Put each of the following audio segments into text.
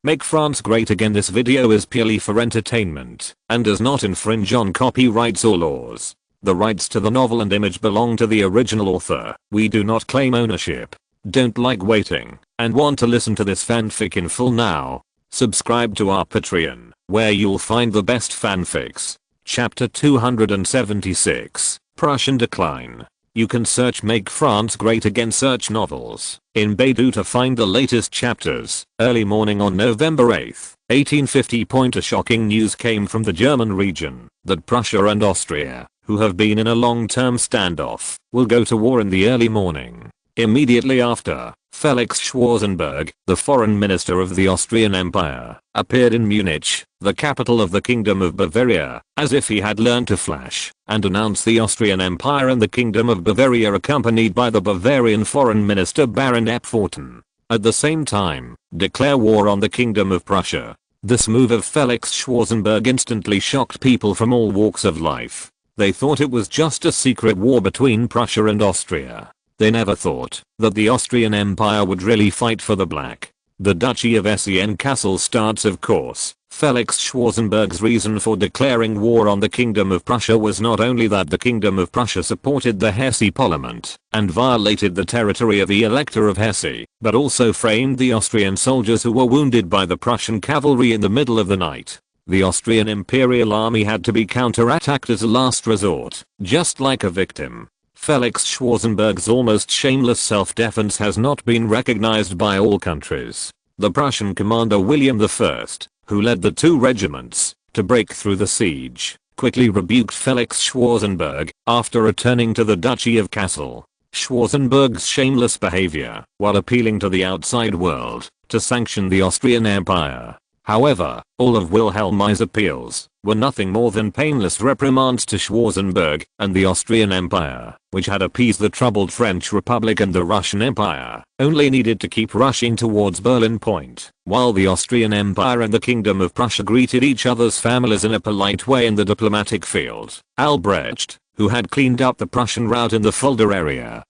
Make France Great Again. This video is purely for entertainment and does not infringe on copyrights or laws. The rights to the novel and image belong to the original author. We do not claim ownership. Don't like waiting and want to listen to this fanfic in full now? Subscribe to our Patreon, where you'll find the best fanfics. Chapter 276, Prussian Decline. You can search Make France Great Again search novels in Baidu to find the latest chapters. Early morning on November 8, 1850. A shocking news came from the German region that Prussia and Austria, who have been in a long-term standoff, will go to war in the early morning. Immediately after, Felix Schwarzenberg, the foreign minister of the Austrian Empire, appeared in Munich, the capital of the Kingdom of Bavaria, as if he had learned to flash, and announced the Austrian Empire and the Kingdom of Bavaria, accompanied by the Bavarian Foreign Minister Baron Epforten. At the same time, declare war on the Kingdom of Prussia. This move of Felix Schwarzenberg instantly shocked people from all walks of life. They thought it was just a secret war between Prussia and Austria. They never thought that the Austrian Empire would really fight for the Black. The Duchy of Hessen-Kassel starts. Of course, Felix Schwarzenberg's reason for declaring war on the Kingdom of Prussia was not only that the Kingdom of Prussia supported the Hesse Parliament and violated the territory of the Elector of Hesse, but also framed the Austrian soldiers who were wounded by the Prussian cavalry in the middle of the night. The Austrian Imperial Army had to be counterattacked as a last resort, just like a victim. Felix Schwarzenberg's almost shameless self-defense has not been recognized by all countries. The Prussian commander William I, who led the two regiments to break through the siege, quickly rebuked Felix Schwarzenberg after returning to the Duchy of Kassel. Schwarzenberg's shameless behavior, while appealing to the outside world to sanction the Austrian Empire. However, all of Wilhelm's appeals were nothing more than painless reprimands to Schwarzenberg and the Austrian Empire, which had appeased the troubled French Republic, and the Russian Empire only needed to keep rushing towards Berlin Point, while the Austrian Empire and the Kingdom of Prussia greeted each other's families in a polite way in the diplomatic field. Albrecht, who had cleaned up the Prussian rout in the Fulda area,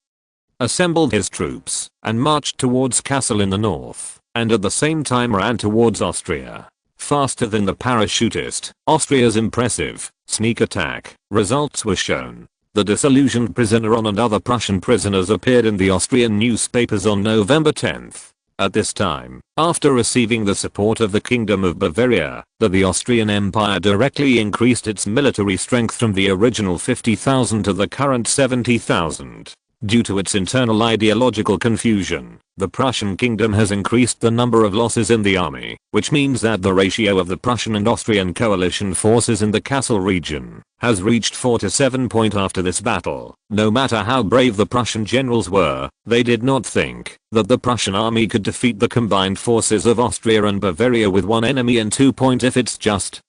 assembled his troops and marched towards Kassel in the north, and at the same time ran towards Austria. Faster than the parachutist, Austria's impressive sneak attack results were shown. The disillusioned prisoner on and other Prussian prisoners appeared in the Austrian newspapers on November 10. At this time, after receiving the support of the Kingdom of Bavaria, the Austrian Empire directly increased its military strength from the original 50,000 to the current 70,000. Due to its internal ideological confusion, the Prussian kingdom has increased the number of losses in the army, which means that the ratio of the Prussian and Austrian coalition forces in the Kassel region has reached 4 to 7. After this battle, no matter how brave the Prussian generals were, they did not think that the Prussian army could defeat the combined forces of Austria and Bavaria with one enemy in 2. If it's just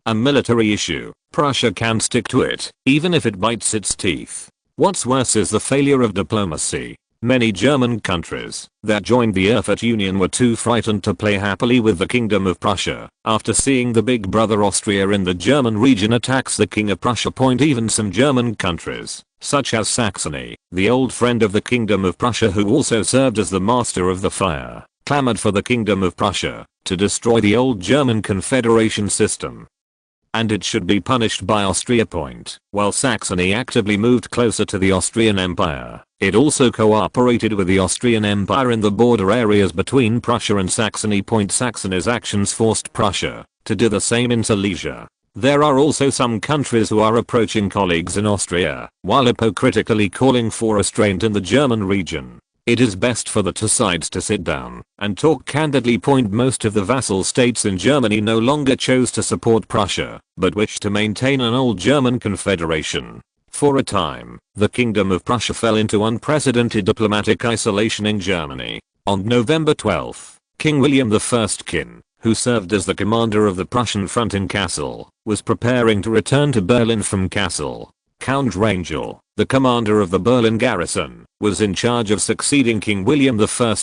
a military issue, Prussia can stick to it, even if it bites its teeth. What's worse is the failure of diplomacy. Many German countries that joined the Erfurt Union were too frightened to play happily with the Kingdom of Prussia after seeing the big brother Austria in the German region attacks the King of Prussia. Even some German countries, such as Saxony, the old friend of the Kingdom of Prussia who also served as the master of the fire, clamored for the Kingdom of Prussia to destroy the old German Confederation system, and it should be punished by Austria. While Saxony actively moved closer to the Austrian Empire, it also cooperated with the Austrian Empire in the border areas between Prussia and Saxony. Saxony's actions forced Prussia to do the same in Silesia. There are also some countries who are approaching colleagues in Austria while hypocritically calling for restraint in the German region. It is best for the two sides to sit down and talk candidly. Most of the vassal states in Germany no longer chose to support Prussia, but wished to maintain an old German confederation. For a time, the Kingdom of Prussia fell into unprecedented diplomatic isolation in Germany. On November 12, King William I, who served as the commander of the Prussian front in Kassel, was preparing to return to Berlin from Kassel. Count Rangel, the commander of the Berlin garrison, was in charge of succeeding King William I.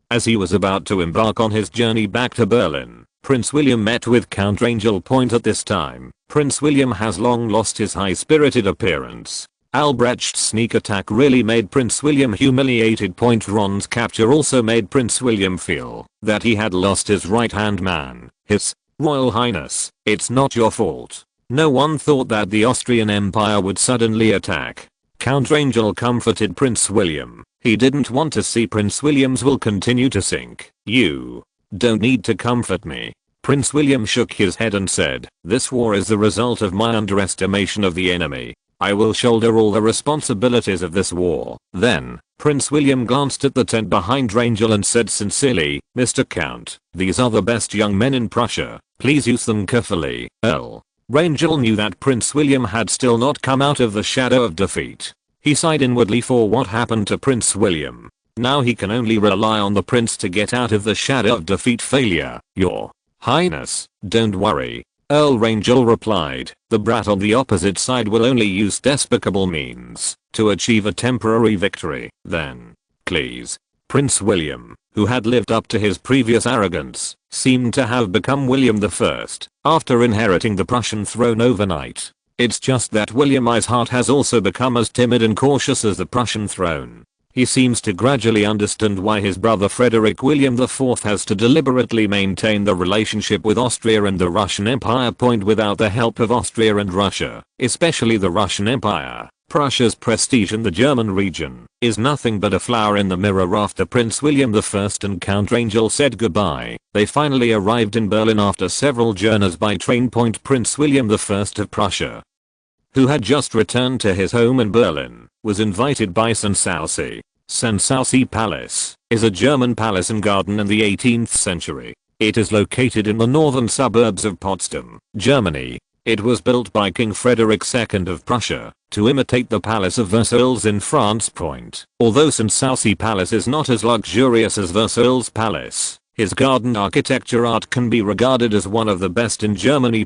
As he was about to embark on his journey back to Berlin, Prince William met with Count Rangel. At this time, Prince William has long lost his high-spirited appearance. Albrecht's sneak attack really made Prince William humiliated. Ron's capture also made Prince William feel that he had lost his right-hand man, His Royal Highness. It's not your fault. No one thought that the Austrian Empire would suddenly attack. Count Rangel comforted Prince William. He didn't want to see Prince William's will continue to sink. You don't need to comfort me. Prince William shook his head and said, this war is the result of my underestimation of the enemy. I will shoulder all the responsibilities of this war. Then, Prince William glanced at the tent behind Rangel and said sincerely, Mr. Count, these are the best young men in Prussia. Please use them carefully. Rangel knew that Prince William had still not come out of the shadow of defeat. He sighed inwardly for what happened to Prince William. Now he can only rely on the prince to get out of the shadow of defeat. Failure, Your Highness, don't worry. Earl Rangel replied, the brat on the opposite side will only use despicable means to achieve a temporary victory. Then, please. Prince William, who had lived up to his previous arrogance, seemed to have become William I after inheriting the Prussian throne overnight. It's just that William's heart has also become as timid and cautious as the Prussian throne. He seems to gradually understand why his brother Frederick William IV has to deliberately maintain the relationship with Austria and the Russian Empire. Without the help of Austria and Russia, especially the Russian Empire, Prussia's prestige in the German region is nothing but a flower in the mirror. After Prince William I and Count Rangel said goodbye, they finally arrived in Berlin after several journeys by train. Prince William I of Prussia, who had just returned to his home in Berlin, was invited by Sanssouci. Sanssouci Palace is a German palace and garden in the 18th century. It is located in the northern suburbs of Potsdam, Germany. It was built by King Frederick II of Prussia to imitate the Palace of Versailles in France. Although Sanssouci Palace is not as luxurious as Versailles Palace, his garden architecture art can be regarded as one of the best in Germany.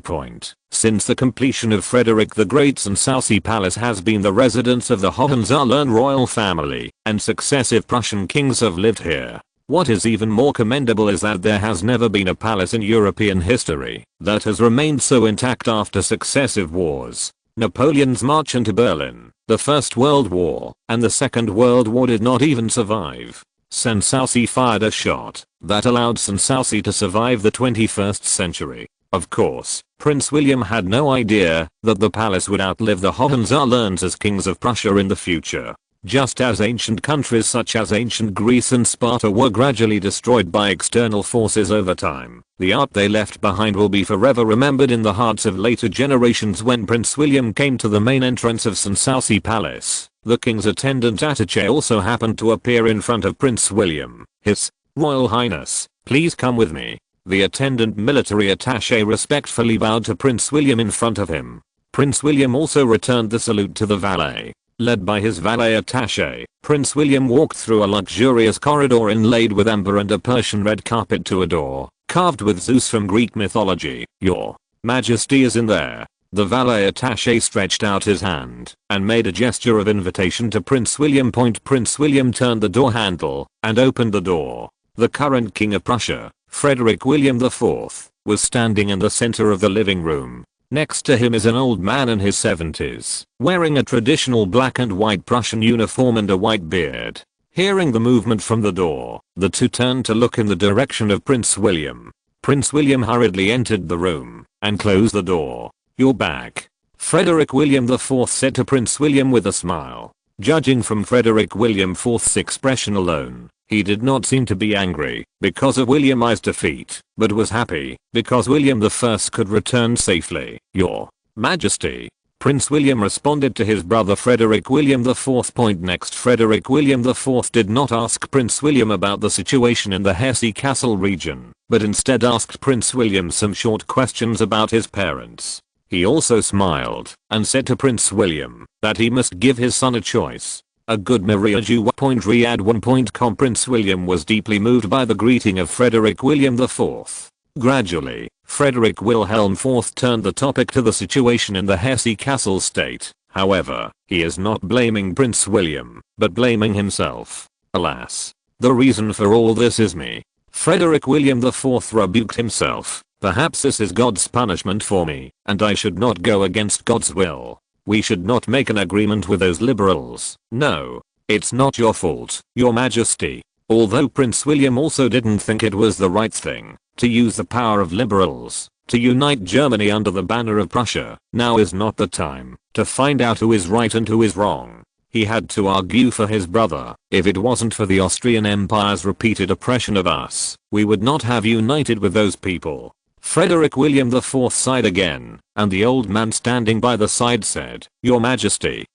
Since the completion of Frederick the Great, Sanssouci Palace has been the residence of the Hohenzollern royal family, and successive Prussian kings have lived here. What is even more commendable is that there has never been a palace in European history that has remained so intact after successive wars. Napoleon's march into Berlin, the First World War, and the Second World War did not even survive. Sanssouci fired a shot that allowed Sanssouci to survive the 21st century. Of course, Prince William had no idea that the palace would outlive the Hohenzollerns as kings of Prussia in the future. Just as ancient countries such as ancient Greece and Sparta were gradually destroyed by external forces over time, the art they left behind will be forever remembered in the hearts of later generations. When Prince William came to the main entrance of Sanssouci Palace, the king's attendant attaché also happened to appear in front of Prince William. His Royal Highness, please come with me. The attendant military attaché respectfully bowed to Prince William in front of him. Prince William also returned the salute to the valet. Led by his valet attaché, Prince William walked through a luxurious corridor inlaid with amber and a Persian red carpet to a door carved with Zeus from Greek mythology. Your Majesty is in there. The valet attaché stretched out his hand and made a gesture of invitation to Prince William. Prince William turned the door handle and opened the door. The current King of Prussia, Frederick William IV, was standing in the center of the living room. Next to him is an old man in his 70s, wearing a traditional black and white Prussian uniform and a white beard. Hearing the movement from the door, the two turned to look in the direction of Prince William. Prince William hurriedly entered the room and closed the door. You're back, Frederick William IV said to Prince William with a smile. Judging from Frederick William IV's expression alone, he did not seem to be angry because of William's defeat, but was happy because William I could return safely. Your Majesty, Prince William responded to his brother Frederick William IV. Next, Frederick William IV did not ask Prince William about the situation in the Hesse Castle region, but instead asked Prince William some short questions about his parents. He also smiled and said to Prince William that he must give his son a choice. A good marriage. Riyadh1.com. Prince William was deeply moved by the greeting of Frederick William IV. Gradually, Frederick Wilhelm IV turned the topic to the situation in the Hesse Castle state. However, he is not blaming Prince William, but blaming himself. Alas, the reason for all this is me. Frederick William IV rebuked himself. Perhaps this is God's punishment for me, and I should not go against God's will. We should not make an agreement with those liberals. No. It's not your fault, Your Majesty. Although Prince William also didn't think it was the right thing to use the power of liberals to unite Germany under the banner of Prussia, now is not the time to find out who is right and who is wrong. He had to argue for his brother. If it wasn't for the Austrian Empire's repeated oppression of us, we would not have united with those people. Frederick William IV sighed again, and the old man standing by the side said, Your Majesty,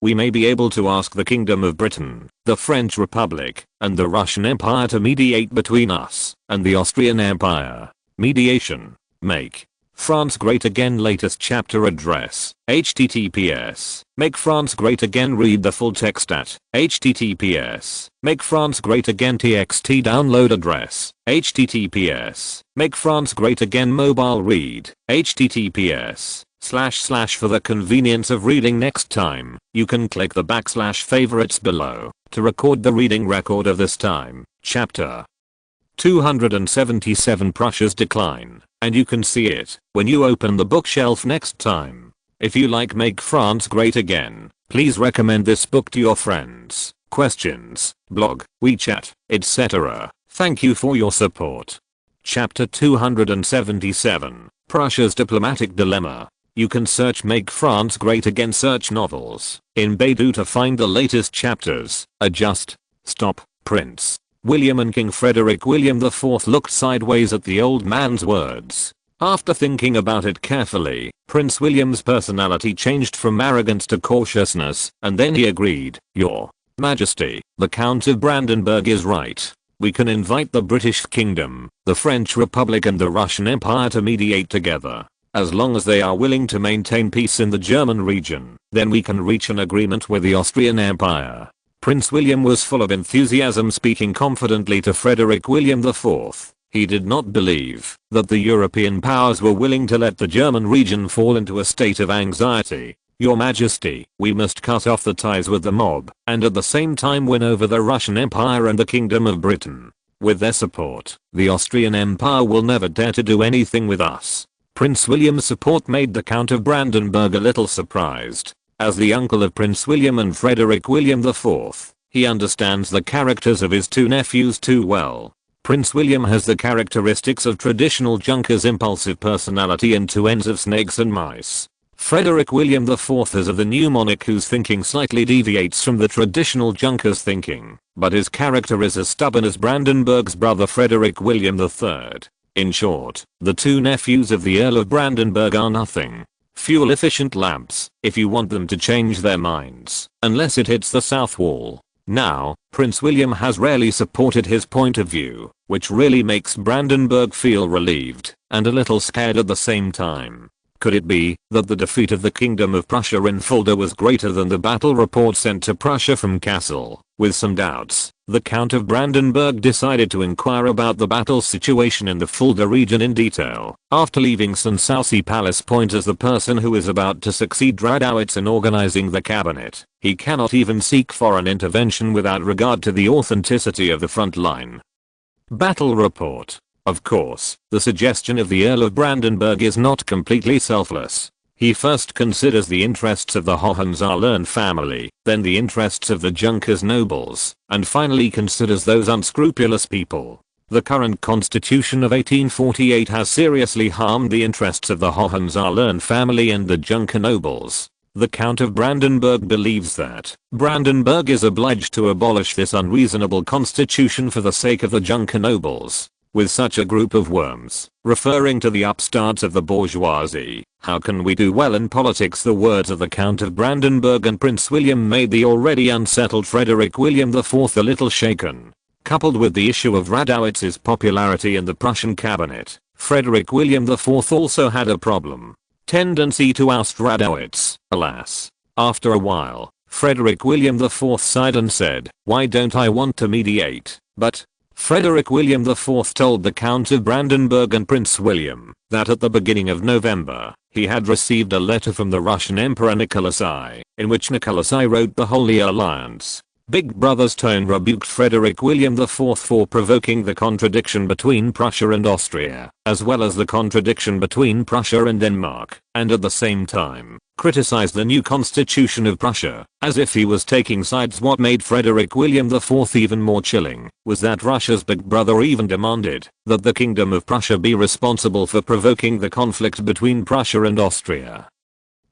we may be able to ask the Kingdom of Britain, the French Republic, and the Russian Empire to mediate between us and the Austrian Empire. Mediation. Make France Great Again latest chapter address. https. Make France Great Again. Read the full text at https. Make France Great Again txt download address. https. Make France Great Again mobile read. https. // For the convenience of reading next time, you can click the / favorites below to record the reading record of this time. Chapter 277 Prussia's Decline, and you can see it when you open the bookshelf next time. If you like Make France Great Again, please recommend this book to your friends, questions, blog, WeChat, etc. Thank you for your support. Chapter 277, Prussia's Diplomatic Dilemma. You can search Make France Great Again search novels in Baidu to find the latest chapters. Adjust. Stop. Prince William and King Frederick William IV looked sideways at the old man's words. After thinking about it carefully, Prince William's personality changed from arrogance to cautiousness, and then he agreed. Your Majesty, the Count of Brandenburg is right. We can invite the British Kingdom, the French Republic and the Russian Empire to mediate together. As long as they are willing to maintain peace in the German region, then we can reach an agreement with the Austrian Empire. Prince William was full of enthusiasm, speaking confidently to Frederick William IV. He did not believe that the European powers were willing to let the German region fall into a state of anxiety. Your Majesty, we must cut off the ties with the mob and at the same time win over the Russian Empire and the Kingdom of Britain. With their support, the Austrian Empire will never dare to do anything with us. Prince William's support made the Count of Brandenburg a little surprised. As the uncle of Prince William and Frederick William IV, he understands the characters of his two nephews too well. Prince William has the characteristics of traditional Junkers' impulsive personality and two ends of snakes and mice. Frederick William IV is of the new monarch whose thinking slightly deviates from the traditional Junkers' thinking, but his character is as stubborn as Brandenburg's brother Frederick William III. In short, the two nephews of the Earl of Brandenburg are nothing. Fuel-efficient lamps, if you want them to change their minds, unless it hits the south wall. Now, Prince William has rarely supported his point of view, which really makes Brandenburg feel relieved, and a little scared at the same time. Could it be that the defeat of the Kingdom of Prussia in Fulda was greater than the battle report sent to Prussia from Kassel? With some doubts, the Count of Brandenburg decided to inquire about the battle situation in the Fulda region in detail. After leaving Sanssouci Palace Point as the person who is about to succeed Radowitz in organizing the cabinet, he cannot even seek foreign intervention without regard to the authenticity of the front line. Battle report. Of course, the suggestion of the Earl of Brandenburg is not completely selfless. He first considers the interests of the Hohenzollern family, then the interests of the Junkers nobles, and finally considers those unscrupulous people. The current constitution of 1848 has seriously harmed the interests of the Hohenzollern family and the Junker nobles. The Count of Brandenburg believes that Brandenburg is obliged to abolish this unreasonable constitution for the sake of the Junker nobles. With such a group of worms, referring to the upstarts of the bourgeoisie, how can we do well in politics? The words of the Count of Brandenburg and Prince William made the already unsettled Frederick William IV a little shaken. Coupled with the issue of Radowitz's popularity in the Prussian cabinet, Frederick William IV also had a problem. Tendency to oust Radowitz. Alas. After a while, Frederick William IV sighed and said, "Why don't I want to mediate?" But Frederick William IV told the Count of Brandenburg and Prince William that at the beginning of November, he had received a letter from the Russian Emperor Nicholas I, in which Nicholas I wrote the Holy Alliance Big Brother's tone rebuked Frederick William IV for provoking the contradiction between Prussia and Austria, as well as the contradiction between Prussia and Denmark, and at the same time, criticized the new constitution of Prussia, as if he was taking sides. What made Frederick William IV even more chilling was that Russia's Big Brother even demanded that the Kingdom of Prussia be responsible for provoking the conflict between Prussia and Austria,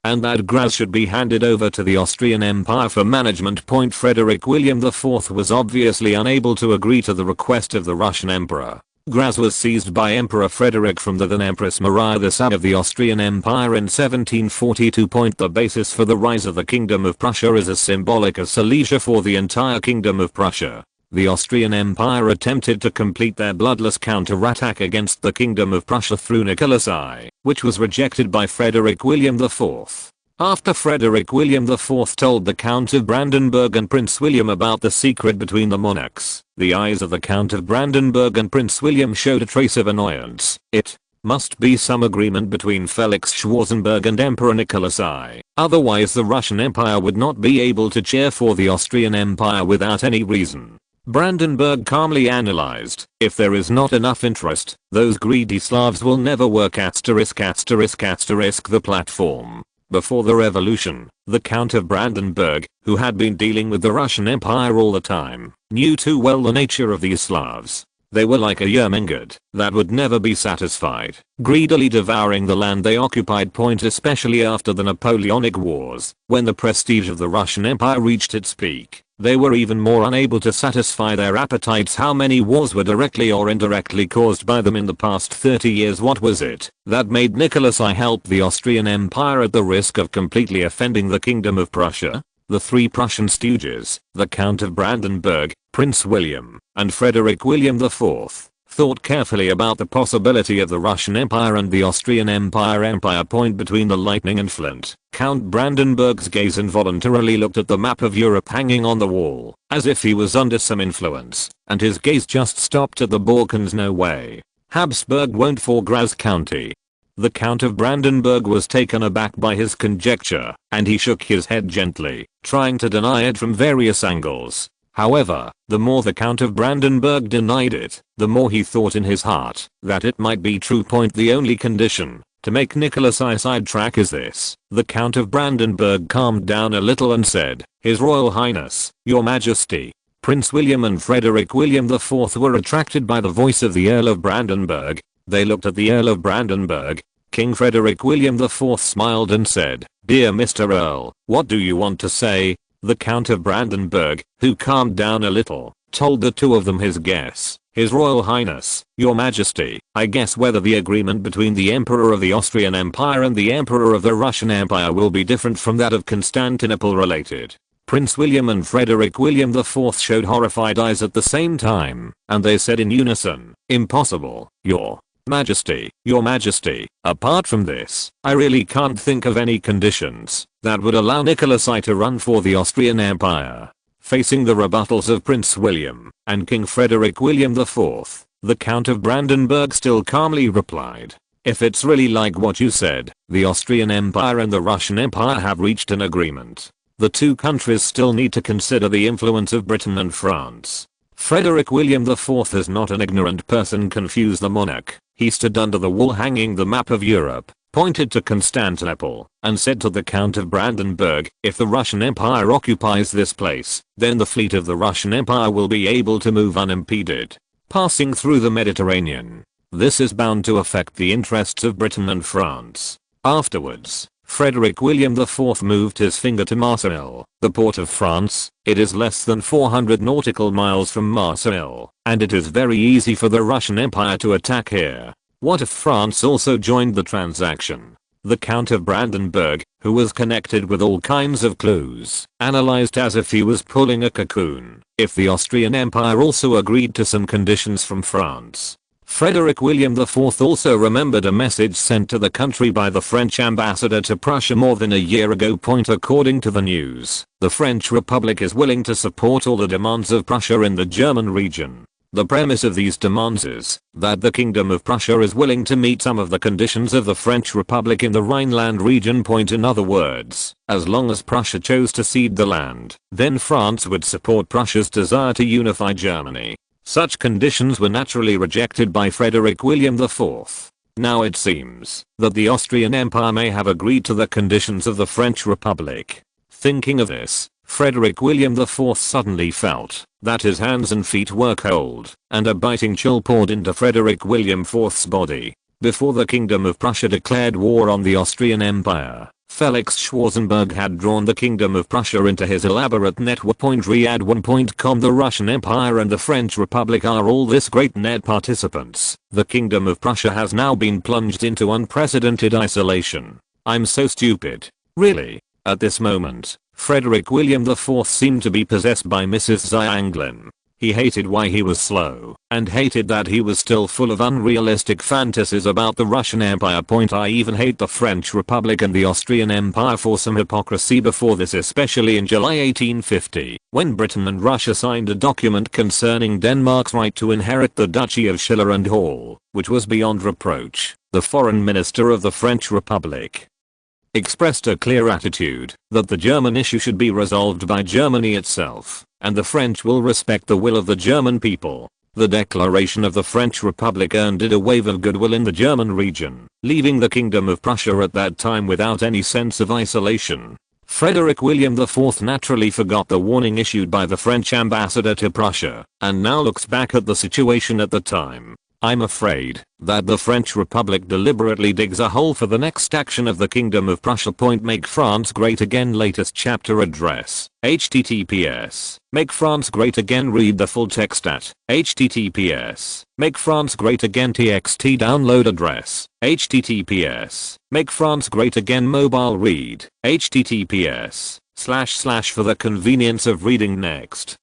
and that Graz should be handed over to the Austrian Empire for management. Frederick William IV was obviously unable to agree to the request of the Russian Emperor. Graz was seized by Emperor Frederick from the then Empress Maria II of the Austrian Empire in 1742. The basis for the rise of the Kingdom of Prussia is as symbolic as Silesia for the entire Kingdom of Prussia. The Austrian Empire attempted to complete their bloodless counterattack against the Kingdom of Prussia through Nicholas I, which was rejected by Frederick William IV. After Frederick William IV told the Count of Brandenburg and Prince William about the secret between the monarchs, the eyes of the Count of Brandenburg and Prince William showed a trace of annoyance. It must be some agreement between Felix Schwarzenberg and Emperor Nicholas I. Otherwise the Russian Empire would not be able to cheer for the Austrian Empire without any reason. Brandenburg calmly analyzed, if there is not enough interest, those greedy Slavs will never work. The platform. Before the revolution, the Count of Brandenburg, who had been dealing with the Russian Empire all the time, knew too well the nature of these Slavs. They were like a Yermangard that would never be satisfied, greedily devouring the land they occupied. Especially after the Napoleonic Wars, when the prestige of the Russian Empire reached its peak, they were even more unable to satisfy their appetites. How many wars were directly or indirectly caused by them in the past 30 years? What was it that made Nicholas I help the Austrian Empire at the risk of completely offending the Kingdom of Prussia? The three Prussian stooges, the Count of Brandenburg, Prince William, and Frederick William IV, thought carefully about the possibility of the Russian Empire and the Austrian Empire. Point between the lightning and flint. Count Brandenburg's gaze involuntarily looked at the map of Europe hanging on the wall, as if he was under some influence, and his gaze just stopped at the Balkans. No way. Habsburg won't for Graz County. The Count of Brandenburg was taken aback by his conjecture, and he shook his head gently, trying to deny it from various angles. However, the more the Count of Brandenburg denied it, the more he thought in his heart that it might be true. The only condition to make Nicholas I sidetrack is this. The Count of Brandenburg calmed down a little and said, His Royal Highness, Your Majesty. Prince William and Frederick William IV were attracted by the voice of the Earl of Brandenburg. They looked at the Earl of Brandenburg. King Frederick William IV smiled and said, Dear Mr. Earl, what do you want to say? The Count of Brandenburg, who calmed down a little, told the two of them his guess. His Royal Highness, Your Majesty, I guess whether the agreement between the Emperor of the Austrian Empire and the Emperor of the Russian Empire will be different from that of Constantinople related. Prince William and Frederick William IV showed horrified eyes at the same time, and they said in unison, Impossible, Your Majesty, Your Majesty. Apart from this, I really can't think of any conditions that would allow Nicholas I to run for the Austrian Empire. Facing the rebuttals of Prince William and King Frederick William IV, the Count of Brandenburg still calmly replied, If it's really like what you said, the Austrian Empire and the Russian Empire have reached an agreement. The two countries still need to consider the influence of Britain and France. Frederick William IV is not an ignorant person. Confused the monarch. He stood under the wall hanging the map of Europe, pointed to Constantinople, and said to the Count of Brandenburg, if the Russian Empire occupies this place, then the fleet of the Russian Empire will be able to move unimpeded, passing through the Mediterranean. This is bound to affect the interests of Britain and France. Afterwards, Frederick William IV moved his finger to Marseille, the port of France. It is less than 400 nautical miles from Marseille, and it is very easy for the Russian Empire to attack here. What if France also joined the transaction? The Count of Brandenburg, who was connected with all kinds of clues, analyzed as if he was pulling a cocoon. If the Austrian Empire also agreed to some conditions from France. Frederick William IV also remembered a message sent to the country by the French ambassador to Prussia more than a year ago. According to the news, the French Republic is willing to support all the demands of Prussia in the German region. The premise of these demands is that the Kingdom of Prussia is willing to meet some of the conditions of the French Republic in the Rhineland region. In other words, as long as Prussia chose to cede the land, then France would support Prussia's desire to unify Germany. Such conditions were naturally rejected by Frederick William IV. Now it seems that the Austrian Empire may have agreed to the conditions of the French Republic. Thinking of this, Frederick William IV suddenly felt that his hands and feet were cold, and a biting chill poured into Frederick William IV's body. Before the Kingdom of Prussia declared war on the Austrian Empire, Felix Schwarzenberg had drawn the Kingdom of Prussia into his elaborate network. Riyadh1.com. The Russian Empire and the French Republic are all this great net participants. The Kingdom of Prussia has now been plunged into unprecedented isolation. I'm so stupid. Really? At this moment, Frederick William IV seemed to be possessed by Mrs. Xianglin. He hated why he was slow, and hated that he was still full of unrealistic fantasies about the Russian Empire. I even hate the French Republic and the Austrian Empire for some hypocrisy before this, especially in July 1850, when Britain and Russia signed a document concerning Denmark's right to inherit the Duchy of Schiller and Hall, which was beyond reproach. The foreign minister of the French Republic expressed a clear attitude that the German issue should be resolved by Germany itself, and the French will respect the will of the German people. The declaration of the French Republic earned it a wave of goodwill in the German region, leaving the Kingdom of Prussia at that time without any sense of isolation. Frederick William IV naturally forgot the warning issued by the French ambassador to Prussia, and now looks back at the situation at the time. I'm afraid that the French Republic deliberately digs a hole for the next action of the Kingdom of Prussia. Make France Great Again latest chapter address, https, Make France Great Again. Read the full text at https, Make France Great Again txt. Download address, https, Make France Great Again. Mobile read, https, / for the convenience of reading. Next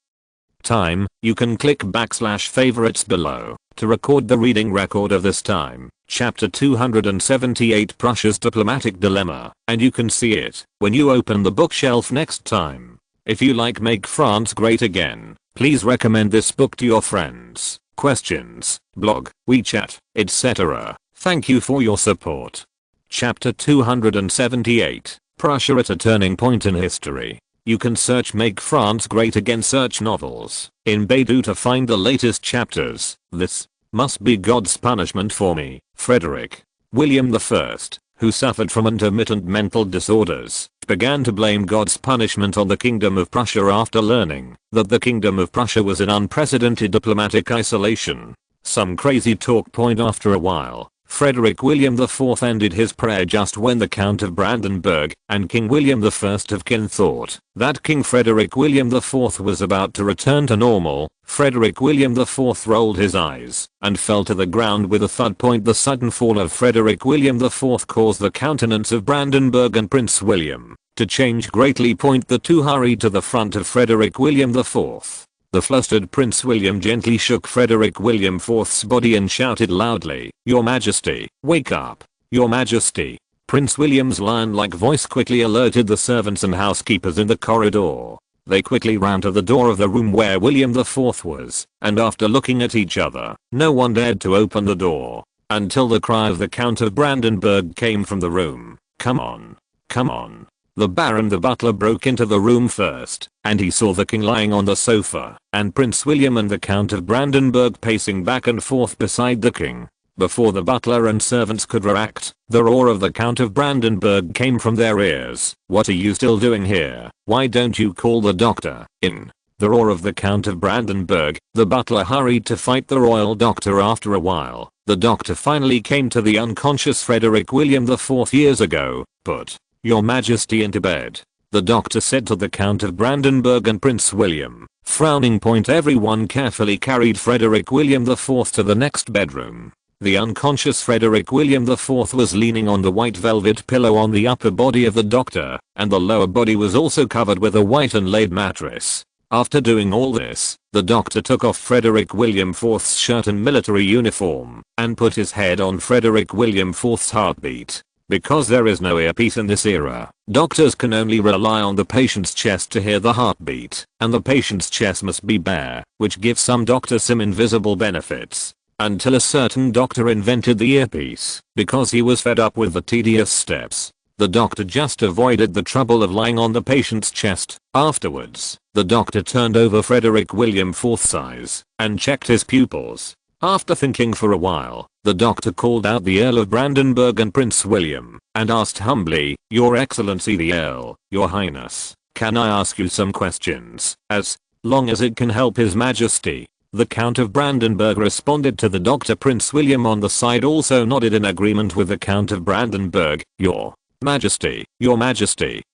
time, you can click /favorites below to record the reading record of this time, chapter 278, Prussia's Diplomatic Dilemma, and you can see it when you open the bookshelf next time. If you like Make France Great Again, please recommend this book to your friends, questions, blog, WeChat, etc. Thank you for your support. Chapter 278, Prussia at a Turning Point in History. You can search Make France Great Again search novels in Baidu to find the latest chapters. This must be God's punishment for me. Frederick William I, who suffered from intermittent mental disorders, began to blame God's punishment on the Kingdom of Prussia after learning that the Kingdom of Prussia was in unprecedented diplomatic isolation. Some crazy talk. After a while, Frederick William IV ended his prayer just when the Count of Brandenburg and King William I of Kin thought that King Frederick William IV was about to return to normal. Frederick William IV rolled his eyes and fell to the ground with a thud. The sudden fall of Frederick William IV caused the countenance of Brandenburg and Prince William to change greatly. The two hurried to the front of Frederick William IV. The flustered Prince William gently shook Frederick William IV's body and shouted loudly, "Your Majesty, wake up! Your Majesty!" Prince William's lion-like voice quickly alerted the servants and housekeepers in the corridor. They quickly ran to the door of the room where William IV was, and after looking at each other, no one dared to open the door, until the cry of the Count of Brandenburg came from the room. "Come on! Come on!" The Baron the butler broke into the room first, and he saw the king lying on the sofa, and Prince William and the Count of Brandenburg pacing back and forth beside the king. Before the butler and servants could react, the roar of the Count of Brandenburg came from their ears. "What are you still doing here? Why don't you call the doctor in?" The roar of the Count of Brandenburg. The butler hurried to fight the royal doctor. After a while, the doctor finally came to the unconscious Frederick William IV years ago. "Put Your Majesty into bed," the doctor said to the Count of Brandenburg and Prince William. Frowning. Everyone carefully carried Frederick William IV to the next bedroom. The unconscious Frederick William IV was leaning on the white velvet pillow on the upper body of the doctor, and the lower body was also covered with a white inlaid mattress. After doing all this, the doctor took off Frederick William IV's shirt and military uniform, and put his head on Frederick William IV's heartbeat. Because there is no earpiece in this era, doctors can only rely on the patient's chest to hear the heartbeat, and the patient's chest must be bare, which gives some doctors some invisible benefits. Until a certain doctor invented the earpiece, because he was fed up with the tedious steps. The doctor just avoided the trouble of lying on the patient's chest. Afterwards, the doctor turned over Frederick William IV's eyes and checked his pupils. After thinking for a while, the doctor called out the Earl of Brandenburg and Prince William and asked humbly, "Your Excellency the Earl, Your Highness, can I ask you some questions, as long as it can help His Majesty?" The Count of Brandenburg responded to the doctor. Prince William on the side also nodded in agreement with the Count of Brandenburg. Your Majesty,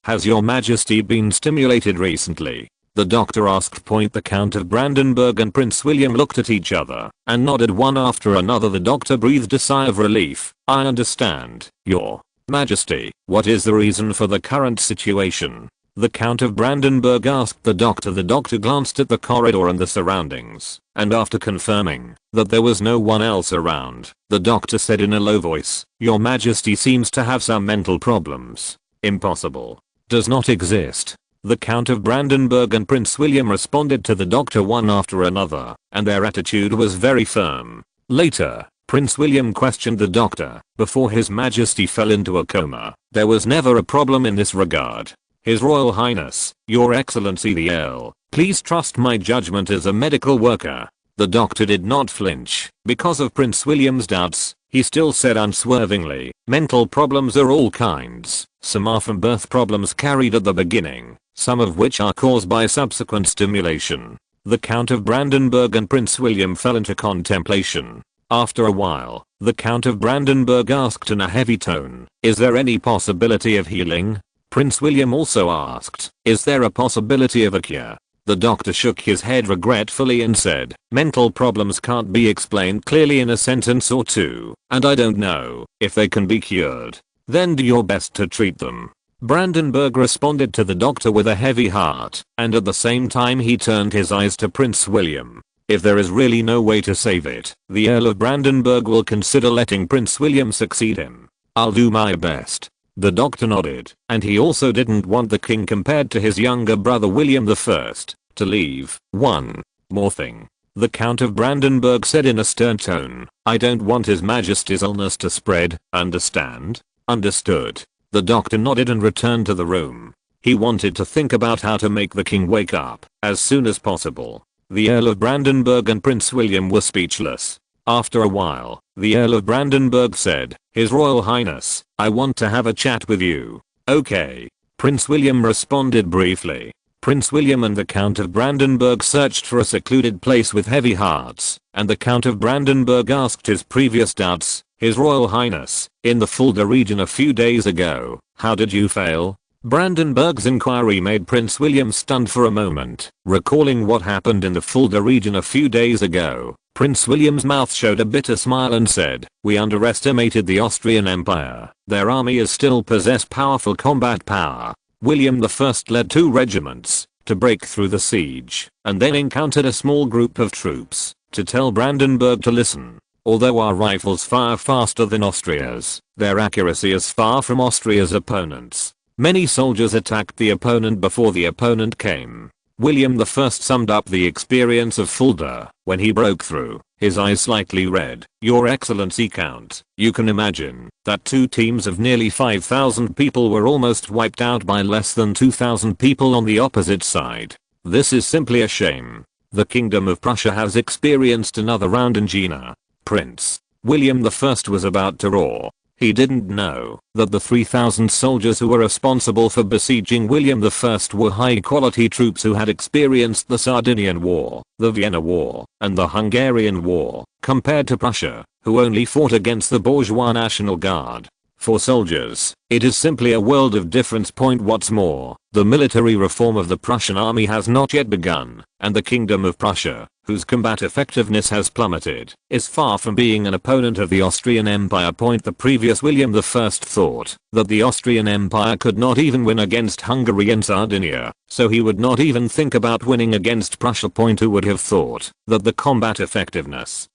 has Your Majesty been stimulated recently?" The doctor asked. The Count of Brandenburg and Prince William looked at each other and nodded one after another. The doctor breathed a sigh of relief. "I understand, Your Majesty. What is the reason for the current situation?" The Count of Brandenburg asked the doctor. The doctor glanced at the corridor and the surroundings, and after confirming that there was no one else around, the doctor said in a low voice, "Your Majesty seems to have some mental problems." "Impossible. Does not exist." The Count of Brandenburg and Prince William responded to the doctor one after another, and their attitude was very firm. Later, Prince William questioned the doctor. "Before His Majesty fell into a coma, there was never a problem in this regard." "His Royal Highness, Your Excellency the Earl, please trust my judgment as a medical worker." The doctor did not flinch. Because of Prince William's doubts, he still said unswervingly, "Mental problems are all kinds. Some are from birth problems carried at the beginning, some of which are caused by subsequent stimulation." The Count of Brandenburg and Prince William fell into contemplation. After a while, the Count of Brandenburg asked in a heavy tone, "Is there any possibility of healing?" Prince William also asked, "Is there a possibility of a cure?" The doctor shook his head regretfully and said, "Mental problems can't be explained clearly in a sentence or two, and I don't know if they can be cured." "Then do your best to treat them." Brandenburg responded to the doctor with a heavy heart, and at the same time he turned his eyes to Prince William. "If there is really no way to save it, the Earl of Brandenburg will consider letting Prince William succeed him." "I'll do my best." The doctor nodded, and he also didn't want the king compared to his younger brother William I to leave. "One more thing," the Count of Brandenburg said in a stern tone, "I don't want His Majesty's illness to spread, understand?" "Understood." The doctor nodded and returned to the room. He wanted to think about how to make the king wake up as soon as possible. The Earl of Brandenburg and Prince William were speechless. After a while, the Earl of Brandenburg said, "His Royal Highness, I want to have a chat with you." "Okay." Prince William responded briefly. Prince William and the Count of Brandenburg searched for a secluded place with heavy hearts, and the Count of Brandenburg asked his previous doubts, "His Royal Highness, in the Fulda region a few days ago, how did you fail?" Brandenburg's inquiry made Prince William stunned for a moment. Recalling what happened in the Fulda region a few days ago, Prince William's mouth showed a bitter smile and said, "We underestimated the Austrian Empire. Their army still possessed powerful combat power. William I led 2 regiments to break through the siege, and then encountered a small group of troops to tell Brandenburg to listen. Although our rifles fire faster than Austria's, their accuracy is far from Austria's opponents. Many soldiers attacked the opponent before the opponent came." William I summed up the experience of Fulda when he broke through, his eyes slightly red. "Your Excellency Count, you can imagine that 2 teams of nearly 5,000 people were almost wiped out by less than 2,000 people on the opposite side. This is simply a shame. The Kingdom of Prussia has experienced another round in Jena." Prince William I was about to roar. He didn't know that the 3,000 soldiers who were responsible for besieging William I were high-quality troops who had experienced the Sardinian War, the Vienna War, and the Hungarian War, compared to Prussia, who only fought against the bourgeois National Guard. For soldiers, it is simply a world of difference. What's more, the military reform of the Prussian army has not yet begun, and the Kingdom of Prussia, whose combat effectiveness has plummeted, is far from being an opponent of the Austrian Empire. The previous William I thought that the Austrian Empire could not even win against Hungary and Sardinia, so he would not even think about winning against Prussia. Who would have thought that the combat effectiveness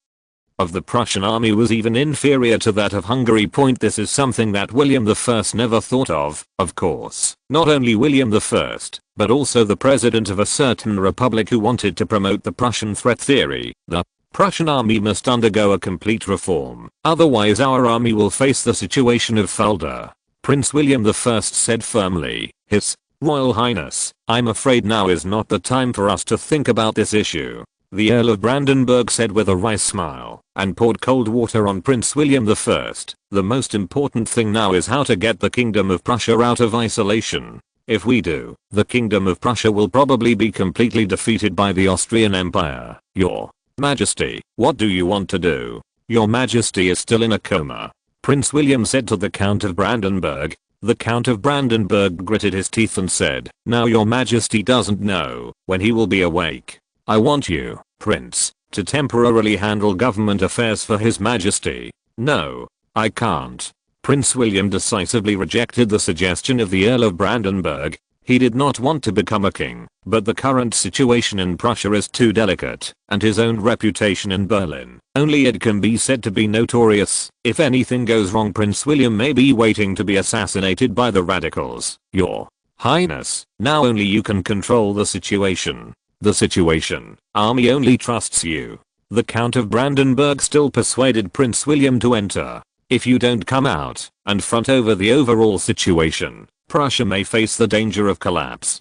of the Prussian army was even inferior to that of Hungary. This is something that William I never thought of course. Not only William I, but also the president of a certain republic who wanted to promote the Prussian threat theory. The Prussian army must undergo a complete reform, otherwise our army will face the situation of Fulda. Prince William I said firmly, His Royal Highness, I'm afraid now is not the time for us to think about this issue. The Earl of Brandenburg said with a wry smile, and poured cold water on Prince William I. The most important thing now is how to get the Kingdom of Prussia out of isolation. If we do, the Kingdom of Prussia will probably be completely defeated by the Austrian Empire. Your Majesty, what do you want to do? Your Majesty is still in a coma, Prince William said to the Count of Brandenburg. The Count of Brandenburg gritted his teeth and said, now your Majesty doesn't know when he will be awake. I want you, Prince, to temporarily handle government affairs for His Majesty. No, I can't. Prince William decisively rejected the suggestion of the Earl of Brandenburg. He did not want to become a king, but the current situation in Prussia is too delicate, and his own reputation in Berlin, only it can be said to be notorious. If anything goes wrong, Prince William may be waiting to be assassinated by the radicals. Your Highness, now only you can control the situation. The situation. Army only trusts you. The Count of Brandenburg still persuaded Prince William to enter. If you don't come out and front over the overall situation, Prussia may face the danger of collapse.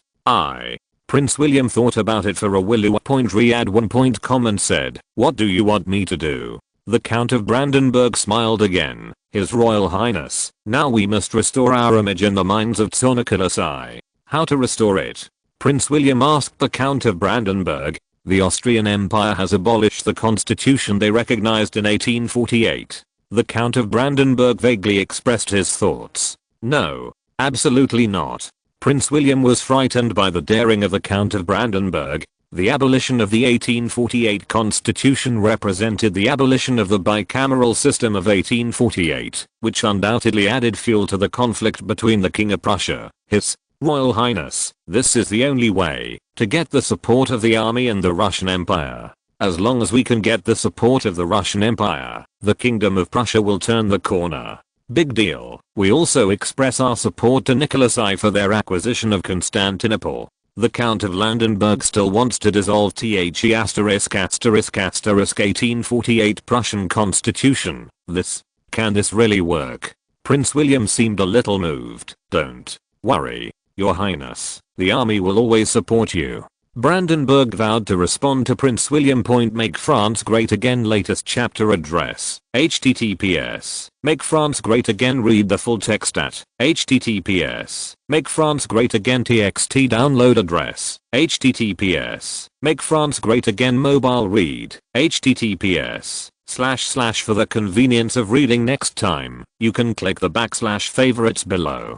Prince William thought about it for a while. Riyadh1.com and said, what do you want me to do? The Count of Brandenburg smiled again. His Royal Highness, now we must restore our image in the minds of Nicholas I. How to restore it? Prince William asked the Count of Brandenburg. The Austrian Empire has abolished the constitution they recognized in 1848. The Count of Brandenburg vaguely expressed his thoughts. No, absolutely not. Prince William was frightened by the daring of the Count of Brandenburg. The abolition of the 1848 constitution represented the abolition of the bicameral system of 1848, which undoubtedly added fuel to the conflict between the King of Prussia, His Royal Highness. This is the only way to get the support of the army and the Russian Empire. As long as we can get the support of the Russian Empire, the Kingdom of Prussia will turn the corner. Big deal. We also express our support to Nicholas I for their acquisition of Constantinople. The Count of Brandenburg still wants to dissolve the 1848 Prussian constitution. Can this really work? Prince William seemed a little moved. Don't worry, Your Highness. The army will always support you. Brandenburg vowed to respond to Prince William. Make France Great Again latest chapter address. https. Make France Great Again. Read the full text at https. Make France Great Again txt download address. https. Make France Great Again mobile read. https. // for the convenience of reading next time, you can click the / favorites below.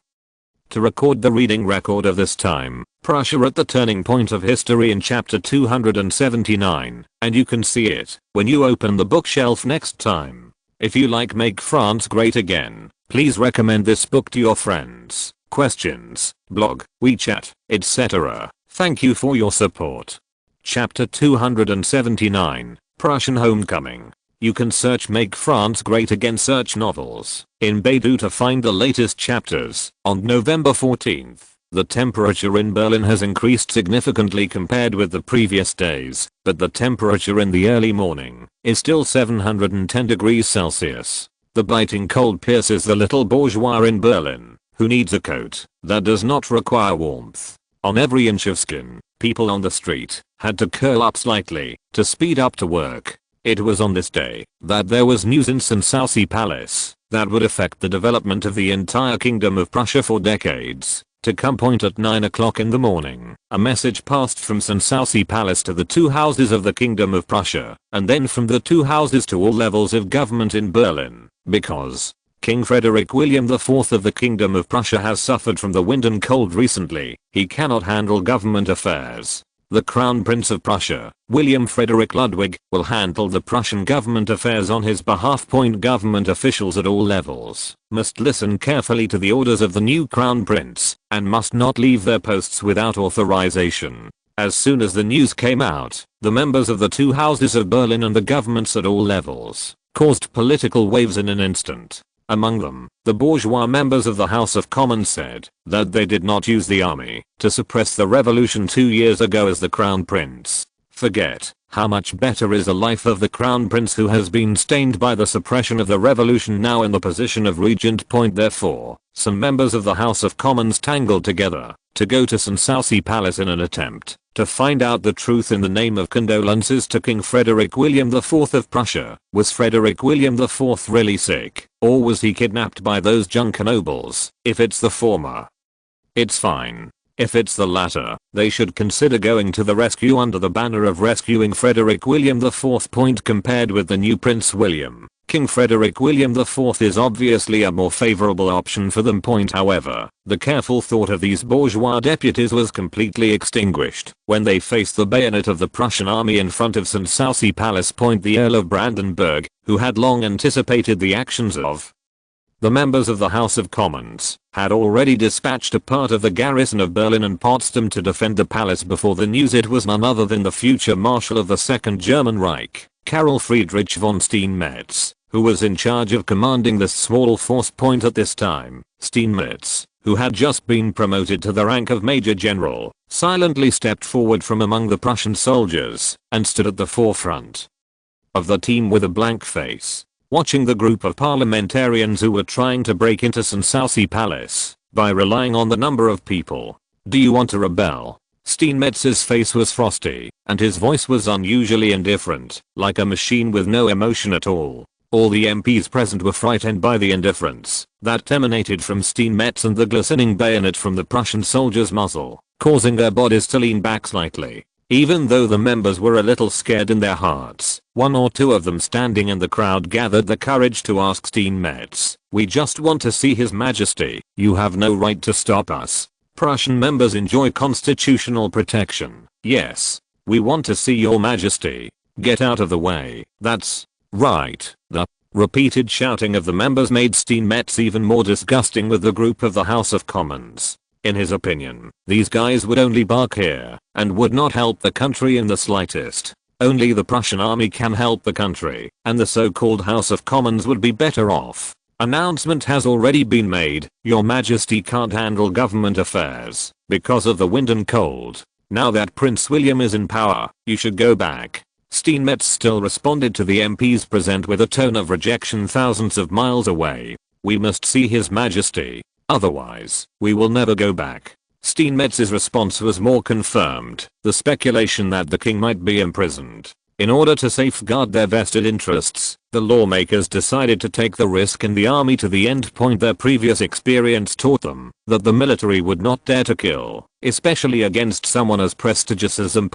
To record the reading record of this time, Prussia at the turning point of history in chapter 279, and you can see it when you open the bookshelf next time. If you like Make France Great Again, please recommend this book to your friends, questions, blog, WeChat, etc. Thank you for your support. Chapter 279, Prussian Homecoming. You can search Make France Great Again search novels in Baidu to find the latest chapters. On November 14th, the temperature in Berlin has increased significantly compared with the previous days, but the temperature in the early morning is still 710 degrees Celsius. The biting cold pierces the little bourgeois in Berlin, who needs a coat that does not require warmth. On every inch of skin, people on the street had to curl up slightly to speed up to work. It was on this day that there was news in Synopsis Palace that would affect the development of the entire Kingdom of Prussia for decades. To come. At 9 o'clock in the morning, a message passed from Synopsis Palace to the two houses of the Kingdom of Prussia, and then from the two houses to all levels of government in Berlin, because King Frederick William IV of the Kingdom of Prussia has suffered from the wind and cold recently. He cannot handle government affairs. The Crown Prince of Prussia, William Frederick Ludwig, will handle the Prussian government affairs on his behalf. Government officials at all levels must listen carefully to the orders of the new Crown Prince and must not leave their posts without authorization. As soon as the news came out, the members of the two houses of Berlin and the governments at all levels caused political waves in an instant. Among them, the bourgeois members of the House of Commons said that they did not use the army to suppress the revolution 2 years ago as the Crown Prince. Forget how much better is the life of the Crown Prince who has been stained by the suppression of the revolution now in the position of regent. Therefore, some members of the House of Commons tangled together to go to Synopsis Palace in an attempt to find out the truth in the name of condolences to King Frederick William IV of Prussia. Was Frederick William IV really sick, or was he kidnapped by those junker nobles? If it's the former, it's fine. If it's the latter, they should consider going to the rescue under the banner of rescuing Frederick William IV. Compared with the new Prince William, King Frederick William IV is obviously a more favorable option for them. However, the careful thought of these bourgeois deputies was completely extinguished when they faced the bayonet of the Prussian army in front of Synopsis Palace. The Earl of Brandenburg, who had long anticipated the actions of the members of the House of Commons, had already dispatched a part of the garrison of Berlin and Potsdam to defend the palace before the news. It was none other than the future Marshal of the Second German Reich, Karl Friedrich von Steinmetz, who was in charge of commanding this small force. At this time, Steinmetz, who had just been promoted to the rank of Major General, silently stepped forward from among the Prussian soldiers and stood at the forefront of the team with a blank face, watching the group of parliamentarians who were trying to break into Synopsis Palace by relying on the number of people. Do you want to rebel? Steinmetz's face was frosty, and his voice was unusually indifferent, like a machine with no emotion at all. All the MPs present were frightened by the indifference that emanated from Steinmetz and the glistening bayonet from the Prussian soldier's muzzle, causing their bodies to lean back slightly. Even though the members were a little scared in their hearts, one or two of them standing in the crowd gathered the courage to ask Steinmetz, "We just want to see His Majesty. You have no right to stop us. Prussian members enjoy constitutional protection. Yes, we want to see your Majesty. Get out of the way." That's right. The repeated shouting of the members made Steinmetz even more disgusting with the group of the House of Commons. In his opinion, these guys would only bark here and would not help the country in the slightest. Only the Prussian army can help the country, and the so-called House of Commons would be better off. Announcement has already been made. Your Majesty can't handle government affairs because of the wind and cold. Now that Prince William is in power, you should go back. Steinmetz still responded to the MPs present with a tone of rejection thousands of miles away. We must see His Majesty. Otherwise, we will never go back. Steinmetz's response was more confirmed the speculation that the king might be imprisoned. In order to safeguard their vested interests, the lawmakers decided to take the risk in the army to the end. Their previous experience taught them that the military would not dare to kill, especially against someone as prestigious as them.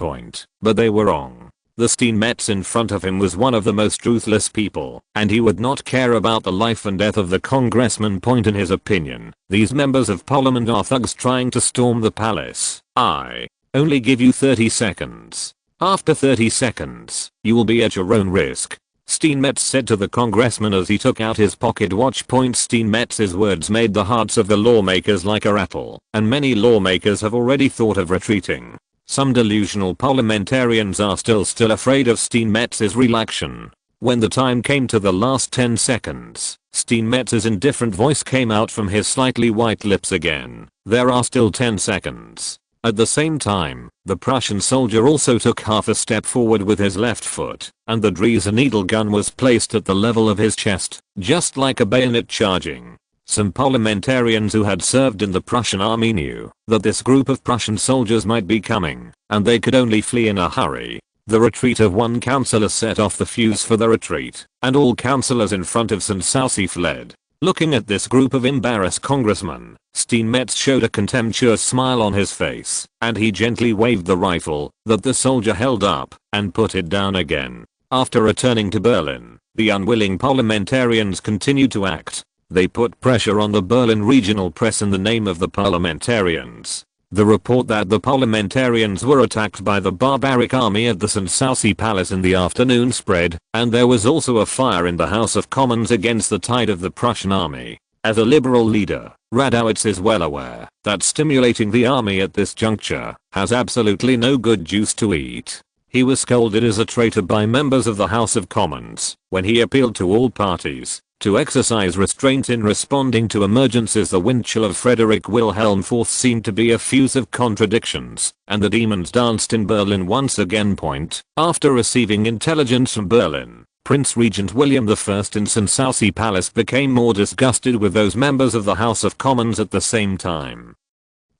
But they were wrong. The Steinmetz in front of him was one of the most ruthless people, and he would not care about the life and death of the congressman. In his opinion, these members of parliament are thugs trying to storm the palace. I only give you 30 seconds. After 30 seconds, you will be at your own risk, Steinmetz said to the congressman as he took out his pocket watch. Steinmetz's words made the hearts of the lawmakers like a rattle, and many lawmakers have already thought of retreating. Some delusional parliamentarians are still afraid of Steinmetz's reaction. When the time came to the last 10 seconds, Steinmetz's indifferent voice came out from his slightly white lips again. There are still 10 seconds. At the same time, the Prussian soldier also took half a step forward with his left foot, and the Drese needle gun was placed at the level of his chest, just like a bayonet charging. Some parliamentarians who had served in the Prussian army knew that this group of Prussian soldiers might be coming, and they could only flee in a hurry. The retreat of one councillor set off the fuse for the retreat, and all councillors in front of Synopsis fled. Looking at this group of embarrassed congressmen, Steinmetz showed a contemptuous smile on his face, and he gently waved the rifle that the soldier held up and put it down again. After returning to Berlin, the unwilling parliamentarians continued to act. They put pressure on the Berlin regional press in the name of the parliamentarians. The report that the parliamentarians were attacked by the barbaric army at the Synopsis Palace in the afternoon spread, and there was also a fire in the House of Commons against the tide of the Prussian army. As a liberal leader, Radowitz is well aware that stimulating the army at this juncture has absolutely no good juice to eat. He was scolded as a traitor by members of the House of Commons when he appealed to all parties to exercise restraint in responding to emergencies. The wind chill of Frederick Wilhelm IV seemed to be a fuse of contradictions, and the demons danced in Berlin once again. After receiving intelligence from Berlin, Prince Regent William I in Sanssouci Palace became more disgusted with those members of the House of Commons at the same time.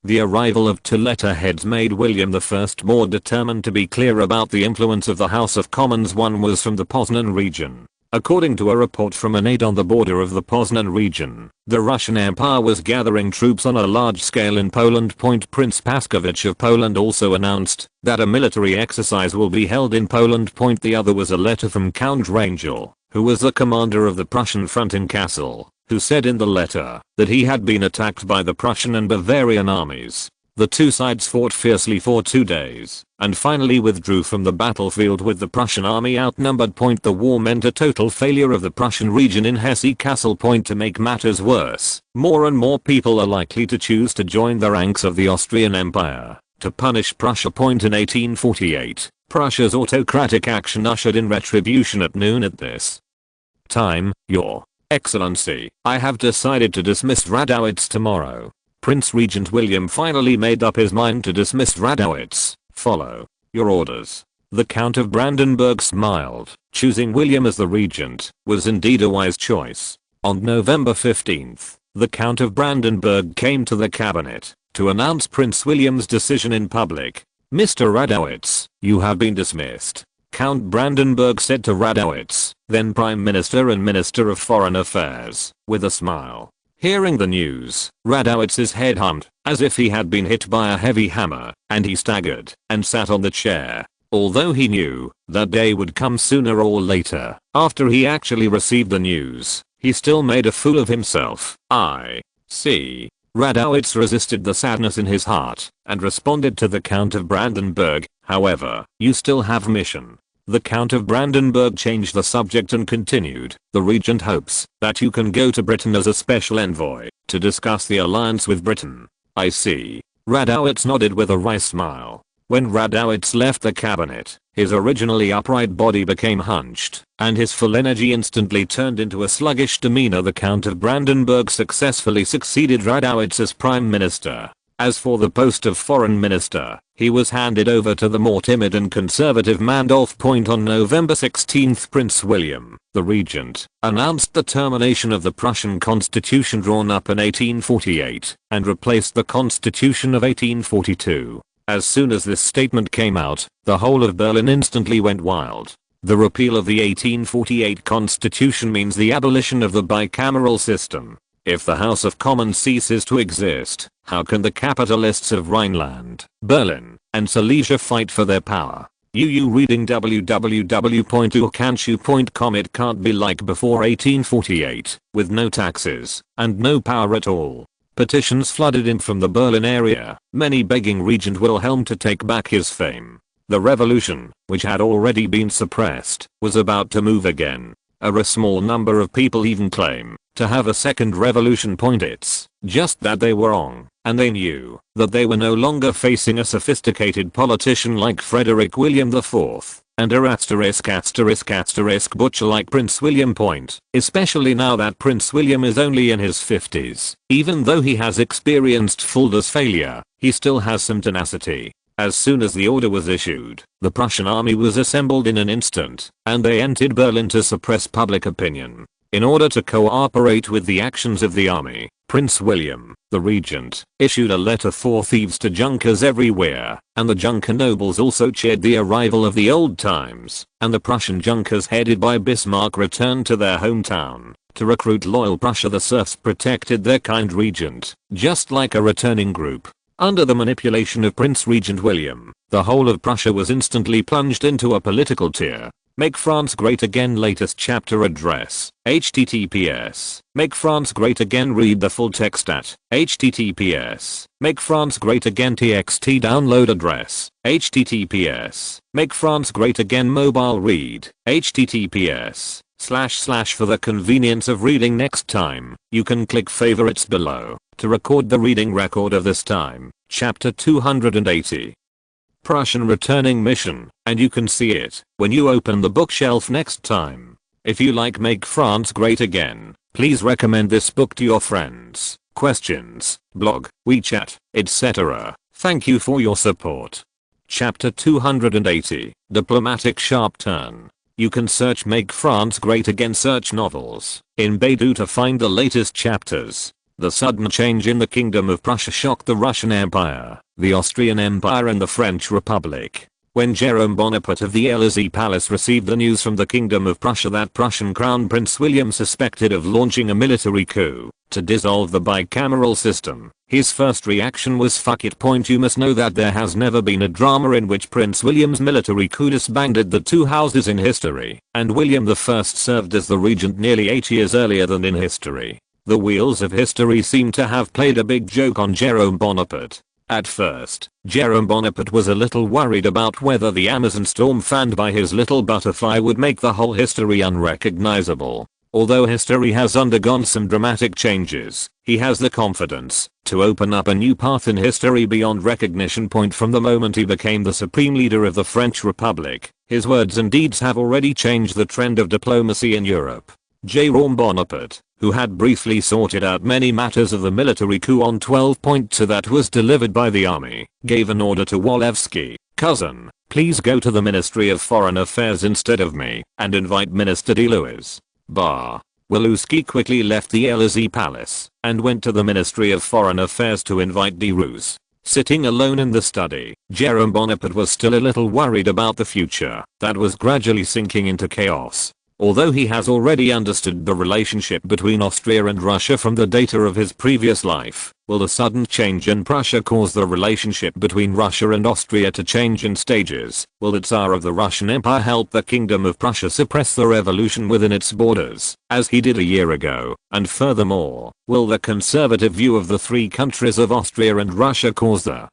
The arrival of two letterheads made William I more determined to be clear about the influence of the House of Commons. One was from the Poznan region. According to a report from an aide on the border of the Poznan region, the Russian Empire was gathering troops on a large scale in Poland. Prince Paskevich of Poland also announced that a military exercise will be held in Poland. The other was a letter from Count Rangel, who was the commander of the Prussian front in Kassel, who said in the letter that he had been attacked by the Prussian and Bavarian armies. The two sides fought fiercely for 2 days, and finally withdrew from the battlefield with the Prussian army outnumbered. The war meant a total failure of the Prussian region in Hesse-Kassel. To make matters worse, more and more people are likely to choose to join the ranks of the Austrian Empire to punish Prussia. In 1848, Prussia's autocratic action ushered in retribution at noon. At this time, Your Excellency, I have decided to dismiss Radowitz tomorrow. Prince Regent William finally made up his mind to dismiss Radowitz. Follow your orders. The Count of Brandenburg smiled. Choosing William as the regent was indeed a wise choice. On November 15th, the Count of Brandenburg came to the cabinet to announce Prince William's decision in public. Mr. Radowitz, you have been dismissed. Count Brandenburg said to Radowitz, then Prime Minister and Minister of Foreign Affairs, with a smile. Hearing the news, Radowitz's head hummed, as if he had been hit by a heavy hammer, and he staggered and sat on the chair. Although he knew that day would come sooner or later, after he actually received the news, he still made a fool of himself. I see. Radowitz resisted the sadness in his heart and responded to the Count of Brandenburg, however, you still have mission. The Count of Brandenburg changed the subject and continued, the regent hopes that you can go to Britain as a special envoy to discuss the alliance with Britain. I see. Radowitz nodded with a wry smile. When Radowitz left the cabinet, his originally upright body became hunched, and his full energy instantly turned into a sluggish demeanor. The Count of Brandenburg successfully succeeded Radowitz as Prime Minister. As for the post of Foreign Minister, he was handed over to the more timid and conservative Mandolf. On November 16th, Prince William, the regent, announced the termination of the Prussian constitution drawn up in 1848 and replaced the constitution of 1842. As soon as this statement came out, the whole of Berlin instantly went wild. The repeal of the 1848 constitution means the abolition of the bicameral system. If the House of Commons ceases to exist, how can the capitalists of Rhineland, Berlin, and Silesia fight for their power? Reading www.urkanshu.com. It can't be like before 1848, with no taxes, and no power at all. Petitions flooded in from the Berlin area, many begging Regent Wilhelm to take back his fame. The revolution, which had already been suppressed, was about to move again. A small number of people even claim to have a second revolution. It's just that they were wrong, and they knew that they were no longer facing a sophisticated politician like Frederick William IV, and a butcher like Prince William. Especially now that Prince William is only in his 50s. Even though he has experienced Fulda's failure, he still has some tenacity. As soon as the order was issued, the Prussian army was assembled in an instant, and they entered Berlin to suppress public opinion. In order to cooperate with the actions of the army, Prince William, the regent, issued a letter for thieves to Junkers everywhere, and the Junker nobles also cheered the arrival of the old times, and the Prussian Junkers headed by Bismarck returned to their hometown. To recruit loyal Prussia, the serfs protected their kind regent, just like a returning group. Under the manipulation of Prince Regent William, the whole of Prussia was instantly plunged into a political tear. Make France Great Again latest chapter address, https, Make France Great Again. Read the full text at https, Make France Great Again txt. Download address, https, Make France Great Again. Mobile read, https, For the convenience of reading next time, you can click favorites below to record the reading record of this time, chapter 280. Prussian returning mission, and you can see it when you open the bookshelf next time. If you like Make France Great Again, please recommend this book to your friends, questions, blog, WeChat, etc. Thank you for your support. Chapter 280, Diplomatic Sharp Turn. You can search Make France Great Again search novels in Baidu to find the latest chapters. The sudden change in the Kingdom of Prussia shocked the Russian Empire, the Austrian Empire and the French Republic. When Jerome Bonaparte of the Élysée Palace received the news from the Kingdom of Prussia that Prussian Crown Prince William suspected of launching a military coup to dissolve the bicameral system, his first reaction was "fuck it." You must know that there has never been a drama in which Prince William's military coup disbanded the two houses in history, and William I served as the regent nearly 8 years earlier than in history. The wheels of history seem to have played a big joke on Jerome Bonaparte. At first, Jerome Bonaparte was a little worried about whether the Amazon storm fanned by his little butterfly would make the whole history unrecognizable. Although history has undergone some dramatic changes, he has the confidence to open up a new path in history beyond recognition. From the moment he became the supreme leader of the French Republic, his words and deeds have already changed the trend of diplomacy in Europe. Jerome Bonaparte, who had briefly sorted out many matters of the military coup on 12.2 that was delivered by the army, gave an order to Walewski, "Cousin, please go to the Ministry of Foreign Affairs instead of me, and invite Minister de Louis." Walewski quickly left the Élysée Palace, and went to the Ministry of Foreign Affairs to invite de Louis. Sitting alone in the study, Jerome Bonaparte was still a little worried about the future that was gradually sinking into chaos. Although he has already understood the relationship between Austria and Russia from the data of his previous life, will the sudden change in Prussia cause the relationship between Russia and Austria to change in stages? Will the Tsar of the Russian Empire help the Kingdom of Prussia suppress the revolution within its borders, as he did a year ago? And furthermore, will the conservative view of the three countries of Austria and Russia cause the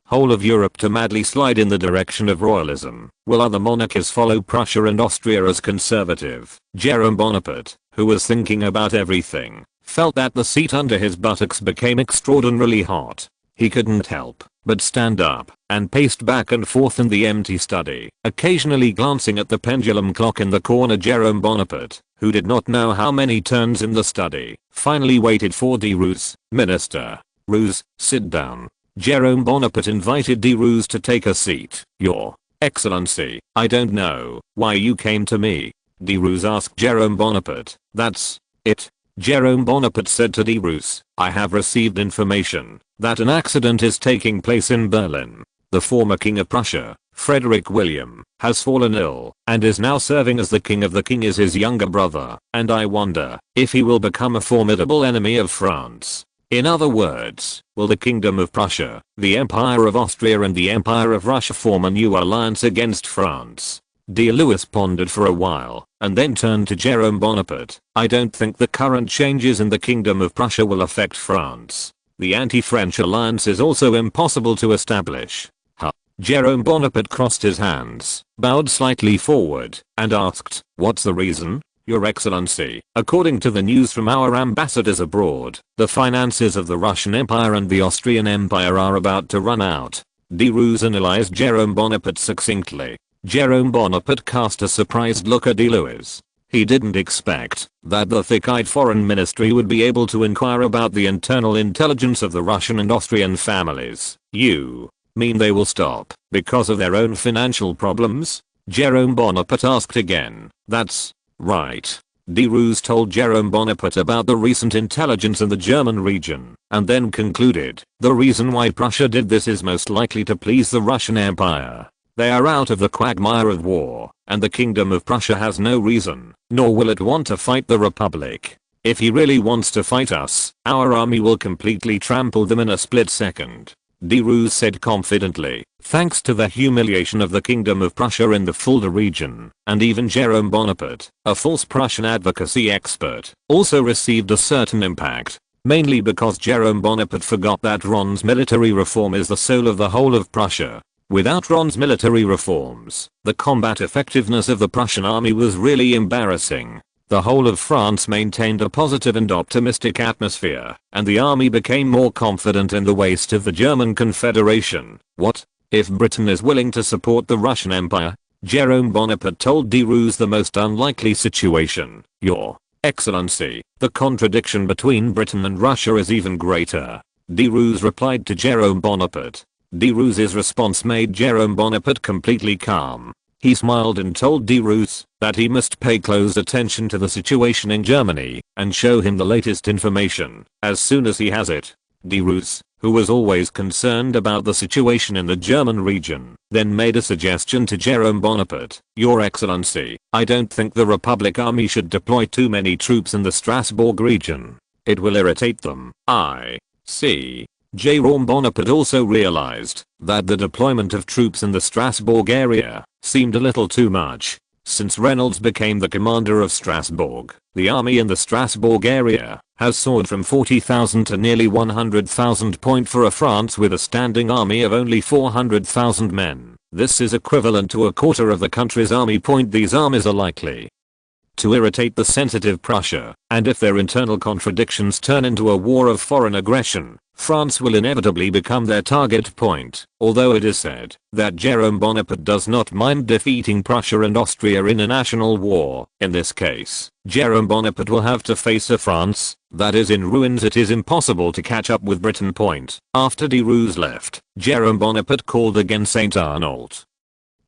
whole of Europe to madly slide in the direction of royalism? Will other monarchies follow Prussia and Austria as conservative? Jerome Bonaparte, who was thinking about everything, felt that the seat under his buttocks became extraordinarily hot. He couldn't help but stand up and paced back and forth in the empty study, occasionally glancing at the pendulum clock in the corner. Jerome Bonaparte, who did not know how many turns in the study, finally waited for de Louis. "Minister Rousse, sit down." Jerome Bonaparte invited de Rousse to take a seat. "Your Excellency, I don't know why you came to me," de Rousse asked Jerome Bonaparte. "That's it?" Jerome Bonaparte said to de Rousse, "I have received information that an accident is taking place in Berlin. The former King of Prussia, Frederick William, has fallen ill and is now serving as the king. Of the king is his younger brother, and I wonder if he will become a formidable enemy of France. In other words, will the Kingdom of Prussia, the Empire of Austria and the Empire of Russia form a new alliance against France?" De Louis pondered for a while, and then turned to Jerome Bonaparte. "I don't think the current changes in the Kingdom of Prussia will affect France. The anti-French alliance is also impossible to establish." Jerome Bonaparte crossed his hands, bowed slightly forward, and asked, "What's the reason?" "Your Excellency, according to the news from our ambassadors abroad, the finances of the Russian Empire and the Austrian Empire are about to run out." De Rousse analyzed Jerome Bonaparte succinctly. Jerome Bonaparte cast a surprised look at de Louis. He didn't expect that the thick-eyed foreign ministry would be able to inquire about the internal intelligence of the Russian and Austrian families. "You mean they will stop because of their own financial problems?" Jerome Bonaparte asked again. "That's right." De Rousse told Jerome Bonaparte about the recent intelligence in the German region, and then concluded, "The reason why Prussia did this is most likely to please the Russian Empire. They are out of the quagmire of war, and the Kingdom of Prussia has no reason, nor will it want to fight the Republic. If he really wants to fight us, our army will completely trample them in a split second." De Rousse said confidently, "Thanks to the humiliation of the Kingdom of Prussia in the Fulda region, and even Jerome Bonaparte, a false Prussian advocacy expert, also received a certain impact. Mainly because Jerome Bonaparte forgot that Ron's military reform is the soul of the whole of Prussia. Without Ron's military reforms, the combat effectiveness of the Prussian army was really embarrassing. The whole of France maintained a positive and optimistic atmosphere, and the army became more confident in the waste of the German Confederation. What if Britain is willing to support the Russian Empire? Jerome Bonaparte told de Roos the most unlikely situation. Your Excellency, the contradiction between Britain and Russia is even greater. De Roos replied to Jerome Bonaparte. De Roos's response made Jerome Bonaparte completely calm. He smiled and told de Roos that he must pay close attention to the situation in Germany and show him the latest information as soon as he has it. De Roos, who was always concerned about the situation in the German region, then made a suggestion to Jerome Bonaparte. Your Excellency, I don't think the Republic Army should deploy too many troops in the Strasbourg region. It will irritate them. I see. Jerome Bonaparte also realized that the deployment of troops in the Strasbourg area seemed a little too much. Since Reynolds became the commander of Strasbourg, the army in the Strasbourg area has soared from 40,000 to nearly 100,000. For a France with a standing army of only 400,000 men, this is equivalent to a quarter of the country's army. These armies are likely to irritate the sensitive Prussia, and if their internal contradictions turn into a war of foreign aggression, France will inevitably become their target point. Although it is said that Jerome Bonaparte does not mind defeating Prussia and Austria in a national war, in this case, Jerome Bonaparte will have to face a France that is in ruins. It is impossible to catch up with Britain. After de Roos left, Jerome Bonaparte called again Saint Arnault,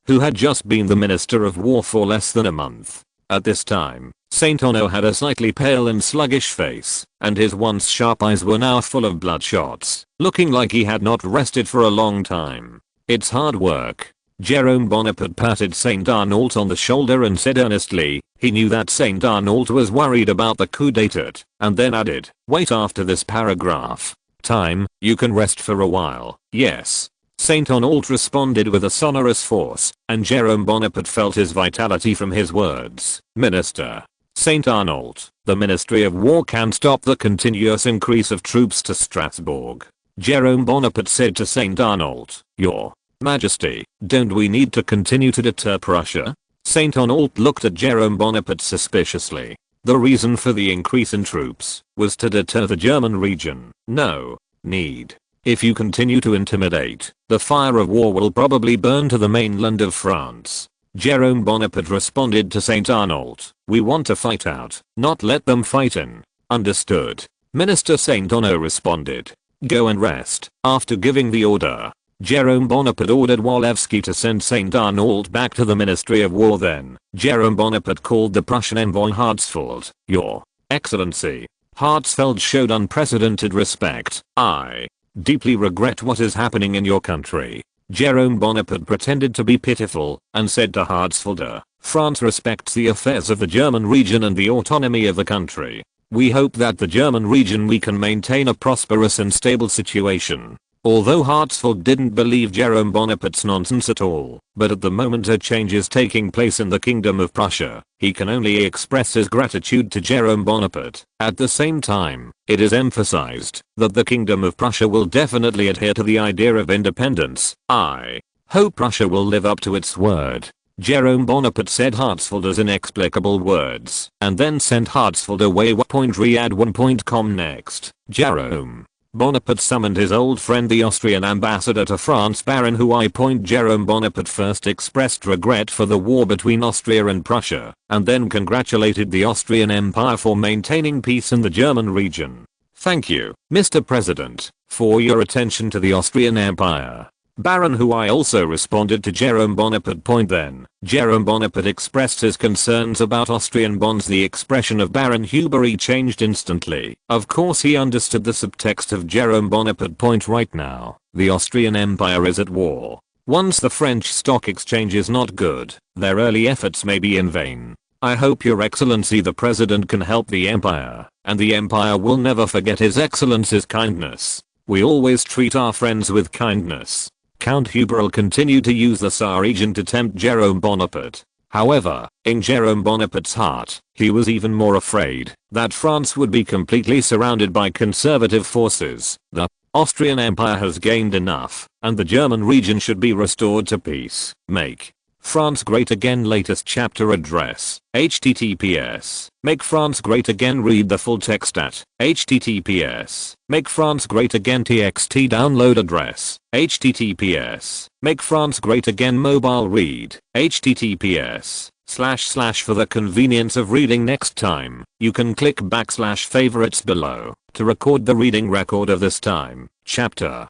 who had just been the Minister of War for less than a month. At this time, Saint Arnault had a slightly pale and sluggish face, and his once sharp eyes were now full of bloodshots, looking like he had not rested for a long time. It's hard work. Jerome Bonaparte patted Saint Arnault on the shoulder and said earnestly he knew that Saint Arnault was worried about the coup d'etat, and then added, wait, after this paragraph time, you can rest for a while. Yes. Saint Arnault responded with a sonorous force, and Jerome Bonaparte felt his vitality from his words. Minister Saint Arnault, the Ministry of War can stop the continuous increase of troops to Strasbourg. Jerome Bonaparte said to Saint Arnault, Your Majesty, don't we need to continue to deter Prussia? Saint Arnault looked at Jerome Bonaparte suspiciously. The reason for the increase in troops was to deter the German region. No need. If you continue to intimidate, the fire of war will probably burn to the mainland of France. Jerome Bonaparte responded to Saint Arnault, we want to fight out, not let them fight in. Understood. Minister Saint Arnault responded. Go and rest. After giving the order, Jerome Bonaparte ordered Walewski to send Saint Arnault back to the Ministry of War. Then, Jerome Bonaparte called the Prussian envoy Harzfeld. Your Excellency. Harzfeld showed unprecedented respect. I deeply regret what is happening in your country. Jerome Bonaparte pretended to be pitiful and said to Harzfeld, France respects the affairs of the German region and the autonomy of the country. We hope that the German region we can maintain a prosperous and stable situation. Although Harzfeld didn't believe Jerome Bonaparte's nonsense at all, but at the moment a change is taking place in the Kingdom of Prussia, he can only express his gratitude to Jerome Bonaparte. At the same time, it is emphasized that the Kingdom of Prussia will definitely adhere to the idea of independence. I hope Prussia will live up to its word. Jerome Bonaparte said Harzfeld's inexplicable words, and then sent Harzfeld away. Riyadh1.com next. Jerome Bonaparte summoned his old friend the Austrian ambassador to France, Baron Hui. Jerome Bonaparte first expressed regret for the war between Austria and Prussia, and then congratulated the Austrian Empire for maintaining peace in the German region. Thank you, Mr. President, for your attention to the Austrian Empire. Baron Hui also responded to Jerome Bonaparte. Then, Jerome Bonaparte expressed his concerns about Austrian bonds. The expression of Baron Hui changed instantly. Of course he understood the subtext of Jerome Bonaparte. Right now, the Austrian Empire is at war. Once the French stock exchange is not good, their early efforts may be in vain. I hope Your Excellency the President can help the Empire, and the Empire will never forget His Excellency's kindness. We always treat our friends with kindness. Count Huberl continued to use the Saar region to tempt Jerome Bonaparte. However, in Jerome Bonaparte's heart, he was even more afraid that France would be completely surrounded by conservative forces. The Austrian Empire has gained enough, and the German region should be restored to peace. Make France Great Again latest chapter address, https. Make France Great Again, read the full text at https. Make France Great Again txt download address, https. Make France Great Again mobile read, https. // for the convenience of reading next time, you can click /favorites below to record the reading record of this time, chapter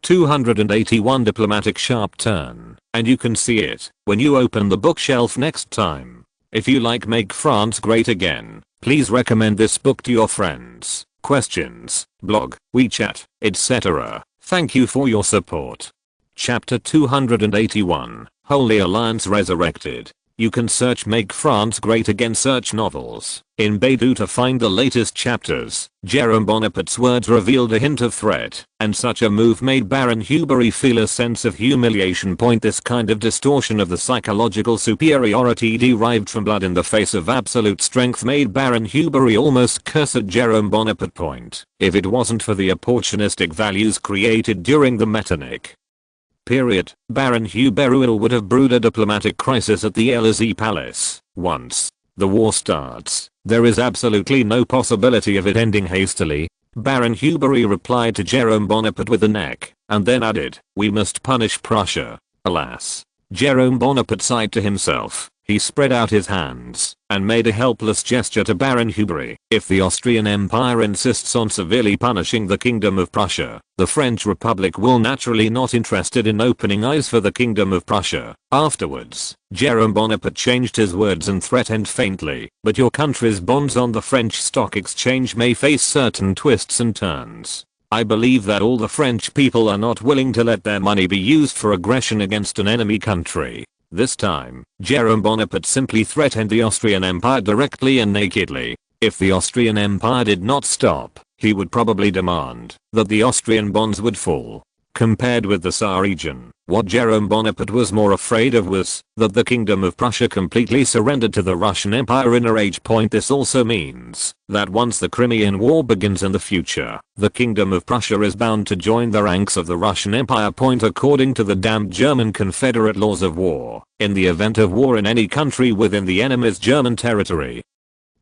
281 diplomatic sharp turn, and you can see it when you open the bookshelf next time. If you like Make France Great Again, please recommend this book to your friends, questions, blog, WeChat, etc. Thank you for your support. Chapter 281, Holy Alliance Resurrected. You can search Make France Great Again search novels in Baidu to find the latest chapters. Jerome Bonaparte's words revealed a hint of threat, and such a move made Baron Hubery feel a sense of humiliation. This kind of distortion of the psychological superiority derived from blood in the face of absolute strength made Baron Hubery almost curse at Jerome Bonaparte. If it wasn't for the opportunistic values created during the Metternich period, Baron Hubery would have brewed a diplomatic crisis at the Élysée Palace. Once the war starts, there is absolutely no possibility of it ending hastily. Baron Hubery replied to Jerome Bonaparte with a neck, and then added, "We must punish Prussia." Alas, Jerome Bonaparte sighed to himself. He spread out his hands and made a helpless gesture to Baron Hubery. If the Austrian Empire insists on severely punishing the Kingdom of Prussia, the French Republic will naturally not interested in opening eyes for the Kingdom of Prussia. Afterwards, Jerome Bonaparte changed his words and threatened faintly, "But your country's bonds on the French stock exchange may face certain twists and turns. I believe that all the French people are not willing to let their money be used for aggression against an enemy country." This time, Jerome Bonaparte simply threatened the Austrian Empire directly and nakedly. If the Austrian Empire did not stop, he would probably demand that the Austrian bonds would fall. Compared with the Saar region, what Jerome Bonaparte was more afraid of was that the Kingdom of Prussia completely surrendered to the Russian Empire in a rage. This also means that once the Crimean War begins in the future, the Kingdom of Prussia is bound to join the ranks of the Russian Empire. According to the damned German Confederate laws of war, in the event of war in any country within the enemy's German territory,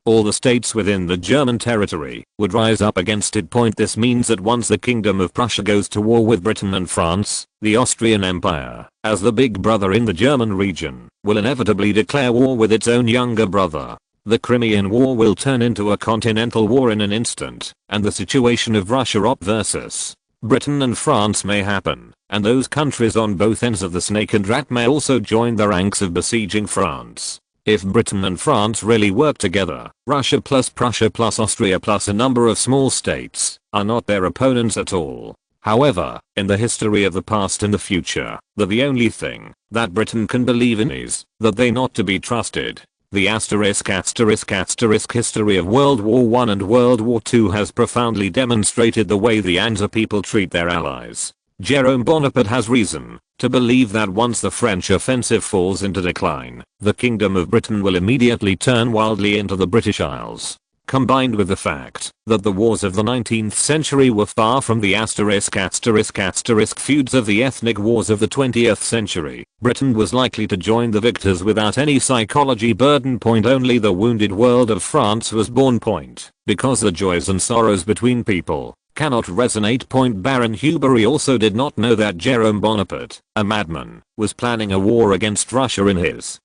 all the states within the German territory would rise up against it. This means that once the Kingdom of Prussia goes to war with Britain and France, the Austrian Empire, as the big brother in the German region, will inevitably declare war with its own younger brother. The Crimean War will turn into a continental war in an instant, and the situation of Russia versus Britain and France may happen, and those countries on both ends of the snake and rat may also join the ranks of besieging France. If Britain and France really work together, Russia plus Prussia plus Austria plus a number of small states are not their opponents at all. However, in the history of the past and the future, the only thing that Britain can believe in is that they not to be trusted. The history of World War I and World War II has profoundly demonstrated the way the Anza people treat their allies. Jerome Bonaparte has reason to believe that once the French offensive falls into decline, the Kingdom of Britain will immediately turn wildly into the British Isles. Combined with the fact that the wars of the 19th century were far from the feuds of the ethnic wars of the 20th century, Britain was likely to join the victors without any psychology burden. Only the wounded world of France was born. Because the joys and sorrows between people cannot resonate. Baron Hubery also did not know that Jerome Bonaparte, a madman, was planning a war against Russia in his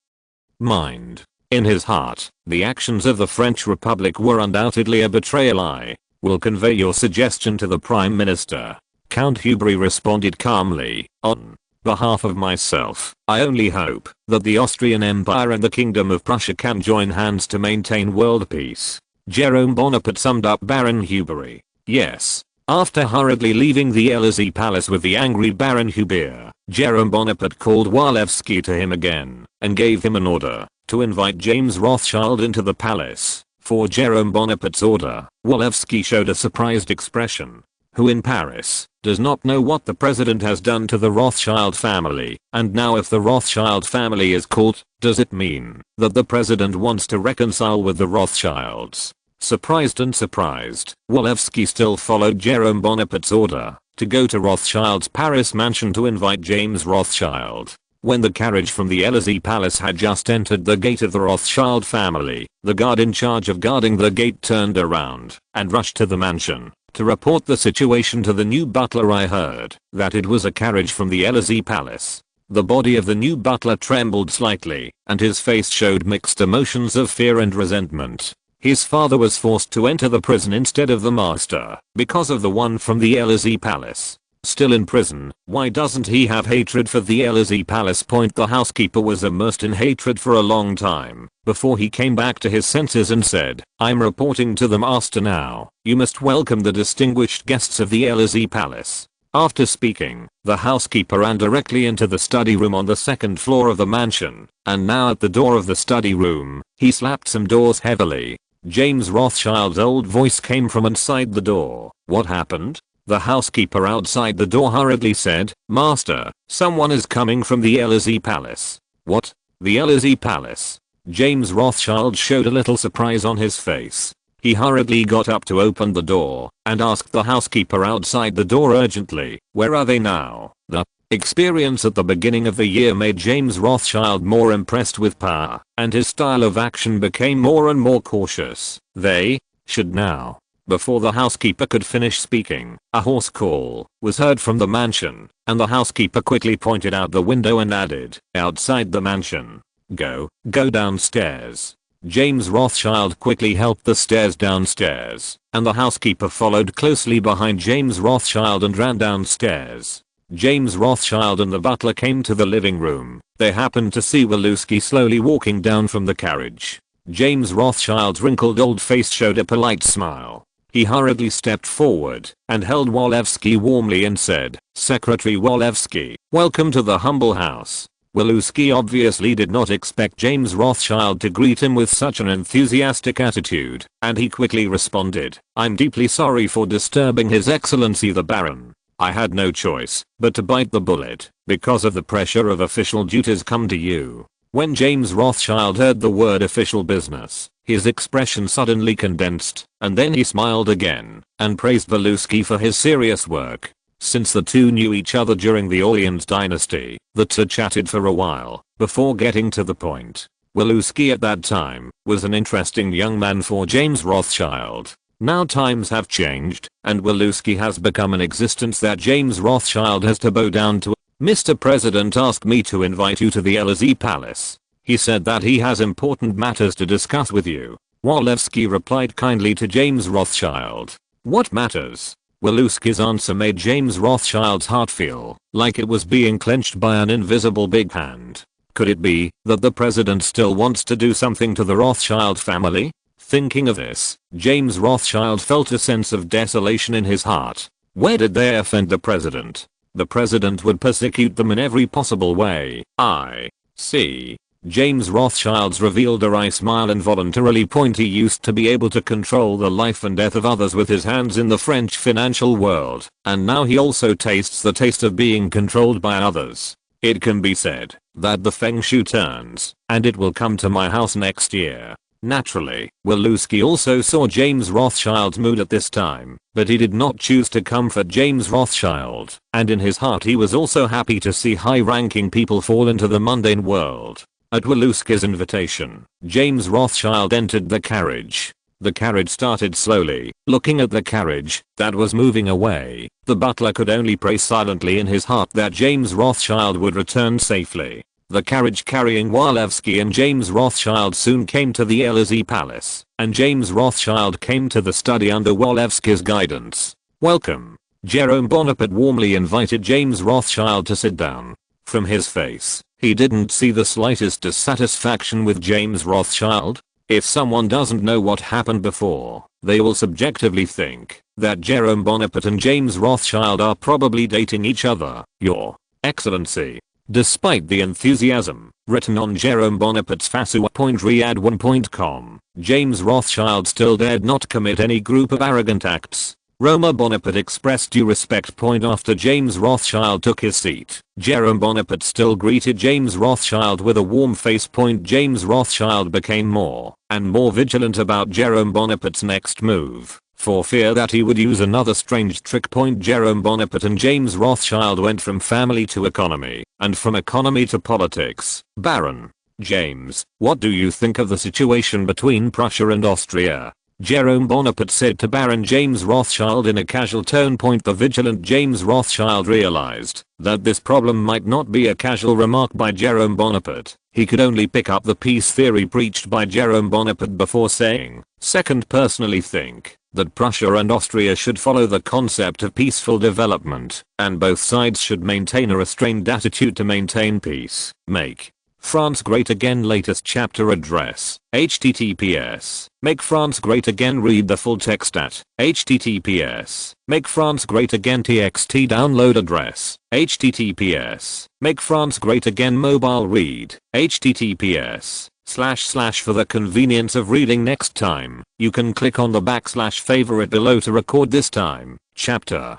mind. In his heart, the actions of the French Republic were undoubtedly a betrayal. I will convey your suggestion to the Prime Minister. Count Hubery responded calmly, on behalf of myself, I only hope that the Austrian Empire and the Kingdom of Prussia can join hands to maintain world peace. Jerome Bonaparte summed up Baron Hubery. Yes. After hurriedly leaving the Élysée Palace with the angry Baron Hubery, Jerome Bonaparte called Walewski to him again and gave him an order to invite James Rothschild into the palace. For Jerome Bonaparte's order, Walewski showed a surprised expression. Who in Paris does not know what the president has done to the Rothschild family? And now if the Rothschild family is called, does it mean that the president wants to reconcile with the Rothschilds? Surprised and surprised, Walewski still followed Jerome Bonaparte's order to go to Rothschild's Paris mansion to invite James Rothschild. When the carriage from the Elysee Palace had just entered the gate of the Rothschild family, the guard in charge of guarding the gate turned around and rushed to the mansion to report the situation to the new butler. I heard that it was a carriage from the Elysee Palace. The body of the new butler trembled slightly, and his face showed mixed emotions of fear and resentment. His father was forced to enter the prison instead of the master because of the one from the Elysee Palace. Still in prison, why doesn't he have hatred for the Elysee Palace? The housekeeper was immersed in hatred for a long time before he came back to his senses and said, "I'm reporting to the master now. You must welcome the distinguished guests of the Elysee Palace." After speaking, the housekeeper ran directly into the study room on the second floor of the mansion, and now at the door of the study room, he slapped some doors heavily. James Rothschild's old voice came from inside the door. "What happened?" The housekeeper outside the door hurriedly said, "Master, someone is coming from the Elysee Palace." "What? The Elysee Palace?" James Rothschild showed a little surprise on his face. He hurriedly got up to open the door and asked the housekeeper outside the door urgently, "Where are they now?" The experience at the beginning of the year made James Rothschild more impressed with power, and his style of action became more and more cautious. "They should now." Before the housekeeper could finish speaking, a hoarse call was heard from the mansion, and the housekeeper quickly pointed out the window and added, "Outside the mansion. Go downstairs." James Rothschild quickly helped the stairs downstairs, and the housekeeper followed closely behind James Rothschild and ran downstairs. James Rothschild and the butler came to the living room. They happened to see Walewski slowly walking down from the carriage. James Rothschild's wrinkled old face showed a polite smile. He hurriedly stepped forward and held Walewski warmly and said, "Secretary Walewski, welcome to the humble house." Walewski obviously did not expect James Rothschild to greet him with such an enthusiastic attitude, and he quickly responded, "I'm deeply sorry for disturbing His Excellency the Baron. I had no choice but to bite the bullet because of the pressure of official duties come to you." When James Rothschild heard the word official business, his expression suddenly condensed, and then he smiled again and praised Walewski for his serious work. Since the two knew each other during the Orleans dynasty, the two chatted for a while before getting to the point. Walewski at that time was an interesting young man for James Rothschild. Now times have changed, and Walewski has become an existence that James Rothschild has to bow down to. "Mr. President asked me to invite you to the Elysee Palace. He said that he has important matters to discuss with you." Walewski replied kindly to James Rothschild. "What matters?" Walewski's answer made James Rothschild's heart feel like it was being clenched by an invisible big hand. Could it be that the president still wants to do something to the Rothschild family? Thinking of this, James Rothschild felt a sense of desolation in his heart. Where did they offend the president? The president would persecute them in every possible way. "I see." James Rothschild's revealed a wry smile involuntarily pointy. He used to be able to control the life and death of others with his hands in the French financial world, and now he also tastes the taste of being controlled by others. It can be said that the feng shui turns, and it will come to my house next year. Naturally, Walewski also saw James Rothschild's mood at this time, but he did not choose to comfort James Rothschild, and in his heart he was also happy to see high-ranking people fall into the mundane world. At Walewski's invitation, James Rothschild entered the carriage. The carriage started slowly. Looking at the carriage that was moving away, the butler could only pray silently in his heart that James Rothschild would return safely. The carriage carrying Walewski and James Rothschild soon came to the Elysee Palace, and James Rothschild came to the study under Walewski's guidance. "Welcome." Jerome Bonaparte warmly invited James Rothschild to sit down. From his face, he didn't see the slightest dissatisfaction with James Rothschild. If someone doesn't know what happened before, they will subjectively think that Jerome Bonaparte and James Rothschild are probably dating each other. "Your Excellency." Despite the enthusiasm written on Jerome Bonaparte's Fasua.Riyadh1.com, James Rothschild still dared not commit any group of arrogant acts. Roma Bonaparte expressed due respect. After James Rothschild took his seat, Jerome Bonaparte still greeted James Rothschild with a warm face. James Rothschild became more and more vigilant about Jerome Bonaparte's next move, for fear that he would use another strange trick. Jerome Bonaparte and James Rothschild went from family to economy, and from economy to politics. Baron James, what do you think of the situation between Prussia and Austria? Jerome Bonaparte said to Baron James Rothschild in a casual tone. The vigilant James Rothschild realized that this problem might not be a casual remark by Jerome Bonaparte. He could only pick up the peace theory preached by Jerome Bonaparte before saying, "Second, personally think that Prussia and Austria should follow the concept of peaceful development, and both sides should maintain a restrained attitude to maintain peace. Make France Great Again latest chapter address, https, Make France Great Again. Read the full text at https, Make France Great Again txt. Download address, https, Make France Great Again. Mobile read, https, / For the convenience of reading next time, you can click on the / favorite below to record this time. Chapter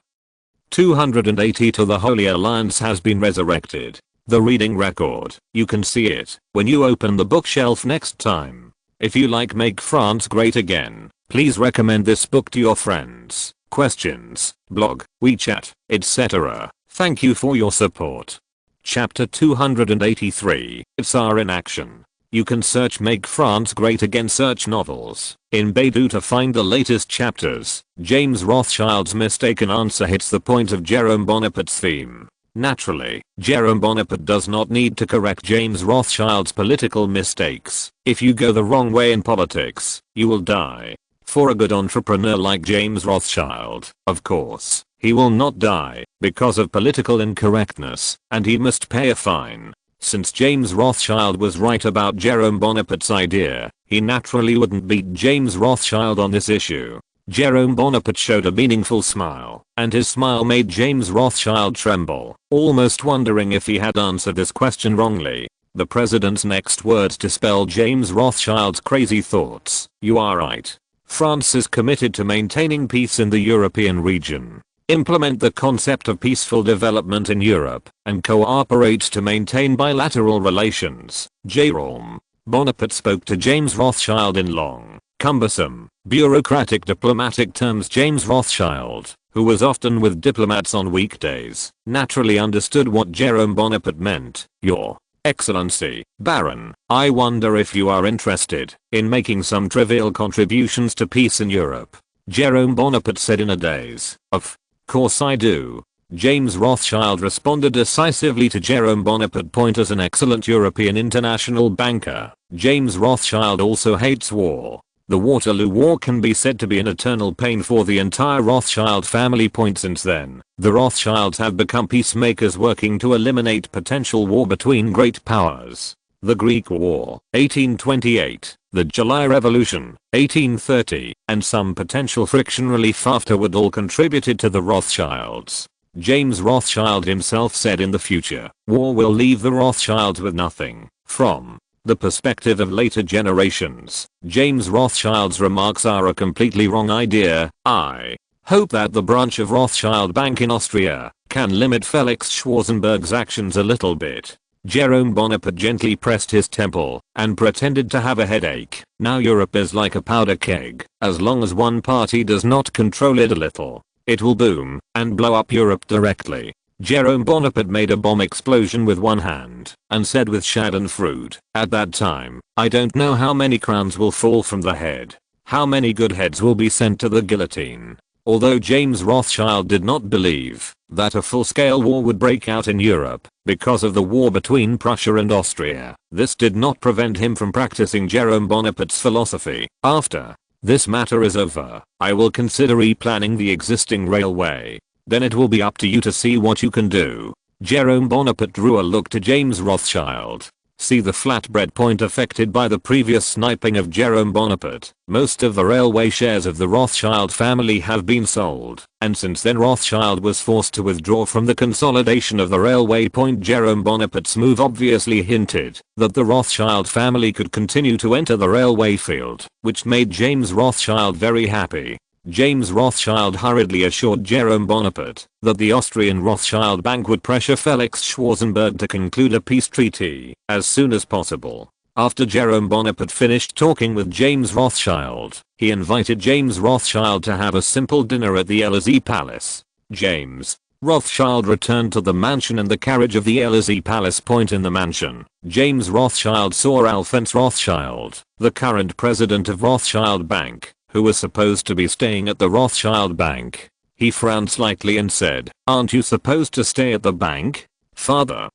280. To the Holy Alliance has been resurrected. The reading record, you can see it when you open the bookshelf next time. If you like Make France Great Again, please recommend this book to your friends. Questions, blog, WeChat, etc. Thank you for your support. Chapter 283. It's are in action. You can search Make France Great Again search novels in Baidu to find the latest chapters. James Rothschild's mistaken answer hits the point of Jerome Bonaparte's theme. Naturally, Jerome Bonaparte does not need to correct James Rothschild's political mistakes. If you go the wrong way in politics, you will die. For a good entrepreneur like James Rothschild, of course, he will not die because of political incorrectness, and he must pay a fine. Since James Rothschild was right about Jerome Bonaparte's idea, he naturally wouldn't beat James Rothschild on this issue. Jerome Bonaparte showed a meaningful smile, and his smile made James Rothschild tremble, almost wondering if he had answered this question wrongly. The president's next words dispelled James Rothschild's crazy thoughts. You are right. France is committed to maintaining peace in the European region. Implement the concept of peaceful development in Europe, and cooperate to maintain bilateral relations. Jerome Bonaparte spoke to James Rothschild in long, cumbersome, bureaucratic diplomatic terms. James Rothschild, who was often with diplomats on weekdays, naturally understood what Jerome Bonaparte meant. Your Excellency, Baron, I wonder if you are interested in making some trivial contributions to peace in Europe. Jerome Bonaparte said in a daze. Of course I do. James Rothschild responded decisively to Jerome Bonaparte's point. As an excellent European international banker, James Rothschild also hates war. The Waterloo War can be said to be an eternal pain for the entire Rothschild family. Since then, the Rothschilds have become peacemakers working to eliminate potential war between great powers. The Greek War, 1828, the July Revolution, 1830, and some potential friction relief afterward all contributed to the Rothschilds. James Rothschild himself said in the future, war will leave the Rothschilds with nothing. From the perspective of later generations, James Rothschild's remarks are a completely wrong idea. I hope that the branch of Rothschild Bank in Austria can limit Felix Schwarzenberg's actions a little bit. Jerome Bonaparte gently pressed his temple and pretended to have a headache. Now Europe is like a powder keg. As long as one party does not control it a little, it will boom and blow up Europe directly. Jerome Bonaparte made a bomb explosion with one hand and said with schadenfreude, at that time, I don't know how many crowns will fall from the head. How many good heads will be sent to the guillotine. Although James Rothschild did not believe that a full-scale war would break out in Europe because of the war between Prussia and Austria, this did not prevent him from practicing Jerome Bonaparte's philosophy. After this matter is over, I will consider replanning the existing railway. Then it will be up to you to see what you can do. Jerome Bonaparte drew a look to James Rothschild. See the flatbread point affected by the previous sniping of Jerome Bonaparte. Most of the railway shares of the Rothschild family have been sold, and since then Rothschild was forced to withdraw from the consolidation of the railway. Jerome Bonaparte's move obviously hinted that the Rothschild family could continue to enter the railway field, which made James Rothschild very happy. James Rothschild hurriedly assured Jerome Bonaparte that the Austrian Rothschild Bank would pressure Felix Schwarzenberg to conclude a peace treaty as soon as possible. After Jerome Bonaparte finished talking with James Rothschild, he invited James Rothschild to have a simple dinner at the Élysée Palace. James Rothschild returned to the mansion in the carriage of the Élysée Palace. In the mansion, James Rothschild saw Alphonse Rothschild, the current president of Rothschild Bank, who was supposed to be staying at the Rothschild Bank. He frowned slightly and said, "Aren't you supposed to stay at the bank, Father?"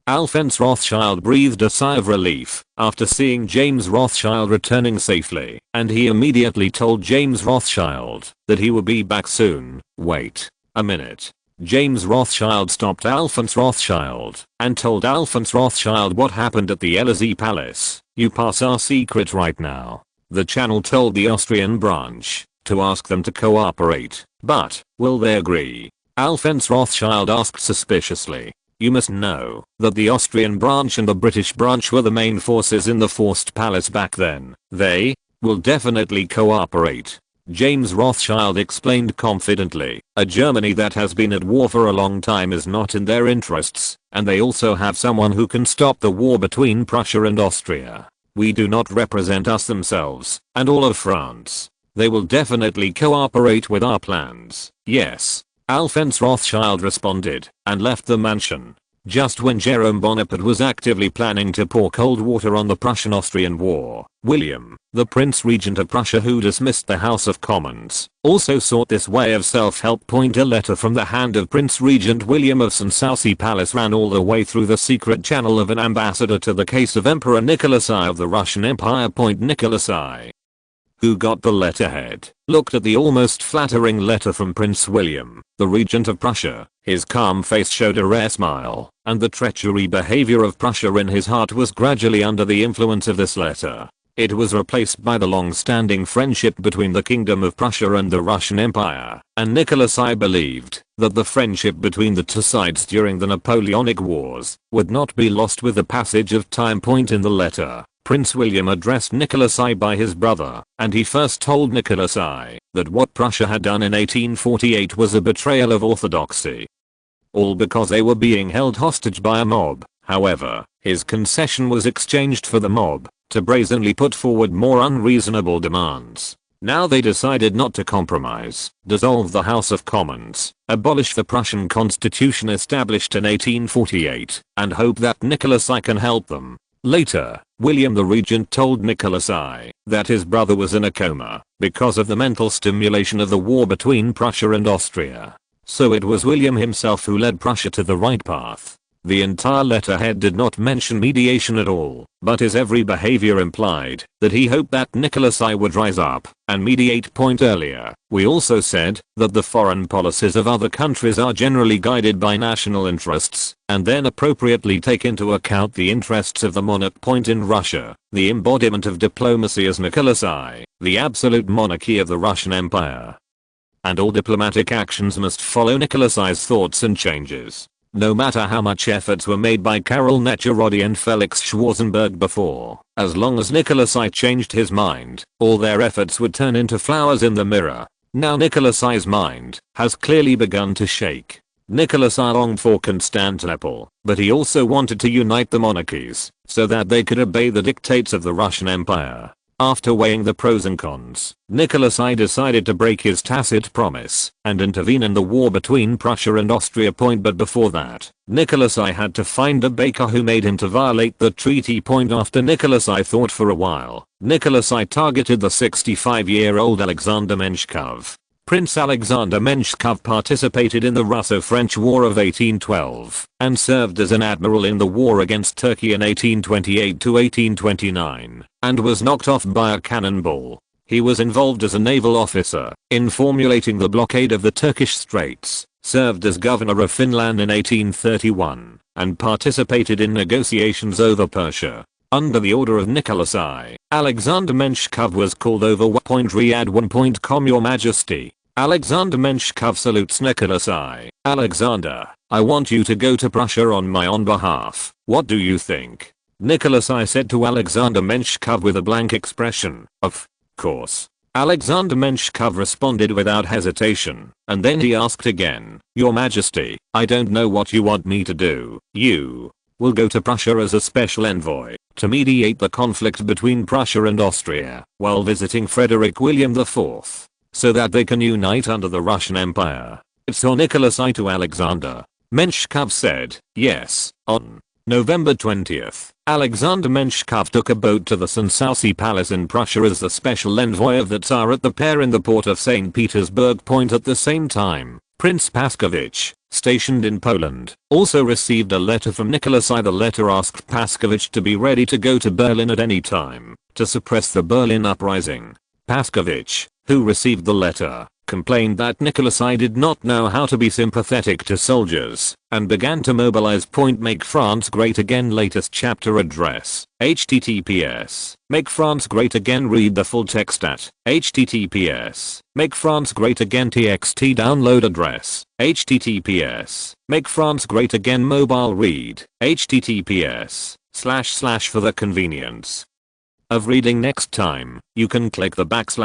Alphonse Rothschild breathed a sigh of relief after seeing James Rothschild returning safely, and he immediately told James Rothschild that he would be back soon. "Wait a minute." James Rothschild stopped Alphonse Rothschild and told Alphonse Rothschild what happened at the Élysée Palace. "You pass our secret right now." The channel told the Austrian branch to ask them to cooperate, but will they agree? Alphonse Rothschild asked suspiciously. "You must know that the Austrian branch and the British branch were the main forces in the forced palace back then. They will definitely cooperate." James Rothschild explained confidently. "A Germany that has been at war for a long time is not in their interests, and they also have someone who can stop the war between Prussia and Austria. We do not represent us themselves, and all of France. They will definitely cooperate with our plans." "Yes," Alphonse Rothschild responded, and left the mansion. Just when Jerome Bonaparte was actively planning to pour cold water on the Prussian-Austrian war, William, the Prince Regent of Prussia, who dismissed the House of Commons, also sought this way of self-help. A letter from the hand of Prince Regent William of Sanssouci Palace ran all the way through the secret channel of an ambassador to the case of Emperor Nicholas I of the Russian Empire. Nicholas I, who got the letterhead, looked at the almost flattering letter from Prince William, the Regent of Prussia. His calm face showed a rare smile, and the treachery behavior of Prussia in his heart was gradually under the influence of this letter. It was replaced by the long-standing friendship between the Kingdom of Prussia and the Russian Empire, and Nicholas I believed that the friendship between the two sides during the Napoleonic Wars would not be lost with the passage of time. In the letter, Prince William addressed Nicholas I by his brother, and he first told Nicholas I that what Prussia had done in 1848 was a betrayal of orthodoxy. All because they were being held hostage by a mob. However, his concession was exchanged for the mob to brazenly put forward more unreasonable demands. Now they decided not to compromise, dissolve the House of Commons, abolish the Prussian constitution established in 1848, and hope that Nicholas I can help them. Later, William the Regent told Nicholas I that his brother was in a coma because of the mental stimulation of the war between Prussia and Austria. So it was William himself who led Prussia to the right path. The entire letterhead did not mention mediation at all, but his every behavior implied that he hoped that Nicholas I would rise up and mediate. Earlier, we also said that the foreign policies of other countries are generally guided by national interests, and then appropriately take into account the interests of the monarch. In Russia, the embodiment of diplomacy is Nicholas I, the absolute monarchy of the Russian Empire. And all diplomatic actions must follow Nicholas I's thoughts and changes. No matter how much efforts were made by Karol Necherody and Felix Schwarzenberg before, as long as Nicholas I changed his mind, all their efforts would turn into flowers in the mirror. Now Nicholas I's mind has clearly begun to shake. Nicholas I longed for Constantinople, but he also wanted to unite the monarchies so that they could obey the dictates of the Russian Empire. After weighing the pros and cons, Nicholas I decided to break his tacit promise and intervene in the war between Prussia and Austria. But before that, Nicholas I had to find a baker who made him to violate the treaty. After Nicholas I thought for a while, Nicholas I targeted the 65-year-old Alexander Menshikov. Prince Alexander Menshikov participated in the Russo-French War of 1812 and served as an admiral in the war against Turkey in 1828 to 1829 and was knocked off by a cannonball. He was involved as a naval officer in formulating the blockade of the Turkish Straits, served as governor of Finland in 1831, and participated in negotiations over Persia. Under the order of Nicholas I, Alexander Menshikov was called over. Riyadh1.com Your Majesty. Alexander Menshikov salutes Nicholas I. Alexander, I want you to go to Prussia on my behalf. What do you think? Nicholas I said to Alexander Menshikov with a blank expression. Of course. Alexander Menshikov responded without hesitation, and then he asked again, "Your Majesty, I don't know what you want me to do." "You will go to Prussia as a special envoy to mediate the conflict between Prussia and Austria while visiting Frederick William IV, so that they can unite under the Russian Empire." So Nicholas I to Alexander. Menshikov said, "Yes." On November 20th, Alexander Menshikov took a boat to the Synopsis Palace in Prussia as the special envoy of the Tsar at the pier in the port of St. Petersburg. At the same time, Prince Paskovich, stationed in Poland, also received a letter from Nicholas I. The letter asked Paskovich to be ready to go to Berlin at any time to suppress the Berlin uprising. Paskovich, who received the letter, complained that Nicholas I did not know how to be sympathetic to soldiers, and began to mobilize. Make France Great Again latest chapter address, https, Make France Great Again. Read the full text at https, Make France Great Again txt. Download address, https, Make France Great Again. Mobile read, https, / for the convenience of reading next time, you can click the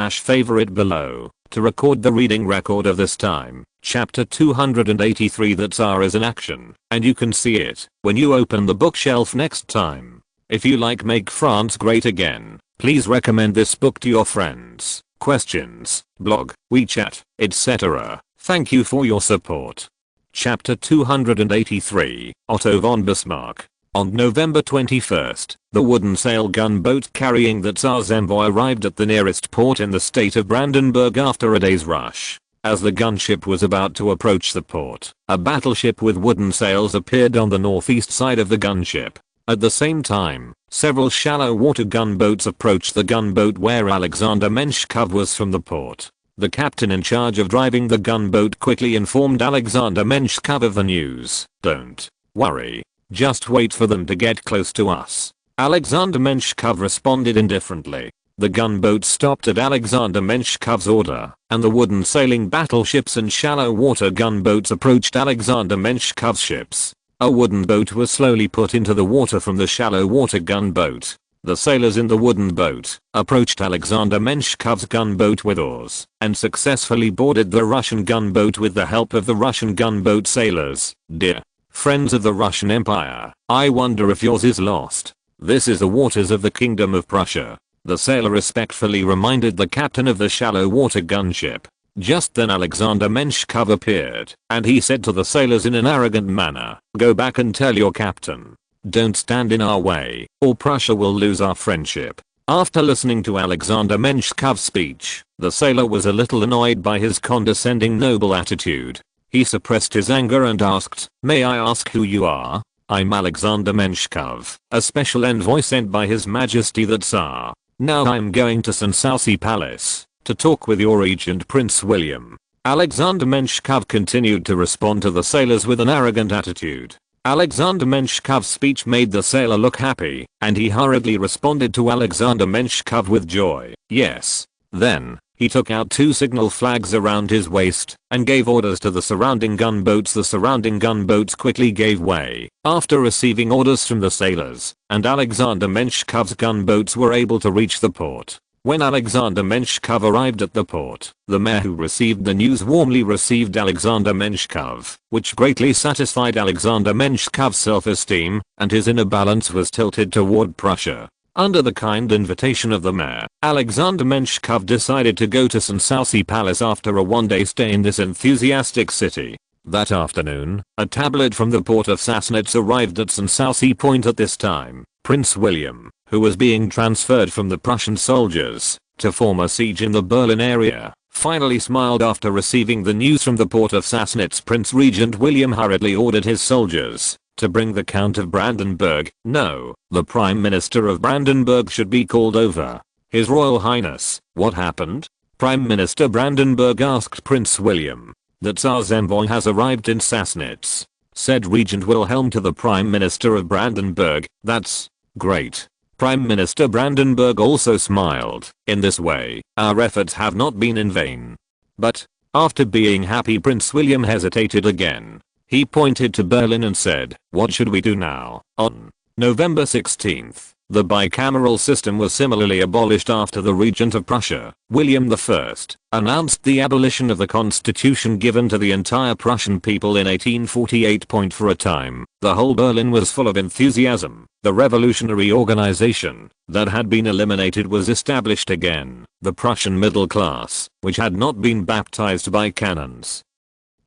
/ favorite below to record the reading record of this time, chapter 283. The Tsar is in action, and you can see it when you open the bookshelf next time. If you like Make France Great Again, please recommend this book to your friends, questions, blog, WeChat, etc. Thank you for your support. Chapter 283, Otto von Bismarck. On November 21st, the wooden sail gunboat carrying the Tsar's envoy arrived at the nearest port in the state of Brandenburg after a day's rush. As the gunship was about to approach the port, a battleship with wooden sails appeared on the northeast side of the gunship. At the same time, several shallow water gunboats approached the gunboat where Alexander Menshikov was from the port. The captain in charge of driving the gunboat quickly informed Alexander Menshikov of the news. "Don't worry. Just wait for them to get close to us." Alexander Menshikov responded indifferently. The gunboat stopped at Alexander Menshikov's order, and the wooden sailing battleships and shallow water gunboats approached Alexander Menshikov's ships. A wooden boat was slowly put into the water from the shallow water gunboat. The sailors in the wooden boat approached Alexander Menshikov's gunboat with oars and successfully boarded the Russian gunboat with the help of the Russian gunboat sailors. "Dear friends of the Russian Empire, I wonder if yours is lost. This is the waters of the Kingdom of Prussia," the sailor respectfully reminded the captain of the shallow water gunship. Just then Alexander Menshikov appeared, and he said to the sailors in an arrogant manner, "Go back and tell your captain. Don't stand in our way, or Prussia will lose our friendship." After listening to Alexander Menshikov's speech, the sailor was a little annoyed by his condescending noble attitude. He suppressed his anger and asked, "May I ask who you are?" "I'm Alexander Menshikov, a special envoy sent by His Majesty the Tsar. Now I'm going to Synopsis Palace to talk with your regent Prince William." Alexander Menshikov continued to respond to the sailors with an arrogant attitude. Alexander Menshikov's speech made the sailor look happy, and he hurriedly responded to Alexander Menshikov with joy. "Yes." Then, he took out 2 signal flags around his waist and gave orders to the surrounding gunboats. The surrounding gunboats quickly gave way after receiving orders from the sailors, and Alexander Menshikov's gunboats were able to reach the port. When Alexander Menshikov arrived at the port, the mayor who received the news warmly received Alexander Menshikov, which greatly satisfied Alexander Menshikov's self-esteem, and his inner balance was tilted toward Prussia. Under the kind invitation of the mayor, Alexander Menshikov decided to go to Synopsis Palace after a one-day stay in this enthusiastic city. That afternoon, a tablet from the port of Sassnitz arrived at Synopsis Point. At this time, Prince William, who was being transferred from the Prussian soldiers to form a siege in the Berlin area, finally smiled after receiving the news from the port of Sassnitz. Prince Regent William hurriedly ordered his soldiers to bring the Count of Brandenburg, no, the Prime Minister of Brandenburg should be called over. "His Royal Highness, what happened?" Prime Minister Brandenburg asked Prince William. "The Tsar's envoy has arrived in Sassnitz," said Regent Wilhelm to the Prime Minister of Brandenburg. "That's great." Prime Minister Brandenburg also smiled. "In this way, our efforts have not been in vain." But, after being happy, Prince William hesitated again. He pointed to Berlin and said, "What should we do now?" On November 16th, The bicameral system was similarly abolished after the Regent of Prussia, William I, announced the abolition of the constitution given to the entire Prussian people in 1848. For a time, the whole Berlin was full of enthusiasm. The revolutionary organization that had been eliminated was established again. The Prussian middle class, which had not been baptized by cannons,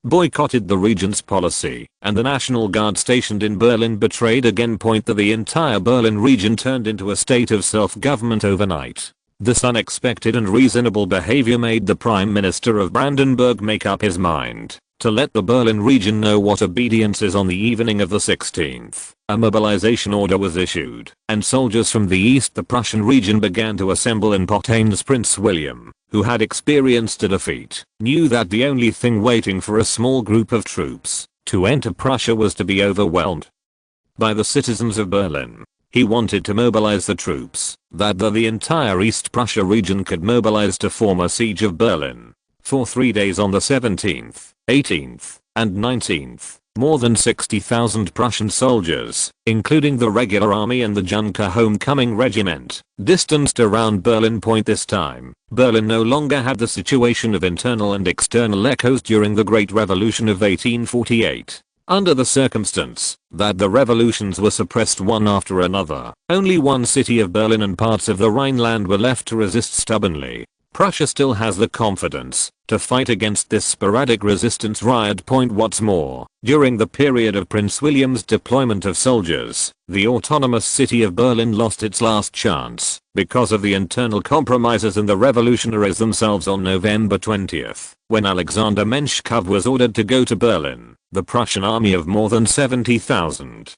boycotted the regent's policy, and the National Guard stationed in Berlin betrayed again. That the entire Berlin region turned into a state of self-government overnight. This unexpected and reasonable behavior made the Prime Minister of Brandenburg make up his mind to let the Berlin region know what obedience is. On the evening of the 16th, a mobilization order was issued, and soldiers from the east the Prussian region began to assemble in Potanes. Prince William, who had experienced a defeat, knew that the only thing waiting for a small group of troops to enter Prussia was to be overwhelmed by the citizens of Berlin. He wanted to mobilize the troops that the entire East Prussia region could mobilize to form a siege of Berlin. For 3 days on the 17th, 18th, and 19th, more than 60,000 Prussian soldiers, including the regular army and the Junker Homecoming Regiment, distanced around Berlin. This time, Berlin no longer had the situation of internal and external echoes during the Great Revolution of 1848. Under the circumstance that the revolutions were suppressed one after another, only one city of Berlin and parts of the Rhineland were left to resist stubbornly. Prussia still has the confidence to fight against this sporadic resistance riot. What's more, during the period of Prince William's deployment of soldiers, the autonomous city of Berlin lost its last chance because of the internal compromises and the revolutionaries themselves. On November 20th, when Alexander Menshikov was ordered to go to Berlin, the Prussian army of more than 70,000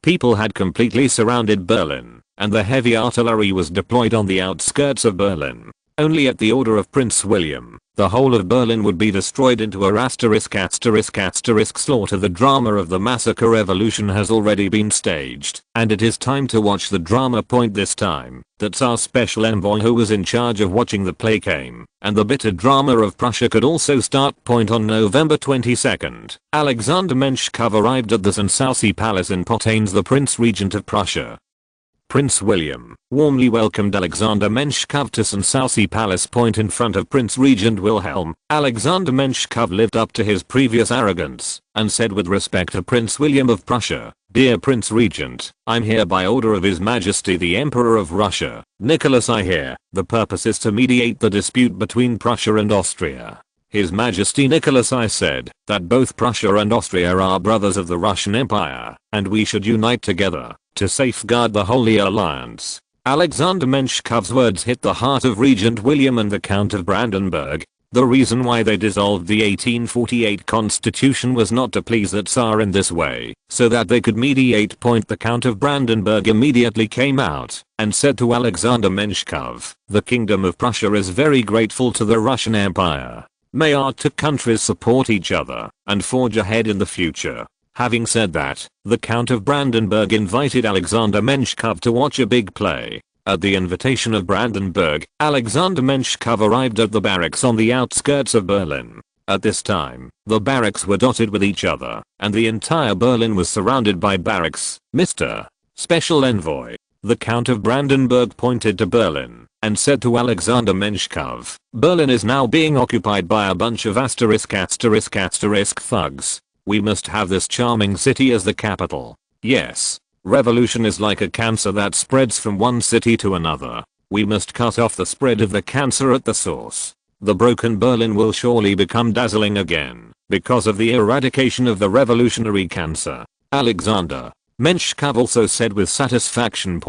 people had completely surrounded Berlin, and the heavy artillery was deployed on the outskirts of Berlin. Only at the order of Prince William, the whole of Berlin would be destroyed into a ******. Slaughter. The drama of the massacre revolution has already been staged, and it is time to watch the drama. This time, that Tsar special envoy who was in charge of watching the play came, and the bitter drama of Prussia could also start. On November 22nd, Alexander Menshikov arrived at the Synopsis Palace in Potanes. The Prince Regent of Prussia, Prince William, warmly welcomed Alexander Menshikov to Synopsis Palace. In front of Prince Regent Wilhelm, Alexander Menshikov lived up to his previous arrogance and said with respect to Prince William of Prussia, "Dear Prince Regent, I'm here by order of His Majesty the Emperor of Russia, Nicholas I here. The purpose is to mediate the dispute between Prussia and Austria." His Majesty Nicholas I said that both Prussia and Austria are brothers of the Russian Empire, and we should unite together to safeguard the Holy Alliance. Alexander Menshikov's words hit the heart of Regent William and the Count of Brandenburg. The reason why they dissolved the 1848 constitution was not to please the Tsar in this way, so that they could mediate. The Count of Brandenburg immediately came out and said to Alexander Menshikov, "The Kingdom of Prussia is very grateful to the Russian Empire. May our two countries support each other and forge ahead in the future." Having said that, the Count of Brandenburg invited Alexander Menshikov to watch a big play. At the invitation of Brandenburg, Alexander Menshikov arrived at the barracks on the outskirts of Berlin. At this time, the barracks were dotted with each other, and the entire Berlin was surrounded by barracks. "Mr. Special Envoy," the Count of Brandenburg pointed to Berlin and said to Alexander Menshikov, "Berlin is now being occupied by a bunch of thugs. We must have this charming city as the capital. Yes, revolution is like a cancer that spreads from one city to another. We must cut off the spread of the cancer at the source. The broken Berlin will surely become dazzling again because of the eradication of the revolutionary cancer." Alexander Menshikov also said with satisfaction.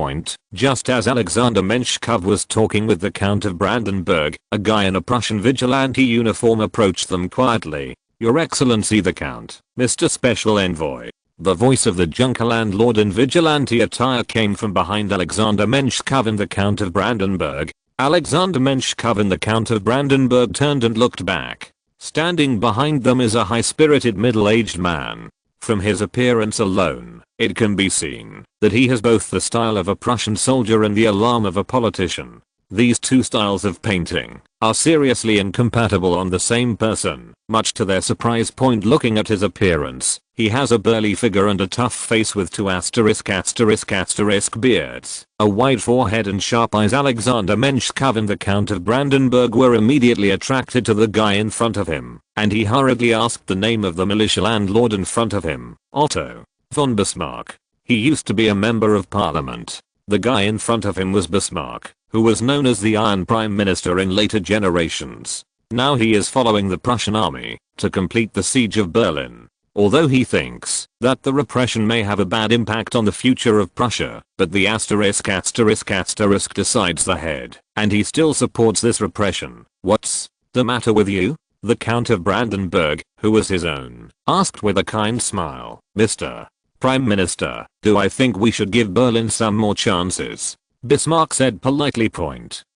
Just as Alexander Menshikov was talking with the Count of Brandenburg, a guy in a Prussian vigilante uniform approached them quietly. "Your Excellency the Count, Mr. Special Envoy." The voice of the Junker landlord in vigilante attire came from behind Alexander Menshikov and the Count of Brandenburg. Alexander Menshikov and the Count of Brandenburg turned and looked back. Standing behind them is a high-spirited middle-aged man. From his appearance alone, it can be seen that he has both the style of a Prussian soldier and the alarm of a politician. These two styles of painting are seriously incompatible on the same person. Much to their surprise, looking at his appearance, he has a burly figure and a tough face with two **** beards, a wide forehead and sharp eyes. Alexander Menshkov and the Count of Brandenburg were immediately attracted to the guy in front of him, and he hurriedly asked the name of the militia landlord in front of him. Otto von Bismarck. He used to be a member of parliament. The guy in front of him was Bismarck, who was known as the Iron Prime Minister in later generations. Now he is following the Prussian army to complete the siege of Berlin. Although he thinks that the repression may have a bad impact on the future of Prussia, but the **** decides the head, and he still supports this repression. What's the matter with you? The Count of Brandenburg, who was his own, asked with a kind smile. Mr. Prime Minister, do I think we should give Berlin some more chances? Bismarck said politely.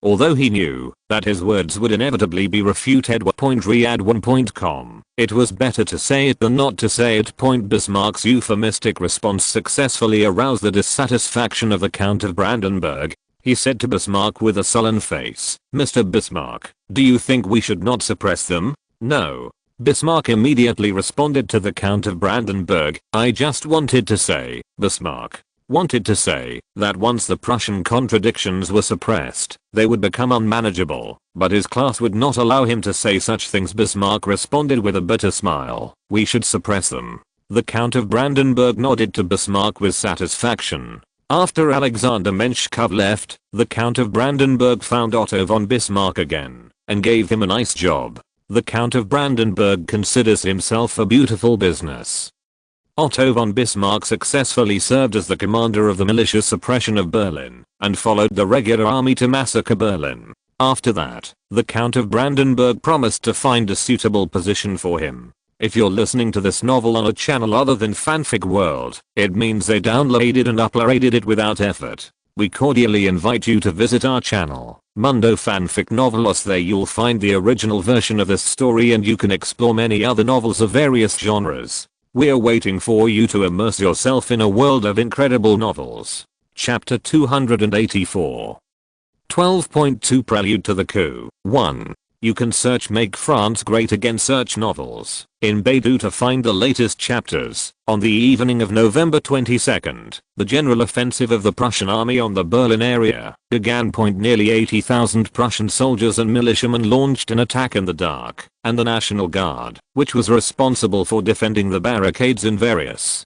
Although he knew that his words would inevitably be refuted. Riyadh1.com. It was better to say it than not to say it. Bismarck's euphemistic response successfully aroused the dissatisfaction of the Count of Brandenburg. He said to Bismarck with a sullen face, Mr. Bismarck, do you think we should not suppress them? No. Bismarck immediately responded to the Count of Brandenburg, I just wanted to say, Bismarck wanted to say that once the Prussian contradictions were suppressed, they would become unmanageable, but his class would not allow him to say such things. Bismarck responded with a bitter smile, we should suppress them. The Count of Brandenburg nodded to Bismarck with satisfaction. After Alexander Menshkov left, the Count of Brandenburg found Otto von Bismarck again, and gave him a nice job. The Count of Brandenburg considers himself a beautiful business. Otto von Bismarck successfully served as the commander of the militia suppression of Berlin, and followed the regular army to massacre Berlin. After that, the Count of Brandenburg promised to find a suitable position for him. If you're listening to this novel on a channel other than Fanfic World, it means they downloaded and uploaded it without effort. We cordially invite you to visit our channel, Mundo Fanfic Novelos. There you'll find the original version of this story and you can explore many other novels of various genres. We're waiting for you to immerse yourself in a world of incredible novels. Chapter 284. 12.2 Prelude to the Coup. 1. You can search Make France Great Again, search novels in Baidu to find the latest chapters. On the evening of November 22nd, the general offensive of the Prussian army on the Berlin area began. Nearly 80,000 Prussian soldiers and militiamen launched an attack in the dark, and the National Guard, which was responsible for defending the barricades in various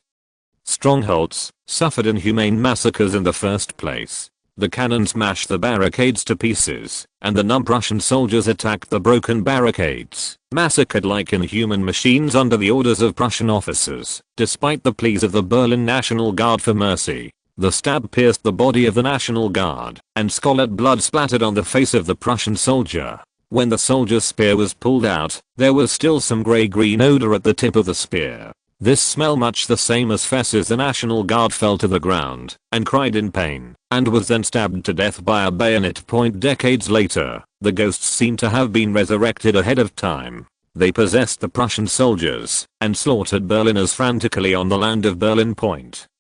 strongholds, suffered inhumane massacres in the first place. The cannon smashed the barricades to pieces, and the non-Prussian soldiers attacked the broken barricades, massacred like inhuman machines under the orders of Prussian officers. Despite the pleas of the Berlin National Guard for mercy, the stab pierced the body of the National Guard, and scarlet blood splattered on the face of the Prussian soldier. When the soldier's spear was pulled out, there was still some grey-green odor at the tip of the spear. This smell, much the same as fesses. The National Guard fell to the ground and cried in pain, and was then stabbed to death by a bayonet. Decades later, the ghosts seem to have been resurrected ahead of time. They possessed the Prussian soldiers and slaughtered Berliners frantically on the land of Berlin.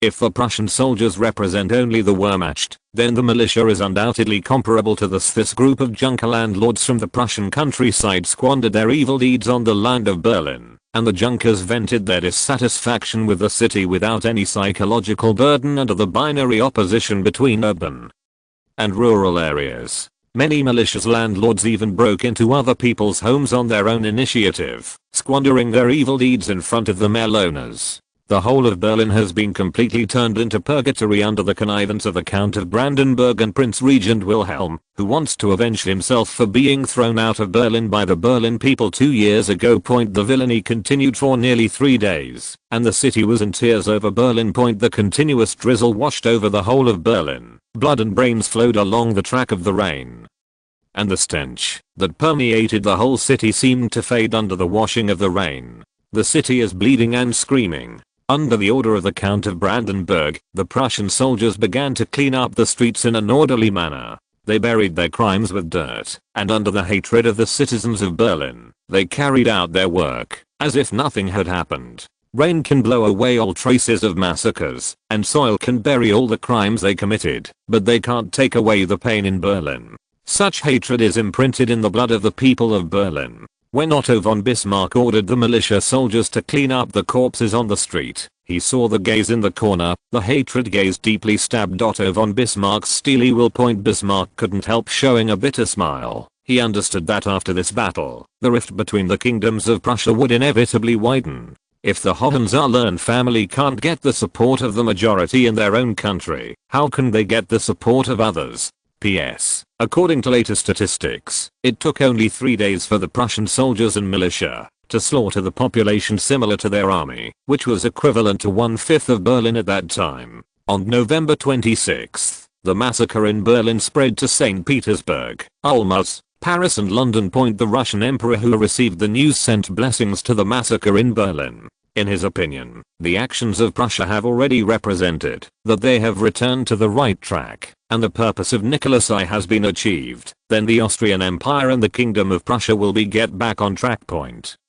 If the Prussian soldiers represent only the Wehrmacht, then the militia is undoubtedly comparable to this group of junker landlords from the Prussian countryside squandered their evil deeds on the land of Berlin, and the Junkers vented their dissatisfaction with the city without any psychological burden under the binary opposition between urban and rural areas. Many malicious landlords even broke into other people's homes on their own initiative, squandering their evil deeds in front of the male owners. The whole of Berlin has been completely turned into purgatory under the connivance of the Count of Brandenburg and Prince Regent Wilhelm, who wants to avenge himself for being thrown out of Berlin by the Berlin people 2 years ago. The villainy continued for nearly 3 days, and the city was in tears over Berlin. The continuous drizzle washed over the whole of Berlin. Blood and brains flowed along the track of the rain, and the stench that permeated the whole city seemed to fade under the washing of the rain. The city is bleeding and screaming. Under the order of the Count of Brandenburg, the Prussian soldiers began to clean up the streets in an orderly manner. They buried their crimes with dirt, and under the hatred of the citizens of Berlin, they carried out their work as if nothing had happened. Rain can blow away all traces of massacres, and soil can bury all the crimes they committed, but they can't take away the pain in Berlin. Such hatred is imprinted in the blood of the people of Berlin. When Otto von Bismarck ordered the militia soldiers to clean up the corpses on the street, he saw the gaze in the corner. The hatred gaze deeply stabbed Otto von Bismarck's steely will. Bismarck couldn't help showing a bitter smile. He understood that after this battle, the rift between the kingdoms of Prussia would inevitably widen. If the Hohenzollern family can't get the support of the majority in their own country, how can they get the support of others? P.S. According to latest statistics, it took only 3 days for the Prussian soldiers and militia to slaughter the population similar to their army, which was equivalent to 1/5 of Berlin at that time. On November 26th, the massacre in Berlin spread to St. Petersburg, Ulmus, Paris and London. The Russian emperor who received the news sent blessings to the massacre in Berlin. In his opinion, the actions of Prussia have already represented that they have returned to the right track, and the purpose of Nicholas I has been achieved. Then the Austrian Empire and the Kingdom of Prussia will be get back on track.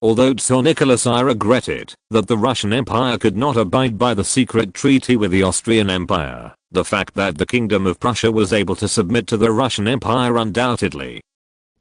Although Tsar Nicholas I regretted that the Russian Empire could not abide by the secret treaty with the Austrian Empire, the fact that the Kingdom of Prussia was able to submit to the Russian Empire undoubtedly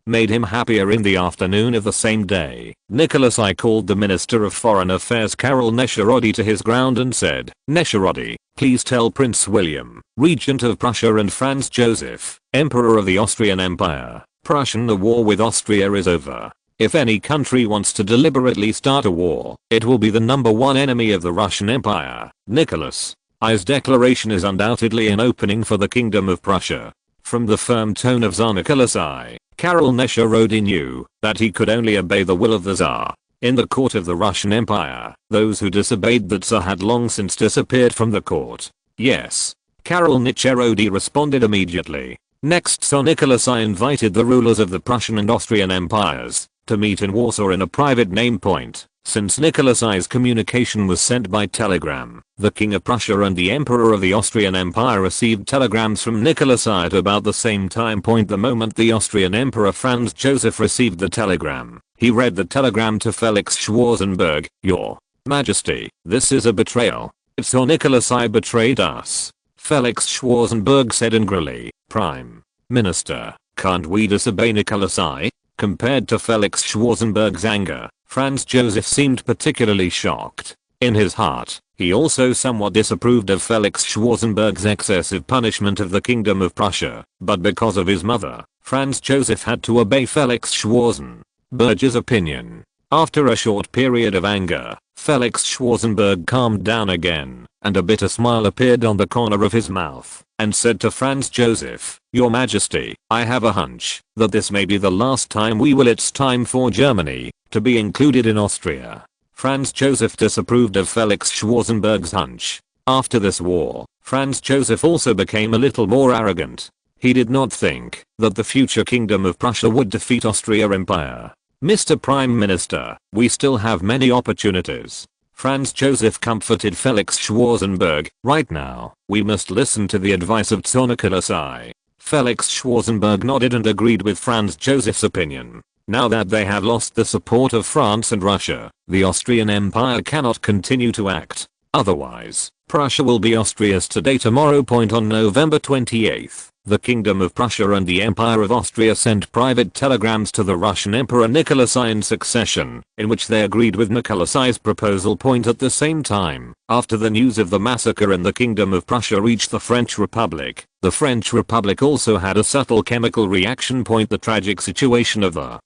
made him happier. In the afternoon of the same day, Nicholas I called the Minister of Foreign Affairs Karol Neszerody to his ground and said, "Neszerody, please tell Prince William, Regent of Prussia, and Franz Joseph, Emperor of the Austrian Empire, Prussian, the war with Austria is over. If any country wants to deliberately start a war, it will be the number one enemy of the Russian Empire." Nicholas I's declaration is undoubtedly an opening for the Kingdom of Prussia. From the firm tone of Tsar Nicholas I, Karol Neszerody knew that he could only obey the will of the Tsar. In the court of the Russian Empire, those who disobeyed the Tsar had long since disappeared from the court. Yes. Karol Neszerody responded immediately. Next, Tsar Nicholas I invited the rulers of the Prussian and Austrian empires to meet in Warsaw in a private name point. Since Nicholas I's communication was sent by telegram, the King of Prussia and the Emperor of the Austrian Empire received telegrams from Nicholas I at about the same time. The moment the Austrian Emperor Franz Joseph received the telegram, he read the telegram to Felix Schwarzenberg. "Your Majesty, this is a betrayal. Tsar Nicholas I betrayed us." Felix Schwarzenberg said angrily, "Prime Minister, can't we disobey Nicholas I?" Compared to Felix Schwarzenberg's anger, Franz Joseph seemed particularly shocked. In his heart, he also somewhat disapproved of Felix Schwarzenberg's excessive punishment of the Kingdom of Prussia, but because of his mother, Franz Joseph had to obey Felix Schwarzenberg's opinion. After a short period of anger, Felix Schwarzenberg calmed down again, and a bitter smile appeared on the corner of his mouth, and said to Franz Joseph, "Your Majesty, I have a hunch that this may be the last time we will. It's time for Germany to be included in Austria." Franz Joseph disapproved of Felix Schwarzenberg's hunch. After this war, Franz Joseph also became a little more arrogant. He did not think that the future Kingdom of Prussia would defeat Austria Empire. "Mr. Prime Minister, we still have many opportunities." Franz Joseph comforted Felix Schwarzenberg. "Right now, we must listen to the advice of Tsar Nicholas I." Felix Schwarzenberg nodded and agreed with Franz Joseph's opinion. Now that they have lost the support of France and Russia, the Austrian Empire cannot continue to act. Otherwise, Prussia will be Austria's today tomorrow. On November 28th, the Kingdom of Prussia and the Empire of Austria sent private telegrams to the Russian Emperor Nicholas I in succession, in which they agreed with Nicholas I's proposal. At the same time, after the news of the massacre in the Kingdom of Prussia reached the French Republic, the French Republic also had a subtle chemical reaction. The tragic situation of the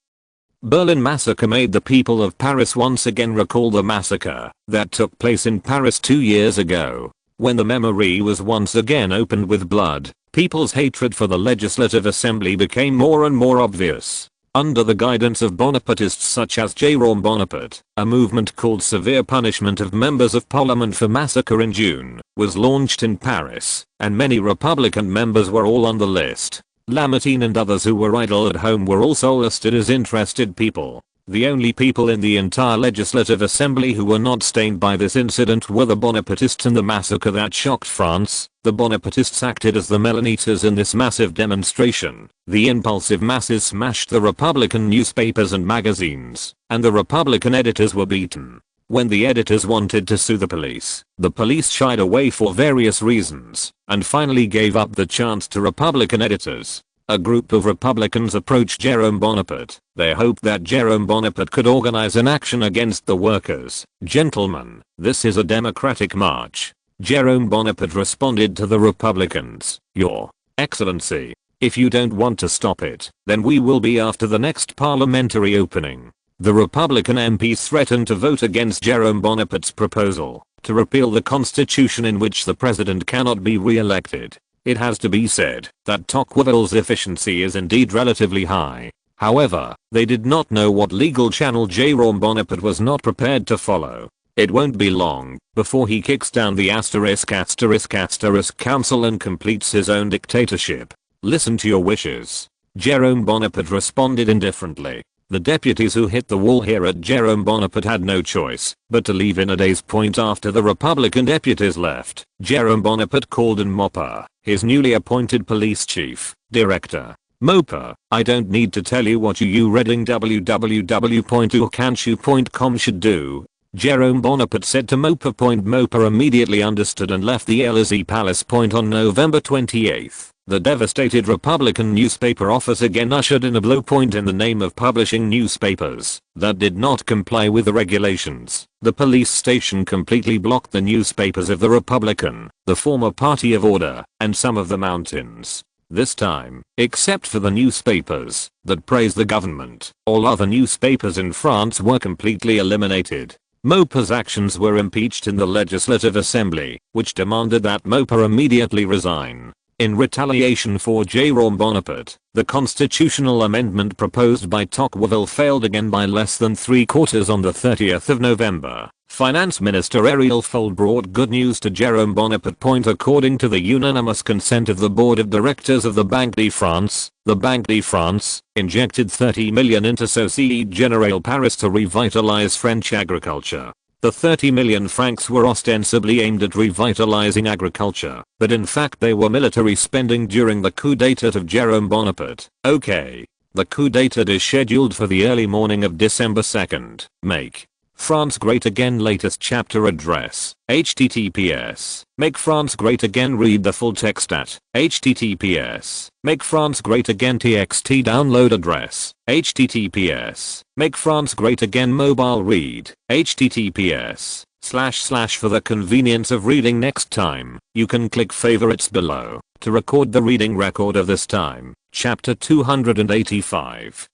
Berlin massacre made the people of Paris once again recall the massacre that took place in Paris 2 years ago. When the memory was once again opened with blood, people's hatred for the Legislative Assembly became more and more obvious. Under the guidance of Bonapartists such as Jérôme Bonaparte, a movement called Severe Punishment of Members of Parliament for Massacre in June was launched in Paris, and many Republican members were all on the list. Lamartine and others who were idle at home were also listed as interested people. The only people in the entire Legislative Assembly who were not stained by this incident were the Bonapartists and the massacre that shocked France. The Bonapartists acted as the Melaniters in this massive demonstration. The impulsive masses smashed the Republican newspapers and magazines, and the Republican editors were beaten. When the editors wanted to sue the police shied away for various reasons, and finally gave up the chance to Republican editors. a group of Republicans approached Jerome Bonaparte. They hoped that Jerome Bonaparte could organize an action against the workers. "Gentlemen, this is a democratic march." Jerome Bonaparte responded to the Republicans, "Your Excellency, if you don't want to stop it, then we will be after the next parliamentary opening." The Republican MPs threatened to vote against Jerome Bonaparte's proposal to repeal the constitution in which the president cannot be re-elected. It has to be said that Tocqueville's efficiency is indeed relatively high. However, they did not know what legal channel Jerome Bonaparte was not prepared to follow. It won't be long before he kicks down the **** council and completes his own dictatorship. Listen to your wishes. Jerome Bonaparte responded indifferently. The deputies who hit the wall here at Jerome Bonaparte had no choice but to leave in a day's point after the Republican deputies left. Jerome Bonaparte called in Mauper, his newly appointed police chief, director. "Mauper, I don't need to tell you what you Reading www.urkanshu.com should do." Jerome Bonaparte said to Mauper. Mauper immediately understood and left the Élysée Palace. On November 28th, the devastated Republican newspaper office again ushered in a blow. In the name of publishing newspapers that did not comply with the regulations, the police station completely blocked the newspapers of the Republican, the former Party of Order, and some of the mountains. This time, except for the newspapers that praised the government, all other newspapers in France were completely eliminated. Mauper's actions were impeached in the Legislative Assembly, which demanded that Mauper immediately resign. In retaliation for Jerome Bonaparte, the constitutional amendment proposed by Tocqueville failed again by less than 3/4 on the 30th of November. Finance Minister Ariel Fold brought good news to Jerome Bonaparte. According to the unanimous consent of the Board of Directors of the Banque de France, the Banque de France injected 30 million into Société Générale Paris to revitalize French agriculture. The 30 million francs were ostensibly aimed at revitalizing agriculture, but in fact they were military spending during the coup d'état of Jerome Bonaparte. Okay. The coup d'état is scheduled for the early morning of December 2nd. Make France Great Again latest chapter address. https. Make France Great Again. Read the full text at https. Make France Great Again txt download address. https. Make France Great Again mobile read. https. // for the convenience of reading next time, you can click favorites below to record the reading record of this time. Chapter 285.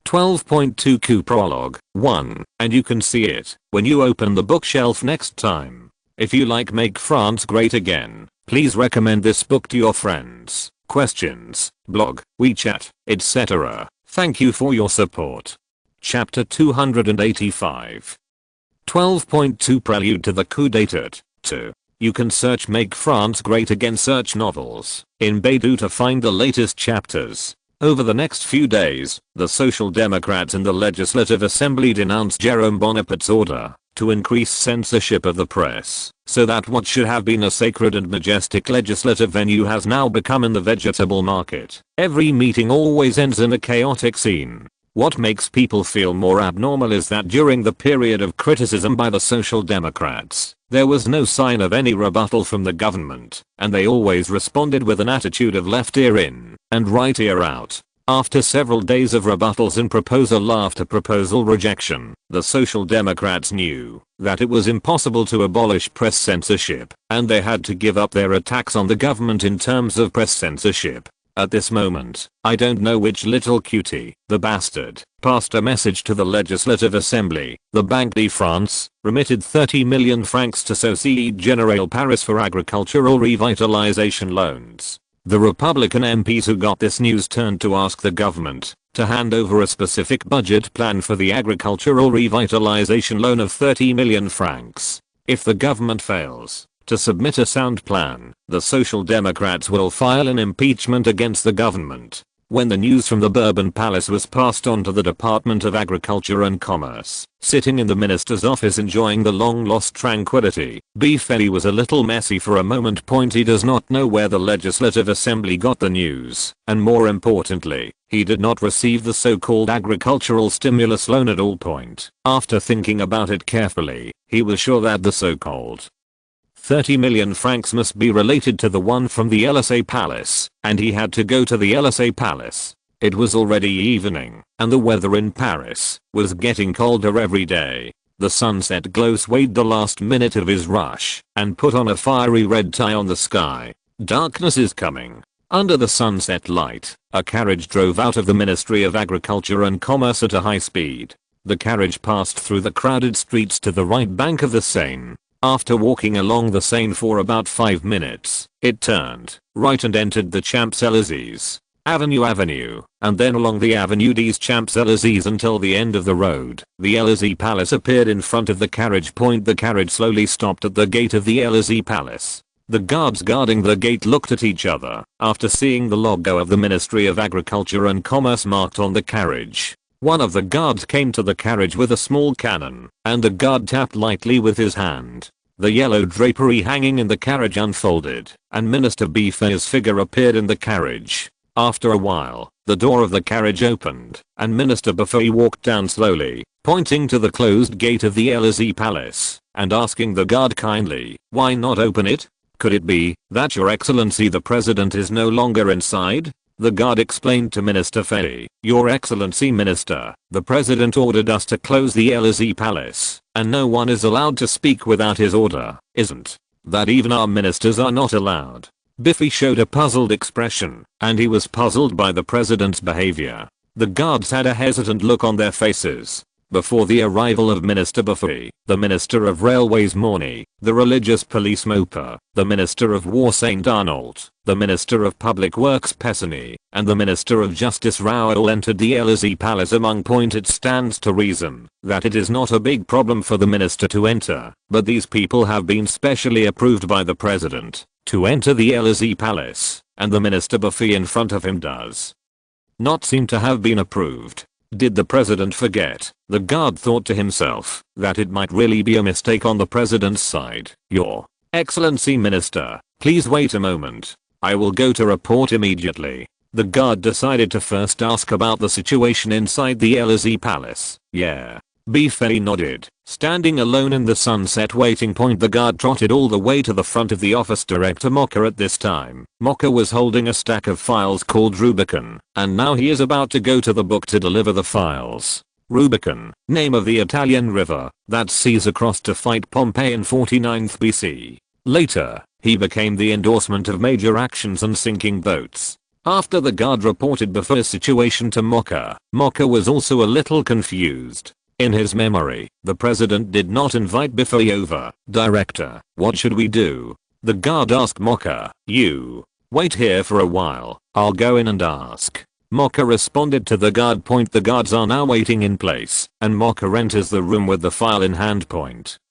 12.2 Coup Prologue 1, and you can see it when you open the bookshelf next time. If you like Make France Great Again, please recommend this book to your friends, questions, blog, WeChat, etc. Thank you for your support. Chapter 285. 12.2 Prelude to the Coup d'État 2. You can search Make France Great Again search novels in Baidu to find the latest chapters. Over the next few days, the Social Democrats in the Legislative Assembly denounced Jerome Bonaparte's order to increase censorship of the press, so that what should have been a sacred and majestic legislative venue has now become in the vegetable market. Every meeting always ends in a chaotic scene. What makes people feel more abnormal is that during the period of criticism by the Social Democrats, there was no sign of any rebuttal from the government, and they always responded with an attitude of left ear in and right ear out. After several days of rebuttals and proposal after proposal rejection, the Social Democrats knew that it was impossible to abolish press censorship, and they had to give up their attacks on the government in terms of press censorship. At this moment, I don't know which little cutie, the bastard, passed a message to the Legislative Assembly. The Banque de France remitted 30 million francs to Société Générale Paris for agricultural revitalization loans. The Republican MPs who got this news turned to ask the government to hand over a specific budget plan for the agricultural revitalization loan of 30 million francs. If the government fails to submit a sound plan, the Social Democrats will file an impeachment against the government. When the news from the Bourbon Palace was passed on to the Department of Agriculture and Commerce, sitting in the minister's office enjoying the long-lost tranquility, Befeli was a little messy for a moment. He does not know where the Legislative Assembly got the news, and more importantly, he did not receive the so-called agricultural stimulus loan at all. After thinking about it carefully, he was sure that the so-called 30 million francs must be related to the one from the Elysee Palace, and he had to go to the Elysee Palace. It was already evening, and the weather in Paris was getting colder every day. The sunset glow swayed the last minute of his rush and put on a fiery red tie on the sky. Darkness is coming. Under the sunset light, a carriage drove out of the Ministry of Agriculture and Commerce at a high speed. The carriage passed through the crowded streets to the right bank of the Seine. After walking along the Seine for about 5 minutes, it turned right and entered the Champs-Élysées. Avenue, and then along the Avenue des Champs-Élysées until the end of the road. The Elysee Palace appeared in front of the carriage. The carriage slowly stopped at the gate of the Elysee Palace. The guards guarding the gate looked at each other after seeing the logo of the Ministry of Agriculture and Commerce marked on the carriage. One of the guards came to the carriage with a small cannon, and the guard tapped lightly with his hand. The yellow drapery hanging in the carriage unfolded, and Minister Buffet's figure appeared in the carriage. After a while, the door of the carriage opened, and Minister Buffet walked down slowly, pointing to the closed gate of the Elysee Palace, and asking the guard kindly, "Why not open it? Could it be that Your Excellency the President is no longer inside?" The guard explained to Minister Buffet, "Your Excellency Minister, the President ordered us to close the Elysee Palace, and no one is allowed to speak without his order. Isn't that even our ministers are not allowed?" Buffet showed a puzzled expression, and he was puzzled by the president's behavior. The guards had a hesitant look on their faces. Before the arrival of Minister Buffet, the Minister of Railways Morny, the religious police Moper, the Minister of War Saint Arnault, the Minister of Public Works Pessany, and the Minister of Justice Raoul entered the Elysee Palace among point. It stands to reason that it is not a big problem for the minister to enter, but these people have been specially approved by the president to enter the Elysee Palace, and the Minister Buffet in front of him does not seem to have been approved. Did the president forget? The guard thought to himself that it might really be a mistake on the president's side. "Your Excellency Minister, please wait a moment. I will go to report immediately." The guard decided to first ask about the situation inside the Elysee Palace. "Yeah." Buffet nodded. Standing alone in the sunset waiting point, the guard trotted all the way to the front of the office. Director Mocker at this time. Mocker was holding a stack of files called Rubicon, and now he is about to go to the book to deliver the files. Rubicon, name of the Italian river that Caesar crossed to fight Pompey in 49th BC. Later, he became the endorsement of major actions and sinking boats. After the guard reported Buffet's situation to Mocker, Mocker was also a little confused. In his memory, the president did not invite Buffet over. "Director, what should we do?" The guard asked Mocker. "You wait here for a while, I'll go in and ask." Mocker responded to the guard. The guards are now waiting in place, and Mocker enters the room with the file in hand.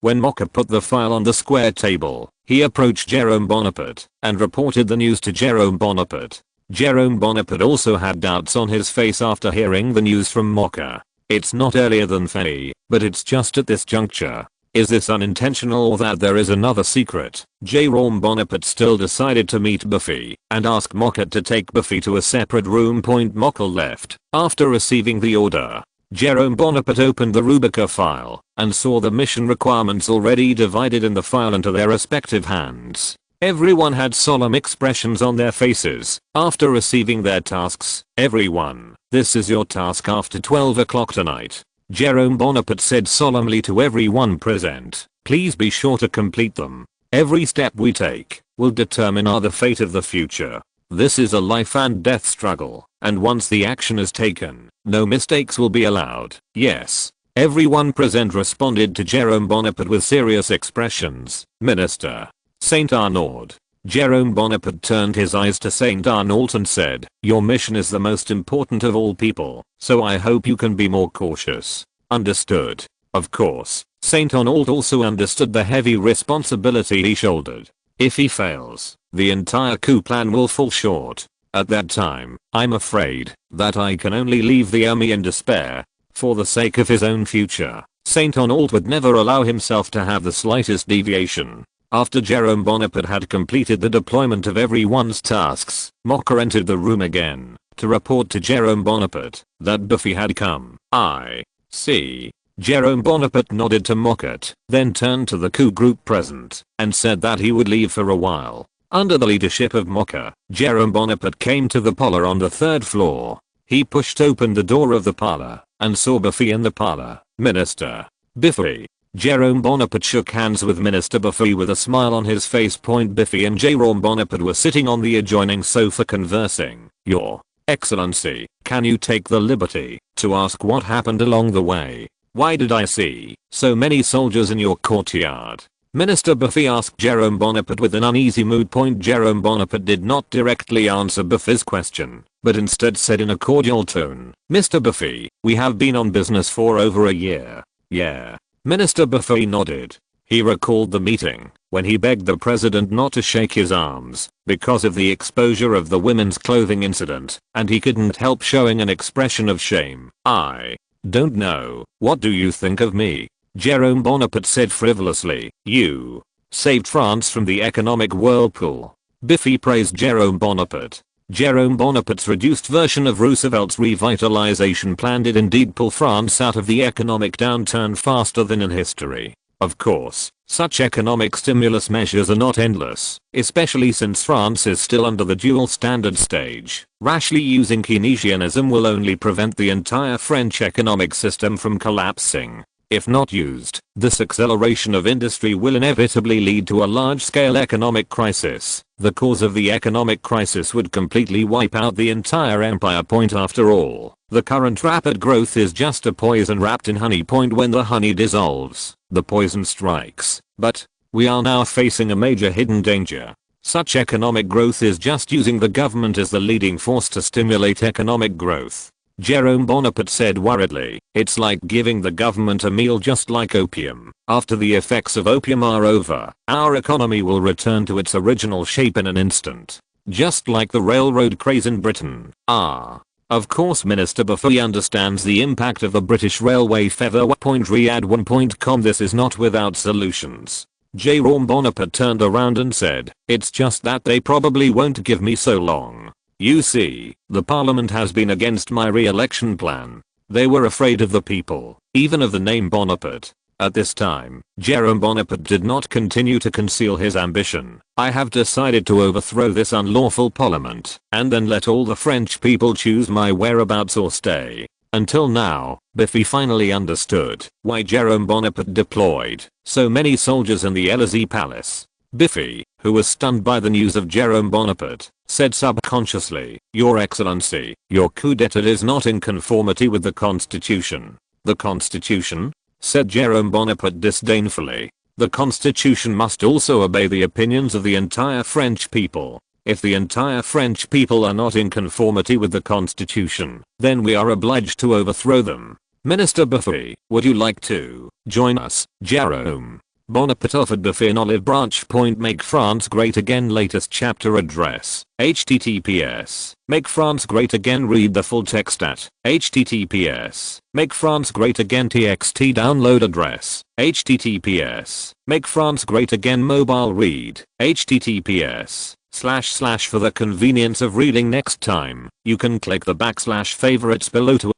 When Mocker put the file on the square table, he approached Jerome Bonaparte and reported the news to Jerome Bonaparte. Jerome Bonaparte also had doubts on his face after hearing the news from Mocker. "It's not earlier than Fey, but it's just at this juncture. Is this unintentional or that there is another secret?" Jerome Bonaparte still decided to meet Buffet and ask Mocker to take Buffet to a separate room. Mocker left after receiving the order. Jerome Bonaparte opened the Rubicon file and saw the mission requirements already divided in the file into their respective hands. Everyone had solemn expressions on their faces after receiving their tasks. "Everyone, this is your task after 12 o'clock tonight," Jerome Bonaparte said solemnly to everyone present. "Please be sure to complete them. Every step we take will determine the fate of the future. This is a life and death struggle, and once the action is taken, no mistakes will be allowed." "Yes." Everyone present responded to Jerome Bonaparte with serious expressions. "Minister Saint Arnaud." Jerome Bonaparte turned his eyes to Saint Arnaud and said, "Your mission is the most important of all people, so I hope you can be more cautious." "Understood." Of course, Saint Arnaud also understood the heavy responsibility he shouldered. If he fails, the entire coup plan will fall short. At that time, I'm afraid that I can only leave the army in despair. For the sake of his own future, Saint Arnaud would never allow himself to have the slightest deviation. After Jerome Bonaparte had completed the deployment of everyone's tasks, Mocker entered the room again to report to Jerome Bonaparte that Buffet had come. "I see. Jerome Bonaparte nodded to mock it, then turned to the coup group present and said that he would leave for a while. Under the leadership of Mocha, Jerome Bonaparte came to the parlor on the 3rd floor. He pushed open the door of the parlor and saw Buffy in the parlor. Minister Buffy. Jerome Bonaparte shook hands with Minister Buffy with a smile on his face. Buffy and Jerome Bonaparte were sitting on the adjoining sofa conversing. Your Excellency, can you take the liberty to ask what happened along the way? Why did I see so many soldiers in your courtyard? Minister Buffy asked Jerome Bonaparte with an uneasy mood. Jerome Bonaparte did not directly answer Buffy's question, but instead said in a cordial tone, Mr. Buffy, we have been on business for over a year. Yeah. Minister Buffy nodded. He recalled the meeting when he begged the president not to shake his arms because of the exposure of the women's clothing incident, and he couldn't help showing an expression of shame. I don't know, what do you think of me? Jerome Bonaparte said frivolously. You saved France from the economic whirlpool. Buffy praised Jerome Bonaparte. Jerome Bonaparte's reduced version of Roosevelt's revitalization plan did indeed pull France out of the economic downturn faster than in history. Of course, such economic stimulus measures are not endless, especially since France is still under the dual standard stage. Rashly using Keynesianism will only prevent the entire French economic system from collapsing. If not used, this acceleration of industry will inevitably lead to a large-scale economic crisis. The cause of the economic crisis would completely wipe out the entire empire. After all, the current rapid growth is just a poison wrapped in honey. When the honey dissolves, the poison strikes. But we are now facing a major hidden danger. Such economic growth is just using the government as the leading force to stimulate economic growth. Jerome Bonaparte said worriedly, it's like giving the government a meal just like opium. After the effects of opium are over, our economy will return to its original shape in an instant. Just like the railroad craze in Britain. Of course Minister Buffy understands the impact of the British Railway feather. Riyadh1.com. This is not without solutions. Jerome Bonaparte turned around and said, it's just that they probably won't give me so long. You see, the parliament has been against my re-election plan. They were afraid of the people, even of the name Bonaparte. At this time, Jerome Bonaparte did not continue to conceal his ambition. I have decided to overthrow this unlawful parliament, and then let all the French people choose my whereabouts or stay. Until now, Buffy finally understood why Jerome Bonaparte deployed so many soldiers in the Élysée Palace. Buffy, who was stunned by the news of Jerome Bonaparte, said subconsciously, Your Excellency, your coup d'etat is not in conformity with the Constitution. The Constitution? Said Jerome Bonaparte disdainfully. The Constitution must also obey the opinions of the entire French people. If the entire French people are not in conformity with the Constitution, then we are obliged to overthrow them. Minister Buffy, would you like to join us, Jerome? Bonaparte offered Buffy an olive branch. Make France Great Again latest chapter address. https. Make France Great Again. Read the full text at https. Make France Great Again txt download address. https. Make France Great Again mobile read. https. // For the convenience of reading next time, you can click the / favorites below to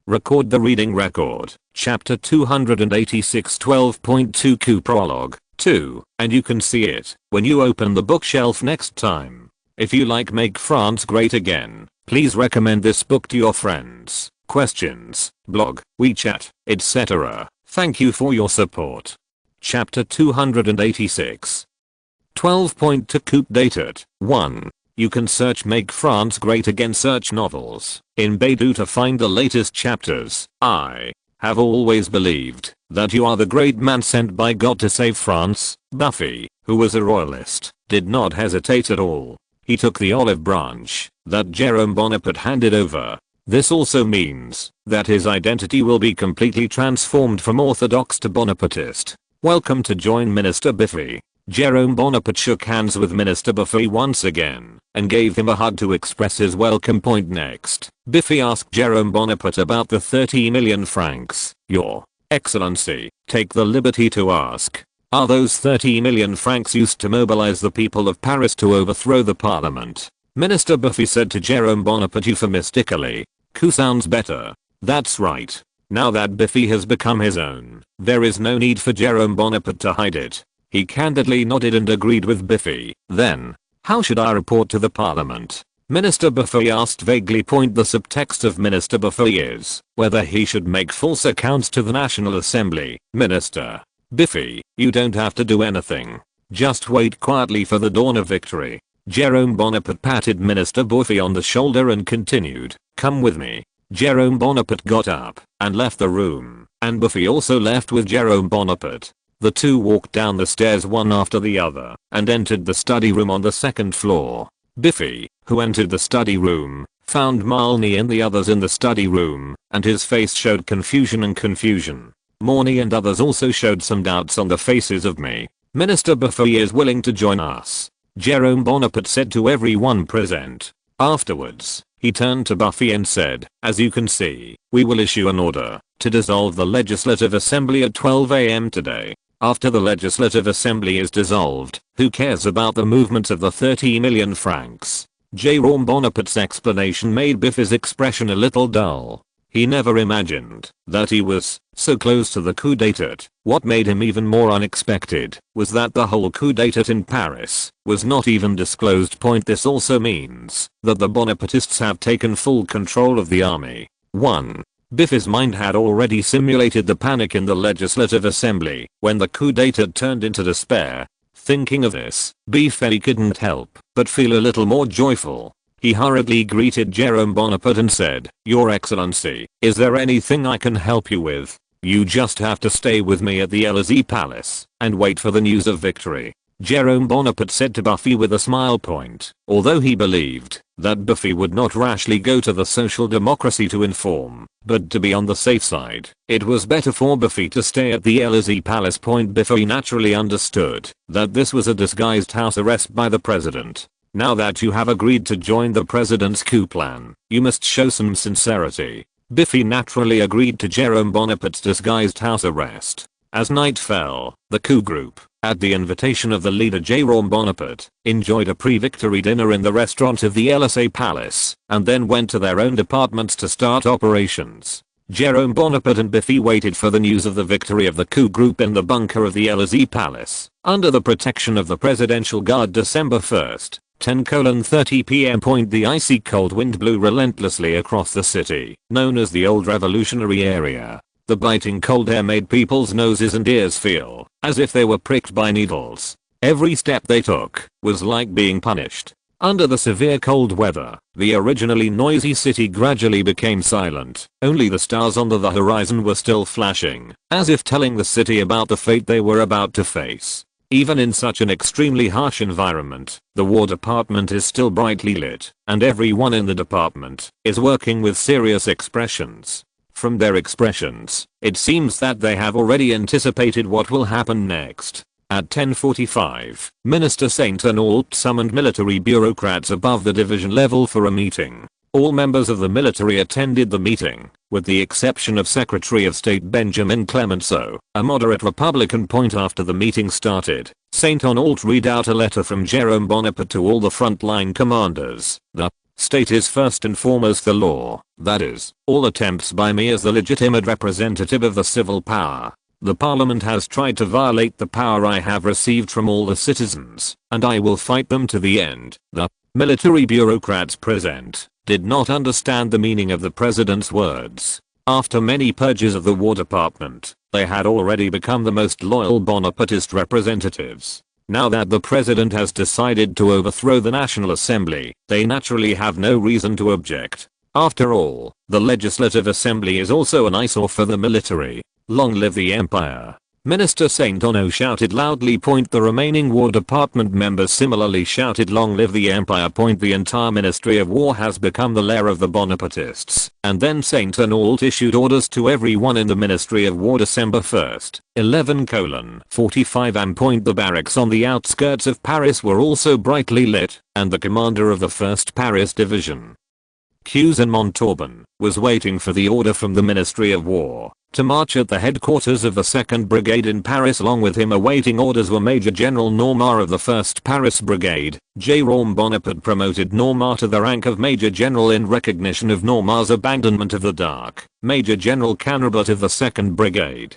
record the reading record. Chapter 286 12.2 Coup Prologue 2, and you can see it when you open the bookshelf next time. If you like Make France Great Again, please recommend this book to your friends, questions, blog, WeChat, etc. Thank you for your support. Chapter 286 12.2 Coup Dated 1. You can search Make France Great Again search novels in Baidu to find the latest chapters. I have always believed that you are the great man sent by God to save France. Buffy, who was a royalist, did not hesitate at all. He took the olive branch that Jerome Bonaparte handed over. This also means that his identity will be completely transformed from orthodox to Bonapartist. Welcome to join Minister Buffy. Jerome Bonaparte shook hands with Minister Buffy once again and gave him a hug to express his welcome. Next, Buffy asked Jerome Bonaparte about the 30 million francs. Your Excellency, take the liberty to ask, are those 30 million francs used to mobilize the people of Paris to overthrow the parliament? Minister Buffy said to Jerome Bonaparte euphemistically. Coup sounds better. That's right. Now that Biffy has become his own, there is no need for Jerome Bonaparte to hide it. He candidly nodded and agreed with Biffy. Then, how should I report to the parliament? Minister Biffy asked vaguely. The subtext of Minister Biffy is whether he should make false accounts to the National Assembly. Minister Biffy, you don't have to do anything. Just wait quietly for the dawn of victory. Jerome Bonaparte patted Minister Biffy on the shoulder and continued, come with me. Jerome Bonaparte got up and left the room, and Biffy also left with Jerome Bonaparte. The two walked down the stairs one after the other and entered the study room on the second floor. Biffy, who entered the study room, found Marnie and the others in the study room, and his face showed confusion. Marnie and others also showed some doubts on the faces of me. Minister Biffy is willing to join us, Jerome Bonaparte said to everyone present. Afterwards, he turned to Buffy and said, as you can see, we will issue an order to dissolve the Legislative Assembly at 12 AM today. After the Legislative Assembly is dissolved, who cares about the movements of the 30 million francs? Jerome Bonaparte's explanation made Biffy's expression a little dull. He never imagined that he was so close to the coup d'etat. What made him even more unexpected was that the whole coup d'etat in Paris was not even disclosed. This also means that the Bonapartists have taken full control of the army. 1. Biffy's mind had already simulated the panic in the Legislative Assembly when the coup d'etat turned into despair. Thinking of this, Biffy couldn't help but feel a little more joyful. He hurriedly greeted Jerome Bonaparte and said, Your Excellency, is there anything I can help you with? You just have to stay with me at the Élysée Palace and wait for the news of victory. Jerome Bonaparte said to Buffy with a smile. Although he believed that Buffy would not rashly go to the Social Democracy to inform, but to be on the safe side, it was better for Buffy to stay at the Élysée Palace. Buffy naturally understood that this was a disguised house arrest by the president. Now that you have agreed to join the president's coup plan, you must show some sincerity. Biffy naturally agreed to Jerome Bonaparte's disguised house arrest. As night fell, the coup group, at the invitation of the leader Jerome Bonaparte, enjoyed a pre-victory dinner in the restaurant of the Élysée Palace, and then went to their own departments to start operations. Jerome Bonaparte and Biffy waited for the news of the victory of the coup group in the bunker of the Élysée Palace, under the protection of the Presidential Guard. December 1st. 10:30 PM. The icy cold wind blew relentlessly across the city, known as the Old Revolutionary Area. The biting cold air made people's noses and ears feel as if they were pricked by needles. Every step they took was like being punished. Under the severe cold weather, the originally noisy city gradually became silent. Only the stars on the horizon were still flashing, as if telling the city about the fate they were about to face. Even in such an extremely harsh environment, the War Department is still brightly lit, and everyone in the department is working with serious expressions. From their expressions, it seems that they have already anticipated what will happen next. At 10:45, Minister Saint Arnault summoned military bureaucrats above the division level for a meeting. All members of the military attended the meeting, with the exception of Secretary of State Benjamin Clemenceau, a moderate Republican. After the meeting started, Saint Arnault read out a letter from Jerome Bonaparte to all the frontline commanders. The state is first and foremost the law, that is, all attempts by me as the legitimate representative of the civil power. The parliament has tried to violate the power I have received from all the citizens, and I will fight them to the end. The military bureaucrats present did not understand the meaning of the president's words. After many purges of the War Department, they had already become the most loyal Bonapartist representatives. Now that the president has decided to overthrow the National Assembly, they naturally have no reason to object. After all, the Legislative Assembly is also an eyesore for the military. Long live the Empire. Minister Saint Arnault shouted loudly. The remaining War Department members similarly shouted long live the Empire. The entire Ministry of War has become the lair of the Bonapartists. And then Saint Arnault issued orders to everyone in the Ministry of War. December 1st, 11:45 AM. The barracks on the outskirts of Paris were also brightly lit, and the commander of the 1st Paris Division, Cousin Montauban, was waiting for the order from the Ministry of War. to march at the headquarters of the 2nd Brigade in Paris. Along with him awaiting orders were Major General Normand of the 1st Paris Brigade. Jérôme Bonaparte promoted Normand to the rank of Major General in recognition of Normand's abandonment of the dark. Major General Canrobert of the 2nd Brigade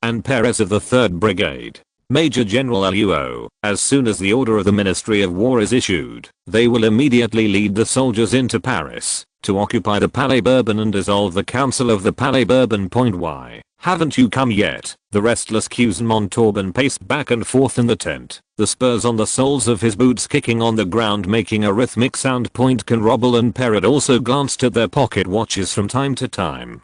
and Perez of the 3rd Brigade. Major General Luo, as soon as the order of the Ministry of War is issued, they will immediately lead the soldiers into Paris to occupy the Palais Bourbon and dissolve the Council of the Palais Bourbon. Why haven't you come yet? The restless Cousin Montauban paced back and forth in the tent, the spurs on the soles of his boots kicking on the ground making a rhythmic sound. Canrobel and Perret also glanced at their pocket watches from time to time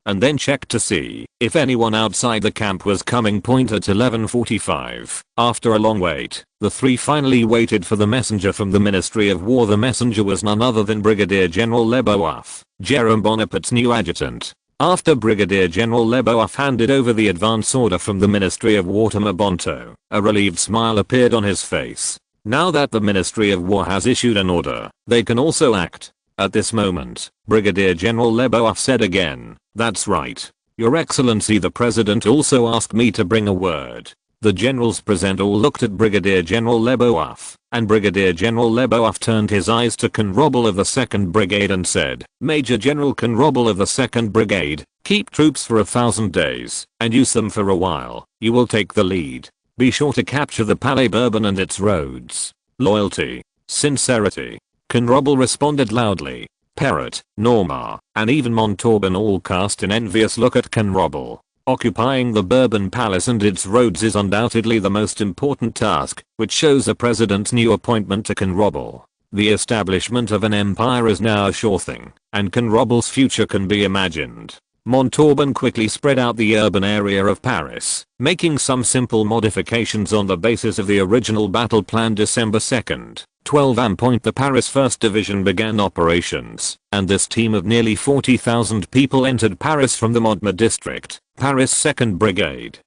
and then checked to see if anyone outside the camp was coming. At 11:45, after a long wait, the three finally waited for the messenger from the Ministry of War. The messenger was none other than Brigadier General Leboeuf, Jérôme Bonaparte's new adjutant. After Brigadier General Leboeuf handed over the advance order from the Ministry of War to Mabonto, a relieved smile appeared on his face. Now that the Ministry of War has issued an order, they can also act. At this moment, Brigadier General Leboeuf said again, "That's right. Your Excellency the President also asked me to bring a word." The generals present all looked at Brigadier General Leboeuf, and Brigadier General Leboeuf turned his eyes to Canrobel of the 2nd Brigade and said, "Major General Canrobel of the 2nd Brigade, keep troops for 1,000 days, and use them for a while. You will take the lead. Be sure to capture the Palais Bourbon and its roads. Loyalty, sincerity." Canrobel responded loudly. Perret, Normand, and even Montauban all cast an envious look at Canrobel. Occupying the Bourbon Palace and its roads is undoubtedly the most important task, which shows the president's new appointment to Canrobel. The establishment of an empire is now a sure thing, and Canrobel's future can be imagined. Montauban quickly spread out the urban area of Paris, making some simple modifications on the basis of the original battle plan. December 2nd, 12 am. The Paris 1st Division began operations, and this team of nearly 40,000 people entered Paris from the Montmartre district, Paris 2nd Brigade,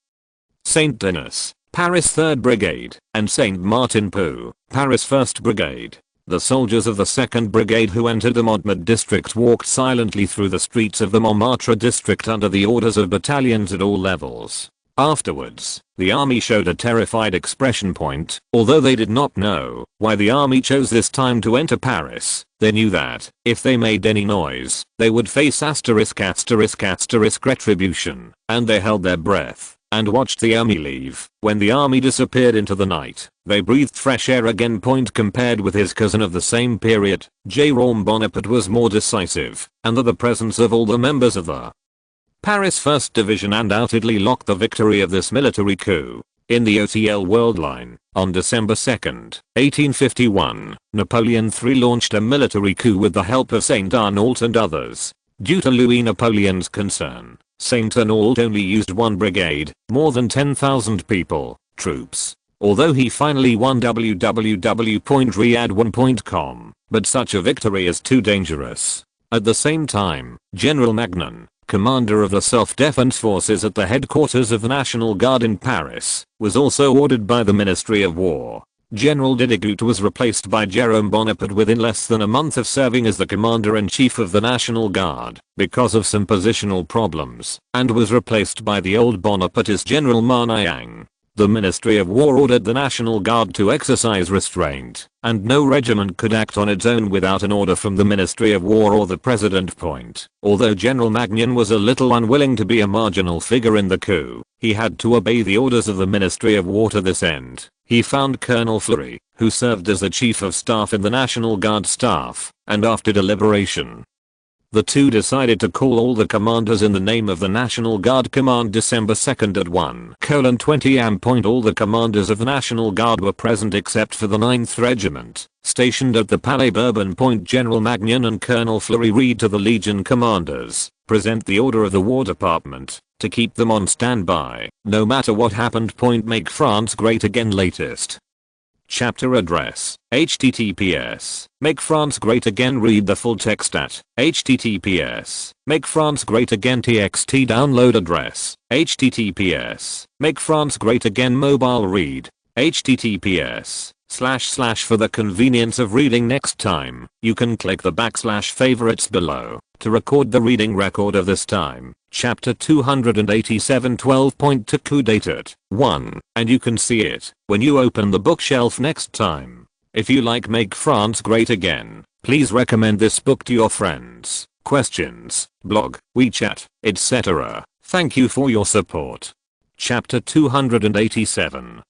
Saint-Denis, Paris 3rd Brigade, and Saint-Martin-Pou, Paris 1st Brigade. The soldiers of the 2nd Brigade who entered the Montmartre district walked silently through the streets of the Montmartre district under the orders of battalions at all levels. Afterwards, the army showed a terrified expression. Although they did not know why the army chose this time to enter Paris, they knew that if they made any noise, they would face retribution, and they held their breath and watched the army leave. When the army disappeared into the night, they breathed fresh air again. Compared with his cousin of the same period, Jérôme Bonaparte was more decisive, and the presence of all the members of the Paris 1st Division undoubtedly locked the victory of this military coup. In the OTL World Line, on December 2nd, 1851, Napoleon III launched a military coup with the help of Saint Arnault and others. Due to Louis Napoleon's concern, Saint Arnault only used one brigade, more than 10,000 troops. Although he finally won www.riyadh1.com, but such a victory is too dangerous. At the same time, General Magnan, commander of the self-defense forces at the headquarters of the National Guard in Paris, was also ordered by the Ministry of War. General Didigut was replaced by Jérôme Bonaparte within less than a month of serving as the commander-in-chief of the National Guard because of some positional problems, and was replaced by the old Bonapartist General Marnyang. The Ministry of War ordered the National Guard to exercise restraint, and no regiment could act on its own without an order from the Ministry of War or the President. Although General Magnan was a little unwilling to be a marginal figure in the coup, he had to obey the orders of the Ministry of War to this end. He found Colonel Fleury, who served as the Chief of Staff in the National Guard staff, and after deliberation, the two decided to call all the commanders in the name of the National Guard Command. December 2nd at 1:20 am. All the commanders of the National Guard were present except for the 9th Regiment, stationed at the Palais Bourbon. General Magnan and Colonel Fleury read to the Legion commanders, present the order of the War Department, to keep them on standby, no matter what happened. Make France Great Again latest chapter address. https Make France Great Again. Read the full text at https Make France Great Again txt download address. https Make France Great Again mobile read. https // For the convenience of reading next time, you can click the / favorites below. To record the reading record of this time, chapter 287 12.2 coup dated 1, and you can see it when you open the bookshelf next time. If you like Make France Great Again, please recommend this book to your friends, questions, blog, WeChat, etc. Thank you for your support. Chapter 287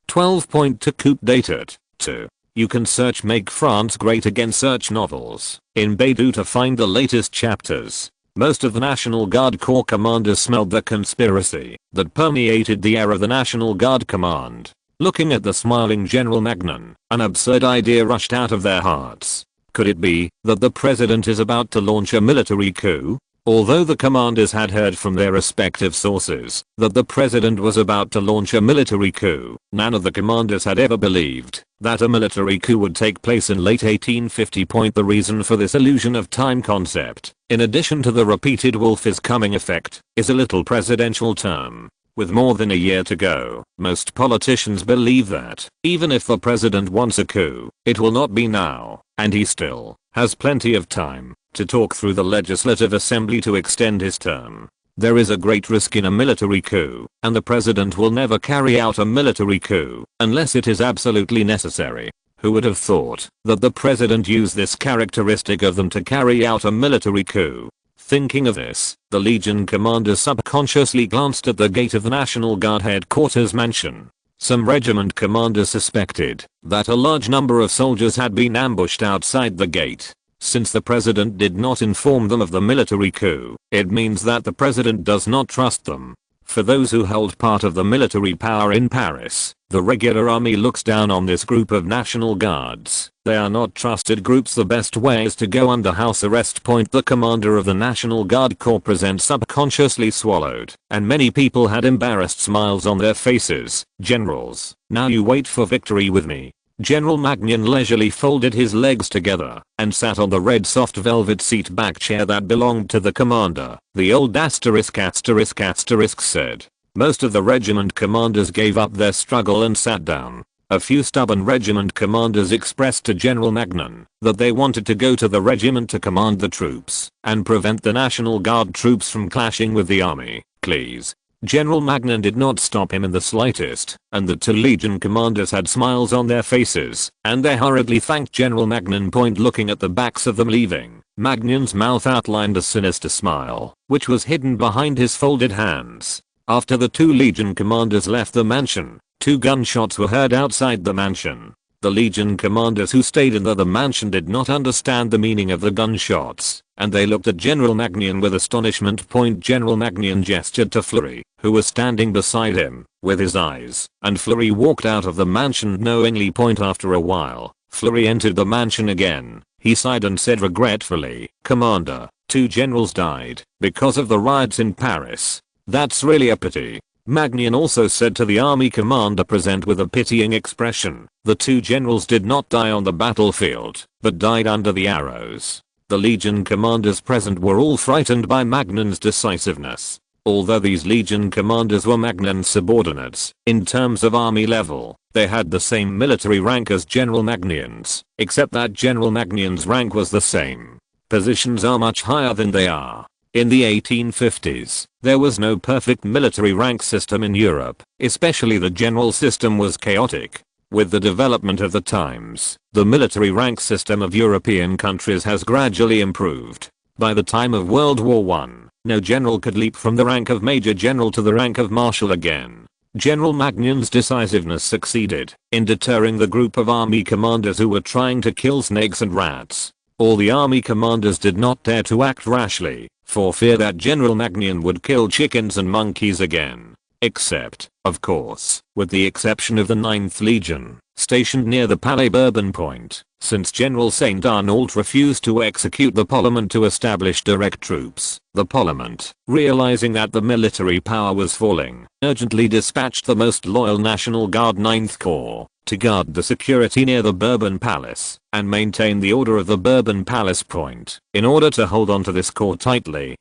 12.2 coup dated 2. You can search Make France Great Again search novels in Baidu to find the latest chapters. Most of the National Guard Corps commanders smelled the conspiracy that permeated the air of the National Guard Command. Looking at the smiling General Magnan, an absurd idea rushed out of their hearts. Could it be that the president is about to launch a military coup? Although the commanders had heard from their respective sources that the president was about to launch a military coup, none of the commanders had ever believed that a military coup would take place in late 1850. The reason for this illusion of time concept, in addition to the repeated wolf is coming effect, is a little presidential term. With more than a year to go, most politicians believe that, even if the president wants a coup, it will not be now, and he still has plenty of time to talk through the Legislative Assembly to extend his term. There is a great risk in a military coup, and the president will never carry out a military coup unless it is absolutely necessary. Who would have thought that the president used this characteristic of them to carry out a military coup? Thinking of this, the Legion commanders subconsciously glanced at the gate of the National Guard headquarters mansion. Some regiment commanders suspected that a large number of soldiers had been ambushed outside the gate. Since the president did not inform them of the military coup, it means that the president does not trust them. For those who hold part of the military power in Paris, the regular army looks down on this group of National Guards. They are not trusted groups. The best way is to go under house arrest. The commander of the National Guard Corps present subconsciously swallowed, and many people had embarrassed smiles on their faces. Generals, now you wait for victory with me. General Magnan leisurely folded his legs together and sat on the red soft velvet seat back chair that belonged to the commander. The old asterisk said. Most of the regiment commanders gave up their struggle and sat down. A few stubborn regiment commanders expressed to General Magnan that they wanted to go to the regiment to command the troops and prevent the National Guard troops from clashing with the army. Please. General Magnan did not stop him in the slightest, and the two Legion commanders had smiles on their faces, and they hurriedly thanked General Magnan. Looking at the backs of them leaving, Magnan's mouth outlined a sinister smile, which was hidden behind his folded hands. After the two Legion commanders left the mansion, 2 gunshots were heard outside the mansion. The Legion commanders who stayed in the mansion did not understand the meaning of the gunshots, and they looked at General Magnan with astonishment. General Magnan gestured to Fleury, who was standing beside him, with his eyes, and Fleury walked out of the mansion knowingly. After a while, Fleury entered the mansion again. He sighed and said regretfully, "Commander, 2 generals died because of the riots in Paris. That's really a pity." Magnan also said to the army commander present with a pitying expression, "The 2 generals did not die on the battlefield, but died under the arrows." The Legion commanders present were all frightened by Magnan's decisiveness. Although these Legion commanders were Magnan's subordinates, in terms of army level, they had the same military rank as General Magnan's, except that General Magnan's rank was the same. Positions are much higher than they are. In the 1850s, there was no perfect military rank system in Europe, especially the general system was chaotic. With the development of the times, the military rank system of European countries has gradually improved. By the time of World War I, no general could leap from the rank of major general to the rank of marshal again. General Magnan's decisiveness succeeded in deterring the group of army commanders who were trying to kill snakes and rats. All the army commanders did not dare to act rashly, for fear that General Magnan would kill chickens and monkeys again. Except, of course, with the exception of the 9th Legion, stationed near the Palais Bourbon Point, since General St. Arnault refused to execute the Parliament to establish direct troops. The Parliament, realizing that the military power was falling, urgently dispatched the most loyal National Guard 9th Corps to guard the security near the Bourbon Palace and maintain the order of the Bourbon Palace Point. In order to hold on to this corps tightly,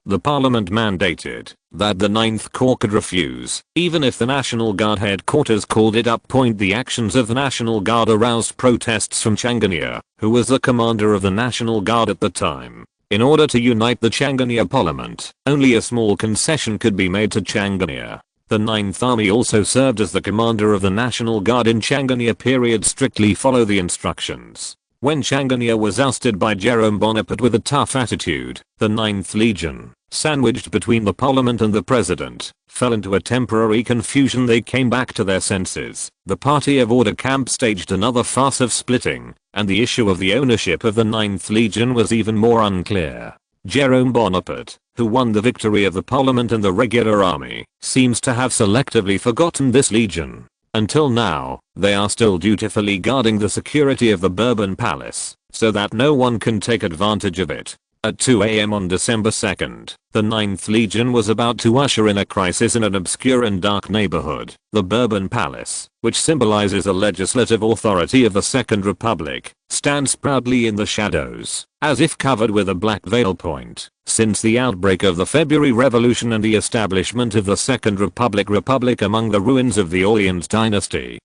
the Parliament mandated that the 9th Corps could refuse, even if the National Guard headquarters called it up. The actions of the National Guard aroused protests from Changanier, who was the commander of the National Guard at the time. In order to unite the Changanya Parliament, only a small concession could be made to Changanya. The 9th Army also served as the commander of the National Guard in Changanya period strictly follow the instructions. When Changanya was ousted by Jerome Bonaparte with a tough attitude, the 9th Legion, sandwiched between the parliament and the president, fell into a temporary confusion. They came back to their senses. The party of order camp staged another farce of splitting, and the issue of the ownership of the 9th Legion was even more unclear. Jerome Bonaparte, who won the victory of the parliament and the regular army, seems to have selectively forgotten this legion. Until now, they are still dutifully guarding the security of the Bourbon Palace, so that no one can take advantage of it. At 2 AM on December 2nd, the 9th Legion was about to usher in a crisis in an obscure and dark neighborhood. The Bourbon Palace, which symbolizes the legislative authority of the Second Republic, stands proudly in the shadows, as if covered with a black veil point. Since the outbreak of the February Revolution and the establishment of the Second Republic among the ruins of the Orleans dynasty,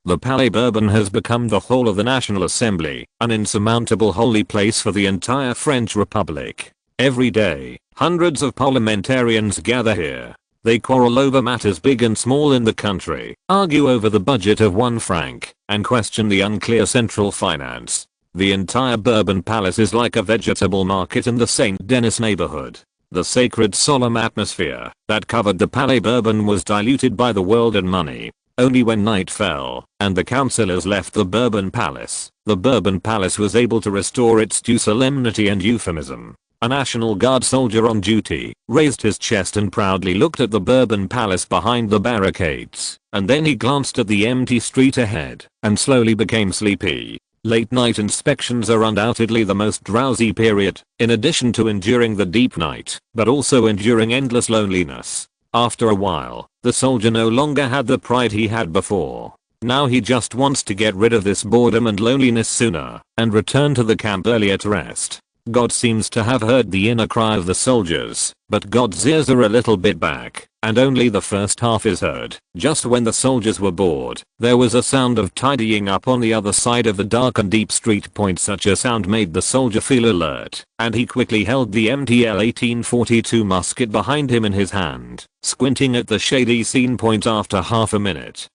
the Palais Bourbon has become the hall of the National Assembly, an insurmountable holy place for the entire French Republic. Every day, hundreds of parliamentarians gather here. They quarrel over matters big and small in the country, argue over the budget of 1 franc, and question the unclear central finance. The entire Bourbon Palace is like a vegetable market in the St. Denis neighborhood. The sacred solemn atmosphere that covered the Palais Bourbon was diluted by the world and money. Only when night fell, and the councillors left the Bourbon Palace, the Bourbon Palace was able to restore its due solemnity and euphemism. A National Guard soldier on duty raised his chest and proudly looked at the Bourbon Palace behind the barricades, and then he glanced at the empty street ahead, and slowly became sleepy. Late night inspections are undoubtedly the most drowsy period, in addition to enduring the deep night, but also enduring endless loneliness. After a while, the soldier no longer had the pride he had before. Now he just wants to get rid of this boredom and loneliness sooner, and return to the camp earlier to rest. God seems to have heard the inner cry of the soldiers, but God's ears are a little bit back, and only the first half is heard. Just when the soldiers were bored, there was a sound of tidying up on the other side of the dark and deep street point. Such a sound made the soldier feel alert, and he quickly held the empty L1842 musket behind him in his hand, squinting at the shady scene point. After half a minute,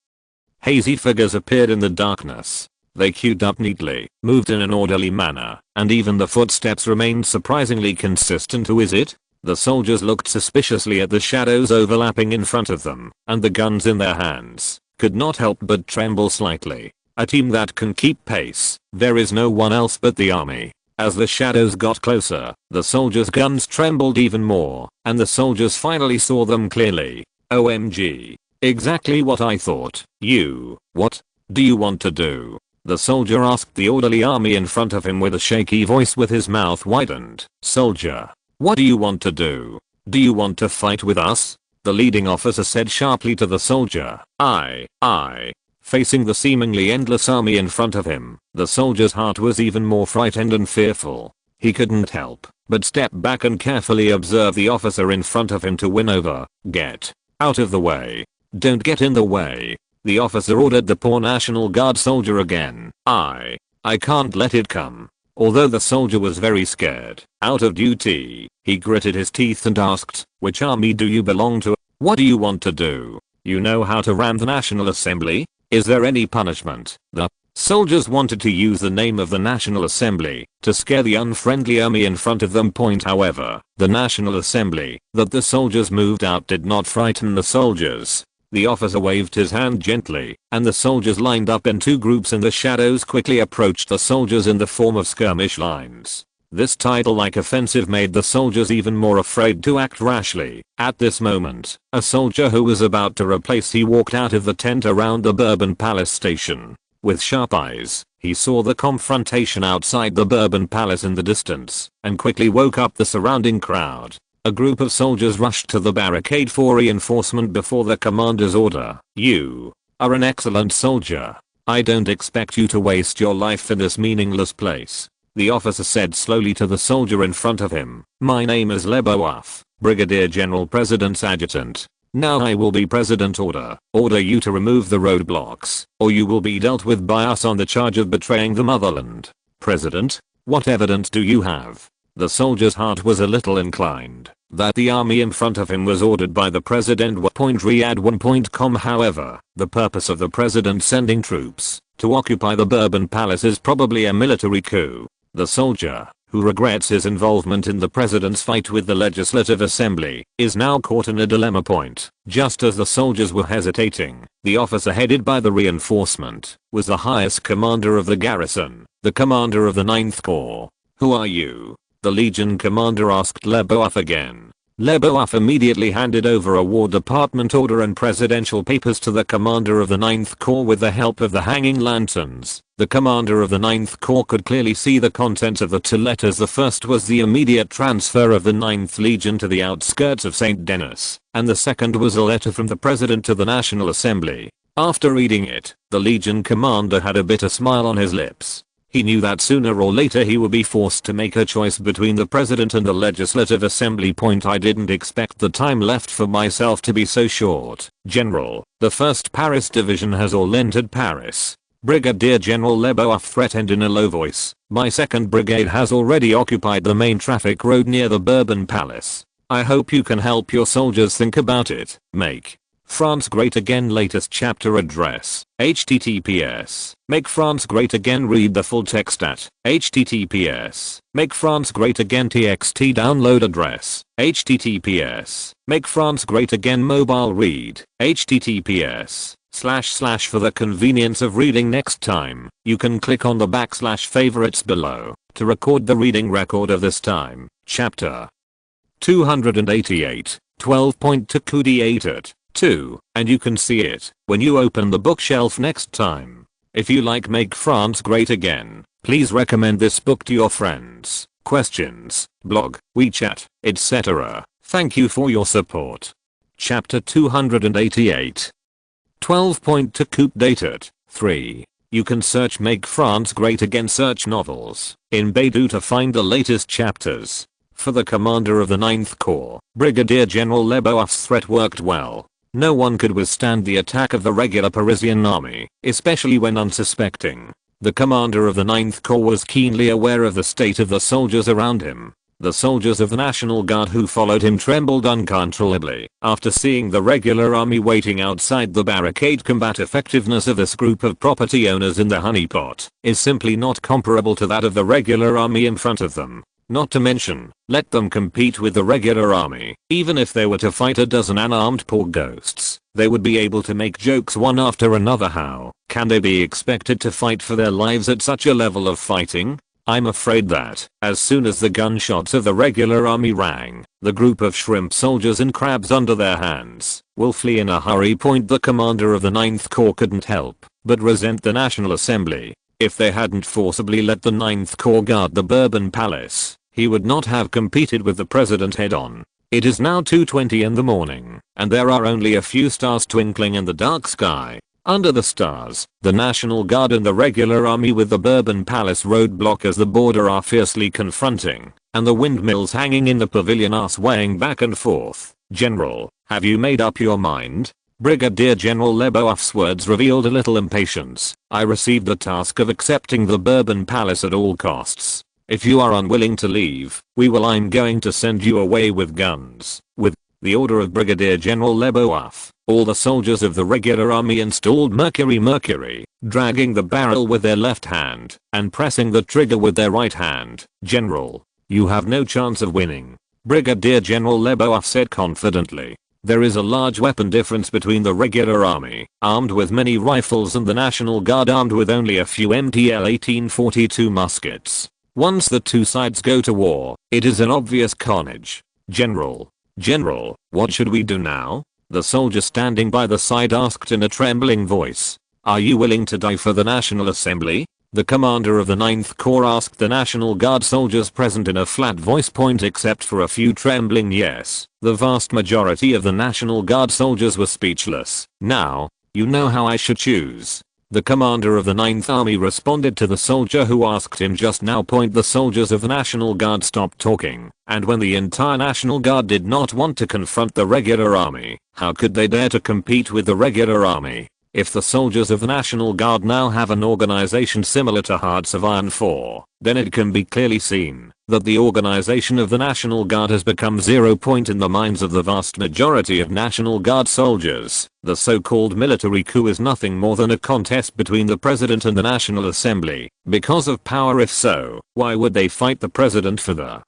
hazy figures appeared in the darkness. They queued up neatly, moved in an orderly manner, and even the footsteps remained surprisingly consistent. Who is it? The soldiers looked suspiciously at the shadows overlapping in front of them, and the guns in their hands could not help but tremble slightly. A team that can keep pace. There is no one else but the army. As the shadows got closer, the soldiers' guns trembled even more, and the soldiers finally saw them clearly. OMG. Exactly what I thought. What do you want to do? The soldier asked the orderly army in front of him with a shaky voice with his mouth widened. Soldier, what do you want to do? Do you want to fight with us? The leading officer said sharply to the soldier. I. Facing the seemingly endless army in front of him, the soldier's heart was even more frightened and fearful. He couldn't help but step back and carefully observe the officer in front of him to win over. Get out of the way. Don't get in the way. The officer ordered the poor National Guard soldier again. I can't let it come. Although the soldier was very scared, out of duty, he gritted his teeth and asked, which army do you belong to? What do you want to do? You know how to ram the National Assembly? Is there any punishment? The soldiers wanted to use the name of the National Assembly to scare the unfriendly army in front of them. However, the National Assembly that the soldiers moved out did not frighten the soldiers. The officer waved his hand gently, and the soldiers lined up in 2 groups in the shadows quickly approached the soldiers in the form of skirmish lines. This title-like offensive made the soldiers even more afraid to act rashly. At this moment, a soldier who was about to replace he walked out of the tent around the Bourbon Palace station. With sharp eyes, he saw the confrontation outside the Bourbon Palace in the distance, and quickly woke up the surrounding crowd. A group of soldiers rushed to the barricade for reinforcement before the commander's order. You are an excellent soldier. I don't expect you to waste your life in this meaningless place. The officer said slowly to the soldier in front of him. My name is Leboeuf, Brigadier General President's Adjutant. Now I will be President order you to remove the roadblocks, or you will be dealt with by us on the charge of betraying the motherland. President, what evidence do you have? The soldier's heart was a little inclined that the army in front of him was ordered by the president. Riyadh1.com. However, the purpose of the president sending troops to occupy the Bourbon Palace is probably a military coup. The soldier, who regrets his involvement in the president's fight with the Legislative Assembly, is now caught in a dilemma point. Just as the soldiers were hesitating, the officer headed by the reinforcement was the highest commander of the garrison, the commander of the 9th Corps. "Who are you?" the Legion commander asked Leboeuf again. Leboeuf immediately handed over a War Department order and presidential papers to the commander of the 9th Corps with the help of the hanging lanterns. The commander of the 9th Corps could clearly see the contents of the two letters. The first was the immediate transfer of the 9th Legion to the outskirts of St. Denis, and the second was a letter from the president to the National Assembly. After reading it, the Legion commander had a bitter smile on his lips. He knew that sooner or later he would be forced to make a choice between the president and the Legislative Assembly. I didn't expect the time left for myself to be so short. General, the 1st Paris Division has all entered Paris. Brigadier General Leboeuf threatened in a low voice. My 2nd Brigade has already occupied the main traffic road near the Bourbon Palace. I hope you can help your soldiers think about it. Make France Great Again latest chapter address. https. Make France Great Again. Read the full text at https. Make France Great Again txt download address. https. Make France Great Again mobile read. https. // for the convenience of reading next time, you can click on the / favorites below to record the reading record of this time. Chapter 288, 12.2 Kudiatat 2, and you can see it when you open the bookshelf next time. If you like Make France Great Again, please recommend this book to your friends, questions, blog, WeChat, etc. Thank you for your support. Chapter 288. 12.2 Coup d'etat 3. You can search Make France Great Again search novels in Baidu to find the latest chapters. For the commander of the 9th Corps, Brigadier General Leboeuf's threat worked well. No one could withstand the attack of the regular Parisian army, especially when unsuspecting. The commander of the 9th Corps was keenly aware of the state of the soldiers around him. The soldiers of the National Guard who followed him trembled uncontrollably after seeing the regular army waiting outside the barricade. Combat effectiveness of this group of property owners in the honeypot is simply not comparable to that of the regular army in front of them. Not to mention, let them compete with the regular army. Even if they were to fight a dozen unarmed poor ghosts, they would be able to make jokes one after another. How can they be expected to fight for their lives at such a level of fighting? I'm afraid that, as soon as the gunshots of the regular army rang, the group of shrimp soldiers and crabs under their hands will flee in a hurry. The commander of the 9th Corps couldn't help but resent the National Assembly. If they hadn't forcibly let the 9th Corps guard the Bourbon Palace, he would not have competed with the president head on. It is now 2:20 in the morning, and there are only a few stars twinkling in the dark sky. Under the stars, the National Guard and the regular army with the Bourbon Palace roadblock as the border are fiercely confronting, and the windmills hanging in the pavilion are swaying back and forth. General, have you made up your mind? Brigadier General Leboeuf's words revealed a little impatience. I received the task of accepting the Bourbon Palace at all costs. If you are unwilling to leave, I'm going to send you away with guns. With the order of Brigadier General Leboeuf, all the soldiers of the regular army installed Mercury, dragging the barrel with their left hand and pressing the trigger with their right hand. General, you have no chance of winning, Brigadier General Leboeuf said confidently. There is a large weapon difference between the regular army, armed with many rifles, and the National Guard armed with only a few MTL 1842 muskets. Once the two sides go to war, it is an obvious carnage. General, what should we do now? The soldier standing by the side asked in a trembling voice. Are you willing to die for the National Assembly? The commander of the 9th Corps asked the National Guard soldiers present in a flat voice. Except for a few trembling yes, the vast majority of the National Guard soldiers were speechless. Now, you know how I should choose. The commander of the 9th Army responded to the soldier who asked him just now. The soldiers of the National Guard stopped talking, and when the entire National Guard did not want to confront the regular army, how could they dare to compete with the regular army? If the soldiers of the National Guard now have an organization similar to Hearts of Iron 4, then it can be clearly seen that the organization of the National Guard has become 0 point in the minds of the vast majority of National Guard soldiers. The so-called military coup is nothing more than a contest between the president and the National Assembly, because of power. If so, why would they fight the president for the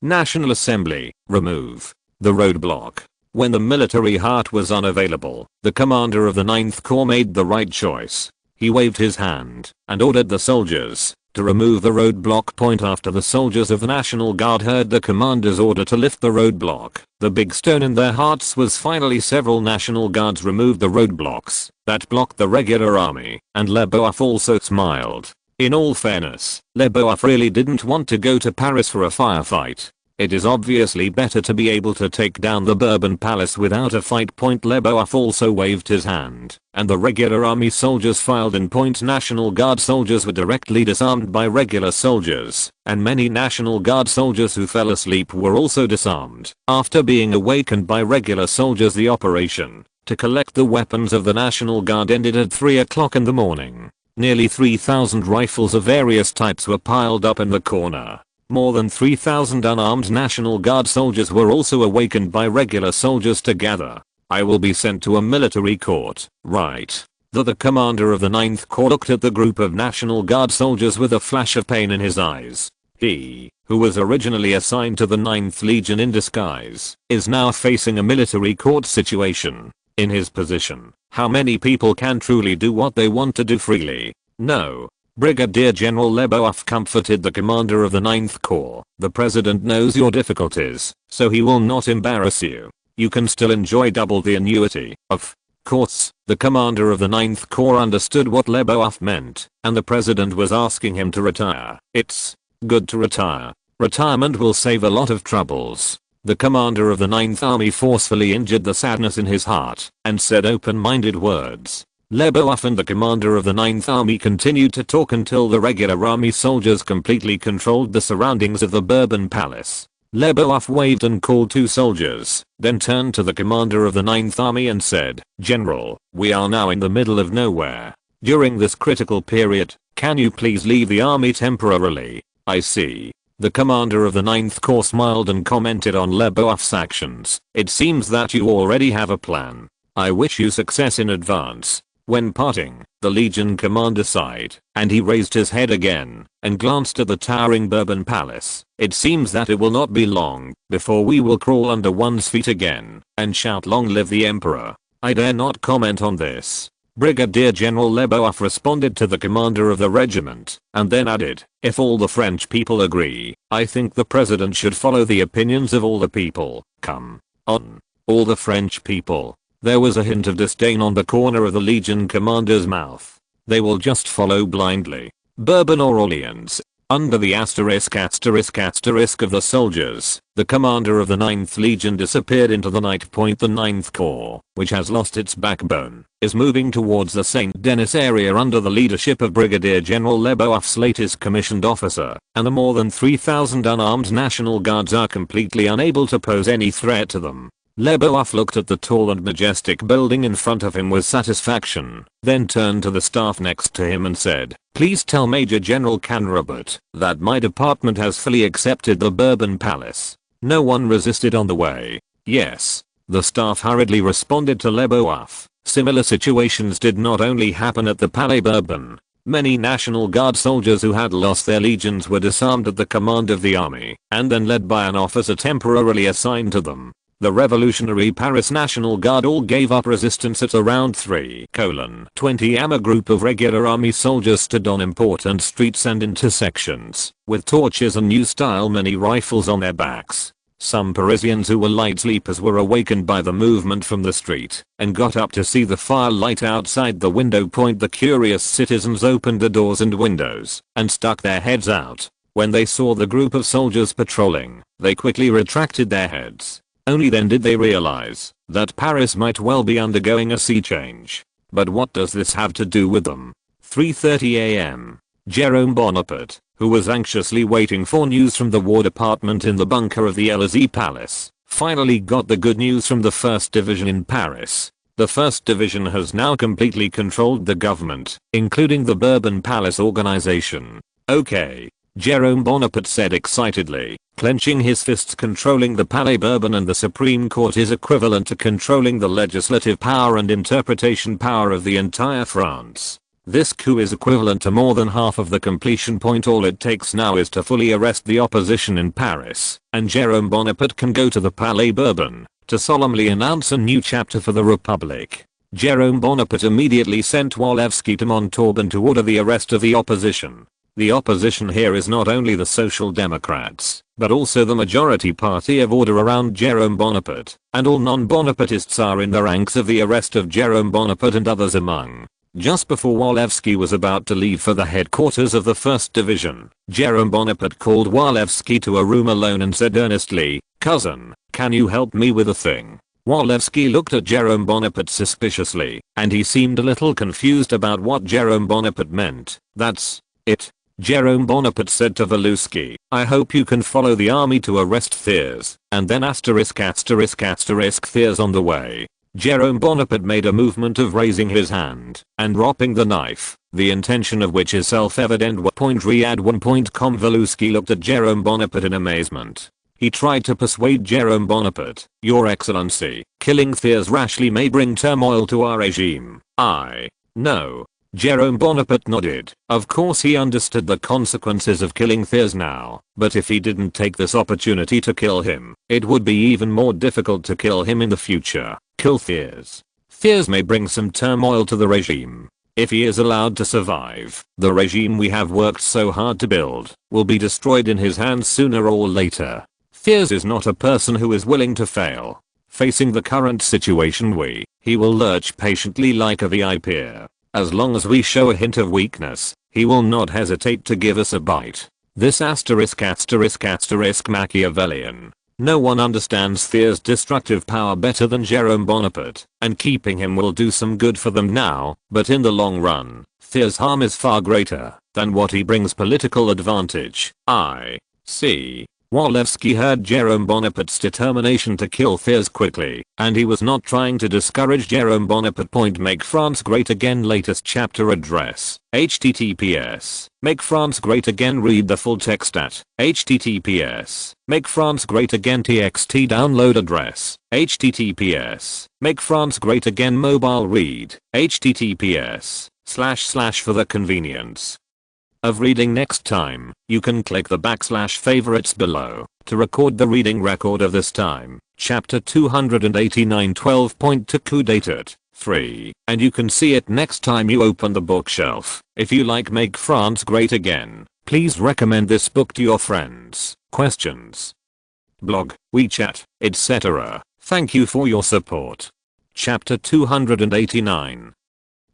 National Assembly? Remove the roadblock. When the military heart was unavailable, the commander of the 9th Corps made the right choice. He waved his hand and ordered the soldiers to remove the roadblock. Point after the soldiers of the National Guard heard the commander's order to lift the roadblock, the big stone in their hearts was finally several National Guards removed the roadblocks that blocked the regular army, and Leboeuf also smiled. In all fairness, Leboeuf really didn't want to go to Paris for a firefight. It is obviously better to be able to take down the Bourbon Palace without a fight. Leboeuf also waved his hand, and the regular army soldiers filed in. National Guard soldiers were directly disarmed by regular soldiers, and many National Guard soldiers who fell asleep were also disarmed after being awakened by regular soldiers. The operation to collect the weapons of the National Guard ended at 3 o'clock in the morning. Nearly 3,000 rifles of various types were piled up in the corner. More than 3,000 unarmed National Guard soldiers were also awakened by regular soldiers to gather. I will be sent to a military court, right? The commander of the 9th Corps looked at the group of National Guard soldiers with a flash of pain in his eyes. He, who was originally assigned to the 9th Legion in disguise, is now facing a military court situation. In his position, how many people can truly do what they want to do freely? No. Brigadier General Leboeuf comforted the commander of the 9th Corps. The president knows your difficulties, so he will not embarrass you. You can still enjoy double the annuity. Of course, the commander of the 9th Corps understood what Leboeuf meant, and the president was asking him to retire. It's good to retire. Retirement will save a lot of troubles. The commander of the 9th Army forcefully injured the sadness in his heart and said open-minded words. Leboeuf and the commander of the 9th Army continued to talk until the regular army soldiers completely controlled the surroundings of the Bourbon Palace. Leboeuf waved and called 2 soldiers, then turned to the commander of the 9th Army and said, "General, we are now in the middle of nowhere. During this critical period, can you please leave the army temporarily?" "I see." The commander of the 9th Corps smiled and commented on Leboeuf's actions. "It seems that you already have a plan. I wish you success in advance." When parting, the Legion commander sighed, and he raised his head again and glanced at the towering Bourbon Palace. "It seems that it will not be long before we will crawl under one's feet again and shout 'Long live the Emperor.'" "I dare not comment on this." Brigadier General Leboeuf responded to the commander of the regiment, and then added, "If all the French people agree, I think the president should follow the opinions of all the people." "Come on, all the French people." There was a hint of disdain on the corner of the Legion commander's mouth. "They will just follow blindly. Bourbon or Orleans." Under the asterisk of the soldiers, the commander of the 9th Legion disappeared into the night. The 9th Corps, which has lost its backbone, is moving towards the St. Denis area under the leadership of Brigadier General Leboeuf's latest commissioned officer, and the more than 3,000 unarmed National Guards are completely unable to pose any threat to them. Leboeuf looked at the tall and majestic building in front of him with satisfaction, then turned to the staff next to him and said, "Please tell Major General Canrobert that my department has fully accepted the Bourbon Palace." No one resisted on the way. "Yes." The staff hurriedly responded to Leboeuf. Similar situations did not only happen at the Palais Bourbon. Many National Guard soldiers who had lost their legions were disarmed at the command of the army, and then led by an officer temporarily assigned to them. The Revolutionary Paris National Guard all gave up resistance at around 3:20 am. A group of regular army soldiers stood on important streets and intersections, with torches and new-style mini rifles on their backs. Some Parisians who were light sleepers were awakened by the movement from the street, and got up to see the firelight outside the window. The curious citizens opened the doors and windows, and stuck their heads out. When they saw the group of soldiers patrolling, they quickly retracted their heads. Only then did they realize that Paris might well be undergoing a sea change. But what does this have to do with them? 3:30 am. Jerome Bonaparte, who was anxiously waiting for news from the War Department in the bunker of the Élysée Palace, finally got the good news from the 1st Division in Paris. The 1st Division has now completely controlled the government, including the Bourbon Palace organization. Okay. Jerome Bonaparte said excitedly, clenching his fists. Controlling the Palais Bourbon and the Supreme Court is equivalent to controlling the legislative power and interpretation power of the entire France. This coup is equivalent to more than half of the completion point. All it takes now is to fully arrest the opposition in Paris, and Jerome Bonaparte can go to the Palais Bourbon to solemnly announce a new chapter for the Republic. Jerome Bonaparte immediately sent Walewski to Montauban to order the arrest of the opposition. The opposition here is not only the Social Democrats, but also the majority party of order around Jerome Bonaparte, and all non-Bonapartists are in the ranks of the arrest of Jerome Bonaparte and others among. Just before Walewski was about to leave for the headquarters of the 1st Division, Jerome Bonaparte called Walewski to a room alone and said earnestly, "Cousin, can you help me with a thing?" Walewski looked at Jerome Bonaparte suspiciously, and he seemed a little confused about what Jerome Bonaparte meant. "That's it." Jerome Bonaparte said to Walewski, "I hope you can follow the army to arrest Thiers, and then Thiers on the way." Jerome Bonaparte made a movement of raising his hand and dropping the knife, the intention of which is self-evident. Riyadh1.com. Walewski looked at Jerome Bonaparte in amazement. He tried to persuade Jerome Bonaparte, "Your Excellency, killing Thiers rashly may bring turmoil to our regime." "I know." Jerome Bonaparte nodded. Of course he understood the consequences of killing Thiers now, but if he didn't take this opportunity to kill him, it would be even more difficult to kill him in the future. Kill Thiers. Thiers may bring some turmoil to the regime. If he is allowed to survive, the regime we have worked so hard to build will be destroyed in his hands sooner or later. Thiers is not a person who is willing to fail. Facing the current situation he will lurch patiently like a VIP. As long as we show a hint of weakness, he will not hesitate to give us a bite. This Machiavellian. No one understands Thiers' destructive power better than Jerome Bonaparte, and keeping him will do some good for them now, but in the long run, Thiers' harm is far greater than what he brings political advantage. I see. Walewski heard Jerome Bonaparte's determination to kill Thiers quickly, and he was not trying to discourage Jerome Bonaparte. Make France Great Again latest chapter address. https. Make France Great Again. Read the full text at https. Make France Great Again txt download address. https. Make France Great Again mobile read. https. / for the convenience of reading next time, you can click the / favorites below to record the reading record of this time, chapter 289 12.2 coup dated 3, and you can see it next time you open the bookshelf. If you like Make France Great Again, please recommend this book to your friends. Questions, blog, WeChat, etc. Thank you for your support. Chapter 289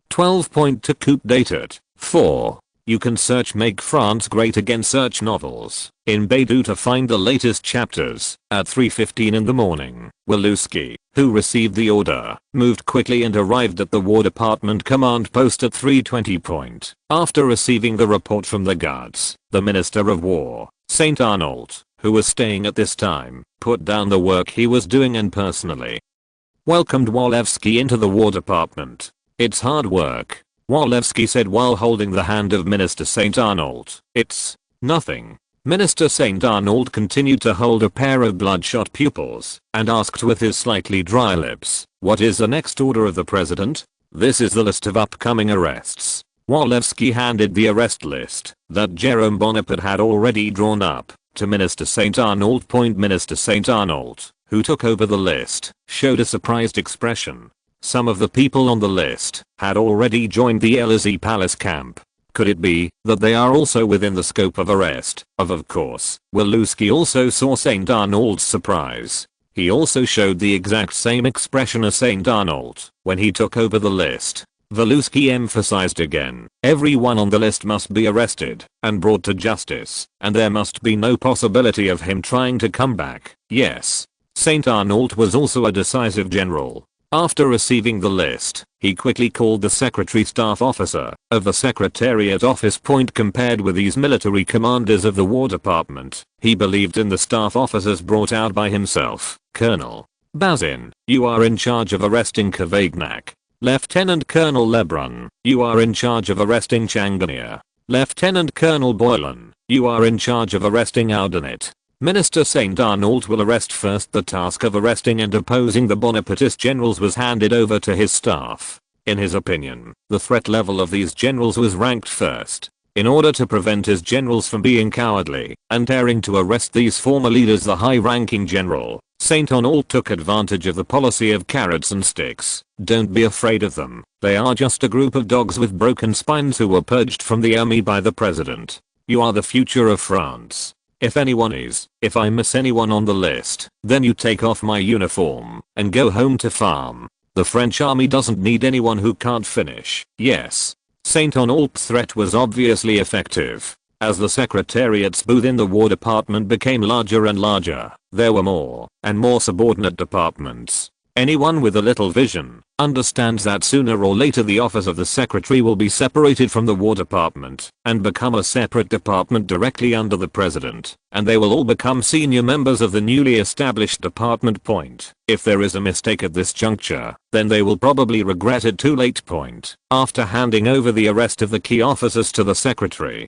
12.2 coup dated 4. You can search Make France Great Again search novels in Baidu to find the latest chapters. At 3:15 in the morning, Walewski, who received the order, moved quickly and arrived at the War Department command post at 3:20. After receiving the report from the guards, the Minister of War, Saint Arnault, who was staying at this time, put down the work he was doing and personally welcomed Walewski into the War Department. "It's hard work," Walewski said while holding the hand of Minister Saint Arnault. "It's nothing." Minister Saint Arnault continued to hold a pair of bloodshot pupils and asked with his slightly dry lips, "What is the next order of the president?" "This is the list of upcoming arrests." Walewski handed the arrest list that Jerome Bonaparte had already drawn up to Minister Saint Arnault. Minister Saint Arnault, who took over the list, showed a surprised expression. Some of the people on the list had already joined the Élysée Palace camp. Could it be that they are also within the scope of arrest? Of course. Walewski also saw Saint Arnault's surprise. He also showed the exact same expression as Saint Arnault when he took over the list. Walewski emphasized again, everyone on the list must be arrested and brought to justice, and there must be no possibility of him trying to come back. Yes. Saint Arnault was also a decisive general. After receiving the list, he quickly called the secretary staff officer of the Secretariat office. Compared with these military commanders of the War Department, he believed in the staff officers brought out by himself. Colonel Bazin, you are in charge of arresting Kvagnak. Lieutenant Colonel Lebrun, you are in charge of arresting Changanier. Lieutenant Colonel Boylan, you are in charge of arresting Audenit. Minister St. Arnault will arrest first. The task of arresting and deposing the Bonapartist generals was handed over to his staff. In his opinion, the threat level of these generals was ranked first. In order to prevent his generals from being cowardly and daring to arrest these former leaders, the high-ranking general, St. Arnault, took advantage of the policy of carrots and sticks. Don't be afraid of them. They are just a group of dogs with broken spines who were purged from the army by the president. You are the future of France. If anyone is, if I miss anyone on the list, then you take off my uniform and go home to farm. The French army doesn't need anyone who can't finish. Yes. St. Arnault's threat was obviously effective. As the Secretariat's booth in the War Department became larger and larger, there were more and more subordinate departments. Anyone with a little vision understands that sooner or later the office of the secretary will be separated from the War Department and become a separate department directly under the president, and they will all become senior members of the newly established department. If there is a mistake at this juncture, then they will probably regret it too late. After handing over the arrest of the key officers to the secretary,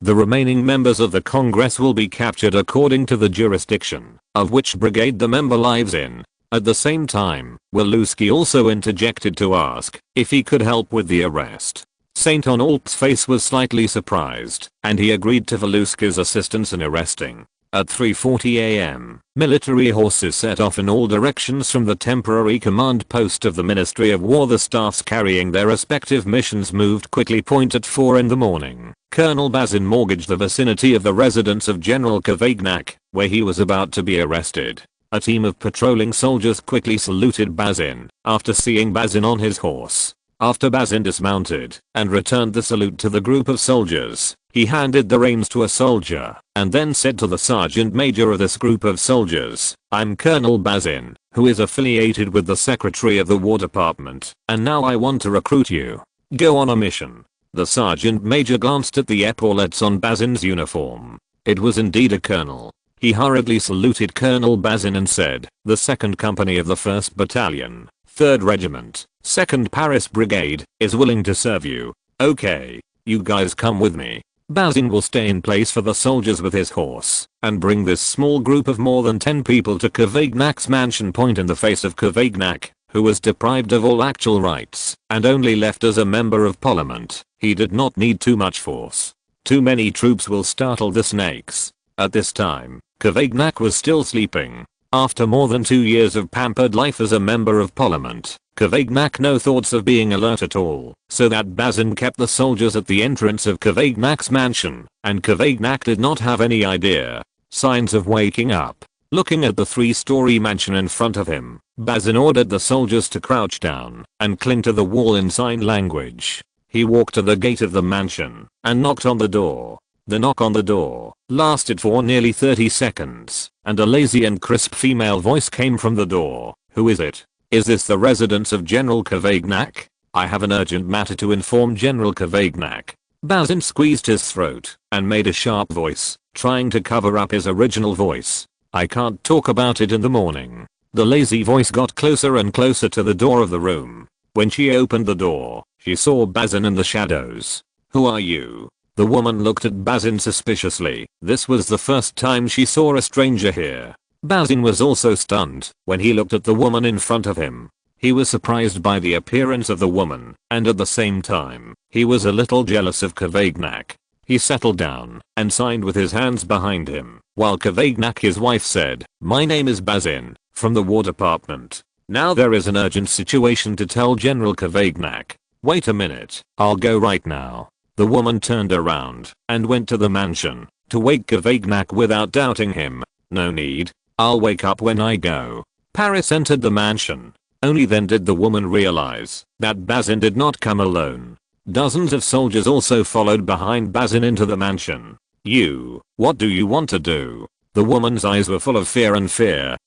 the remaining members of the Congress will be captured according to the jurisdiction of which brigade the member lives in. At the same time, Walewski also interjected to ask if he could help with the arrest. St. Arnault's face was slightly surprised, and he agreed to Walewski's assistance in arresting. At 3:40 am, military horses set off in all directions from the temporary command post of the Ministry of War. The staffs carrying their respective missions moved quickly. At 4 in the morning, Colonel Bazin mortgaged the vicinity of the residence of General Kvagnak, where he was about to be arrested. A team of patrolling soldiers quickly saluted Bazin after seeing Bazin on his horse. After Bazin dismounted and returned the salute to the group of soldiers, he handed the reins to a soldier and then said to the sergeant major of this group of soldiers, "I'm Colonel Bazin, who is affiliated with the Secretary of the War Department, and now I want to recruit you. Go on a mission." The sergeant major glanced at the epaulettes on Bazin's uniform. It was indeed a colonel. He hurriedly saluted Colonel Bazin and said, "The 2nd Company of the 1st Battalion, 3rd Regiment, 2nd Paris Brigade, is willing to serve you. Okay, you guys come with me." Bazin will stay in place for the soldiers with his horse and bring this small group of more than 10 people to Kvagnak's mansion. In the face of Kvagnak, who was deprived of all actual rights and only left as a member of parliament, he did not need too much force. Too many troops will startle the snakes. At this time, Kvagnak was still sleeping. After more than 2 years of pampered life as a member of parliament, Kvagnak no thoughts of being alert at all, so that Bazin kept the soldiers at the entrance of Kvagnak's mansion, and Kvagnak did not have any idea. Signs of waking up. Looking at the 3-story mansion in front of him, Bazin ordered the soldiers to crouch down and cling to the wall in sign language. He walked to the gate of the mansion and knocked on the door. The knock on the door lasted for nearly 30 seconds, and a lazy and crisp female voice came from the door. "Who is it? Is this the residence of General Kvagnak? I have an urgent matter to inform General Kvagnak." Bazin squeezed his throat and made a sharp voice, trying to cover up his original voice. "I can't talk about it in the morning." The lazy voice got closer and closer to the door of the room. When she opened the door, she saw Bazin in the shadows. "Who are you?" The woman looked at Bazin suspiciously. This was the first time she saw a stranger here. Bazin was also stunned when he looked at the woman in front of him. He was surprised by the appearance of the woman, and at the same time, he was a little jealous of Kvagnak. He settled down and signed with his hands behind him, while Kvagnak, his wife, said, "My name is Bazin, from the War Department. Now there is an urgent situation to tell General Kvagnak." "Wait a minute, I'll go right now." The woman turned around and went to the mansion to wake Kvagnak without doubting him. "No need, I'll wake up when I go." Paris entered the mansion. Only then did the woman realize that Bazin did not come alone. Dozens of soldiers also followed behind Bazin into the mansion. What do you want to do?" The woman's eyes were full of fear,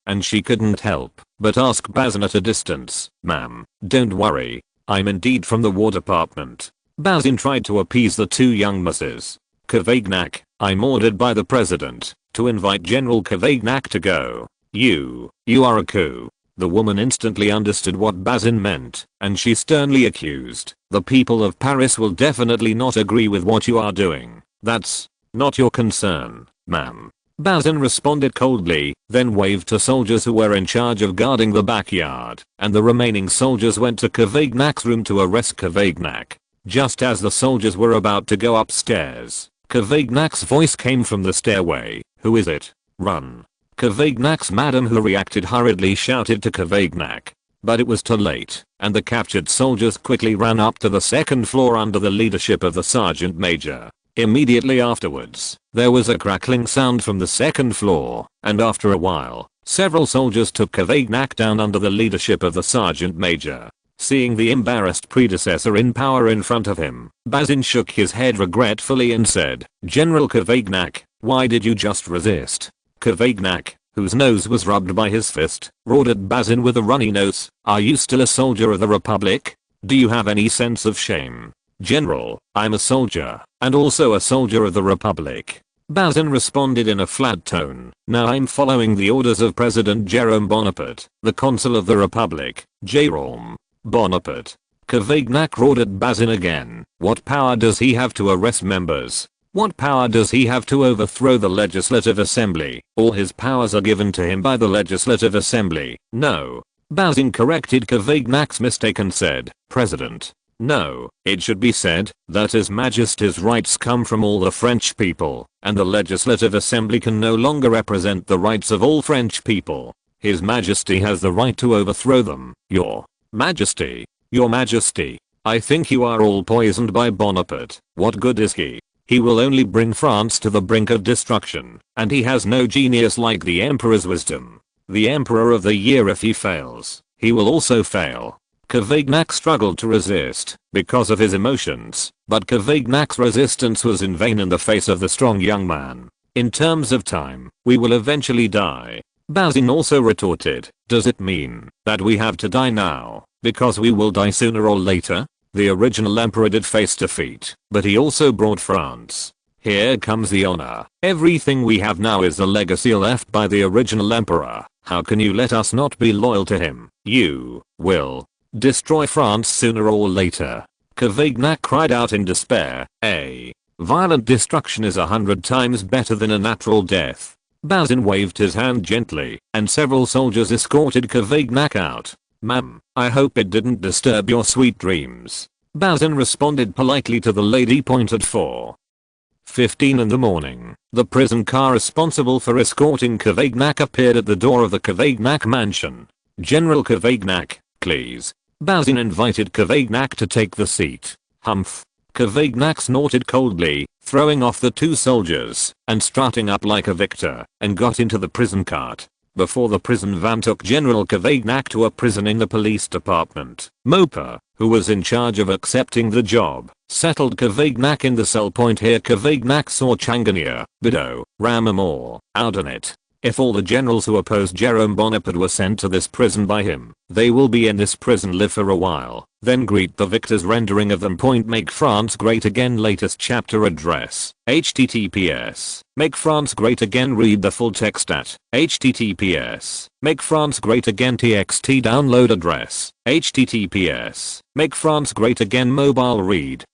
and she couldn't help but ask Bazin at a distance, "Ma'am, don't worry, I'm indeed from the War Department." Bazin tried to appease the two young misses. "Kvagnak, I'm ordered by the president to invite General Kvagnak to go." You are a coup." The woman instantly understood what Bazin meant, and she sternly accused, "The people of Paris will definitely not agree with what you are doing. That's not your concern, ma'am." Bazin responded coldly, then waved to soldiers who were in charge of guarding the backyard, and the remaining soldiers went to Kavagnak's room to arrest Kavagnak. Just as the soldiers were about to go upstairs, Kavagnak's voice came from the stairway. "Who is it? Run." Kavagnak's madam, who reacted hurriedly, shouted to Kavagnak. But it was too late, and the captured soldiers quickly ran up to the second floor under the leadership of the sergeant major. Immediately afterwards, there was a crackling sound from the second floor, and after a while, several soldiers took Kavagnak down under the leadership of the sergeant major. Seeing the embarrassed predecessor in power in front of him, Bazin shook his head regretfully and said, "General Kavagnak, why did you just resist?" Kavagnak, whose nose was rubbed by his fist, roared at Bazin with a runny nose, "Are you still a soldier of the Republic? Do you have any sense of shame?" "General, I'm a soldier, and also a soldier of the Republic." Bazin responded in a flat tone, "Now I'm following the orders of President Jerome Bonaparte, the consul of the Republic, Jerome Bonaparte." Kavagnak roared at Bazin again, "What power does he have to arrest members? What power does he have to overthrow the Legislative Assembly? All his powers are given to him by the Legislative Assembly." "No." Bazin corrected Kavagnak's mistake and said, "President. No, it should be said that His Majesty's rights come from all the French people, and the Legislative Assembly can no longer represent the rights of all French people. His Majesty has the right to overthrow them." "Your Majesty. Your Majesty. I think you are all poisoned by Bonaparte. What good is he? He will only bring France to the brink of destruction, and he has no genius like the Emperor's wisdom. The Emperor of the Year, if he fails, he will also fail." Kavagnak struggled to resist because of his emotions, but Kavagnak's resistance was in vain in the face of the strong young man. "In terms of time, we will eventually die." Bazin also retorted, "Does it mean that we have to die now, because we will die sooner or later?" The original emperor did face defeat, but he also brought France. Here comes the honor. Everything we have now is the legacy left by the original emperor. How can you let us not be loyal to him? You will destroy France sooner or later." Kavagnak cried out in despair, "A violent destruction is 100 times better than a natural death." Bazin waved his hand gently, and several soldiers escorted Kavagnak out. "Ma'am, I hope it didn't disturb your sweet dreams." Bazin responded politely to the lady. At 4:15 in the morning, the prison car responsible for escorting Kavagnak appeared at the door of the Kavagnak mansion. "General Kavagnak, please." Bazin invited Kavagnak to take the seat. "Humph." Kavagnak snorted coldly, throwing off the two soldiers, and strutting up like a victor, and got into the prison cart. Before the prison van took General Kavagnak to a prison in the police department, Mopa, who was in charge of accepting the job, settled Kavagnak in the cell. Here Kavagnak saw Changania, Bido, Ramamor, Audenit. If all the generals who opposed Jerome Bonaparte were sent to this prison by him, they will be in this prison, live for a while, then greet the victor's rendering of them. Make France Great Again latest chapter address, https, Make France Great Again. Read the full text at https, Make France Great Again txt. Download address, https, Make France Great Again. Mobile read,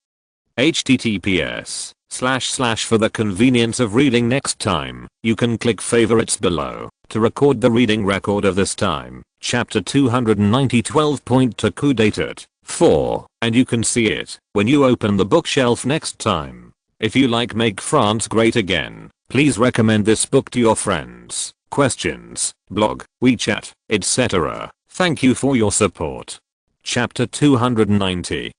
https. // For the convenience of reading next time, you can click favorites below to record the reading record of this time, chapter 290 12.2 dated 4, and you can see it when you open the bookshelf next time. If you like Make France Great Again, please recommend this book to your friends, questions, blog, WeChat, etc. Thank you for your support. Chapter 290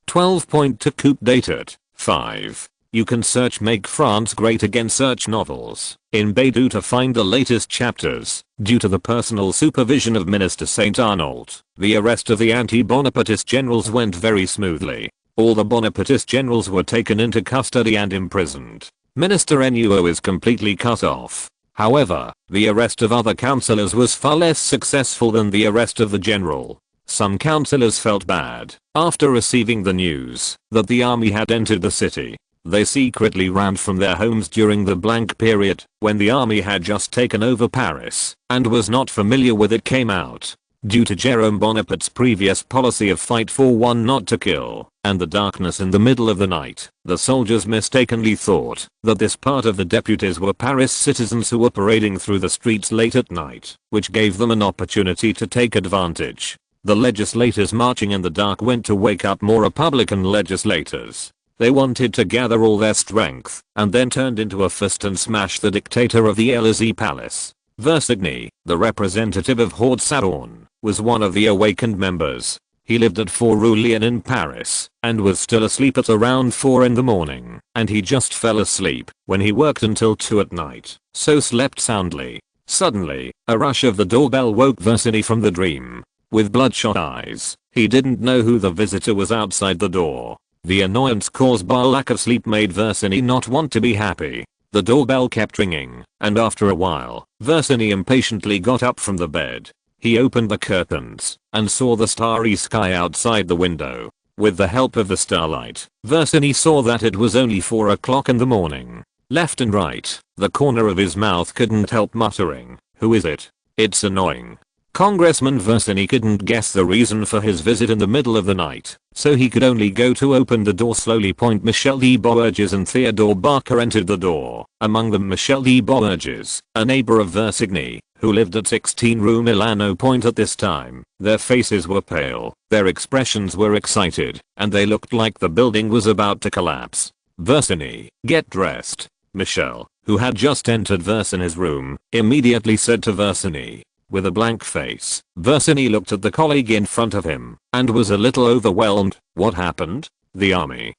12.2 dated 5. You can search Make France Great Again search novels in Baidu to find the latest chapters. Due to the personal supervision of Minister St. Arnault, the arrest of the anti-Bonapartist generals went very smoothly. All the Bonapartist generals were taken into custody and imprisoned. Minister Nuo is completely cut off. However, the arrest of other councillors was far less successful than the arrest of the general. Some councillors felt bad after receiving the news that the army had entered the city. They secretly ran from their homes during the blank period when the army had just taken over Paris and was not familiar with it came out. Due to Jerome Bonaparte's previous policy of fight for one not to kill, and the darkness in the middle of the night, the soldiers mistakenly thought that this part of the deputies were Paris citizens who were parading through the streets late at night, which gave them an opportunity to take advantage. The legislators marching in the dark went to wake up more Republican legislators. They wanted to gather all their strength and then turned into a fist and smash the dictator of the Élysée Palace. Versigny, the representative of Haute-Saône, was one of the awakened members. He lived at 4 Rue Lyon in Paris and was still asleep at around 4 in the morning, and he just fell asleep when he worked until 2 at night, so slept soundly. Suddenly, a rush of the doorbell woke Versigny from the dream. With bloodshot eyes, he didn't know who the visitor was outside the door. The annoyance caused by lack of sleep made Versigny not want to be happy. The doorbell kept ringing, and after a while, Versigny impatiently got up from the bed. He opened the curtains and saw the starry sky outside the window. With the help of the starlight, Versigny saw that it was only 4 o'clock in the morning. Left and right, the corner of his mouth couldn't help muttering, "Who is it? It's annoying." Congressman Versigny couldn't guess the reason for his visit in the middle of the night, so he could only go to open the door slowly. Michel de Bourges and Theodore Barker entered the door, among them Michel de Bourges, a neighbor of Versigny, who lived at 16 Rue Milano. At this time, their faces were pale, their expressions were excited, and they looked like the building was about to collapse. "Versigny, get dressed." Michel, who had just entered Versigny's room, immediately said to Versigny. With a blank face, Versigny looked at the colleague in front of him and was a little overwhelmed. What happened? The army.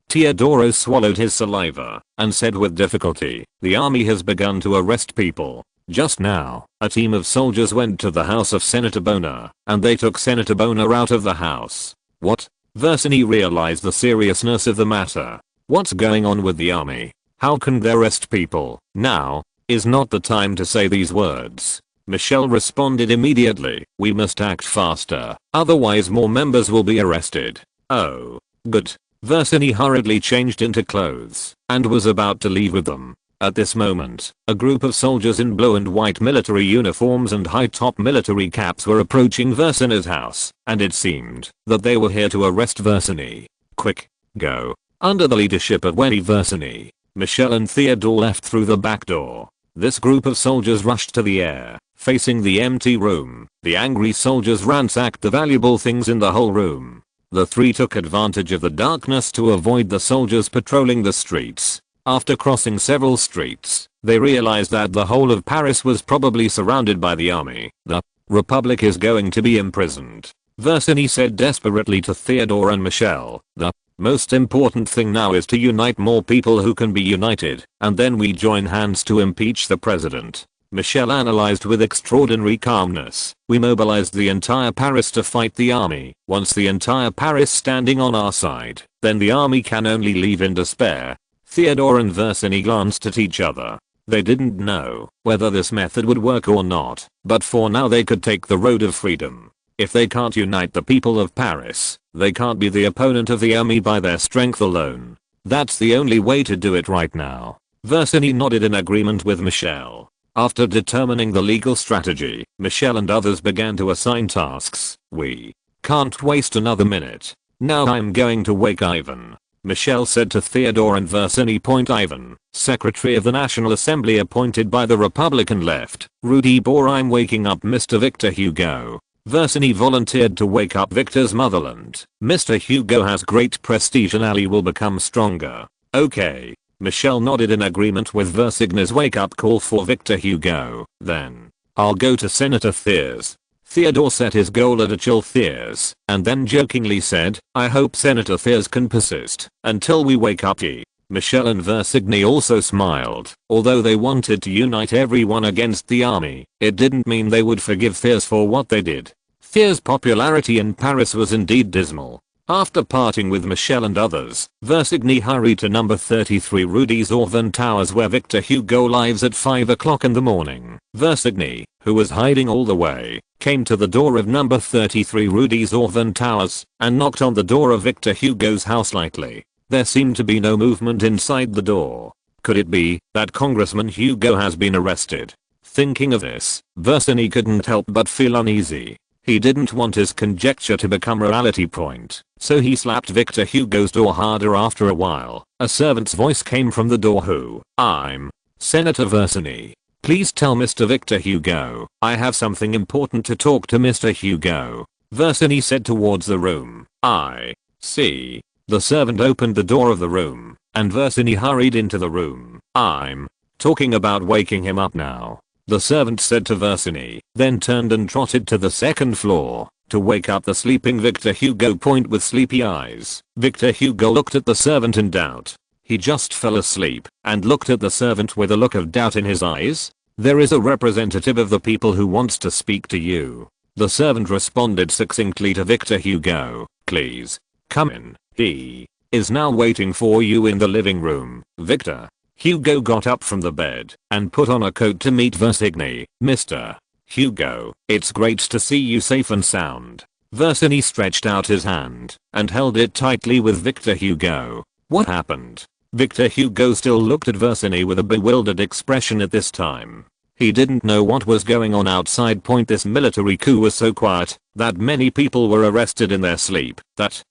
Teodoro swallowed his saliva and said with difficulty, "The army has begun to arrest people. Just now, a team of soldiers went to the house of Senator Bonner, and they took Senator Bonner out of the house." What? Versigny realized the seriousness of the matter. What's going on with the army? How can they arrest people? Now is not the time to say these words. Michel responded immediately, "We must act faster, otherwise more members will be arrested." Oh, good. Versigny hurriedly changed into clothes and was about to leave with them. At this moment, a group of soldiers in blue and white military uniforms and high-top military caps were approaching Versigny's house, and it seemed that they were here to arrest Versigny. Quick, go. Under the leadership of Wendy Versigny, Michel and Theodore left through the back door. This group of soldiers rushed to the air, facing the empty room. The angry soldiers ransacked the valuable things in the whole room. The three took advantage of the darkness to avoid the soldiers patrolling the streets. After crossing several streets, they realized that the whole of Paris was probably surrounded by the army. The Republic is going to be imprisoned. Versigny said desperately to Theodore and Michel. The most important thing now is to unite more people who can be united, and then we join hands to impeach the president. Michel analyzed with extraordinary calmness. We mobilized the entire Paris to fight the army. Once the entire Paris standing on our side, then the army can only leave in despair. Theodore and Versigny glanced at each other. They didn't know whether this method would work or not, but for now they could take the road of freedom. If they can't unite the people of Paris, they can't be the opponent of the army by their strength alone. That's the only way to do it right now. Versigny nodded in agreement with Michel. After determining the legal strategy, Michel and others began to assign tasks. We can't waste another minute. Now I'm going to wake Ivan. Michel said to Theodore and Versigny. Ivan, Secretary of the National Assembly appointed by the Republican left. Rudy Bohr. I'm waking up Mr. Victor Hugo. Versigny volunteered to wake up Victor's motherland. Mr. Hugo has great prestige and Ali will become stronger. Okay. Michel nodded in agreement with Versigny's wake-up call for Victor Hugo. Then, I'll go to Senator Thiers. Theodore set his goal at a chill Thiers, and then jokingly said, I hope Senator Thiers can persist until we wake up he. Michel and Versigny also smiled. Although they wanted to unite everyone against the army, it didn't mean they would forgive Thiers for what they did. Thiers' popularity in Paris was indeed dismal. After parting with Michel and others, Versigny hurried to number 33 Rue des Orphelins Towers where Victor Hugo lives at 5 o'clock in the morning. Versigny, who was hiding all the way, came to the door of number 33 Rue des Orphelins Towers and knocked on the door of Victor Hugo's house lightly. There seemed to be no movement inside the door. Could it be that Congressman Hugo has been arrested? Thinking of this, Versini couldn't help but feel uneasy. He didn't want his conjecture to become a reality point, so he slapped Victor Hugo's door harder. After a while, a servant's voice came from the door. Who? I'm Senator Versini. Please tell Mr. Victor Hugo, I have something important to talk to Mr. Hugo. Versini said towards the room. I see. The servant opened the door of the room, and Versini hurried into the room. I'm talking about waking him up now, the servant said to Versini, then turned and trotted to the second floor to wake up the sleeping Victor Hugo. With sleepy eyes, Victor Hugo looked at the servant in doubt. He just fell asleep and looked at the servant with a look of doubt in his eyes. There is a representative of the people who wants to speak to you. The servant responded succinctly to Victor Hugo. Please, come in. He is now waiting for you in the living room. Victor Hugo got up from the bed and put on a coat to meet Versini. Mr. Hugo, it's great to see you safe and sound. Versini stretched out his hand and held it tightly with Victor Hugo. What happened? Victor Hugo still looked at Versini with a bewildered expression at this time. He didn't know what was going on outside. This military coup was so quiet that many people were arrested in their sleep. That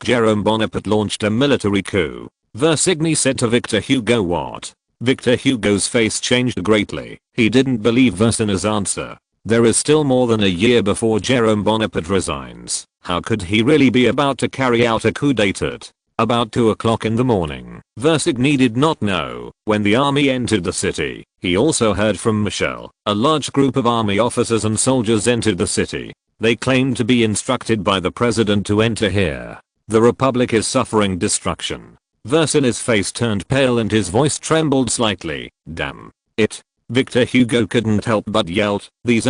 Jerome Bonaparte launched a military coup. Versini said to Victor Hugo. What? Victor Hugo's face changed greatly. He didn't believe Versini's answer. There is still more than a year before Jerome Bonaparte resigns. How could he really be about to carry out a coup d'etat? About 2 o'clock in the morning, Versini did not know when the army entered the city. He also heard from Michel. A large group of army officers and soldiers entered the city. They claimed to be instructed by the president to enter here. The republic is suffering destruction. Versini's face turned pale and his voice trembled slightly. Damn it. Victor Hugo couldn't help but yell. These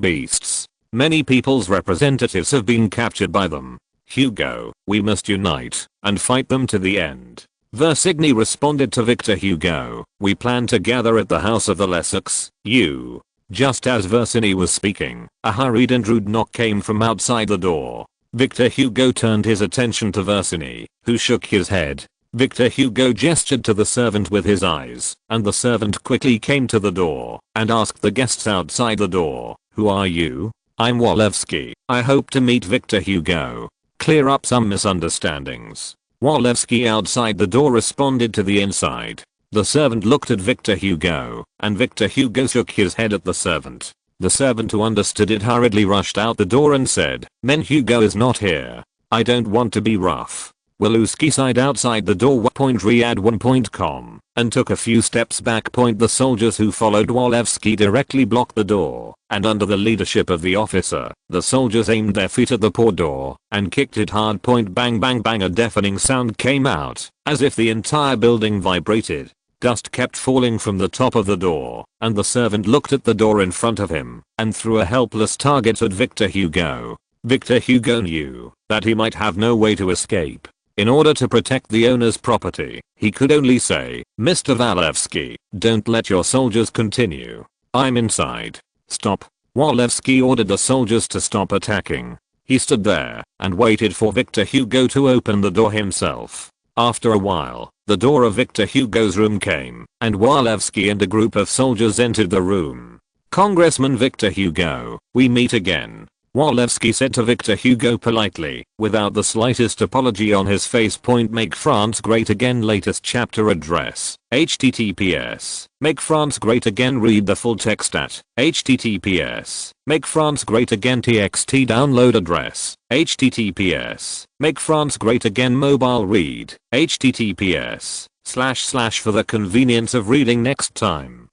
beasts. Many people's representatives have been captured by them. Hugo, we must unite and fight them to the end. Versini responded to Victor Hugo. We plan to gather at the house of the Lessex. You. Just as Versini was speaking, a hurried and rude knock came from outside the door. Victor Hugo turned his attention to Versini, who shook his head. Victor Hugo gestured to the servant with his eyes, and the servant quickly came to the door and asked the guests outside the door, who are you? I'm Walewski. I hope to meet Victor Hugo. Clear up some misunderstandings. Walewski outside the door responded to the inside. The servant looked at Victor Hugo, and Victor Hugo shook his head at the servant. The servant, who understood it, hurriedly rushed out the door and said, "Men, Hugo is not here. I don't want to be rough." Walewski sighed outside the door. Riyadh1.com and took a few steps back. The soldiers who followed Walewski directly blocked the door, and under the leadership of the officer, the soldiers aimed their feet at the poor door and kicked it hard. Bang bang bang, a deafening sound came out, as if the entire building vibrated. Dust kept falling from the top of the door, and the servant looked at the door in front of him and threw a helpless target at Victor Hugo. Victor Hugo knew that he might have no way to escape. In order to protect the owner's property, he could only say, "Mr. Walewski, don't let your soldiers continue. I'm inside." "Stop." Walewski ordered the soldiers to stop attacking. He stood there and waited for Victor Hugo to open the door himself. After a while, the door of Victor Hugo's room came, and Walewski and a group of soldiers entered the room. "Congressman Victor Hugo, we meet again," Walewski said to Victor Hugo politely, without the slightest apology on his face. Make France Great Again latest chapter address. https. Make France Great Again. Read the full text at https. Make France Great Again txt download address. https. Make France Great Again mobile read. https. // for the convenience of reading next time.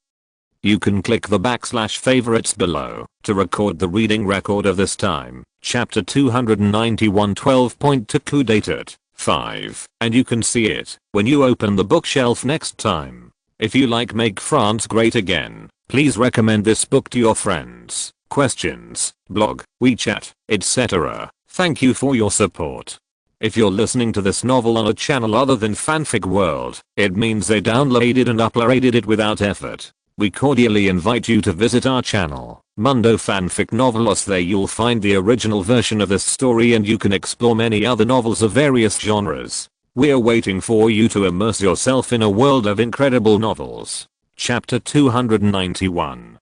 You can click the / favorites below to record the reading record of this time, chapter 291 12.2 coup d'etat 5, and you can see it when you open the bookshelf next time. If you like Make France Great Again, please recommend this book to your friends, questions, blog, WeChat, etc. Thank you for your support. If you're listening to this novel on a channel other than Fanfic World, it means they downloaded and uploaded it without effort. we cordially invite you to visit our channel, Mundo Fanfic Novelos. There you'll find the original version of this story and you can explore many other novels of various genres. We're waiting for you to immerse yourself in a world of incredible novels. Chapter 291.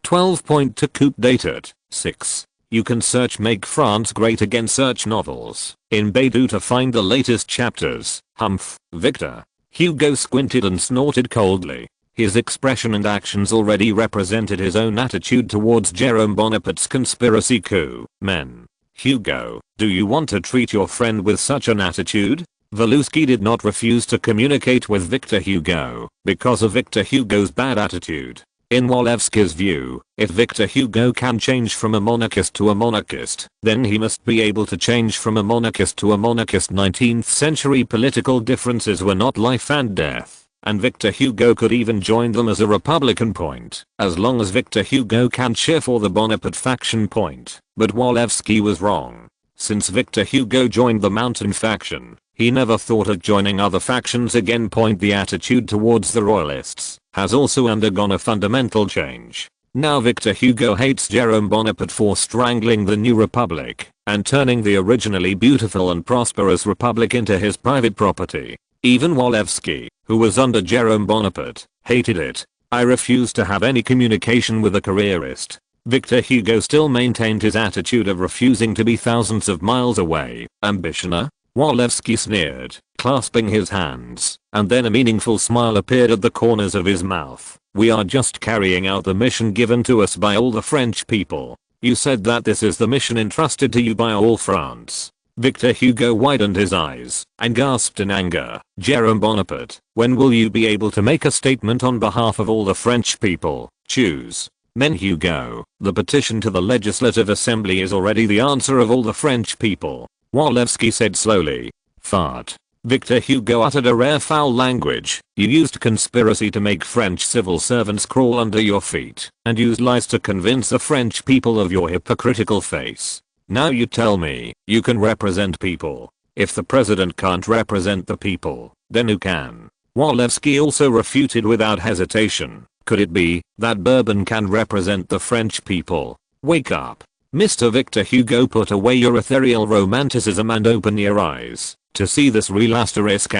12.2 Coup d'etat. 6. You can search Make France Great Again search novels in Baidu to find the latest chapters. Humph, Victor Hugo squinted and snorted coldly. His expression and actions already represented his own attitude towards Jerome Bonaparte's conspiracy coup. Men. Hugo, do you want to treat your friend with such an attitude? Walewski did not refuse to communicate with Victor Hugo because of Victor Hugo's bad attitude. In Walewski's view, if Victor Hugo can change from a monarchist to a monarchist, then he must be able to change from a monarchist to a monarchist. 19th century political differences were not life and death, and Victor Hugo could even join them as a Republican point, as long as Victor Hugo can cheer for the Bonaparte faction point. But Walewski was wrong. Since Victor Hugo joined the Mountain faction, he never thought of joining other factions again. The attitude towards the royalists has also undergone a fundamental change. Now Victor Hugo hates Jerome Bonaparte for strangling the new republic and turning the originally beautiful and prosperous republic into his private property. Even Walewski, who was under Jerome Bonaparte, hated it. I refuse to have any communication with a careerist. Victor Hugo still maintained his attitude of refusing to be thousands of miles away. Ambitioner? Walewski sneered, clasping his hands, and then a meaningful smile appeared at the corners of his mouth. We are just carrying out the mission given to us by all the French people. You said that this is the mission entrusted to you by all France. Victor Hugo widened his eyes and gasped in anger. Jerome Bonaparte, when will you be able to make a statement on behalf of all the French people? Choose. Men. Hugo, the petition to the Legislative Assembly is already the answer of all the French people. Walewski said slowly. Fart. Victor Hugo uttered a rare foul language. You used conspiracy to make French civil servants crawl under your feet, and used lies to convince the French people of your hypocritical face. Now you tell me, you can represent people. If the president can't represent the people, then who can? Walewski also refuted without hesitation. Could it be that Bourbon can represent the French people? Wake up. Mr. Victor Hugo, put away your ethereal romanticism and open your eyes to see this real asterisk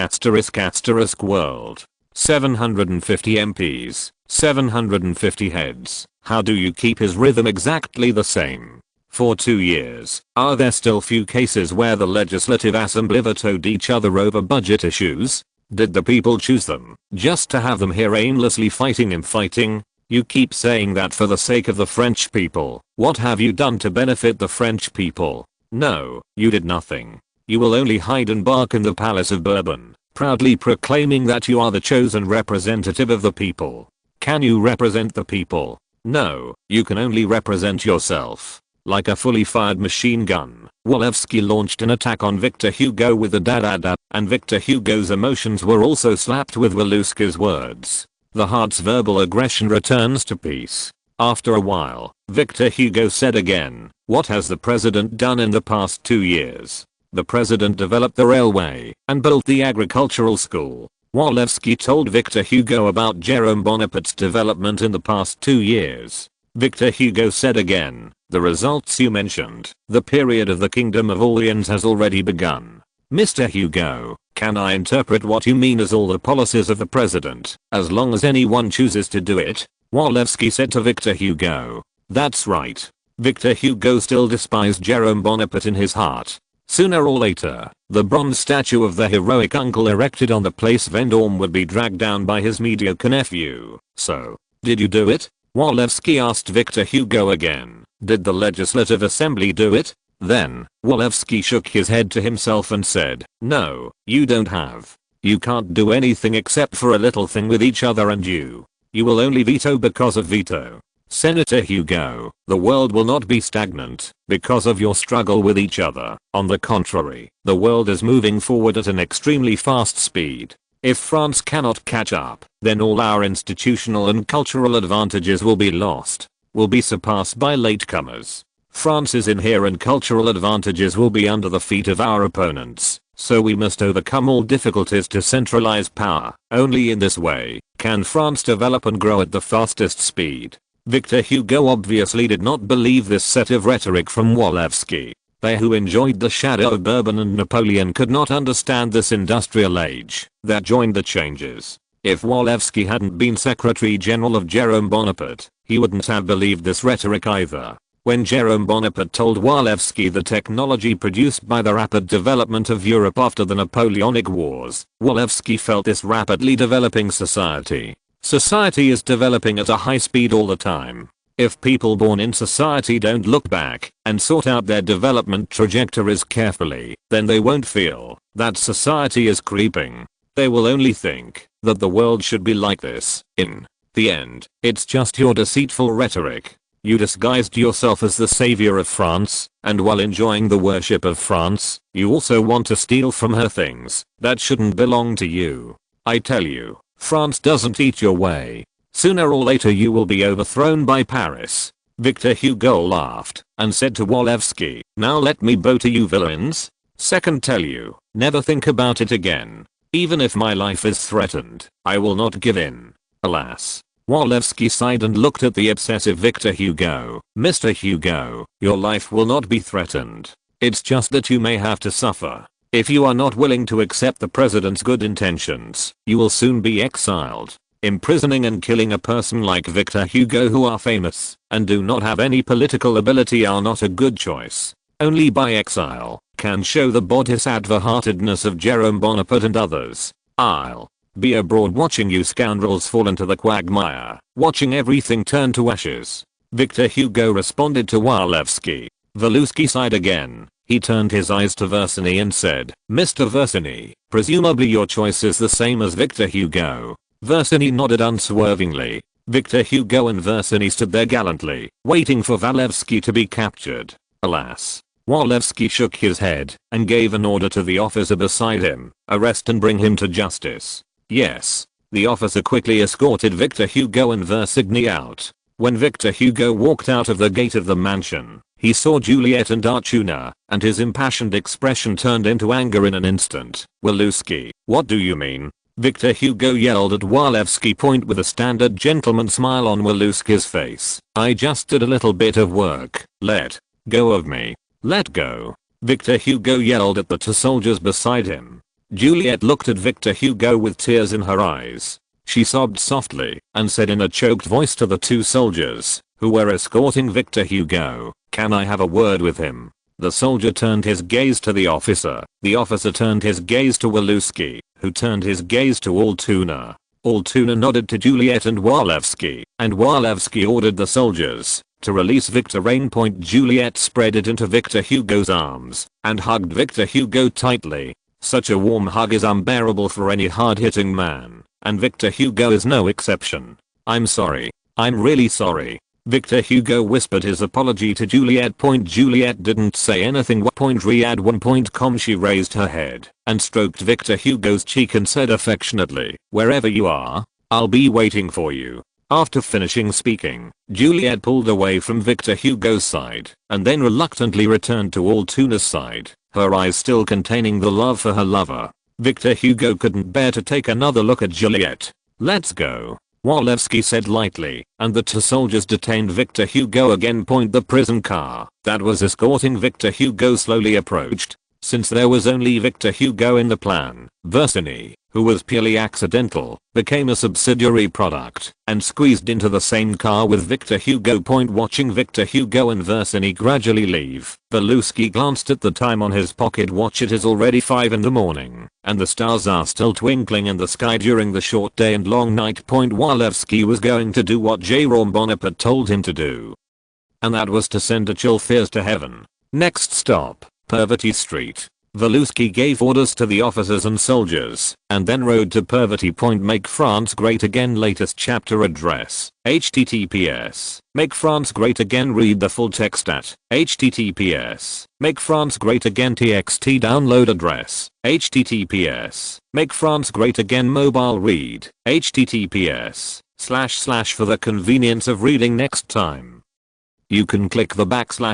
world. 750 MPs, 750 heads. How do you keep his rhythm exactly the same? For 2 years, are there still few cases where the Legislative Assembly vetoed each other over budget issues? Did the people choose them just to have them here aimlessly fighting and fighting? You keep saying that for the sake of the French people. What have you done to benefit the French people? No, you did nothing. You will only hide and bark in the Palace of Bourbon, proudly proclaiming that you are the chosen representative of the people. Can you represent the people? No, you can only represent yourself. Like a fully fired machine gun, Walewski launched an attack on Victor Hugo with a da-da-da, and Victor Hugo's emotions were also slapped with Walewski's words. The heart's verbal aggression returns to peace. After a while, Victor Hugo said again, what has the president done in the past 2 years? The president developed the railway and built the agricultural school. Walewski told Victor Hugo about Jerome Bonaparte's development in the past 2 years. Victor Hugo said again, the results you mentioned, the period of the Kingdom of Orleans has already begun. Mr. Hugo, can I interpret what you mean as all the policies of the president, as long as anyone chooses to do it? Walewski said to Victor Hugo. That's right. Victor Hugo still despised Jerome Bonaparte in his heart. Sooner or later, the bronze statue of the heroic uncle erected on the Place Vendôme would be dragged down by his mediocre nephew. So, did you do it? Walewski asked Victor Hugo again. Did the Legislative Assembly do it? Then, Walewski shook his head to himself and said, no, you don't have. You can't do anything except for a little thing with each other, and you will only veto because of veto. Senator Hugo, the world will not be stagnant because of your struggle with each other. On the contrary, the world is moving forward at an extremely fast speed. If France cannot catch up, then all our institutional and cultural advantages will be lost, will be surpassed by latecomers. France's inherent cultural advantages will be under the feet of our opponents. So we must overcome all difficulties to centralize power. Only in this way can France develop and grow at the fastest speed. Victor Hugo obviously did not believe this set of rhetoric from Walewski. They who enjoyed the shadow of Bourbon and Napoleon could not understand this industrial age that joined the changes. If Walewski hadn't been Secretary General of Jerome Bonaparte, he wouldn't have believed this rhetoric either. When Jerome Bonaparte told Walewski the technology produced by the rapid development of Europe after the Napoleonic Wars, Walewski felt this rapidly developing society. Society is developing at a high speed all the time. If people born in society don't look back and sort out their development trajectories carefully, then they won't feel that society is creeping. They will only think that the world should be like this. In the end, it's just your deceitful rhetoric. You disguised yourself as the savior of France, and while enjoying the worship of France, you also want to steal from her things that shouldn't belong to you. I tell you, France doesn't eat your way. Sooner or later you will be overthrown by Paris. Victor Hugo laughed and said to Walewski, "Now let me bow to you villains. Second, tell you, never think about it again. Even if my life is threatened, I will not give in." Alas. Walewski sighed and looked at the obsessive Victor Hugo. "Mr. Hugo, your life will not be threatened. It's just that you may have to suffer. If you are not willing to accept the president's good intentions, you will soon be exiled. Imprisoning and killing a person like Victor Hugo who are famous and do not have any political ability are not a good choice. Only by exile can show the bodhisattva-heartedness of Jerome Bonaparte and others. I'll be abroad watching you scoundrels fall into the quagmire, watching everything turn to ashes." Victor Hugo responded to Walewski. Walewski sighed again. He turned his eyes to Versini and said, "Mr. Versini, presumably your choice is the same as Victor Hugo." Versini nodded unswervingly. Victor Hugo and Versini stood there gallantly, waiting for Walewski to be captured. Alas. Walewski shook his head and gave an order to the officer beside him, "Arrest and bring him to justice." Yes. The officer quickly escorted Victor Hugo and Versini out. When Victor Hugo walked out of the gate of the mansion, he saw Juliet and Archuna, and his impassioned expression turned into anger in an instant. "Walewski, what do you mean?" Victor Hugo yelled at Walewski point with a standard gentleman smile on Walewski's face. "I just did a little bit of work. Let go of me. Let go." Victor Hugo yelled at the two soldiers beside him. Juliet looked at Victor Hugo with tears in her eyes. She sobbed softly and said in a choked voice to the two soldiers who were escorting Victor Hugo, "Can I have a word with him?" The soldier turned his gaze to the officer. The officer turned his gaze to Walewski, who turned his gaze to Altuna. Altuna nodded to Juliet and Walewski, and Walewski ordered the soldiers to release Victor Rainpoint. Juliet spread it into Victor Hugo's arms and hugged Victor Hugo tightly. Such a warm hug is unbearable for any hard-hitting man, and Victor Hugo is no exception. "I'm sorry. I'm really sorry." Victor Hugo whispered his apology to Juliet. Juliet didn't say anything. Riyadh1.com. She raised her head and stroked Victor Hugo's cheek and said affectionately, "Wherever you are, I'll be waiting for you." After finishing speaking, Juliet pulled away from Victor Hugo's side and then reluctantly returned to Altuna's side, her eyes still containing the love for her lover. Victor Hugo couldn't bear to take another look at Juliet. "Let's go," Walewski said lightly, and the two soldiers detained Victor Hugo again. The prison car that was escorting Victor Hugo slowly approached. Since there was only Victor Hugo in the plan, Versini, who was purely accidental, became a subsidiary product and squeezed into the same car with Victor Hugo. Watching Victor Hugo and Versini gradually leave, Walewski glanced at the time on his pocket watch. It is already 5 in the morning, and the stars are still twinkling in the sky during the short day and long night. Walewski was going to do what Jerome Bonaparte told him to do, and that was to send a chill fears to heaven. Next stop, Pervati Street. Walewski gave orders to the officers and soldiers and then rode to Pervati Point. Make France Great Again latest chapter address. https. Make France Great Again. Read the full text at https. Make France Great Again txt. Download address. https. Make France Great Again mobile read. https. // for the convenience of reading next time. You can click the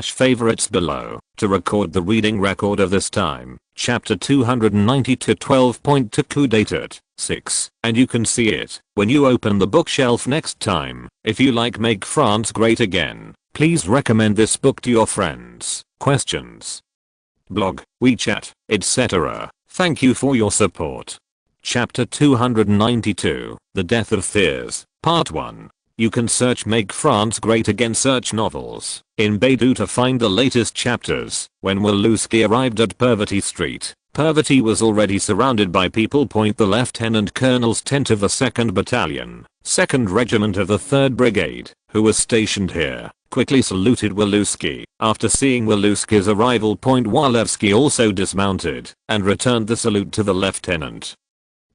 / favorites below to record the reading record of this time. Chapter 292 12.2 Coup dated 6. And you can see it when you open the bookshelf next time. If you like Make France Great Again, please recommend this book to your friends. Questions. Blog, WeChat, etc. Thank you for your support. Chapter 292, The Death of Thiers, Part 1. You can search Make France Great Again search novels in Baidu to find the latest chapters. When Walewski arrived at Purvity Street, Purvity was already surrounded by people. The Lieutenant Colonel's tent of the 2nd Battalion, 2nd Regiment of the 3rd Brigade, who was stationed here, quickly saluted Walewski. After seeing Walewski's arrival, Walewski also dismounted and returned the salute to the Lieutenant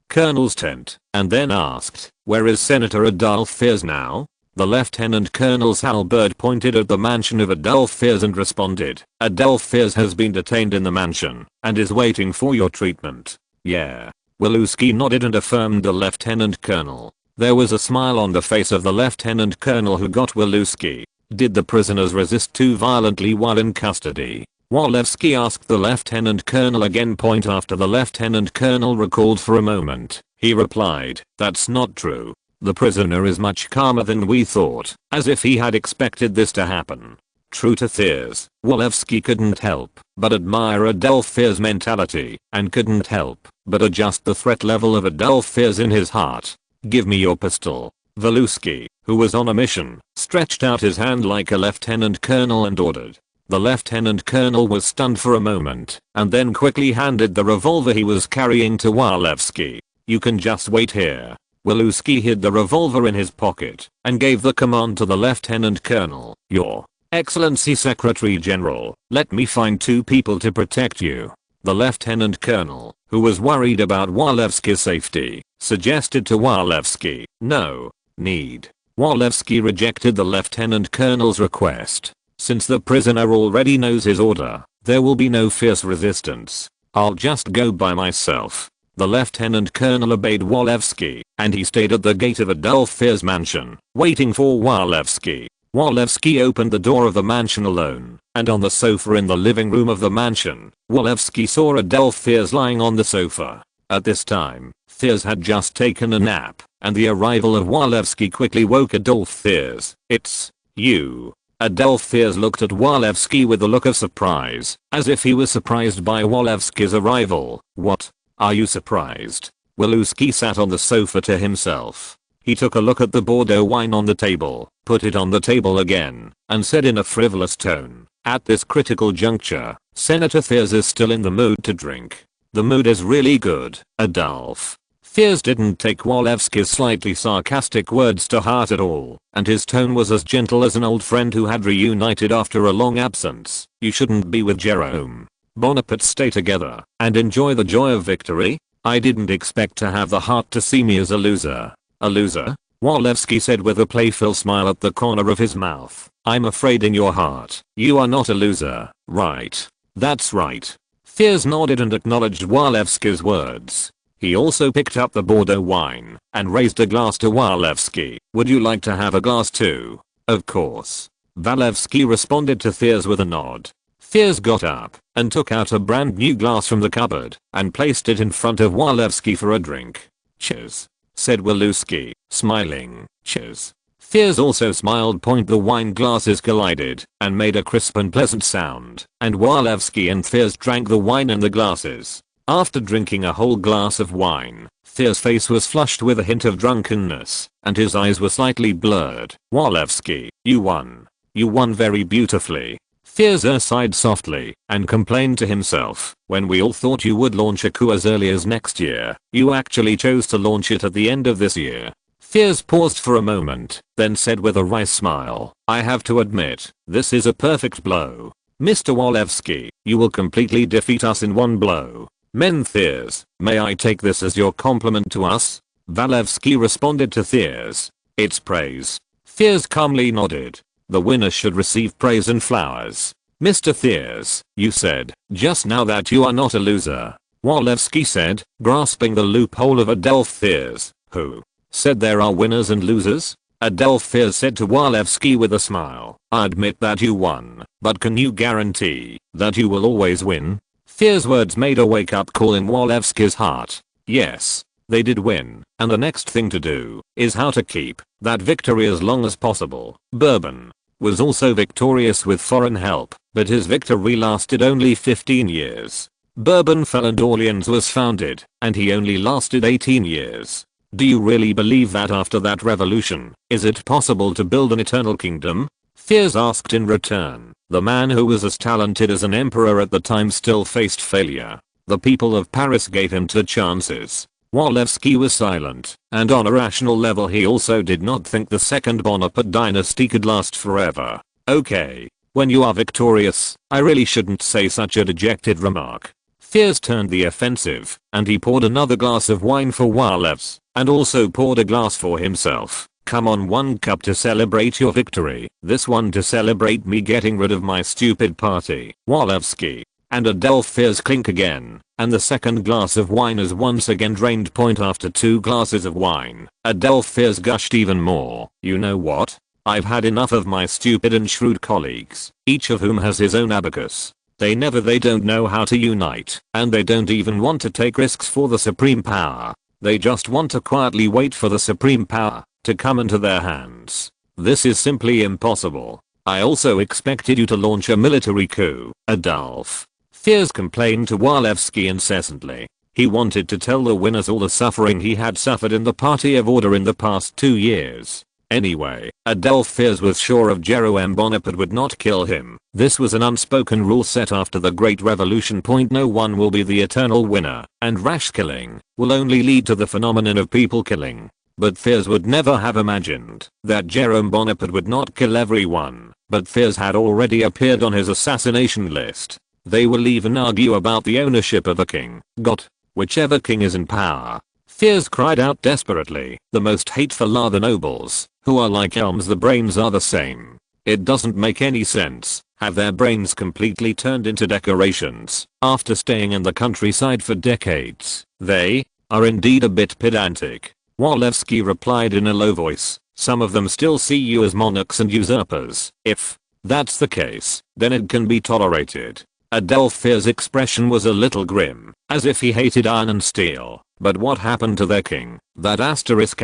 Colonel's tent, and then asked, "Where is Senator Adolphe Thiers now?" The Lieutenant Colonel's halberd pointed at the mansion of Adolphe Thiers and responded, "Adolphe Thiers has been detained in the mansion and is waiting for your treatment." "Yeah." Walewski nodded and affirmed the Lieutenant Colonel. There was a smile on the face of the Lieutenant Colonel who got Walewski. "Did the prisoners resist too violently while in custody?" Walewski asked the Lieutenant Colonel again. After the Lieutenant Colonel recalled for a moment, he replied, "That's not true. The prisoner is much calmer than we thought," as if he had expected this to happen. True to Thiers, Walewski couldn't help but admire Adolphe Thiers' mentality, and couldn't help but adjust the threat level of Adolphe Thiers in his heart. "Give me your pistol." Walewski, who was on a mission, stretched out his hand like a lieutenant colonel and ordered. The Lieutenant Colonel was stunned for a moment, and then quickly handed the revolver he was carrying to Walewski. "You can just wait here." Walewski hid the revolver in his pocket and gave the command to the Lieutenant Colonel. "Your Excellency Secretary General, let me find 2 people to protect you." The Lieutenant Colonel, who was worried about Walewski's safety, suggested to Walewski, "No need." Walewski rejected the Lieutenant Colonel's request. "Since the prisoner already knows his order, there will be no fierce resistance. I'll just go by myself." The Lieutenant Colonel obeyed Walewski, and he stayed at the gate of Adolphe Thiers' mansion, waiting for Walewski. Walewski opened the door of the mansion alone, and on the sofa in the living room of the mansion, Walewski saw Adolphe Thiers lying on the sofa. At this time, Thiers had just taken a nap, and the arrival of Walewski quickly woke Adolphe Thiers. "It's you." Adolphe Thiers looked at Walewski with a look of surprise, as if he was surprised by Walewski's arrival. "What? Are you surprised?" Walewski sat on the sofa to himself. He took a look at the Bordeaux wine on the table, put it on the table again, and said in a frivolous tone, "At this critical juncture, Senator Thiers is still in the mood to drink. The mood is really good, Adolphe." Thiers didn't take Walewski's slightly sarcastic words to heart at all, and his tone was as gentle as an old friend who had reunited after a long absence. "You shouldn't be with Jerome Bonaparte. Stay together and enjoy the joy of victory. I didn't expect to have the heart to see me as a loser." "A loser?" Walewski said with a playful smile at the corner of his mouth. "I'm afraid in your heart, you are not a loser, right?" "That's right." Thiers nodded and acknowledged Walewski's words. He also picked up the Bordeaux wine and raised a glass to Walewski. "Would you like to have a glass too?" "Of course." Walewski responded to Thiers with a nod. Thiers got up and took out a brand new glass from the cupboard and placed it in front of Walewski for a drink. "Cheers," said Walewski, smiling. "Cheers." Thiers also smiled. The wine glasses collided and made a crisp and pleasant sound, and Walewski and Thiers drank the wine in the glasses. After drinking a whole glass of wine, Thiers' face was flushed with a hint of drunkenness, and his eyes were slightly blurred. "Walewski, you won. You won very beautifully." Thiers sighed softly and complained to himself, "When we all thought you would launch a coup as early as next year, you actually chose to launch it at the end of this year." Thiers paused for a moment, then said with a wry smile, "I have to admit, this is a perfect blow. Mr. Walewski, you will completely defeat us in one blow." "Men Thiers, may I take this as your compliment to us?" Walewski responded to Thiers. "It's praise." Thiers calmly nodded. "The winner should receive praise and flowers." "Mr. Thiers, you said just now that you are not a loser." Walewski said, grasping the loophole of Adolphe Thiers. "Who said there are winners and losers?" Adolphe Thiers said to Walewski with a smile. "I admit that you won, but can you guarantee that you will always win?" Fear's words made a wake-up call in Walewski's heart. Yes, they did win, and the next thing to do is how to keep that victory as long as possible. Bourbon was also victorious with foreign help, but his victory lasted only 15 years. Bourbon fell and Orleans was founded, and he only lasted 18 years. Do you really believe that after that revolution, is it possible to build an eternal kingdom? Fears asked in return. The man who was as talented as an emperor at the time still faced failure. The people of Paris gave him 2 chances. Walewski was silent, and on a rational level he also did not think the second Bonaparte dynasty could last forever. Okay, when you are victorious, I really shouldn't say such a dejected remark. Fears turned the offensive, and he poured another glass of wine for Walewski, and also poured a glass for himself. Come on, 1 cup to celebrate your victory, this one to celebrate me getting rid of my stupid party. Walewski and Adolf Fears clink again, and the second glass of wine is once again drained. Point after 2 glasses of wine, Adolf Fears gushed even more. You know what? I've had enough of my stupid and shrewd colleagues, each of whom has his own abacus. They don't know how to unite, and they don't even want to take risks for the supreme power. They just want to quietly wait for the supreme power to come into their hands. This is simply impossible. I also expected you to launch a military coup, Adolf. Fears complained to Walewski incessantly. He wanted to tell the winners all the suffering he had suffered in the Party of Order in the past 2 years. Anyway, Adolf Fears was sure of Jerome Bonaparte would not kill him. This was an unspoken rule set after the Great Revolution. No one will be the eternal winner, and rash killing will only lead to the phenomenon of people killing. But Fears would never have imagined that Jerome Bonaparte would not kill everyone, but Fears had already appeared on his assassination list. They will even argue about the ownership of a king. Got whichever king is in power. Fears cried out desperately. The most hateful are the nobles, who are like elms. The brains are the same. It doesn't make any sense. Have their brains completely turned into decorations after staying in the countryside for decades. They are indeed a bit pedantic. Walewski replied in a low voice. Some of them still see you as monarchs and usurpers. If that's the case, then it can be tolerated. Adolf Fears' expression was a little grim, as if he hated iron and steel. But what happened to their king? That asterisk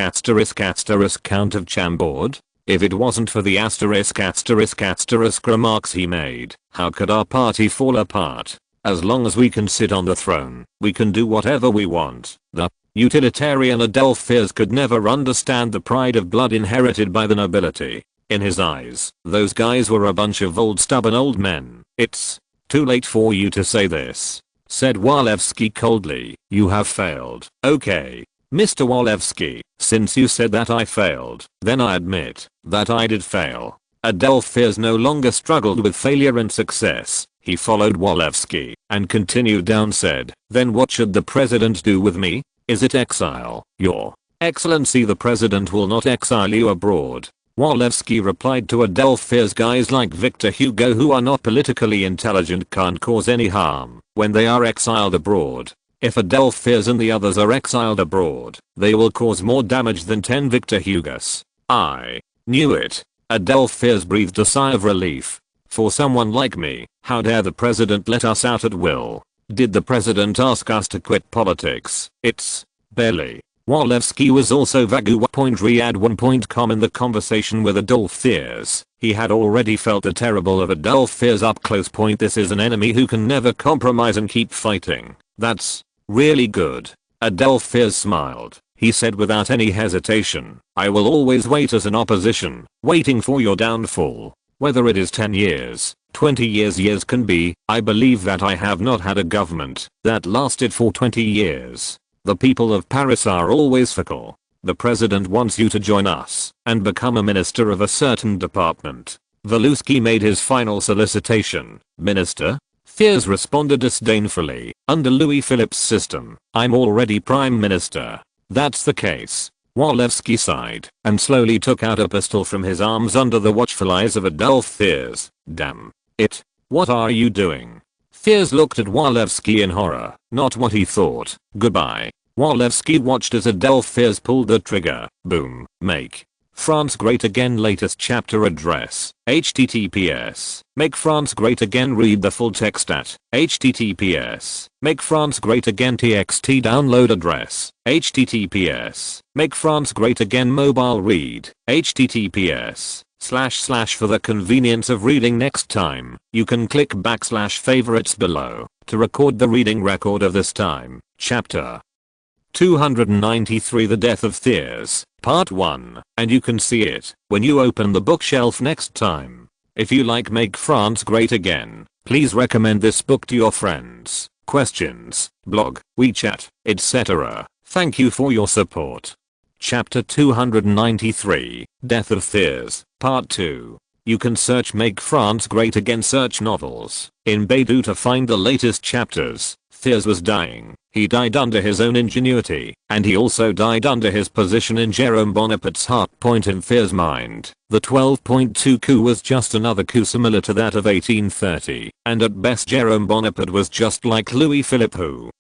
Count of Chambord? If it wasn't for the asterisk remarks he made, how could our party fall apart? As long as we can sit on the throne, we can do whatever we want. The utilitarian Adolf Fears could never understand the pride of blood inherited by the nobility. In his eyes, those guys were a bunch of stubborn old men. It's too late for you to say this, said Walewski coldly. You have failed. Okay, Mr. Walewski, since you said that I failed, then I admit that I did fail. Adolf Fears no longer struggled with failure and success. He followed Walewski and continued down. Said, then what should the president do with me? Is it exile? Your Excellency, the president will not exile you abroad. Walewski replied to Adolf Fears. Guys like Victor Hugo who are not politically intelligent can't cause any harm when they are exiled abroad. If Adolf Fears and the others are exiled abroad, they will cause more damage than 10 Victor Hugos. I knew it. Adolf Fears breathed a sigh of relief. For someone like me, how dare the president let us out at will? Did the president ask us to quit politics? It's barely. Walewski was also Vagu.Riyadh1.com in the conversation with Adolf Fears. He had already felt the terrible of Adolf Fears up close. This is an enemy who can never compromise and keep fighting. That's really good. Adolf Fears smiled. He said without any hesitation, I will always wait as an opposition, waiting for your downfall. Whether it is 10 years, 20 years can be. I believe that I have not had a government that lasted for 20 years. The people of Paris are always fickle. The president wants you to join us and become a minister of a certain department. Walewski made his final solicitation. Minister? Fears responded disdainfully. Under Louis Philippe's system, I'm already prime minister. That's the case. Walewski sighed and slowly took out a pistol from his arms under the watchful eyes of Adolf Fears. Damn it. What are you doing? Fears looked at Walewski in horror. Not what he thought. Goodbye. Walewski watched as Adolf Fears pulled the trigger. Boom. Make France Great Again latest chapter address, https. Make France Great Again read the full text at https. Make France Great Again txt download address, https. Make France Great Again mobile read, https. / for the convenience of reading next time, you can click / favorites below to record the reading record of this time. Chapter 293 The Death of Thiers, Part 1, and you can see it when you open the bookshelf next time. If you like Make France Great Again, please recommend this book to your friends, questions, blog, WeChat, etc. Thank you for your support. Chapter 293, Death of Thiers, Part 2. You can search Make France Great Again search novels in Baidu to find the latest chapters. Thiers was dying. He died under his own ingenuity, and he also died under his position in Jerome Bonaparte's heart point in Thiers' mind. The 12.2 coup was just another coup similar to that of 1830, and at best Jerome Bonaparte was just like Louis Philippe who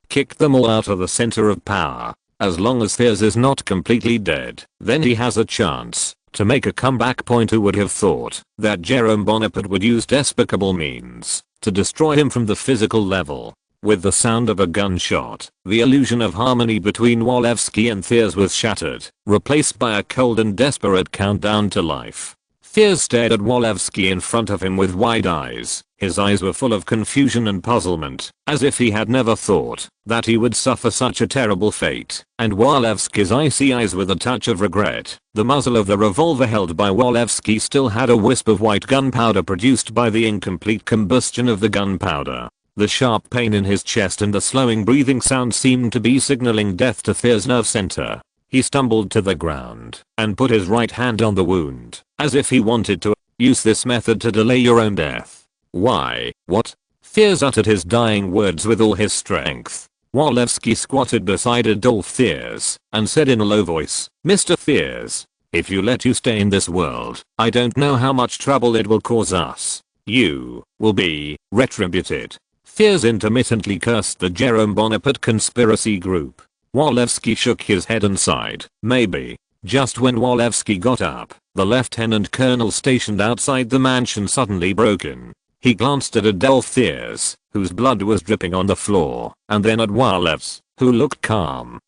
kicked them all out of the center of power. As long as Thiers is not completely dead, then he has a chance to make a comeback. Point who would have thought that Jerome Bonaparte would use despicable means to destroy him from the physical level. With the sound of a gunshot, the illusion of harmony between Walewski and Thiers was shattered, replaced by a cold and desperate countdown to life. Thiers stared at Walewski in front of him with wide eyes. His eyes were full of confusion and puzzlement, as if he had never thought that he would suffer such a terrible fate. And Walewski's icy eyes with a touch of regret. The muzzle of the revolver held by Walewski still had a wisp of white gunpowder produced by the incomplete combustion of the gunpowder. The sharp pain in his chest and the slowing breathing sound seemed to be signaling death to Thiers' nerve center. He stumbled to the ground and put his right hand on the wound, as if he wanted to use this method to delay your own death. Why? What? Thiers uttered his dying words with all his strength. Walewski squatted beside Adolphe Thiers and said in a low voice, "Mr. Thiers, if you let you stay in this world, I don't know how much trouble it will cause us. You will be retributed." Thiers intermittently cursed the Jerome Bonaparte conspiracy group. Walewski shook his head and sighed. Maybe. Just when Walewski got up, the lieutenant colonel stationed outside the mansion suddenly broke in. He glanced at Adolphe Thiers, whose blood was dripping on the floor, and then at Walewski, who looked calm,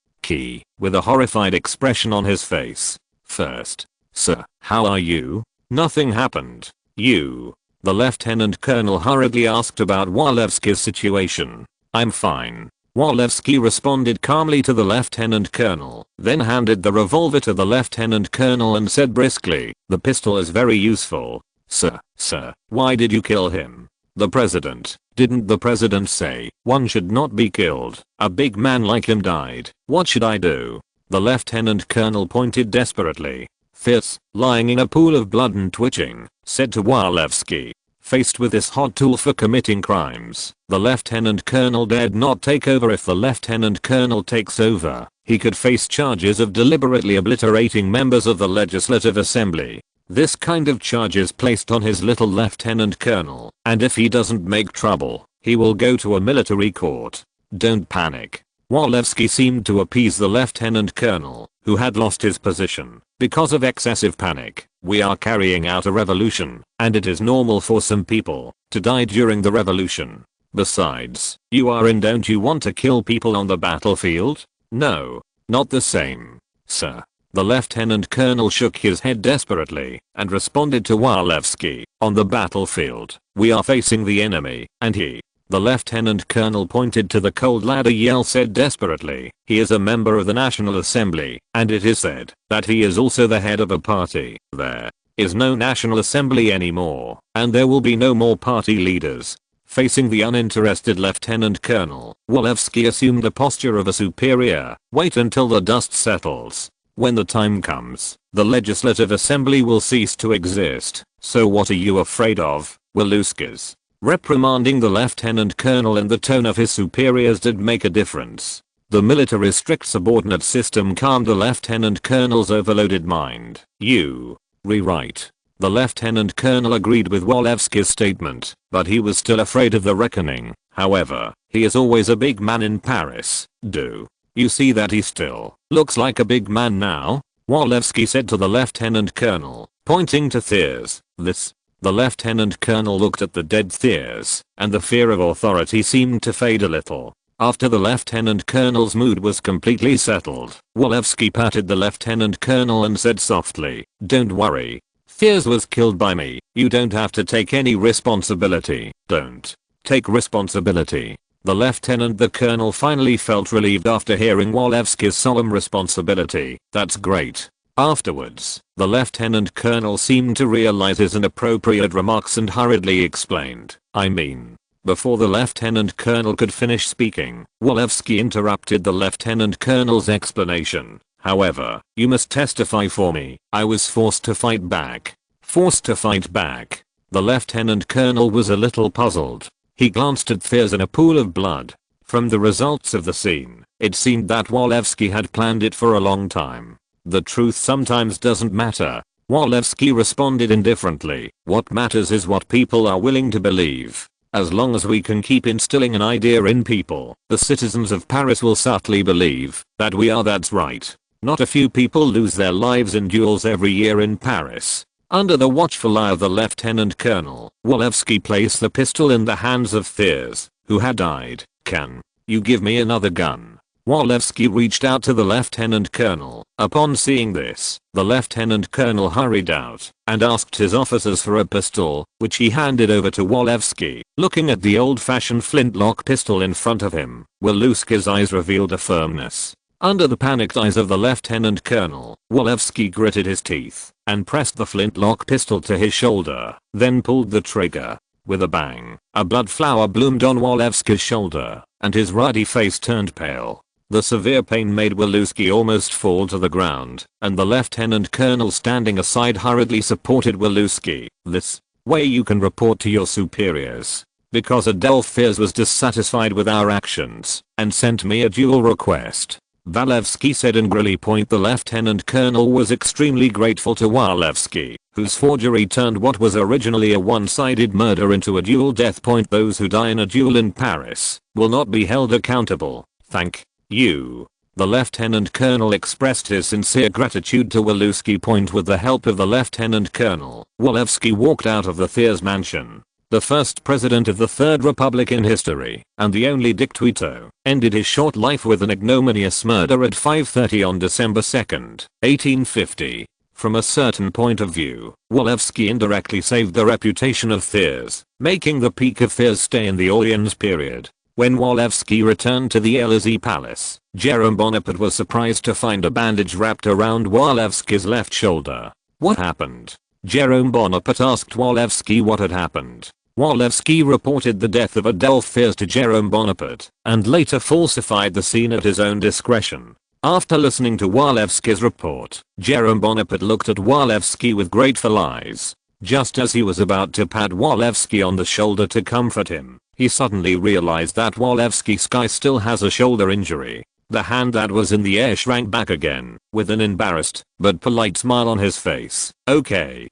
with a horrified expression on his face. "First, sir, how are you?" "Nothing happened." "You?" The lieutenant colonel hurriedly asked about Walewski's situation. "I'm fine." Walewski responded calmly to the lieutenant colonel, then handed the revolver to the lieutenant colonel and said briskly, "The pistol is very useful." Sir, why did you kill him?" "The president." "Didn't the president say one should not be killed? A big man like him died. What should I do?" The lieutenant colonel pointed desperately. Thiers, lying in a pool of blood and twitching, said to Walewski, "Faced with this hot tool for committing crimes, the lieutenant colonel dared not take over. If the lieutenant colonel takes over, he could face charges of deliberately obliterating members of the Legislative Assembly. This kind of charge is placed on his little lieutenant colonel, and if he doesn't make trouble, he will go to a military court. Don't panic." Walewski seemed to appease the lieutenant colonel, who had lost his position because of excessive panic. "We are carrying out a revolution, and it is normal for some people to die during the revolution. Besides, you are in. Don't you want to kill people on the battlefield?" "No, not the same, sir." The lieutenant colonel shook his head desperately and responded to Walewski, "On the battlefield, we are facing the enemy, and he." The lieutenant colonel pointed to the cold lad. Yell said desperately, "He is a member of the National Assembly, and it is said that he is also the head of a party. There is no National Assembly anymore, and there will be no more party leaders." Facing the uninterested lieutenant colonel, Walewski assumed the posture of a superior. "Wait until the dust settles. When the time comes, the Legislative Assembly will cease to exist. So what are you afraid of, Walewskis?" Reprimanding the lieutenant colonel in the tone of his superiors did make a difference. The military's strict subordinate system calmed the lieutenant colonel's overloaded mind. "You rewrite." The lieutenant colonel agreed with Walewski's statement, but he was still afraid of the reckoning. However, he is always a big man in Paris. "Do you see that he still looks like a big man now?" Walewski said to the lieutenant colonel, pointing to Thiers. This. The lieutenant colonel looked at the dead Thiers, and the fear of authority seemed to fade a little. After the lieutenant colonel's mood was completely settled, Walewski patted the lieutenant colonel and said softly, "Don't worry. Thiers was killed by me. You don't have to take any responsibility. Don't take responsibility." The colonel finally felt relieved after hearing Walewski's solemn responsibility. "That's great." Afterwards, the lieutenant colonel seemed to realize his inappropriate remarks and hurriedly explained, "I mean." Before the lieutenant colonel could finish speaking, Walewski interrupted the lieutenant colonel's explanation. "However, you must testify for me. I was forced to fight back." Forced to fight back? The lieutenant colonel was a little puzzled. He glanced at Thiers in a pool of blood. From the results of the scene, it seemed that Walewski had planned it for a long time. The truth sometimes doesn't matter. Walewski responded indifferently. What matters is what people are willing to believe. As long as we can keep instilling an idea in people, the citizens of Paris will subtly believe that we are. That's right. Not a few people lose their lives in duels every year in Paris. Under the watchful eye of the lieutenant colonel, Walewski placed the pistol in the hands of Thiers, who had died. "Can you give me another gun?" Walewski reached out to the lieutenant colonel. Upon seeing this, the lieutenant colonel hurried out and asked his officers for a pistol, which he handed over to Walewski. Looking at the old-fashioned flintlock pistol in front of him, Walewski's eyes revealed a firmness. Under the panicked eyes of the lieutenant colonel, Walewski gritted his teeth and pressed the flintlock pistol to his shoulder, then pulled the trigger. With a bang, a blood flower bloomed on Walewski's shoulder, and his ruddy face turned pale. The severe pain made Walewski almost fall to the ground, and the lieutenant colonel standing aside hurriedly supported Walewski. "This way you can report to your superiors. Because Adolphe Thiers was dissatisfied with our actions and sent me a duel request." Walewski said angrily. The lieutenant colonel was extremely grateful to Walewski, whose forgery turned what was originally a one-sided murder into a duel death. Those who die in a duel in Paris will not be held accountable. "Thank you." The lieutenant colonel expressed his sincere gratitude to Walewski. With the help of the lieutenant colonel, Walewski walked out of the Thiers mansion. The first president of the Third Republic in history, and the only dictator, ended his short life with an ignominious murder at 5:30 on December 2, 1850. From a certain point of view, Walewski indirectly saved the reputation of Thiers, making the peak of Thiers' stay in the Orleans period. When Walewski returned to the Élysée Palace, Jerome Bonaparte was surprised to find a bandage wrapped around Walewski's left shoulder. "What happened?" Jerome Bonaparte asked Walewski what had happened. Walewski reported the death of Adolphe Thiers to Jerome Bonaparte, and later falsified the scene at his own discretion. After listening to Walewski's report, Jerome Bonaparte looked at Walewski with grateful eyes. Just as he was about to pat Walewski on the shoulder to comfort him, he suddenly realized that Walewski's guy still has a shoulder injury. The hand that was in the air shrank back again, with an embarrassed but polite smile on his face. Okay.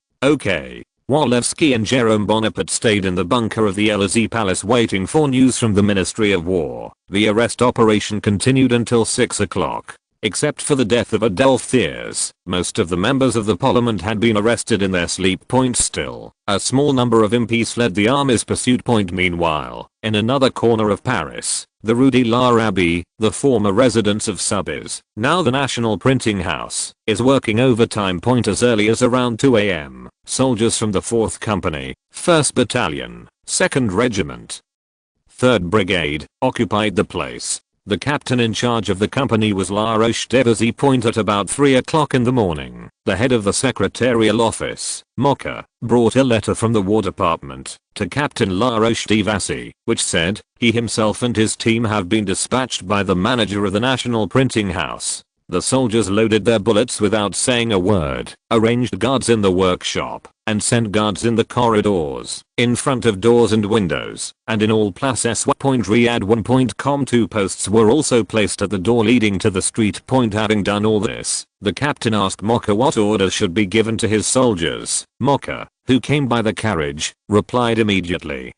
Walewski and Jerome Bonaparte stayed in the bunker of the Élysée Palace waiting for news from the Ministry of War. The arrest operation continued until 6 o'clock. Except for the death of Adolphe Thiers, most of the members of the parliament had been arrested in their sleep. Still, a small number of MPs fled the army's pursuit. Meanwhile, in another corner of Paris, the Rue de l'Arabie, the former residence of Soubise, now the National Printing House, is working overtime. As early as around 2 a.m., soldiers from the 4th Company, 1st Battalion, 2nd Regiment, 3rd Brigade, occupied the place. The captain in charge of the company was La Roche-Devazy. At about 3 o'clock in the morning, the head of the secretarial office, Mocha, brought a letter from the War Department to Captain La Roche-Devazy, which said, he himself and his team have been dispatched by the manager of the National Printing House. The soldiers loaded their bullets without saying a word, arranged guards in the workshop, and sent guards in the corridors, in front of doors and windows, and in all places. Riyadh 1.com 2 posts were also placed at the door leading to the street. Having done all this, the captain asked Mocha what orders should be given to his soldiers. Mocha, who came by the carriage, replied immediately.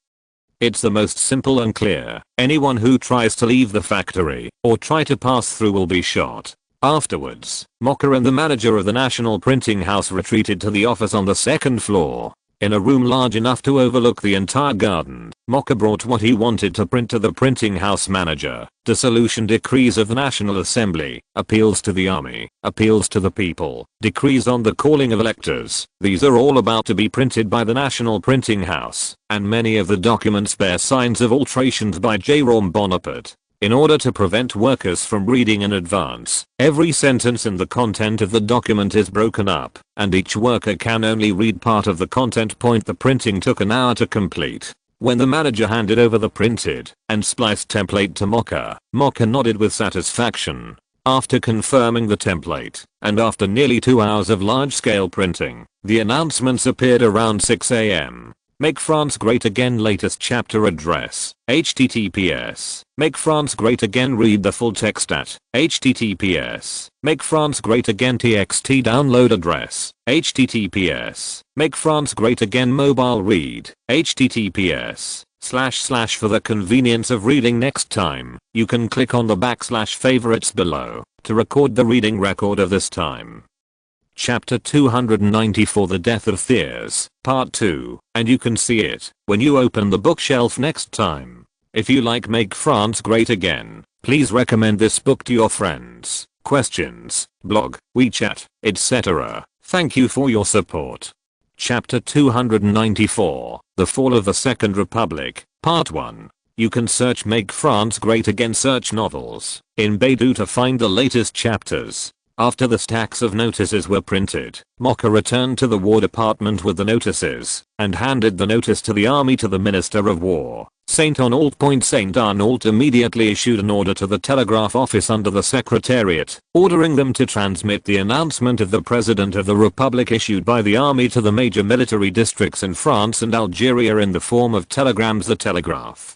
"It's the most simple and clear. Anyone who tries to leave the factory or try to pass through will be shot." Afterwards, Mocha and the manager of the National Printing House retreated to the office on the second floor. In a room large enough to overlook the entire garden, Mocha brought what he wanted to print to the printing house manager: dissolution decrees of the National Assembly, appeals to the army, appeals to the people, decrees on the calling of electors. These are all about to be printed by the National Printing House, and many of the documents bear signs of alterations by Jérôme Bonaparte. In order to prevent workers from reading in advance, every sentence in the content of the document is broken up, and each worker can only read part of the content. The printing took an hour to complete. When the manager handed over the printed and spliced template to Mocha, Mocha nodded with satisfaction. After confirming the template, and after nearly 2 hours of large-scale printing, the announcements appeared around 6 AM. Make France Great Again latest chapter address, https. Make France Great Again read the full text at, https. Make France Great Again txt download address, https. Make France Great Again mobile read, https. / For the convenience of reading next time, you can click on the / favorites below to record the reading record of this time. Chapter 294 The Death of Thiers, Part 2, and you can see it when you open the bookshelf next time. If you like Make France Great Again, please recommend this book to your friends, questions, blog, WeChat, etc. Thank you for your support. Chapter 294, The Fall of the Second Republic, Part 1. You can search Make France Great Again search novels in Baidu to find the latest chapters. After the stacks of notices were printed, Mocha returned to the War Department with the notices and handed the notice to the army to the Minister of War. St. Arnault immediately issued an order to the telegraph office under the Secretariat, ordering them to transmit the announcement of the President of the Republic issued by the army to the major military districts in France and Algeria in the form of telegrams. The telegraph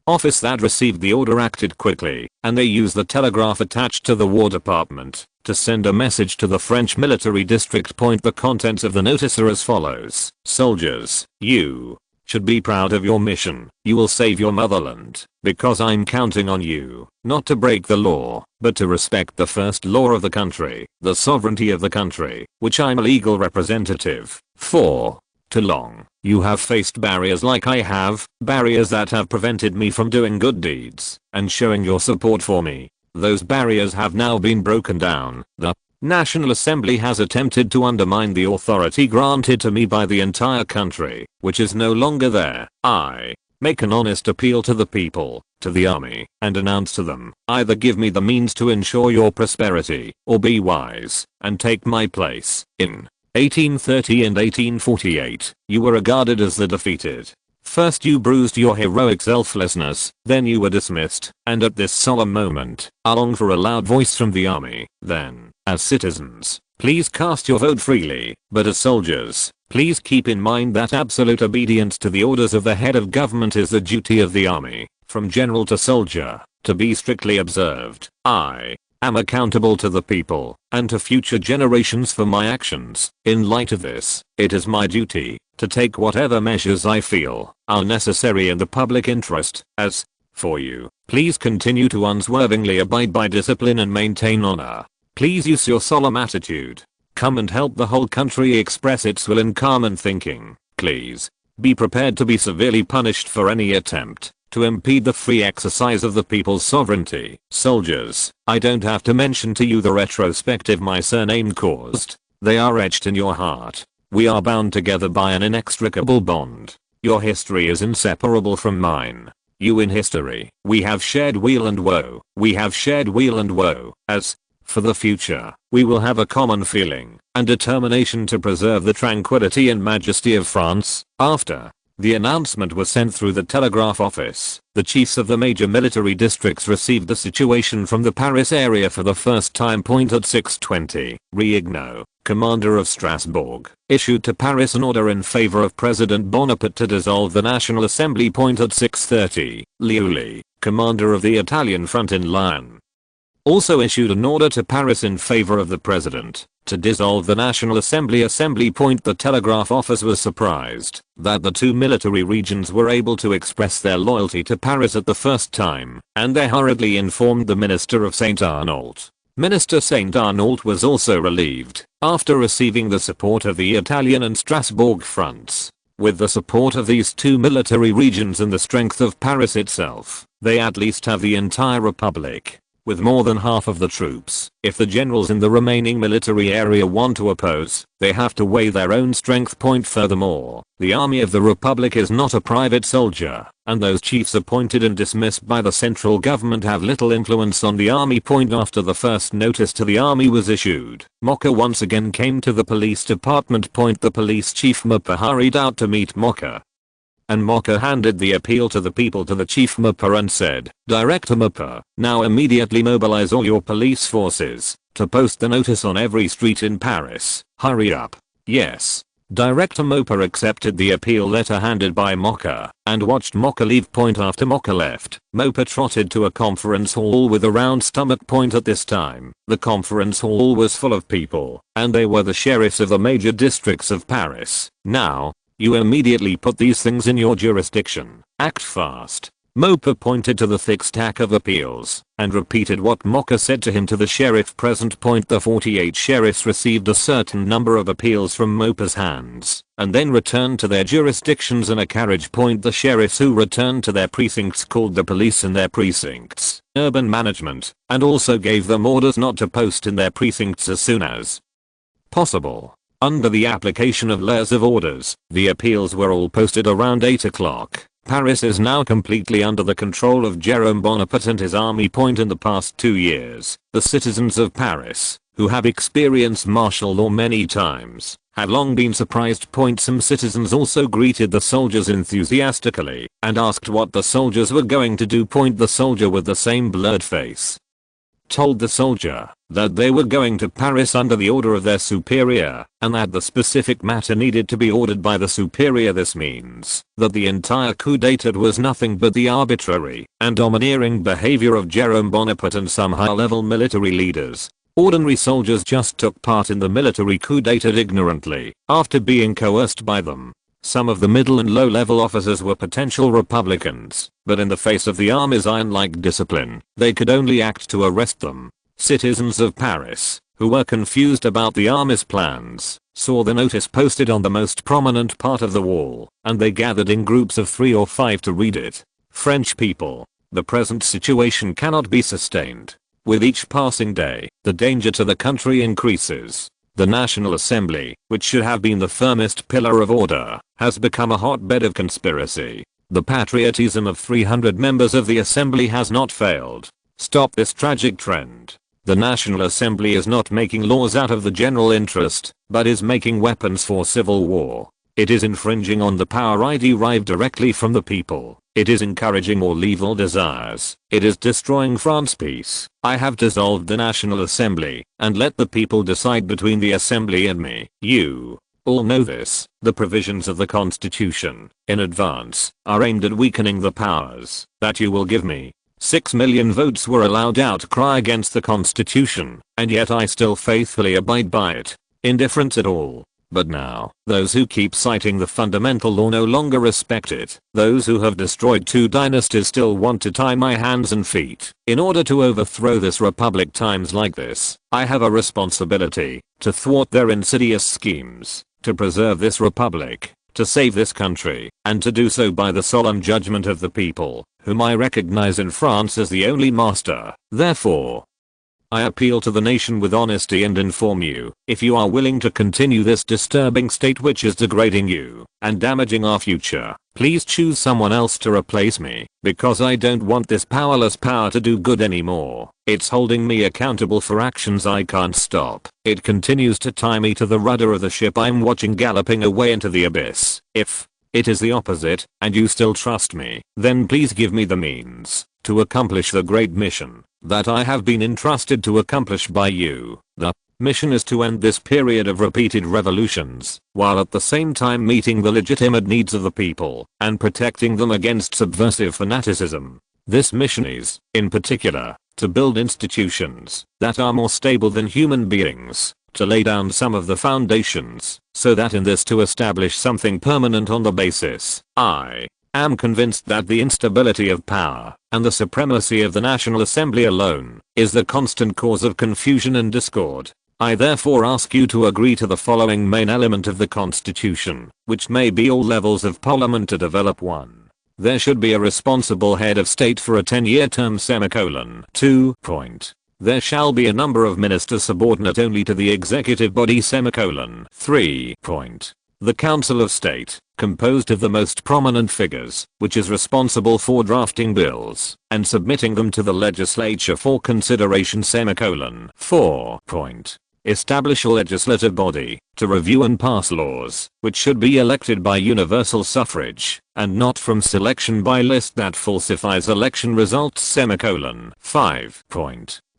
office that received the order acted quickly, and they used the telegraph attached to the War Department to send a message to the French military district. The contents of the notice are as follows: Soldiers, you should be proud of your mission. You will save your motherland, because I'm counting on you, not to break the law, but to respect the first law of the country, the sovereignty of the country, which I'm a legal representative for. Too long, you have faced barriers like I have, barriers that have prevented me from doing good deeds and showing your support for me. Those barriers have now been broken down. The National Assembly has attempted to undermine the authority granted to me by the entire country, which is no longer there. I make an honest appeal to the people, to the army, and announce to them, either give me the means to ensure your prosperity, or be wise and take my place. In 1830 and 1848, you were regarded as the defeated. First you bruised your heroic selflessness, then you were dismissed, and at this solemn moment, I long for a loud voice from the army. Then, as citizens, please cast your vote freely, but as soldiers, please keep in mind that absolute obedience to the orders of the head of government is the duty of the army, from general to soldier, to be strictly observed. I am accountable to the people and to future generations for my actions. In light of this, it is my duty to take whatever measures I feel are necessary in the public interest. As for you, please continue to unswervingly abide by discipline and maintain honor. Please use your solemn attitude. Come and help the whole country express its will in calm and thinking. Please be prepared to be severely punished for any attempt to impede the free exercise of the people's sovereignty. Soldiers, I don't have to mention to you the retrospective my surname caused. They are etched in your heart. We are bound together by an inextricable bond. Your history is inseparable from mine. You in history. We have shared weal and woe. We have shared weal and woe. As for the future, we will have a common feeling and determination to preserve the tranquility and majesty of France. After the announcement was sent through the telegraph office, the chiefs of the major military districts received the situation from the Paris area for the first time. At 6:20, Riegnaud, commander of Strasbourg, issued to Paris an order in favor of President Bonaparte to dissolve the National Assembly. At 6:30, Liuli, commander of the Italian front in Lyon, also issued an order to Paris in favor of the president to dissolve the National Assembly. The telegraph office was surprised that the two military regions were able to express their loyalty to Paris at the first time, and they hurriedly informed the minister of St. Arnault. Minister St. Arnault was also relieved after receiving the support of the Italian and Strasbourg fronts. With the support of these two military regions and the strength of Paris itself, they at least have the entire republic, with more than half of the troops. If the generals in the remaining military area want to oppose, they have to weigh their own strength. Furthermore, the army of the republic is not a private soldier, and those chiefs appointed and dismissed by the central government have little influence on the army. After the first notice to the army was issued, Mocha once again came to the police department. The police chief Mocha hurried out to meet Mocha, and Mocha handed the appeal to the people to the chief Mocha and said, "Director Mocha, now immediately mobilize all your police forces to post the notice on every street in Paris. Hurry up." Yes. Director Mocha accepted the appeal letter handed by Mocha and watched Mocha leave. After Mocha left, Mocha trotted to a conference hall with a round stomach. At this time, the conference hall was full of people, and they were the sheriffs of the major districts of Paris. "Now, you immediately put these things in your jurisdiction. Act fast." Mocha pointed to the thick stack of appeals and repeated what Mocha said to him to the sheriff present. The 48 sheriffs received a certain number of appeals from Mocha's hands and then returned to their jurisdictions in a carriage. The sheriffs who returned to their precincts called the police in their precincts urban management and also gave them orders not to post in their precincts as soon as possible. Under the application of layers of orders, the appeals were all posted around 8 o'clock. Paris is now completely under the control of Jerome Bonaparte and his army. In the past 2 years, the citizens of Paris, who have experienced martial law many times, have long been surprised. Some citizens also greeted the soldiers enthusiastically and asked what the soldiers were going to do. The soldier with the same blurred face told the soldier that they were going to Paris under the order of their superior, and that the specific matter needed to be ordered by the superior. This means that the entire coup d'etat was nothing but the arbitrary and domineering behavior of Jerome Bonaparte and some high-level military leaders. Ordinary soldiers just took part in the military coup d'etat ignorantly, after being coerced by them. Some of the middle and low-level officers were potential Republicans, but in the face of the army's iron-like discipline, they could only act to arrest them. Citizens of Paris, who were confused about the army's plans, saw the notice posted on the most prominent part of the wall, and they gathered in groups of 3 or 5 to read it. French people, the present situation cannot be sustained. With each passing day, the danger to the country increases. The National Assembly, which should have been the firmest pillar of order, has become a hotbed of conspiracy. The patriotism of 300 members of the Assembly has not failed. Stop this tragic trend. The National Assembly is not making laws out of the general interest, but is making weapons for civil war. It is infringing on the power I derive directly from the people. It is encouraging all evil desires. It is destroying France's peace. I have dissolved the National Assembly and let the people decide between the Assembly and me. You all know this. The provisions of the Constitution, in advance, are aimed at weakening the powers that you will give me. 6 million votes were allowed outcry against the Constitution, and yet I still faithfully abide by it. Indifference at all. But now, those who keep citing the fundamental law no longer respect it. Those who have destroyed 2 dynasties still want to tie my hands and feet. In order to overthrow this republic. Times like this, I have a responsibility to thwart their insidious schemes, to preserve this republic, to save this country, and to do so by the solemn judgment of the people, whom I recognize in France as the only master. Therefore, I appeal to the nation with honesty and inform you, if you are willing to continue this disturbing state which is degrading you and damaging our future, please choose someone else to replace me, because I don't want this powerless power to do good anymore. It's holding me accountable for actions I can't stop. It continues to tie me to the rudder of the ship I'm watching galloping away into the abyss. If it is the opposite, and you still trust me, then please give me the means to accomplish the great mission that I have been entrusted to accomplish by you. The mission is to end this period of repeated revolutions, while at the same time meeting the legitimate needs of the people and protecting them against subversive fanaticism. This mission is, in particular, to build institutions that are more stable than human beings, to lay down some of the foundations, so that in this to establish something permanent on the basis I am convinced that the instability of power and the supremacy of the National Assembly alone is the constant cause of confusion and discord. I therefore ask you to agree to the following main element of the Constitution, which may be all levels of Parliament to develop. 1. There should be a responsible head of state for a 10-year term. 2. There shall be a number of ministers subordinate only to the executive body. 3. The Council of State, composed of the most prominent figures, which is responsible for drafting bills and submitting them to the legislature for consideration. 4. Establish a legislative body to review and pass laws, which should be elected by universal suffrage and not from selection by list that falsifies election results. 5.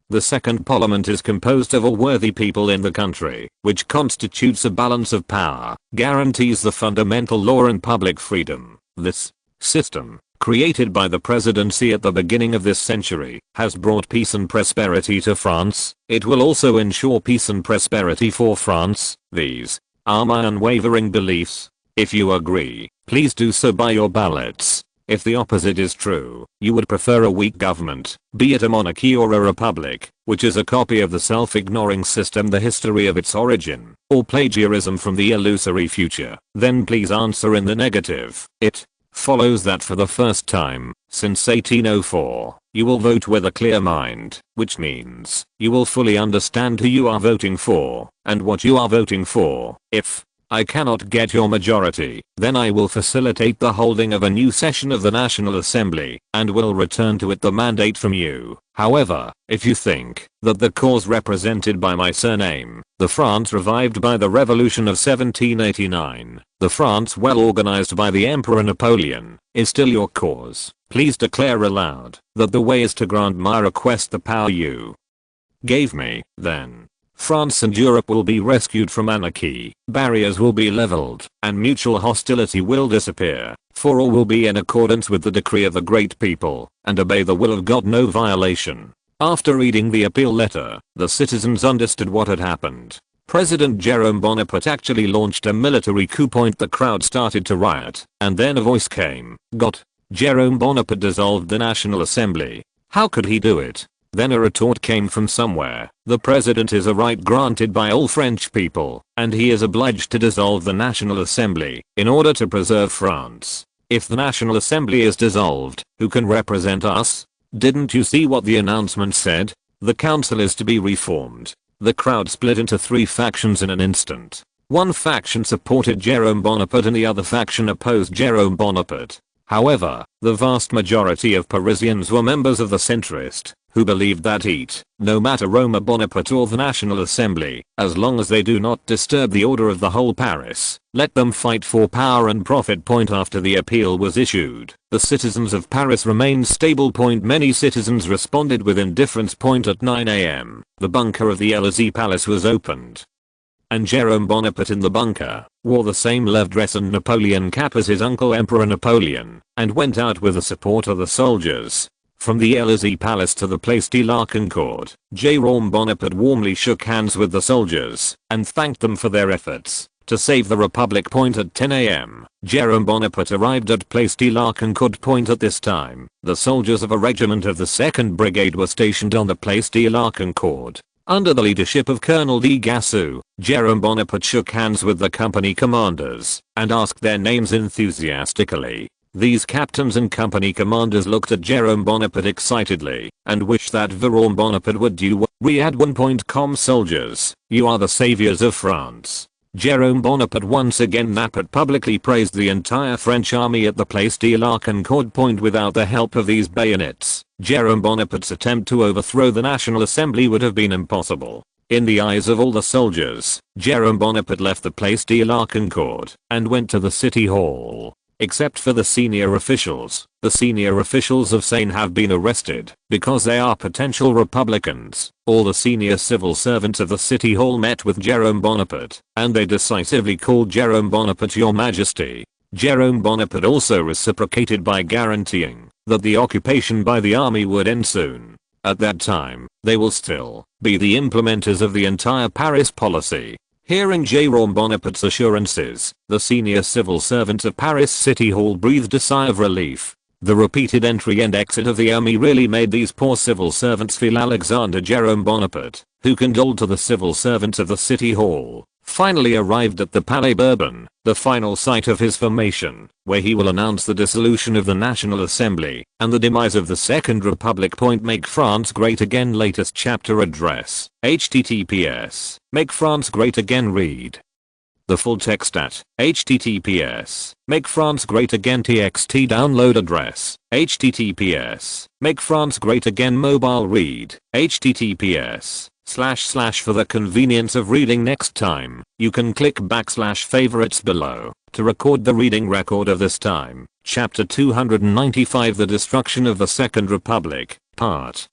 The second parliament is composed of all worthy people in the country, which constitutes a balance of power, guarantees the fundamental law and public freedom. This system, created by the presidency at the beginning of this century, has brought peace and prosperity to France. It will also ensure peace and prosperity for France. These are my unwavering beliefs. If you agree, please do so by your ballots. If the opposite is true, you would prefer a weak government, be it a monarchy or a republic, which is a copy of the self-ignoring system, the history of its origin, or plagiarism from the illusory future, then please answer in the negative. It follows that for the first time since 1804, you will vote with a clear mind, which means you will fully understand who you are voting for and what you are voting for. If I cannot get your majority, then I will facilitate the holding of a new session of the National Assembly and will return to it the mandate from you. However, if you think that the cause represented by my surname, the France revived by the Revolution of 1789, the France well organized by the Emperor Napoleon, is still your cause, please declare aloud that the way is to grant my request the power you gave me. Then France and Europe will be rescued from anarchy, barriers will be leveled, and mutual hostility will disappear, for all will be in accordance with the decree of the great people, and obey the will of God, no violation. After reading the appeal letter, the citizens understood what had happened. President Jerome Bonaparte actually launched a military coup. The crowd started to riot, and then a voice came, "Got." Jerome Bonaparte dissolved the National Assembly. How could he do it? Then a retort came from somewhere. The president is a right granted by all French people, and he is obliged to dissolve the National Assembly in order to preserve France. If the National Assembly is dissolved, who can represent us? Didn't you see what the announcement said? The council is to be reformed. The crowd split into 3 factions in an instant. One faction supported Jerome Bonaparte and the other faction opposed Jerome Bonaparte. However, the vast majority of Parisians were members of the centrist, who believed that no matter Roma Bonaparte or the National Assembly, as long as they do not disturb the order of the whole Paris, let them fight for power and profit. After the appeal was issued, the citizens of Paris remained stable. Many citizens responded with indifference. At 9 AM, the bunker of the Élysée Palace was opened, and Jerome Bonaparte in the bunker wore the same love dress and Napoleon cap as his uncle Emperor Napoleon, and went out with the support of the soldiers. From the Élysée Palace to the Place de la Concorde, Jerome Bonaparte warmly shook hands with the soldiers and thanked them for their efforts to save the Republic. At 10 AM, Jerome Bonaparte arrived at Place de la Concorde. At this time, the soldiers of a regiment of the 2nd Brigade were stationed on the Place de la Concorde. Under the leadership of Colonel de Gassou, Jerome Bonaparte shook hands with the company commanders and asked their names enthusiastically. These captains and company commanders looked at Jerome Bonaparte excitedly and wished that Jerome Bonaparte would do what. Riyad1.com soldiers, you are the saviors of France. Jerome Bonaparte once again publicly praised the entire French army at the Place de la Concorde. Without the help of these bayonets, Jerome Bonaparte's attempt to overthrow the National Assembly would have been impossible. In the eyes of all the soldiers, Jerome Bonaparte left the Place de la Concorde and went to the city hall. Except for the senior officials. The senior officials of Seine have been arrested because they are potential Republicans. All the senior civil servants of the city hall met with Jerome Bonaparte, and they decisively called Jerome Bonaparte Your Majesty. Jerome Bonaparte also reciprocated by guaranteeing that the occupation by the army would end soon. At that time, they will still be the implementers of the entire Paris policy. Hearing Jérôme Bonaparte's assurances, the senior civil servants of Paris City Hall breathed a sigh of relief. The repeated entry and exit of the army really made these poor civil servants feel. Alexander Jérôme Bonaparte, who condoled to the civil servants of the City Hall, finally arrived at the Palais Bourbon, the final site of his formation, where he will announce the dissolution of the National Assembly and the demise of the Second Republic. Make France Great Again latest chapter address. https Make France Great Again read the full text at https Make France Great Again txt download address https Make France Great Again mobile read https / for the convenience of reading next time, you can click / favorites below to record the reading record of this time. Chapter 295 The Destruction of the Second Republic, Part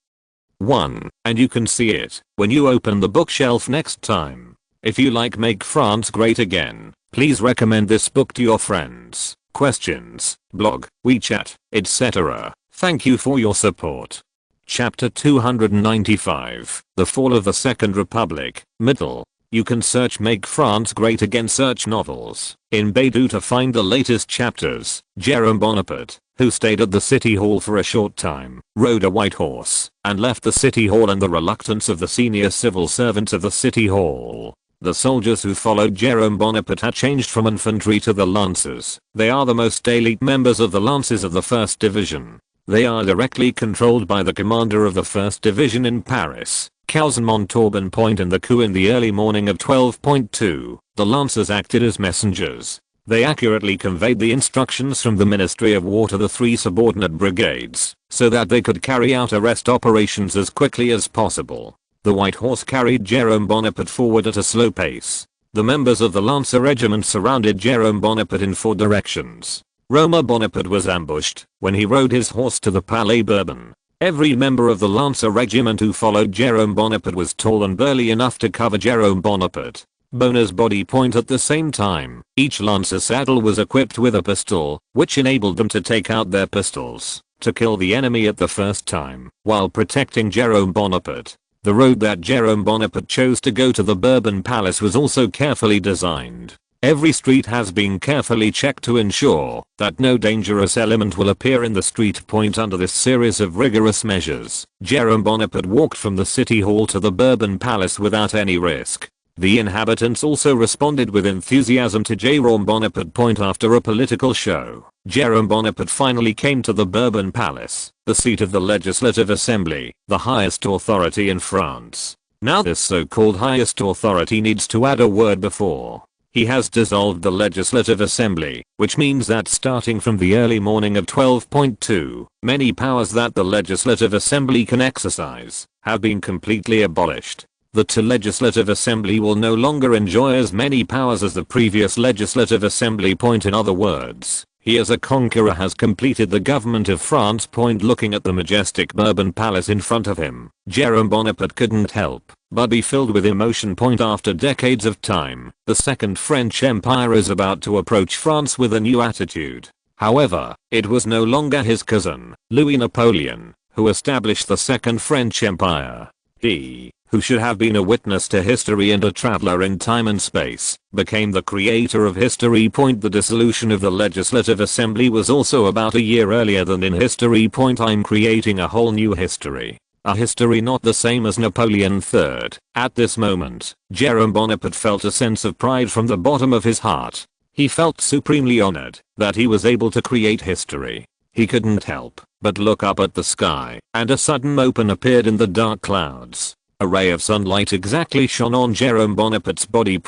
1, and you can see it when you open the bookshelf next time. If you like Make France Great Again, please recommend this book to your friends, questions, blog, WeChat, etc. Thank you for your support. Chapter 295, The Fall of the Second Republic, Middle. You can search Make France Great Again search novels in Baidu to find the latest chapters. Jérôme Bonaparte, who stayed at the City Hall for a short time, rode a white horse and left the City Hall and the reluctance of the senior civil servants of the City Hall. The soldiers who followed Jérôme Bonaparte had changed from infantry to the Lancers. They are the most elite members of the Lancers of the 1st Division. They are directly controlled by the commander of the 1st Division in Paris, Cousin Montauban. In the coup in the early morning of 12.2, the Lancers acted as messengers. They accurately conveyed the instructions from the Ministry of War to the 3 subordinate brigades, so that they could carry out arrest operations as quickly as possible. The white horse carried Jérôme Bonaparte forward at a slow pace. The members of the Lancer regiment surrounded Jérôme Bonaparte in 4 directions. Romain Bonaparte was ambushed when he rode his horse to the Palais Bourbon. Every member of the Lancer regiment who followed Jérôme Bonaparte was tall and burly enough to cover Jérôme Bonaparte. Bonner's body. At the same time, each Lancer saddle was equipped with a pistol, which enabled them to take out their pistols to kill the enemy at the first time while protecting Jérôme Bonaparte. The road that Jérôme Bonaparte chose to go to the Bourbon Palace was also carefully designed. Every street has been carefully checked to ensure that no dangerous element will appear in the street. Under this series of rigorous measures, Jérôme Bonaparte walked from the City Hall to the Bourbon Palace without any risk. The inhabitants also responded with enthusiasm to Jérôme Bonaparte. After a political show, Jérôme Bonaparte finally came to the Bourbon Palace, the seat of the Legislative Assembly, the highest authority in France. Now this so-called highest authority needs to add a word before. He has dissolved the Legislative Assembly, which means that starting from the early morning of 12.2, many powers that the Legislative Assembly can exercise have been completely abolished. The Legislative Assembly will no longer enjoy as many powers as the previous Legislative Assembly. In other words, he as a conqueror has completed the government of France. Looking at the majestic Bourbon Palace in front of him, Jérôme Bonaparte couldn't help but be filled with emotion. After decades of time, the Second French Empire is about to approach France with a new attitude. However, it was no longer his cousin, Louis Napoleon, who established the Second French Empire. He, who should have been a witness to history and a traveler in time and space, became the creator of history. The dissolution of the Legislative Assembly was also about a year earlier than in history. I'm creating a whole new history. A history not the same as Napoleon III. At this moment, Jérôme Bonaparte felt a sense of pride from the bottom of his heart. He felt supremely honored that he was able to create history. He couldn't help but look up at the sky, and a sudden open appeared in the dark clouds. A ray of sunlight exactly shone on Jérôme Bonaparte's body.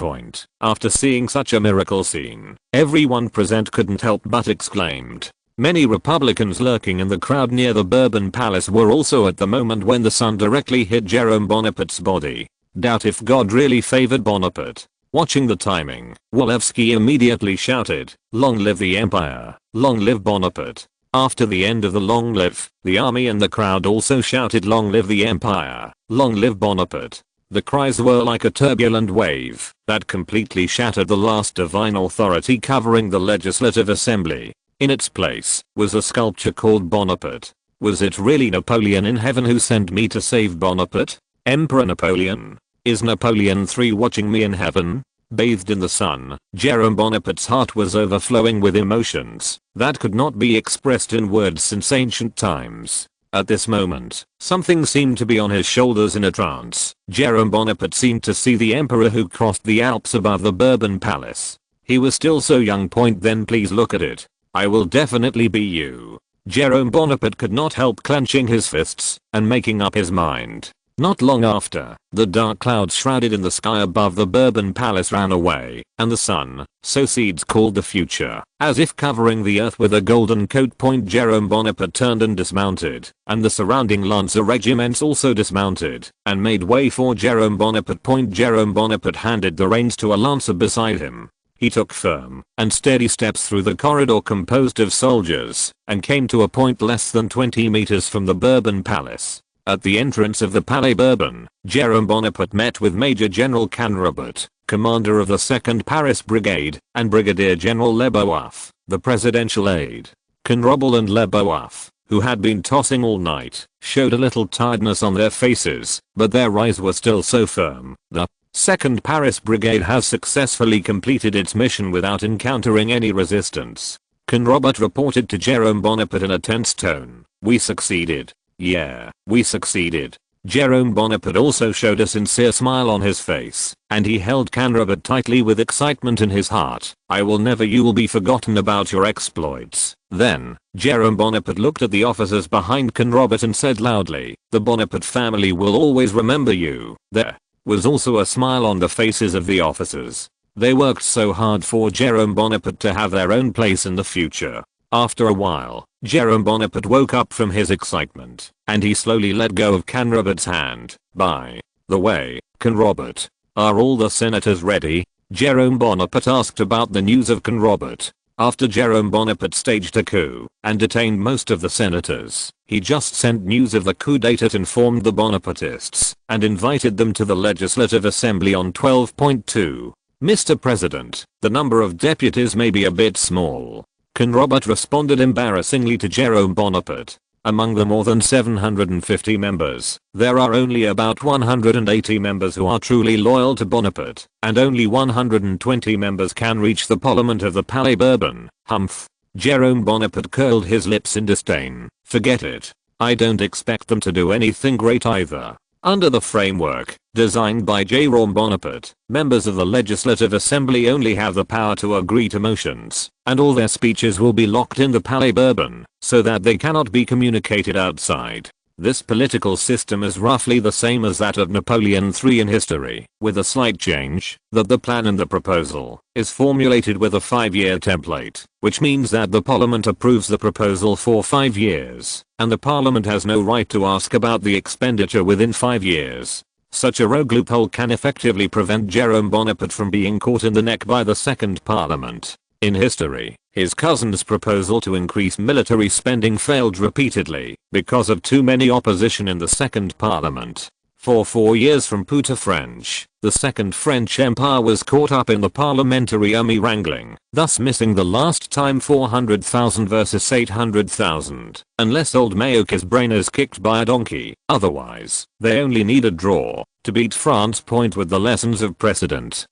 After seeing such a miracle scene, everyone present couldn't help but exclaimed. Many Republicans lurking in the crowd near the Bourbon Palace were also at the moment when the sun directly hit Jérôme Bonaparte's body. Doubt if God really favored Bonaparte. Watching the timing, Walewski immediately shouted, "Long live the Empire! Long live Bonaparte!" After the end of the long live, the army and the crowd also shouted, "Long live the Empire! Long live Bonaparte!" The cries were like a turbulent wave that completely shattered the last divine authority covering the Legislative Assembly. In its place was a sculpture called Bonaparte. Was it really Napoleon in heaven who sent me to save Bonaparte? Emperor Napoleon? Is Napoleon III watching me in heaven? Bathed in the sun, Jerome Bonaparte's heart was overflowing with emotions that could not be expressed in words since ancient times. At this moment, something seemed to be on his shoulders in a trance. Jerome Bonaparte seemed to see the emperor who crossed the Alps above the Bourbon Palace. He was still so young. Then please look at it. I will definitely be you. Jerome Bonaparte could not help clenching his fists and making up his mind. Not long after, the dark clouds shrouded in the sky above the Bourbon Palace ran away, and the sun, so seeds called the future, as if covering the earth with a golden coat. Jerome Bonaparte turned and dismounted, and the surrounding lancer regiments also dismounted and made way for Jerome Bonaparte. Jerome Bonaparte handed the reins to a lancer beside him. He took firm and steady steps through the corridor composed of soldiers and came to a point less than 20 meters from the Bourbon Palace. At the entrance of the Palais Bourbon, Jerome Bonaparte met with Major General Canrobert, commander of the 2nd Paris Brigade, and Brigadier General Leboeuf, the presidential aide. Canrobert and Leboeuf, who had been tossing all night, showed a little tiredness on their faces, but their eyes were still so firm. The 2nd Paris Brigade has successfully completed its mission without encountering any resistance. Canrobert reported to Jerome Bonaparte in a tense tone. We succeeded. Yeah, we succeeded. Jerome Bonaparte also showed a sincere smile on his face, and he held Canrobert tightly with excitement in his heart. You will be forgotten about your exploits. Then, Jerome Bonaparte looked at the officers behind Canrobert and said loudly, the Bonaparte family will always remember you. There was also a smile on the faces of the officers. They worked so hard for Jerome Bonaparte to have their own place in the future. After a while, Jerome Bonaparte woke up from his excitement, and he slowly let go of Canrobert's hand. By the way, Canrobert, are all the senators ready? Jerome Bonaparte asked about the news of Canrobert. After Jerome Bonaparte staged a coup and detained most of the senators, he just sent news of the coup d'état, informed the Bonapartists, and invited them to the Legislative Assembly on 12.2. Mr. President, the number of deputies may be a bit small. Canrobert responded embarrassingly to Jerome Bonaparte. Among the more than 750 members, there are only about 180 members who are truly loyal to Bonaparte, and only 120 members can reach the parliament of the Palais Bourbon. Humph. Jerome Bonaparte curled his lips in disdain. Forget it. I don't expect them to do anything great either. Under the framework designed by Jerome Bonaparte, members of the Legislative Assembly only have the power to agree to motions, and all their speeches will be locked in the Palais Bourbon, so that they cannot be communicated outside. This political system is roughly the same as that of Napoleon III in history, with a slight change, that the plan in the proposal is formulated with a 5-year template, which means that the parliament approves the proposal for 5 years, and the parliament has no right to ask about the expenditure within 5 years. Such a rogue loophole can effectively prevent Jerome Bonaparte from being caught in the neck by the second parliament. In history, his cousin's proposal to increase military spending failed repeatedly because of too many opposition in the second parliament. For 4 years from Pau to French, the Second French Empire was caught up in the parliamentary army wrangling, thus missing the last time 400,000 versus 800,000, unless old Mayock's brain is kicked by a donkey. Otherwise, they only need a draw to beat France. With the lessons of precedent,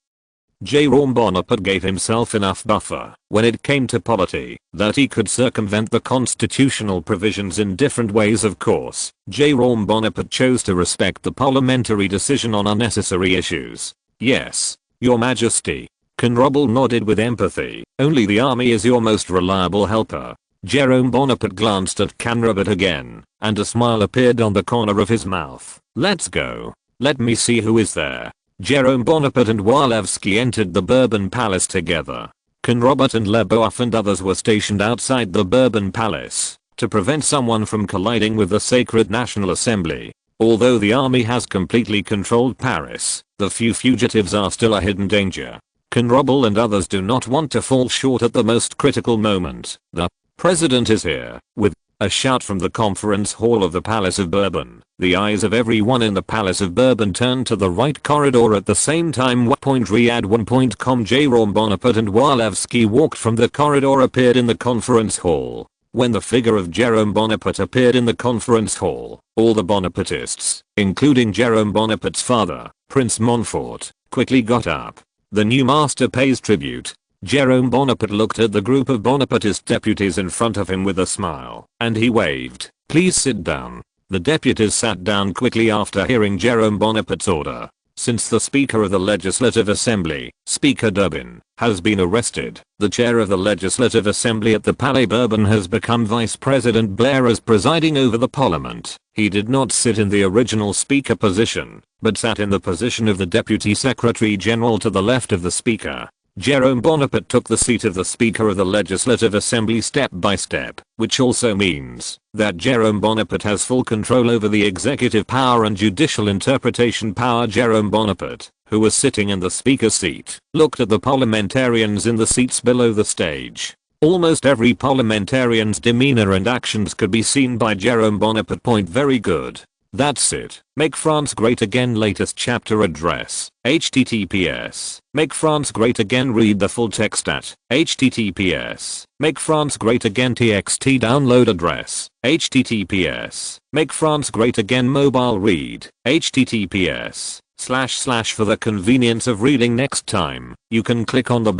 Jerome Bonaparte gave himself enough buffer when it came to polity that he could circumvent the constitutional provisions in different ways. Of course, Jerome Bonaparte chose to respect the parliamentary decision on unnecessary issues. Yes, Your Majesty. Canrobert nodded with empathy. Only the army is your most reliable helper. Jerome Bonaparte glanced at Canrobert again, and a smile appeared on the corner of his mouth. Let's go. Let me see who is there. Jerome Bonaparte and Walewski entered the Bourbon Palace together. Canrobert and Leboeuf and others were stationed outside the Bourbon Palace to prevent someone from colliding with the sacred National Assembly. Although the army has completely controlled Paris, the few fugitives are still a hidden danger. Canrobert and others do not want to fall short at the most critical moment. The president is here. With a shout from the conference hall of the Palace of Bourbon, the eyes of everyone in the Palace of Bourbon turned to the right corridor at the same time. Riyadh1.com. Jerome Bonaparte and Walewski walked from the corridor appeared in the conference hall. When the figure of Jerome Bonaparte appeared in the conference hall, all the Bonapartists, including Jerome Bonaparte's father, Prince Montfort, quickly got up. The new master pays tribute. Jerome Bonaparte looked at the group of Bonapartist deputies in front of him with a smile, and he waved, "Please sit down." The deputies sat down quickly after hearing Jerome Bonaparte's order. Since the Speaker of the Legislative Assembly, Speaker Durbin, has been arrested, the chair of the Legislative Assembly at the Palais Bourbon has become Vice President Blair as presiding over the Parliament. He did not sit in the original Speaker position, but sat in the position of the Deputy Secretary General to the left of the Speaker. Jerome Bonaparte took the seat of the Speaker of the Legislative Assembly step by step, which also means that Jerome Bonaparte has full control over the executive power and judicial interpretation power. Jerome Bonaparte, who was sitting in the Speaker's seat, looked at the parliamentarians in the seats below the stage. Almost every parliamentarian's demeanor and actions could be seen by Jerome Bonaparte. Point very good. That's it. Make France Great Again latest chapter address. https. Make France Great Again. Read the full text at https. Make France Great Again txt download address. https. Make France Great Again mobile read. https. / for the convenience of reading next time, you can click on the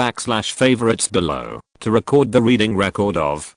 / favorites below to record the reading record of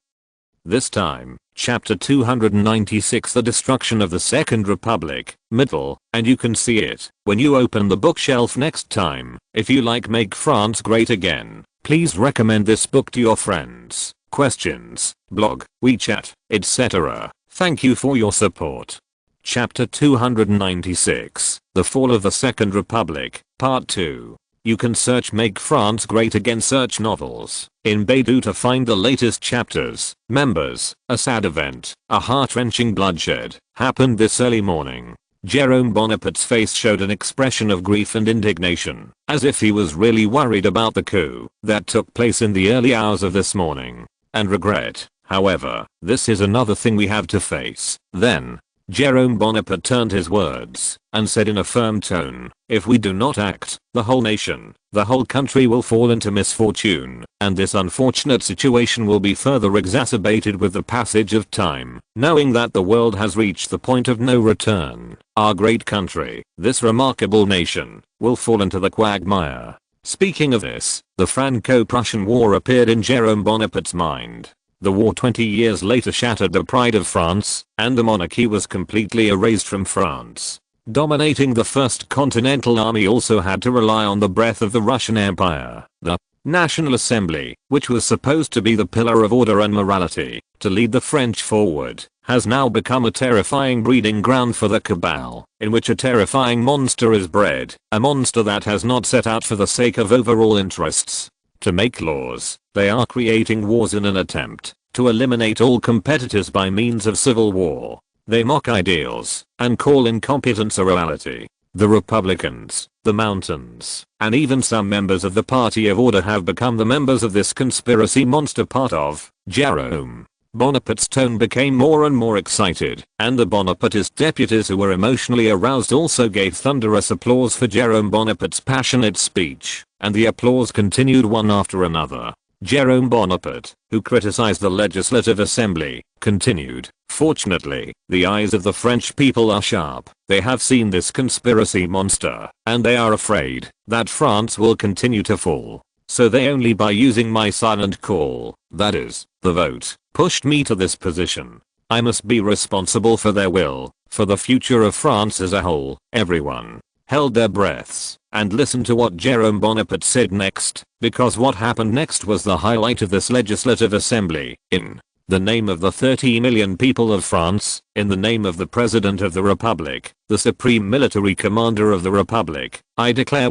this time. Chapter 296 The Destruction of the Second Republic, middle, and you can see it when you open the bookshelf next time. If you like Make France Great Again, please recommend this book to your friends, questions, blog, WeChat, etc. Thank you for your support. Chapter 296 The Fall of the Second Republic, Part 2. You can search Make France Great Again search novels in Baidu to find the latest chapters. Members, a sad event, a heart-wrenching bloodshed, happened this early morning. Jerome Bonaparte's face showed an expression of grief and indignation, as if he was really worried about the coup that took place in the early hours of this morning. And regret. However, this is another thing we have to face. Then, Jerome Bonaparte turned his words and said in a firm tone, "If we do not act, the whole nation, the whole country will fall into misfortune, and this unfortunate situation will be further exacerbated with the passage of time. Knowing that the world has reached the point of no return, our great country, this remarkable nation, will fall into the quagmire." Speaking of this, the Franco-Prussian War appeared in Jerome Bonaparte's mind. The war 20 years later shattered the pride of France, and the monarchy was completely erased from France. Dominating the First Continental Army also had to rely on the breath of the Russian Empire. The National Assembly, which was supposed to be the pillar of order and morality, to lead the French forward, has now become a terrifying breeding ground for the cabal, in which a terrifying monster is bred, a monster that has not set out for the sake of overall interests to make laws. They are creating wars in an attempt to eliminate all competitors by means of civil war. They mock ideals and call incompetence a reality. The Republicans, the Mountains, and even some members of the Party of Order have become the members of this conspiracy monster. Part of Jerome Bonaparte's tone became more and more excited, and the Bonapartist deputies who were emotionally aroused also gave thunderous applause for Jerome Bonaparte's passionate speech, and the applause continued one after another. Jerome Bonaparte, who criticized the Legislative Assembly, continued, "Fortunately, the eyes of the French people are sharp. They have seen this conspiracy monster, and they are afraid that France will continue to fall. So they only by using my silent call, that is, the vote, pushed me to this position. I must be responsible for their will, for the future of France as a whole." Everyone held their breaths and listened to what Jerome Bonaparte said next, because what happened next was the highlight of this Legislative Assembly. "In the name of the 30 million people of France, in the name of the President of the Republic, the Supreme Military Commander of the Republic, I declare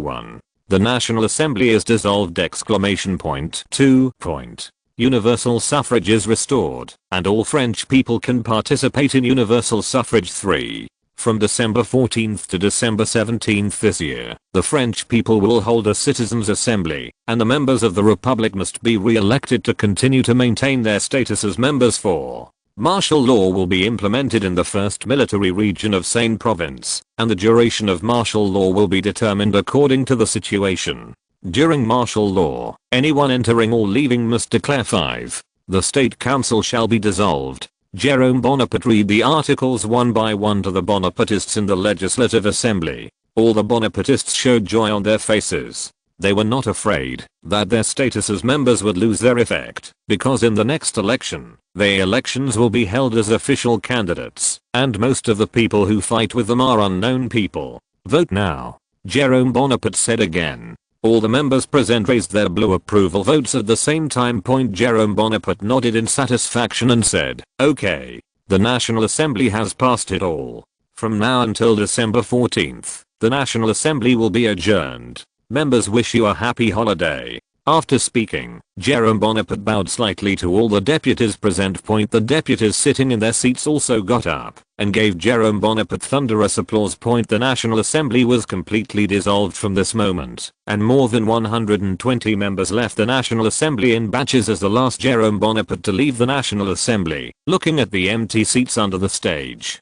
the National Assembly is dissolved! 2. Universal suffrage is restored, and all French people can participate in universal suffrage. 3. From December 14th to December 17th this year, the French people will hold a citizens' assembly, and the members of the Republic must be re-elected to continue to maintain their status as members. 4. Martial law will be implemented in the first military region of Seine province, and the duration of martial law will be determined according to the situation. During martial law, anyone entering or leaving must declare. 5. The State Council shall be dissolved. Jerome Bonaparte read the articles one by one to the Bonapartists in the Legislative Assembly. All the Bonapartists showed joy on their faces. They were not afraid that their status as members would lose their effect, because in the next election, their elections will be held as official candidates, and most of the people who fight with them are unknown people. Vote now. Jerome Bonaparte said again. All the members present raised their blue approval votes at the same time. Jerome Bonaparte nodded in satisfaction and said, "Okay. The National Assembly has passed it all. From now until December 14th, the National Assembly will be adjourned. Members wish you a happy holiday." After speaking, Jerome Bonaparte bowed slightly to all the deputies present. The deputies sitting in their seats also got up and gave Jerome Bonaparte thunderous applause. The National Assembly was completely dissolved from this moment, and more than 120 members left the National Assembly in batches as the last Jerome Bonaparte to leave the National Assembly, looking at the empty seats under the stage.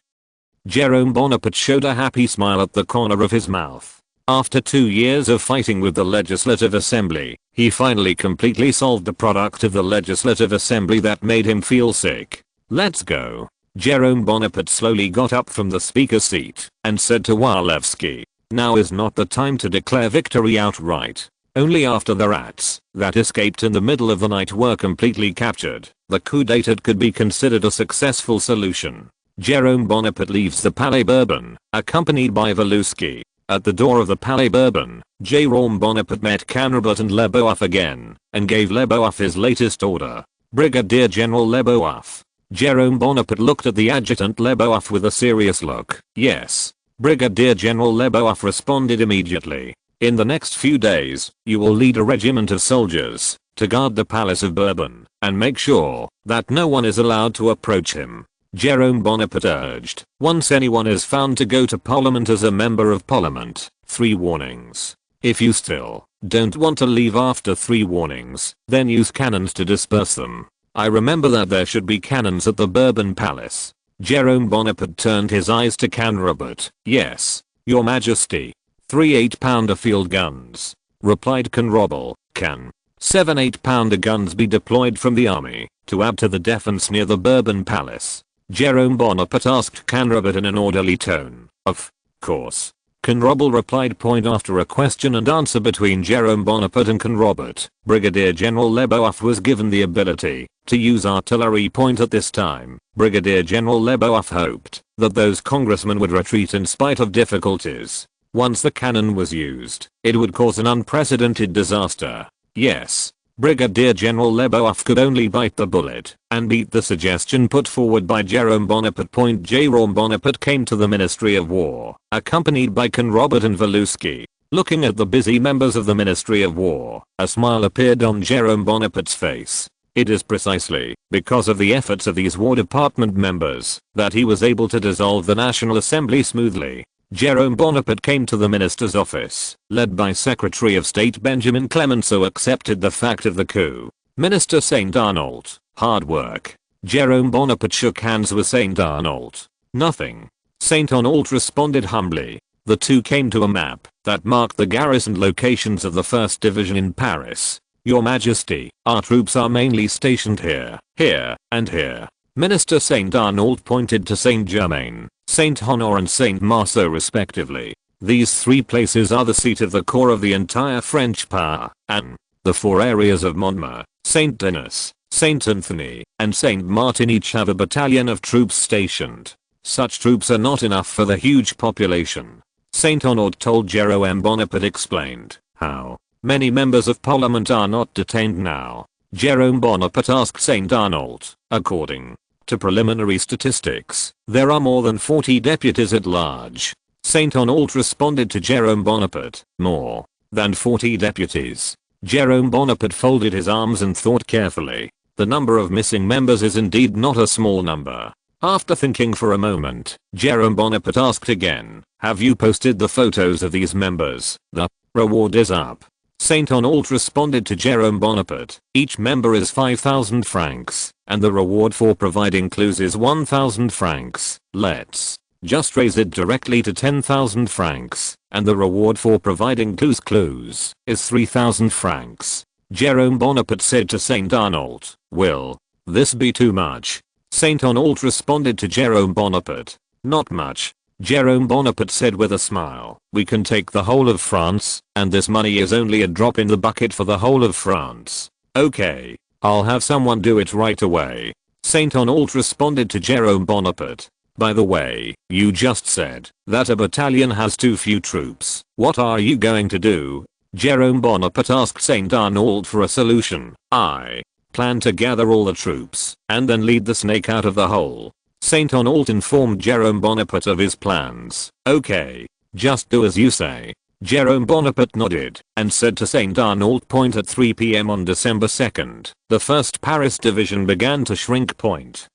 Jerome Bonaparte showed a happy smile at the corner of his mouth. After 2 years of fighting with the Legislative Assembly, he finally completely solved the product of the Legislative Assembly that made him feel sick. "Let's go." Jerome Bonaparte slowly got up from the speaker's seat and said to Walewski, "Now is not the time to declare victory outright. Only after the rats that escaped in the middle of the night were completely captured, the coup d'etat could be considered a successful solution." Jerome Bonaparte leaves the Palais Bourbon, accompanied by Walewski. At the door of the Palais Bourbon, Jerome Bonaparte met Canrobert and Leboeuf again, and gave Leboeuf his latest order. "Brigadier General Leboeuf." Jerome Bonaparte looked at the adjutant Leboeuf with a serious look. "Yes." Brigadier General Leboeuf responded immediately. "In the next few days, you will lead a regiment of soldiers to guard the Palace of Bourbon, and make sure that no one is allowed to approach him." Jerome Bonaparte urged, "Once anyone is found to go to Parliament as a member of Parliament, 3 warnings. If you still don't want to leave after 3 warnings, then use cannons to disperse them. I remember that there should be cannons at the Bourbon Palace." Jerome Bonaparte turned his eyes to Canrobert. "Yes, Your Majesty. 3 8-pounder field guns," replied Canrobert. "Can 7 8-pounder guns be deployed from the army to add to the defense near the Bourbon Palace?" Jerome Bonaparte asked Canrobert in an orderly tone. "Of course." Canrobert replied. After a question and answer between Jerome Bonaparte and Canrobert, Brigadier General Leboeuf was given the ability to use artillery. At this time, Brigadier General Leboeuf hoped that those congressmen would retreat in spite of difficulties. Once the cannon was used, it would cause an unprecedented disaster. Yes. Brigadier General Leboeuf could only bite the bullet and beat the suggestion put forward by Jerome Bonaparte. Jerome Bonaparte came to the Ministry of War, accompanied by Canrobert and Walewski. Looking at the busy members of the Ministry of War, a smile appeared on Jerome Bonaparte's face. It is precisely because of the efforts of these War Department members that he was able to dissolve the National Assembly smoothly. Jerome Bonaparte came to the minister's office, led by Secretary of State Benjamin Clemenceau accepted the fact of the coup. Minister Saint Arnault, hard work. Jerome Bonaparte shook hands with Saint Arnault. Nothing. Saint Arnault responded humbly. The two came to a map that marked the garrisoned locations of the 1st Division in Paris. Your Majesty, our troops are mainly stationed here, here, and here. Minister Saint Arnault pointed to Saint Germain, Saint Honor and Saint Marceau respectively. These 3 places are the seat of the core of the entire French power, and the 4 areas of Montmartre, Saint Denis, Saint Anthony, and Saint Martin each have a battalion of troops stationed. Such troops are not enough for the huge population. Saint Honor told Jerome Bonaparte explained how many members of parliament are not detained now. Jerome Bonaparte asked Saint Arnault, according to preliminary statistics, there are more than 40 deputies at large. Saint Arnault responded to Jerome Bonaparte, more than 40 deputies. Jerome Bonaparte folded his arms and thought carefully. The number of missing members is indeed not a small number. After thinking for a moment, Jerome Bonaparte asked again, have you posted the photos of these members? The reward is up. Saint Arnault responded to Jerome Bonaparte, each member is 5,000 francs, and the reward for providing clues is 1,000 francs. Let's just raise it directly to 10,000 francs, and the reward for providing clues is 3,000 francs. Jerome Bonaparte said to Saint Arnault, will this be too much? Saint Arnault responded to Jerome Bonaparte, not much. Jerome Bonaparte said with a smile. We can take the whole of France, and this money is only a drop in the bucket for the whole of France. Okay, I'll have someone do it right away. Saint Honnold responded to Jerome Bonaparte. By the way, you just said that a battalion has too few troops. What are you going to do? Jerome Bonaparte asked Saint Honnold for a solution. I plan to gather all the troops and then lead the snake out of the hole. Saint Honnold informed Jerome Bonaparte of his plans. Okay, just do as you say. Jerome Bonaparte nodded and said to Saint Honnold. At 3 p.m. on December 2nd, the 1st Paris Division began to shrink.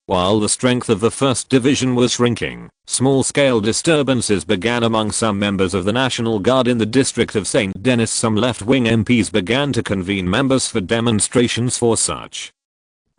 While the strength of the 1st Division was shrinking, small-scale disturbances began among some members of the National Guard in the district of Saint Denis. Some left-wing MPs began to convene members for demonstrations for such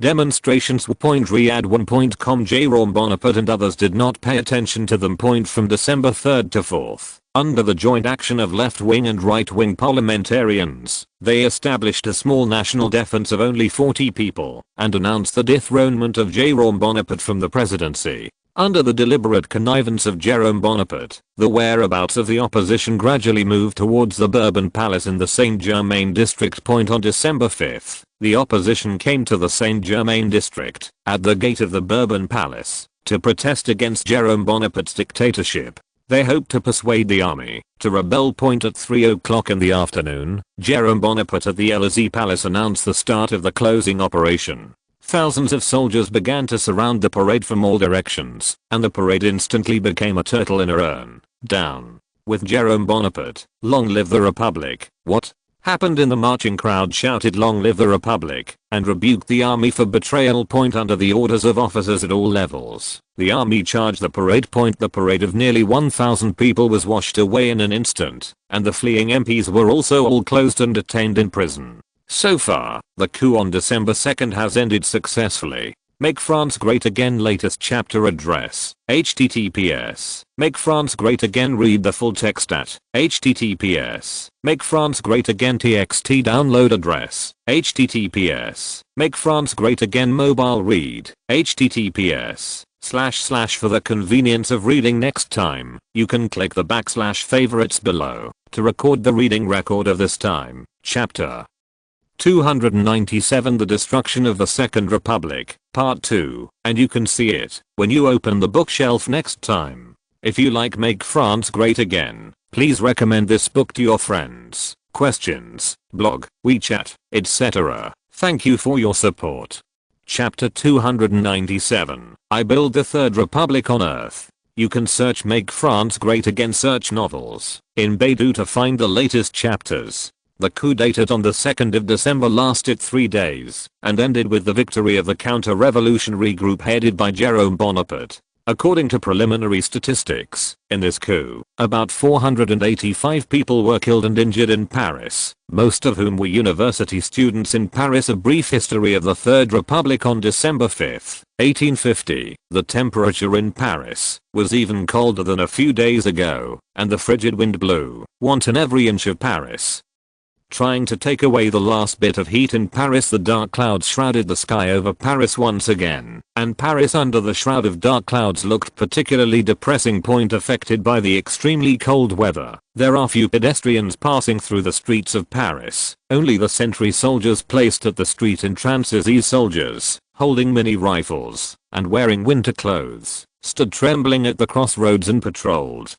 demonstrations were. Riyadh1.com. Jerome Bonaparte and others did not pay attention to them. From December 3rd to 4th, under the joint action of left-wing and right-wing parliamentarians, they established a small national defense of only 40 people and announced the dethronement of Jerome Bonaparte from the presidency. Under the deliberate connivance of Jerome Bonaparte, the whereabouts of the opposition gradually moved towards the Bourbon Palace in the Saint-Germain district. On December 5th, the opposition came to the Saint-Germain district, at the gate of the Bourbon Palace, to protest against Jerome Bonaparte's dictatorship. They hoped to persuade the army to rebel. At 3 o'clock in the afternoon, Jerome Bonaparte at the Élysée Palace announced the start of the closing operation. Thousands of soldiers began to surround the parade from all directions, and the parade instantly became a turtle in a urn. Down with Jerome Bonaparte. Long live the Republic. What happened? In the marching crowd shouted long live the Republic, and rebuked the army for betrayal. Under the orders of officers at all levels, the army charged the parade. The parade of nearly 1,000 people was washed away in an instant, and the fleeing MPs were also all closed and detained in prison. So far, the coup on December 2nd has ended successfully. Make France Great Again latest chapter address. https. Make France Great Again. Read the full text at https. Make France Great Again txt download address. https. Make France Great Again mobile read. https. // For the convenience of reading next time, you can click the / favorites below to record the reading record of this time. Chapter 297 The Destruction of the Second Republic, Part 2, and you can see it when you open the bookshelf next time. If you like Make France Great Again, please recommend this book to your friends, questions, blog, WeChat, etc. Thank you for your support. Chapter 297, I Build the Third Republic on Earth. You can search Make France Great Again search novels in Baidu to find the latest chapters. The coup dated on the 2nd of December lasted 3 days and ended with the victory of the counter-revolutionary group headed by Jerome Bonaparte. According to preliminary statistics, in this coup, about 485 people were killed and injured in Paris, most of whom were university students in Paris. A brief history of the Third Republic. On December 5, 1850, the temperature in Paris was even colder than a few days ago, and the frigid wind blew wanton every inch of Paris. Trying to take away the last bit of heat in Paris, the dark clouds shrouded the sky over Paris once again, and Paris under the shroud of dark clouds looked particularly depressing. Affected by the extremely cold weather, there are few pedestrians passing through the streets of Paris. Only the sentry soldiers placed at the street entrances. These soldiers, holding mini rifles and wearing winter clothes, stood trembling at the crossroads and patrolled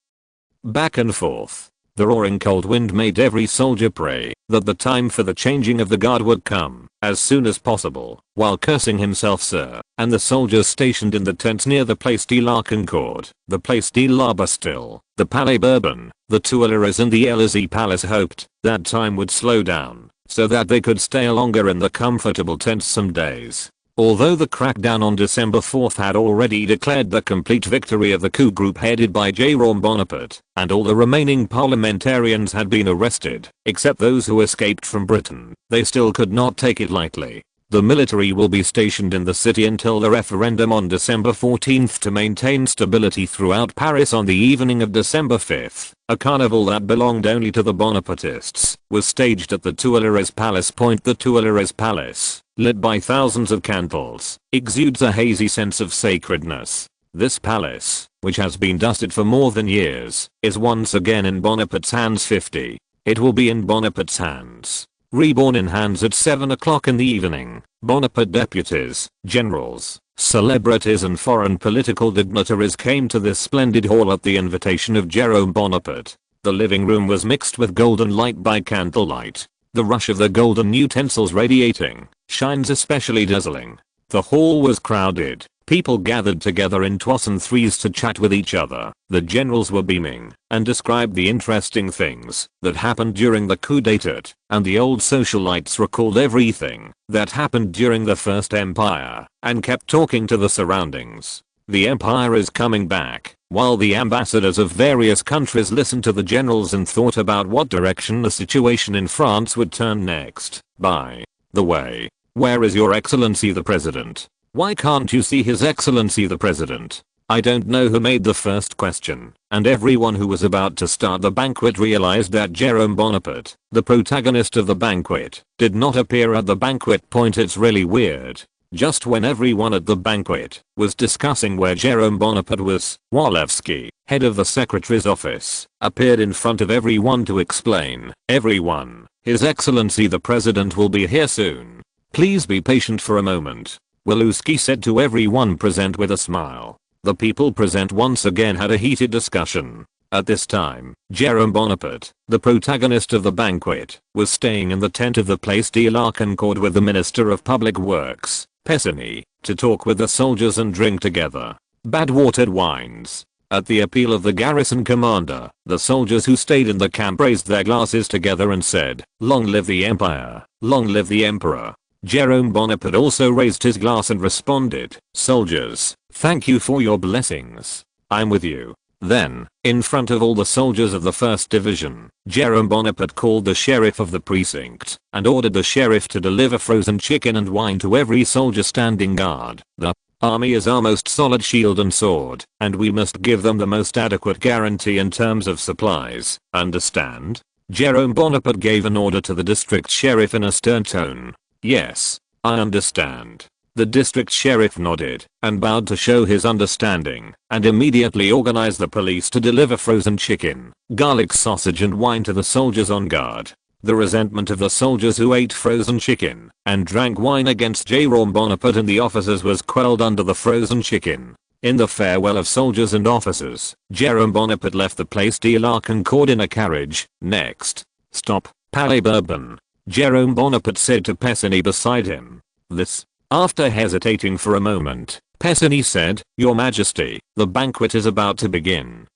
back and forth. The roaring cold wind made every soldier pray that the time for the changing of the guard would come as soon as possible, while cursing himself, sir, and the soldiers stationed in the tents near the Place de la Concorde, the Place de la Bastille, the Palais Bourbon, the Tuileries and the Élysée Palace hoped that time would slow down so that they could stay longer in the comfortable tents some days. Although the crackdown on December 4th had already declared the complete victory of the coup group headed by Jerome Bonaparte, and all the remaining parliamentarians had been arrested, except those who escaped from Britain, they still could not take it lightly. The military will be stationed in the city until the referendum on December 14th to maintain stability throughout Paris. On the evening of December 5th, a carnival that belonged only to the Bonapartists was staged at the Tuileries Palace. The Tuileries Palace, lit by thousands of candles, exudes a hazy sense of sacredness. This palace, which has been dusted for more than years, is once again in Bonaparte's hands. 50. It will be in Bonaparte's hands. Reborn in hands at 7 o'clock in the evening. Bonaparte deputies, generals, celebrities and foreign political dignitaries came to this splendid hall at the invitation of Jerome Bonaparte. The living room was mixed with golden light by candlelight. The rush of the golden utensils radiating, shines especially dazzling. The hall was crowded. People gathered together in twos and threes to chat with each other. The generals were beaming and described the interesting things that happened during the coup d'etat, and the old socialites recalled everything that happened during the First Empire and kept talking to the surroundings. The empire is coming back, while the ambassadors of various countries listened to the generals and thought about what direction the situation in France would turn next. By the way, where is Your Excellency the President? Why can't you see His Excellency the President? I don't know who made the first question, and everyone who was about to start the banquet realized that Jerome Bonaparte, the protagonist of the banquet, did not appear at the banquet point. It's really weird. Just when everyone at the banquet was discussing where Jerome Bonaparte was, Walewski, head of the secretary's office, appeared in front of everyone to explain, "Everyone, His Excellency the President will be here soon. Please be patient for a moment." Walewski said to everyone present with a smile. The people present once again had a heated discussion. At this time, Jerome Bonaparte, the protagonist of the banquet, was staying in the tent of the Place de la Concorde with the Minister of Public Works, Pessigny, to talk with the soldiers and drink together bad-watered wines. At the appeal of the garrison commander, the soldiers who stayed in the camp raised their glasses together and said, "Long live the Empire, long live the Emperor." Jerome Bonaparte also raised his glass and responded, "Soldiers, thank you for your blessings. I'm with you." Then, in front of all the soldiers of the 1st Division, Jerome Bonaparte called the sheriff of the precinct and ordered the sheriff to deliver frozen chicken and wine to every soldier standing guard. The army is our most solid shield and sword, and we must give them the most adequate guarantee in terms of supplies. Understand? Jerome Bonaparte gave an order to the district sheriff in a stern tone. "Yes, I understand." The district sheriff nodded and bowed to show his understanding, and immediately organized the police to deliver frozen chicken, garlic sausage and wine to the soldiers on guard. The resentment of the soldiers who ate frozen chicken and drank wine against Jerome Bonaparte and the officers was quelled under the frozen chicken. In the farewell of soldiers and officers, Jerome Bonaparte left the Place de la Concorde in a carriage. Next stop, Palais Bourbon. Jerome Bonaparte said to Pessigny beside him. This. After hesitating for a moment, Pessigny said, "Your Majesty, the banquet is about to begin."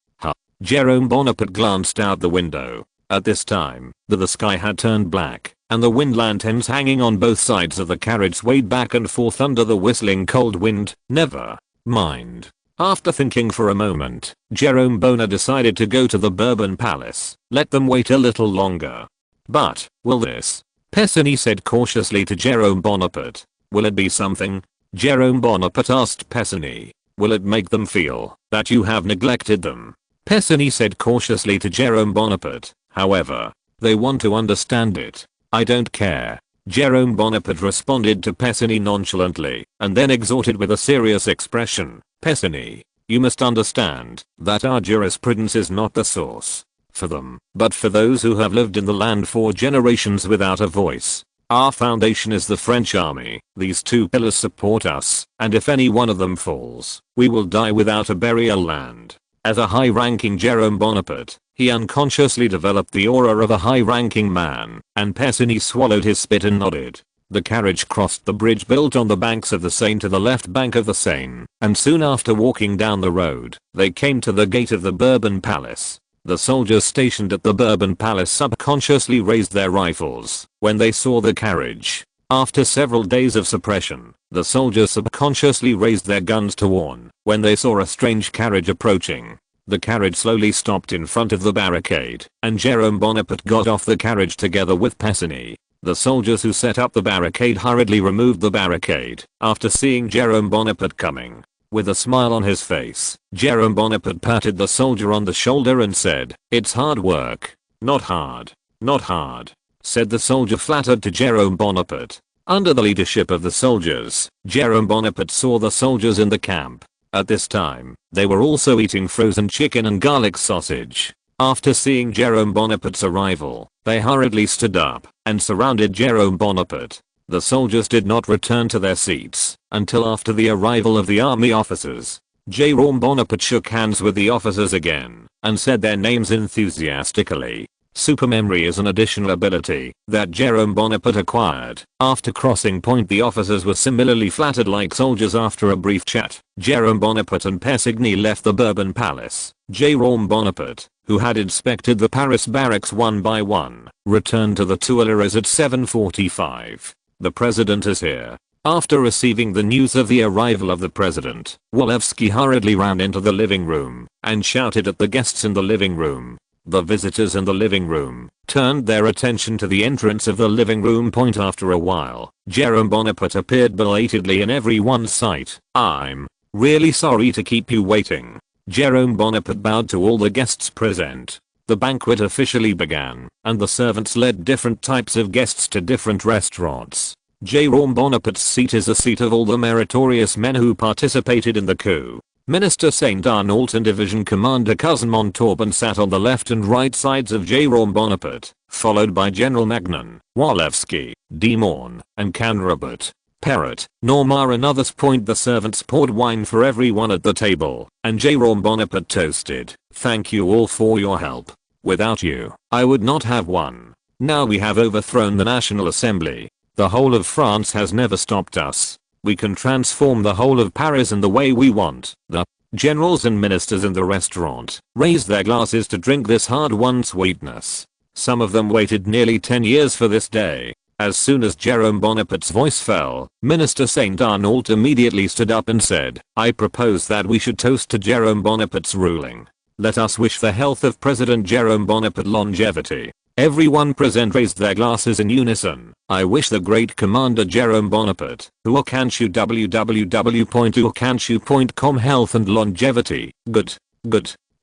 Jerome Bonaparte glanced out the window. At this time, the sky had turned black, and the wind lanterns hanging on both sides of the carriage swayed back and forth under the whistling cold wind. Never mind. After thinking for a moment, Jerome Bonaparte decided to go to the Bourbon Palace. Let them wait a little longer. "But, will this?" Pessigny said cautiously to Jerome Bonaparte. "Will it be something?" Jerome Bonaparte asked Pessigny. "Will it make them feel that you have neglected them?" Pessigny said cautiously to Jerome Bonaparte. "However, they want to understand it. I don't care." Jerome Bonaparte responded to Pessigny nonchalantly, and then exhorted with a serious expression. "Pessigny, you must understand that our jurisprudence is not the source for them, but for those who have lived in the land for generations without a voice. Our foundation is the French army. These two pillars support us, and if any one of them falls, we will die without a burial land." As a high-ranking Jerome Bonaparte, he unconsciously developed the aura of a high-ranking man, and Pessigny swallowed his spit and nodded. The carriage crossed the bridge built on the banks of the Seine to the left bank of the Seine, and soon after walking down the road, they came to the gate of the Bourbon Palace. The soldiers stationed at the Bourbon Palace subconsciously raised their rifles when they saw the carriage. After several days of suppression, the soldiers subconsciously raised their guns to warn when they saw a strange carriage approaching. The carriage slowly stopped in front of the barricade, and Jerome Bonaparte got off the carriage together with Pessigny. The soldiers who set up the barricade hurriedly removed the barricade after seeing Jerome Bonaparte coming. With a smile on his face, Jerome Bonaparte patted the soldier on the shoulder and said, "It's hard work." "Not hard. Not hard," said the soldier flattered to Jerome Bonaparte. Under the leadership of the soldiers, Jerome Bonaparte saw the soldiers in the camp At this time, they were also eating frozen chicken and garlic sausage. After seeing Jerome Bonaparte's arrival, they hurriedly stood up and surrounded Jerome Bonaparte. The soldiers did not return to their seats until after the arrival of the army officers. Jerome Bonaparte shook hands with the officers again and said their names enthusiastically. Supermemory is an additional ability that Jerome Bonaparte acquired. After crossing point, the officers were similarly flattered like soldiers. After a brief chat, Jerome Bonaparte and Persigny left the Bourbon Palace. Jerome Bonaparte, who had inspected the Paris barracks one by one, returned to the Tuileries at 7:45. The president is here. After receiving the news of the arrival of the president, Walewski hurriedly ran into the living room and shouted at the guests in the living room. The visitors in the living room turned their attention to the entrance of the living room point. After a while, Jerome Bonaparte appeared belatedly in everyone's sight. "I'm really sorry to keep you waiting." Jerome Bonaparte bowed to all the guests present. The banquet officially began, and the servants led different types of guests to different restaurants. Jerome Bonaparte's seat is a seat of all the meritorious men who participated in the coup. Minister Saint Arnault and Division Commander Cousin Montauban sat on the left and right sides of Jerome Bonaparte, followed by General Magnan, Walewski, de Morn, and Canrobert. Perrot, Normand and others. The servants poured wine for everyone at the table, and Jerome Bonaparte toasted, "Thank you all for your help. Without you, I would not have won. Now we have overthrown the National Assembly. The whole of France has never stopped us. We can transform the whole of Paris in the way we want." The generals and ministers in the restaurant raised their glasses to drink this hard-won sweetness. Some of them waited nearly 10 years for this day. As soon as Jerome Bonaparte's voice fell, Minister Saint Arnault immediately stood up and said, "I propose that we should toast to Jerome Bonaparte's ruling. Let us wish the health of President Jerome Bonaparte longevity." Everyone present raised their glasses in unison. "I wish the great commander Jerome Bonaparte, www.uokanshu.com, health and longevity." Good.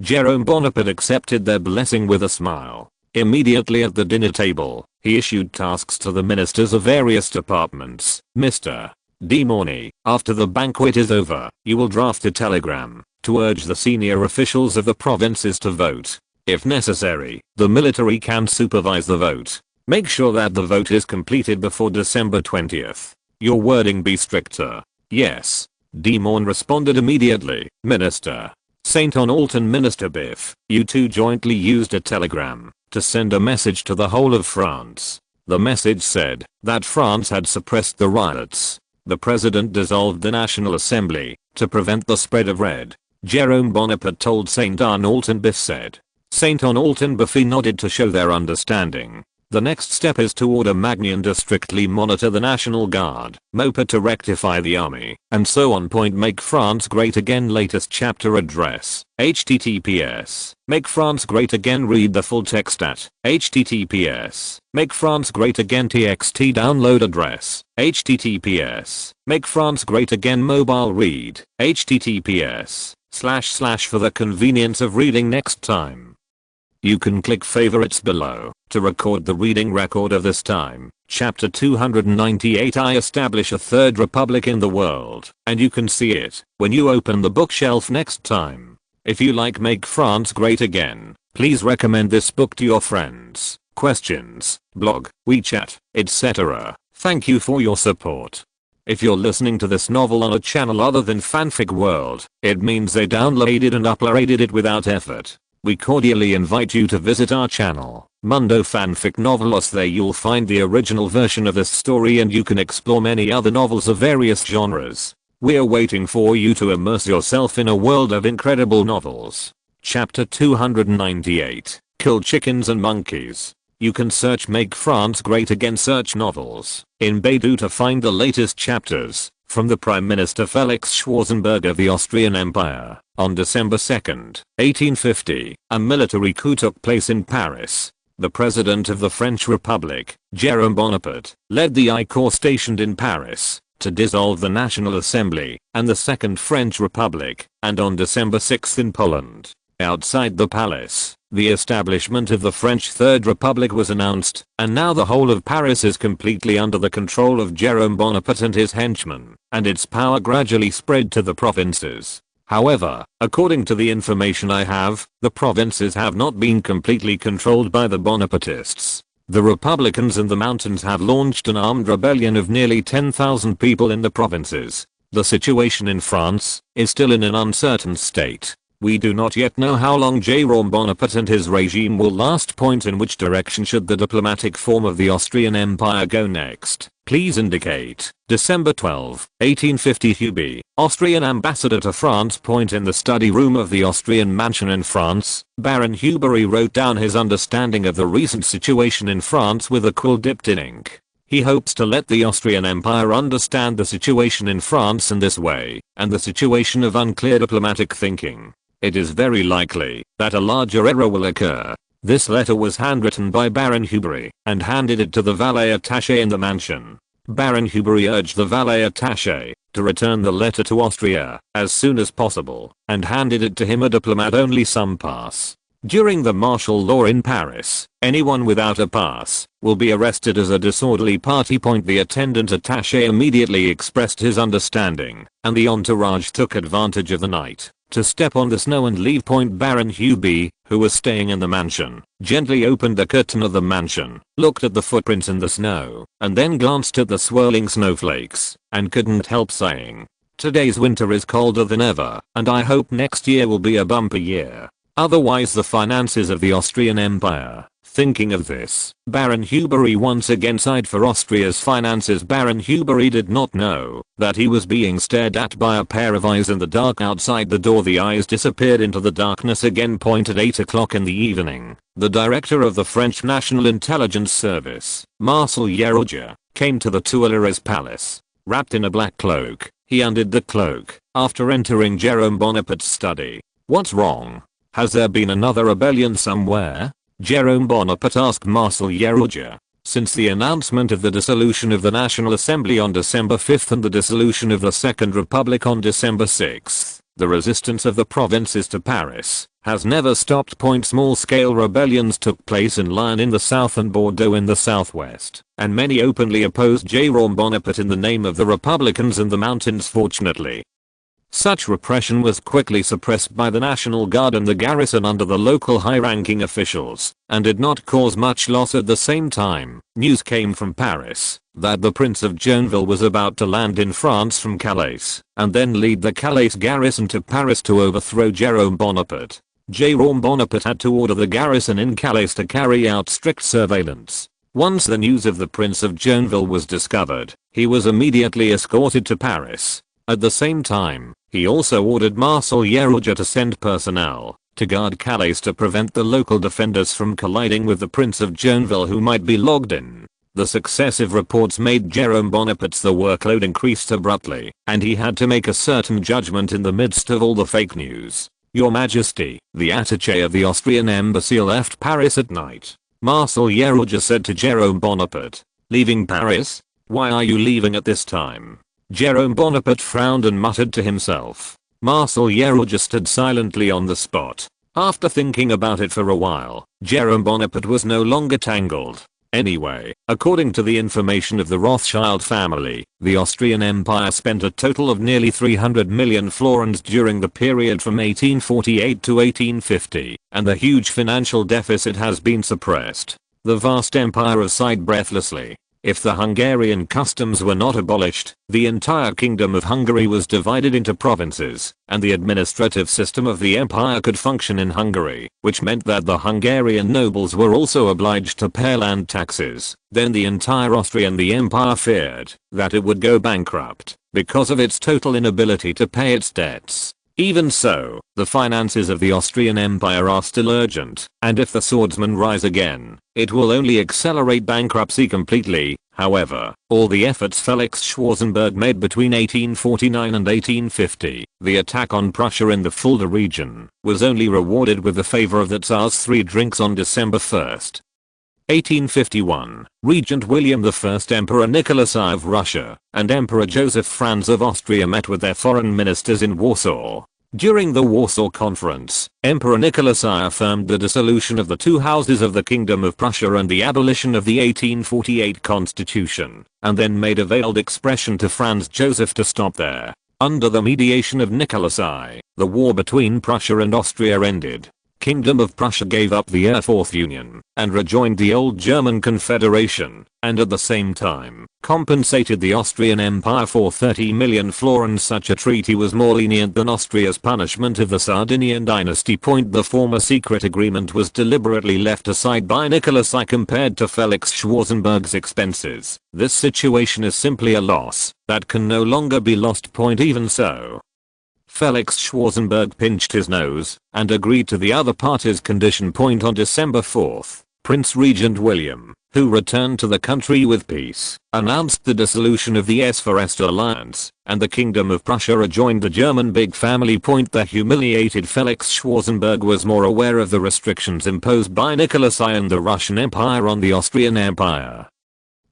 Jerome Bonaparte accepted their blessing with a smile. Immediately at the dinner table, he issued tasks to the ministers of various departments. "Mr. de Morny, after the banquet is over, you will draft a telegram to urge the senior officials of the provinces to vote. If necessary, the military can supervise the vote. Make sure that the vote is completed before December 20th. Your wording be stricter." "Yes." De Morn responded immediately. "Minister Saint Arnault and Minister Biff, you two jointly used a telegram to send a message to the whole of France. The message said that France had suppressed the riots. The president dissolved the National Assembly to prevent the spread of red." Jerome Bonaparte told Saint Arnault, and Biff said. Saint Arnault and Biff nodded to show their understanding. The next step is to order Magnan to strictly monitor the National Guard, Mauper to rectify the army, and so on. Make France Great Again latest chapter address. https. Make France Great Again. Read the full text at https. Make France Great Again txt download address. https. Make France Great Again mobile read. https. // for the convenience of reading next time. You can click favorites below to record the reading record of this time. Chapter 298. I establish a third republic in the world, and you can see it when you open the bookshelf next time. If you like Make France Great Again, please recommend this book to your friends. Questions, blog, WeChat, etc. Thank you for your support. If you're listening to this novel on a channel other than Fanfic World, it means they downloaded and uploaded it without effort. We cordially invite you to visit our channel, Mundo Fanfic Novelos. There you'll find the original version of this story, and you can explore many other novels of various genres. We're waiting for you to immerse yourself in a world of incredible novels. Chapter 298. Kill Chickens and Monkeys. You can search Make France Great Again search novels in Baidu to find the latest chapters. From the Prime Minister Felix Schwarzenberg of the Austrian Empire, on December 2, 1850, a military coup took place in Paris. The President of the French Republic, Jerome Bonaparte, led the I Corps stationed in Paris to dissolve the National Assembly and the Second French Republic, and on December 6 in Poland, outside the palace, the establishment of the French Third Republic was announced, and now the whole of Paris is completely under the control of Jerome Bonaparte and his henchmen, and its power gradually spread to the provinces. However, according to the information I have, the provinces have not been completely controlled by the Bonapartists. The Republicans in the mountains have launched an armed rebellion of nearly 10,000 people in the provinces. The situation in France is still in an uncertain state. We do not yet know how long Jérôme Bonaparte and his regime will last. Point in which direction should the diplomatic form of the Austrian Empire go next? Please indicate. December 12, 1850 Hubie, Austrian ambassador to France. Point in the study room of the Austrian mansion in France, Baron Hubery wrote down his understanding of the recent situation in France with a quill dipped in ink. He hopes to let the Austrian Empire understand the situation in France in this way, and the situation of unclear diplomatic thinking. It is very likely that a larger error will occur. This letter was handwritten by Baron Hubery and handed it to the valet attaché in the mansion. Baron Hubery urged the valet attaché to return the letter to Austria as soon as possible and handed it to him. A diplomat only some pass. During the martial law in Paris, anyone without a pass will be arrested as a disorderly party. The attendant attaché immediately expressed his understanding, and the entourage took advantage of the night to step on the snow and leave. Baron Huby, who was staying in the mansion, gently opened the curtain of the mansion, looked at the footprints in the snow, and then glanced at the swirling snowflakes, and couldn't help saying, "Today's winter is colder than ever, and I hope next year will be a bumper year. Otherwise the finances of the Austrian Empire." Thinking of this, Baron Hubery once again sighed for Austria's finances. Baron Hubery did not know that he was being stared at by a pair of eyes in the dark outside the door. The eyes disappeared into the darkness again. At 8 o'clock in the evening, the director of the French National Intelligence Service, Marcel Yeroja, came to the Tuileries Palace. Wrapped in a black cloak, he undid the cloak after entering Jérôme Bonaparte's study. "What's wrong? Has there been another rebellion somewhere?" Jérôme Bonaparte asked Marcel Yeroja. Since the announcement of the dissolution of the National Assembly on December 5 and the dissolution of the Second Republic on December 6, the resistance of the provinces to Paris has never stopped. Small-scale rebellions took place in Lyon in the south and Bordeaux in the southwest, and many openly opposed Jérôme Bonaparte in the name of the Republicans in the mountains. Fortunately, such repression was quickly suppressed by the National Guard and the garrison under the local high-ranking officials, and did not cause much loss. At the same time, news came from Paris that the Prince of Joinville was about to land in France from Calais, and then lead the Calais garrison to Paris to overthrow Jérôme Bonaparte. Jérôme Bonaparte had to order the garrison in Calais to carry out strict surveillance. Once the news of the Prince of Joinville was discovered, he was immediately escorted to Paris. At the same time, he also ordered Marcel Yeroja to send personnel to guard Calais to prevent the local defenders from colliding with the Prince of Joinville who might be logged in. The successive reports made Jérôme Bonaparte's the workload increased abruptly, and he had to make a certain judgment in the midst of all the fake news. "Your Majesty, the attaché of the Austrian embassy left Paris at night," Marcel Yeroja said to Jérôme Bonaparte. "Leaving Paris? Why are you leaving at this time?" Jérôme Bonaparte frowned and muttered to himself. Marcel Yeroja stood silently on the spot. After thinking about it for a while, Jérôme Bonaparte was no longer tangled. Anyway, according to the information of the Rothschild family, the Austrian Empire spent a total of nearly 300 million florins during the period from 1848 to 1850, and the huge financial deficit has been suppressed. The vast empire sighed breathlessly. If the Hungarian customs were not abolished, the entire Kingdom of Hungary was divided into provinces, and the administrative system of the empire could function in Hungary, which meant that the Hungarian nobles were also obliged to pay land taxes. Then the entire Austrian empire feared that it would go bankrupt because of its total inability to pay its debts. Even so, the finances of the Austrian Empire are still urgent, and if the swordsmen rise again, it will only accelerate bankruptcy completely. However, all the efforts Felix Schwarzenberg made between 1849 and 1850, the attack on Prussia in the Fulda region, was only rewarded with the favor of the Tsar's 3 drinks on December 1. 1851, Regent William I, Emperor Nicholas I of Russia, and Emperor Joseph Franz of Austria met with their foreign ministers in Warsaw. During the Warsaw Conference, Emperor Nicholas I affirmed the dissolution of the 2 houses of the Kingdom of Prussia and the abolition of the 1848 constitution, and then made a veiled expression to Franz Joseph to stop there. Under the mediation of Nicholas I, the war between Prussia and Austria ended. Kingdom of Prussia gave up the Fourth Union and rejoined the old German Confederation, and at the same time compensated the Austrian Empire for 30 million florins. Such a treaty was more lenient than Austria's punishment of the Sardinian dynasty. The former secret agreement was deliberately left aside by Nicholas I compared to Felix Schwarzenberg's expenses. This situation is simply a loss that can no longer be lost. Even so, Felix Schwarzenberg pinched his nose and agreed to the other party's condition. On December 4th, Prince Regent William, who returned to the country with peace, announced the dissolution of the Est-for-Est alliance, and the Kingdom of Prussia rejoined the German big family. The humiliated Felix Schwarzenberg was more aware of the restrictions imposed by Nicholas I and the Russian Empire on the Austrian Empire,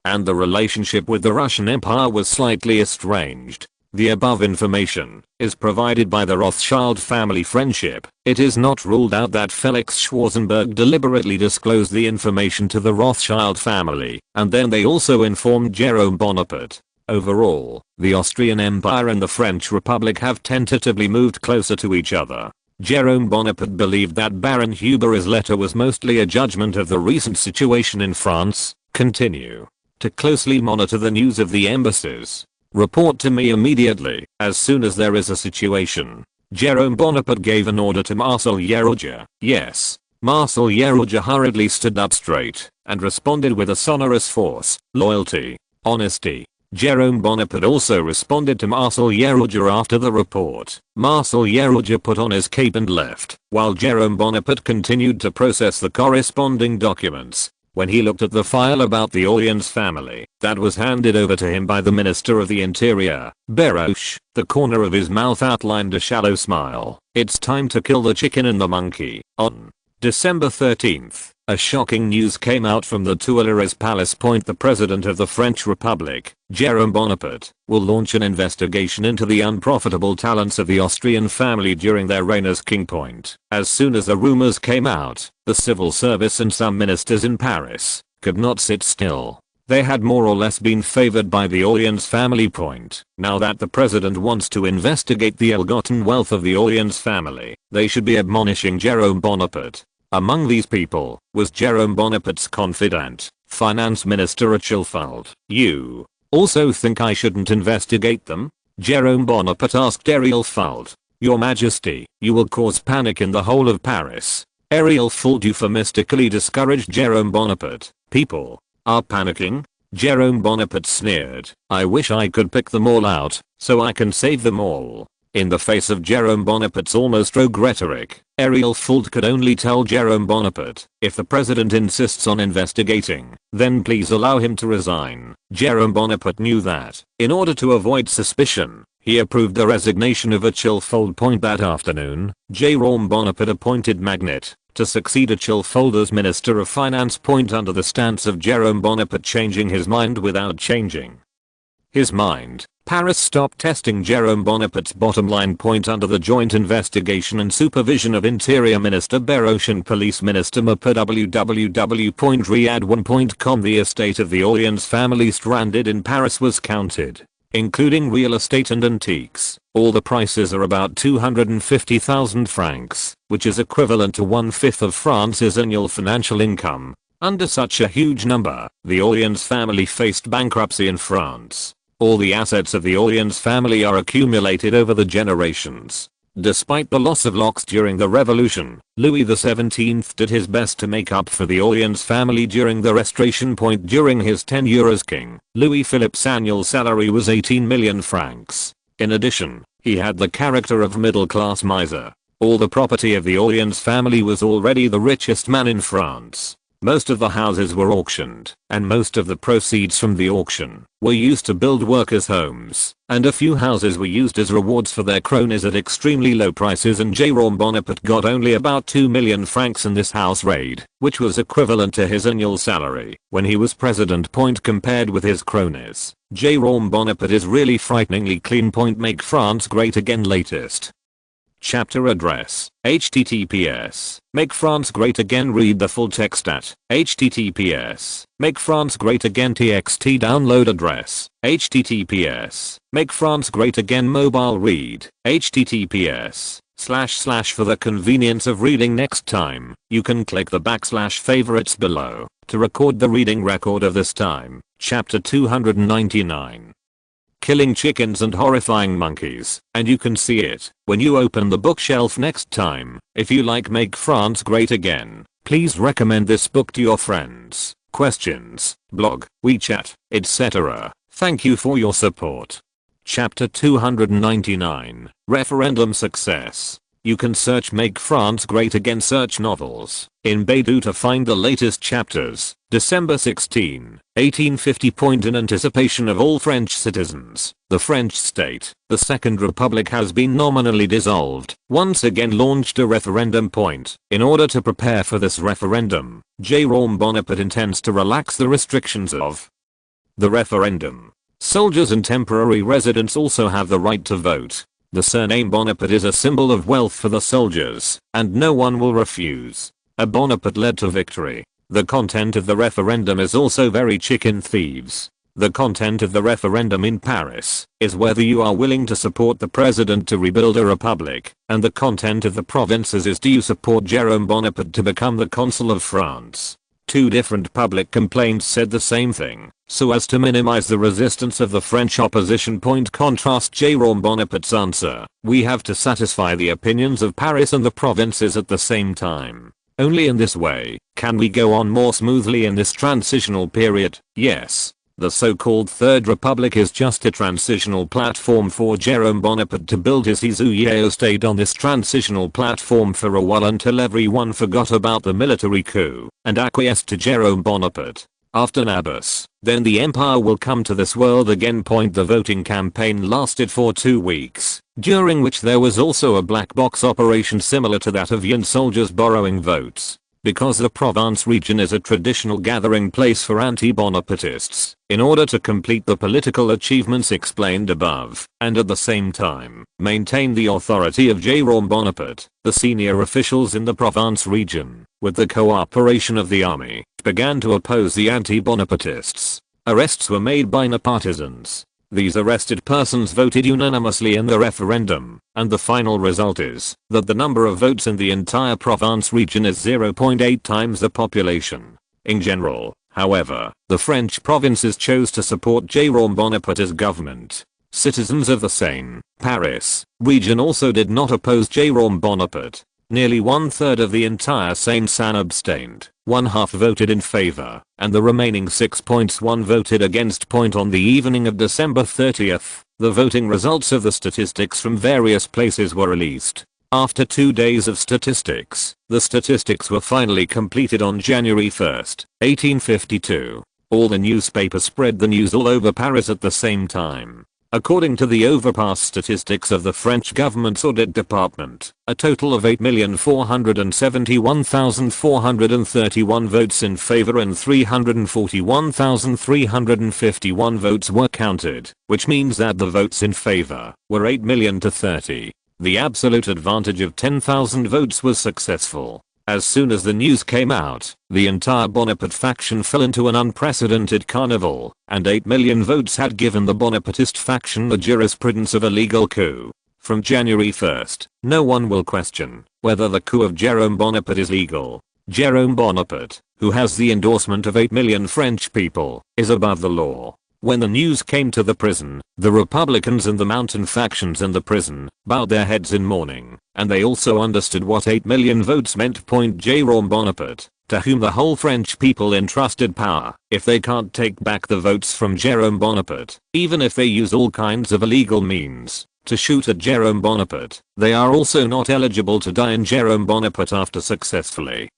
and the relationship with the Russian Empire was slightly estranged. The above information is provided by the Rothschild family friendship. It is not ruled out that Felix Schwarzenberg deliberately disclosed the information to the Rothschild family, and then they also informed Jerome Bonaparte. Overall, the Austrian Empire and the French Republic have tentatively moved closer to each other. Jerome Bonaparte believed that Baron Huber's letter was mostly a judgment of the recent situation in France. Continue to closely monitor the news of the embassies. Report to me immediately as soon as there is a situation. Jerome Bonaparte gave an order to Marcel Yeroja. Yes, Marcel Yeroja hurriedly stood up straight and responded with a sonorous force, loyalty, honesty. Jerome Bonaparte also responded to Marcel Yeroja after the report. Marcel Yeroja put on his cape and left, while Jerome Bonaparte continued to process the corresponding documents. When he looked at the file about the Orleans family that was handed over to him by the Minister of the Interior, Beroche, the corner of his mouth outlined a shallow smile. It's time to kill the chicken and the monkey. On December 13th, a shocking news came out from the Tuileries Palace. The President of the French Republic, Jerome Bonaparte, will launch an investigation into the unprofitable talents of the Austrian family during their reign as king. As soon as the rumors came out, the civil service and some ministers in Paris could not sit still. They had more or less been favored by the Orleans family. Now that the president wants to investigate the ill-gotten wealth of the Orleans family, they should be admonishing Jerome Bonaparte. Among these people was Jerome Bonaparte's confidant, Finance Minister Achille. You also think I shouldn't investigate them? Jerome Bonaparte asked Ariel. Your Majesty, you will cause panic in the whole of Paris. Ariel euphemistically discouraged Jerome Bonaparte. People are panicking? Jerome Bonaparte sneered. I wish I could pick them all out, so I can save them all. In the face of Jerome Bonaparte's almost rogue rhetoric, Ariel could only tell Jerome Bonaparte, if the president insists on investigating, then please allow him to resign. Jerome Bonaparte knew that, in order to avoid suspicion, he approved the resignation of Achille. That afternoon, Jerome Bonaparte appointed Magnet to succeed Achille as Minister of Finance. Under the stance of Jerome Bonaparte changing his mind without changing his mind, Paris stopped testing Jerome Bonaparte's bottom line. Under the joint investigation and supervision of Interior Minister Beroche and Police Minister Mappa. www.riyadh1.com. The estate of the Orleans family stranded in Paris was counted, including real estate and antiques. All the prices are about 250,000 francs, which is equivalent to 1/5 of France's annual financial income. Under such a huge number, the Orleans family faced bankruptcy in France. All the assets of the Orleans family are accumulated over the generations. Despite the loss of locks during the revolution, Louis XVII did his best to make up for the Orleans family during the Restoration. During his tenure as king, Louis Philippe's annual salary was 18 million francs. In addition, he had the character of middle-class miser. All the property of the Orleans family was already the richest man in France. Most of the houses were auctioned, and most of the proceeds from the auction were used to build workers' homes, and a few houses were used as rewards for their cronies at extremely low prices, and Jerome Bonaparte got only about 2 million francs in this house raid, which was equivalent to his annual salary when he was president. Compared with his cronies, Jerome Bonaparte is really frighteningly clean. Make France great again. Latest Chapter address, https, Make France Great Again. Read the full text at https, Make France Great Again txt. Download address, https, Make France Great Again. Mobile read, https, / For the convenience of reading next time, you can click the / favorites below to record the reading record of this time. Chapter 299. Killing chickens and horrifying monkeys, and you can see it when you open the bookshelf next time. If you like Make France Great Again, please recommend this book to your friends, questions, blog, WeChat, etc. Thank you for your support. Chapter 299, Referendum Success. You can search Make France Great Again search novels in Baidu to find the latest chapters. December 16, 1850. In anticipation of all French citizens, the French state, the Second Republic, has been nominally dissolved. Once again launched a referendum. In order to prepare for this referendum, Jérôme Bonaparte intends to relax the restrictions of the referendum. Soldiers and temporary residents also have the right to vote. The surname Bonaparte is a symbol of wealth for the soldiers, and no one will refuse. A Bonaparte led to victory. The content of the referendum is also very chicken thieves. The content of the referendum in Paris is whether you are willing to support the president to rebuild a republic, and the content of the provinces is do you support Jérôme Bonaparte to become the consul of France. Two different public complaints said the same thing, so as to minimize the resistance of the French opposition. Contrast Jérôme Bonaparte's answer: we have to satisfy the opinions of Paris and the provinces at the same time. Only in this way can we go on more smoothly in this transitional period. Yes, the so-called Third Republic is just a transitional platform for Jérôme Bonaparte to build his Izouye state on this transitional platform for a while until everyone forgot about the military coup and acquiesced to Jérôme Bonaparte. After Nabis, then the empire will come to this world again. The voting campaign lasted for 2 weeks, during which there was also a black box operation similar to that of Yin soldiers borrowing votes. Because the Provence region is a traditional gathering place for anti-Bonapartists, in order to complete the political achievements explained above, and at the same time, maintain the authority of Jérôme Bonaparte, the senior officials in the Provence region, with the cooperation of the army, began to oppose the anti-Bonapartists. Arrests were made by partisans. These arrested persons voted unanimously in the referendum, and the final result is that the number of votes in the entire Provence region is 0.8 times the population. In general, however, the French provinces chose to support Jérôme Bonaparte as government. Citizens of the Seine, Paris, region also did not oppose Jérôme Bonaparte. Nearly 1/3 of the entire Seine abstained, 1/2 voted in favor, and the remaining 6.1 voted against. On the evening of December 30th, the voting results of the statistics from various places were released. After 2 days of statistics, the statistics were finally completed on January 1st, 1852. All the newspapers spread the news all over Paris at the same time. According to the overpass statistics of the French government's audit department, a total of 8,471,431 votes in favor and 341,351 votes were counted, which means that the votes in favor were 8 million to 30. The absolute advantage of 10,000 votes was successful. As soon as the news came out, the entire Bonaparte faction fell into an unprecedented carnival, and 8 million votes had given the Bonapartist faction the jurisprudence of a legal coup. From January 1st, no one will question whether the coup of Jérôme Bonaparte is legal. Jérôme Bonaparte, who has the endorsement of 8 million French people, is above the law. When the news came to the prison, the Republicans and the mountain factions in the prison bowed their heads in mourning, and they also understood what 8 million votes meant. Jérôme Bonaparte, to whom the whole French people entrusted power, if they can't take back the votes from Jérôme Bonaparte, even if they use all kinds of illegal means to shoot at Jérôme Bonaparte, they are also not eligible to die in Jérôme Bonaparte after successfully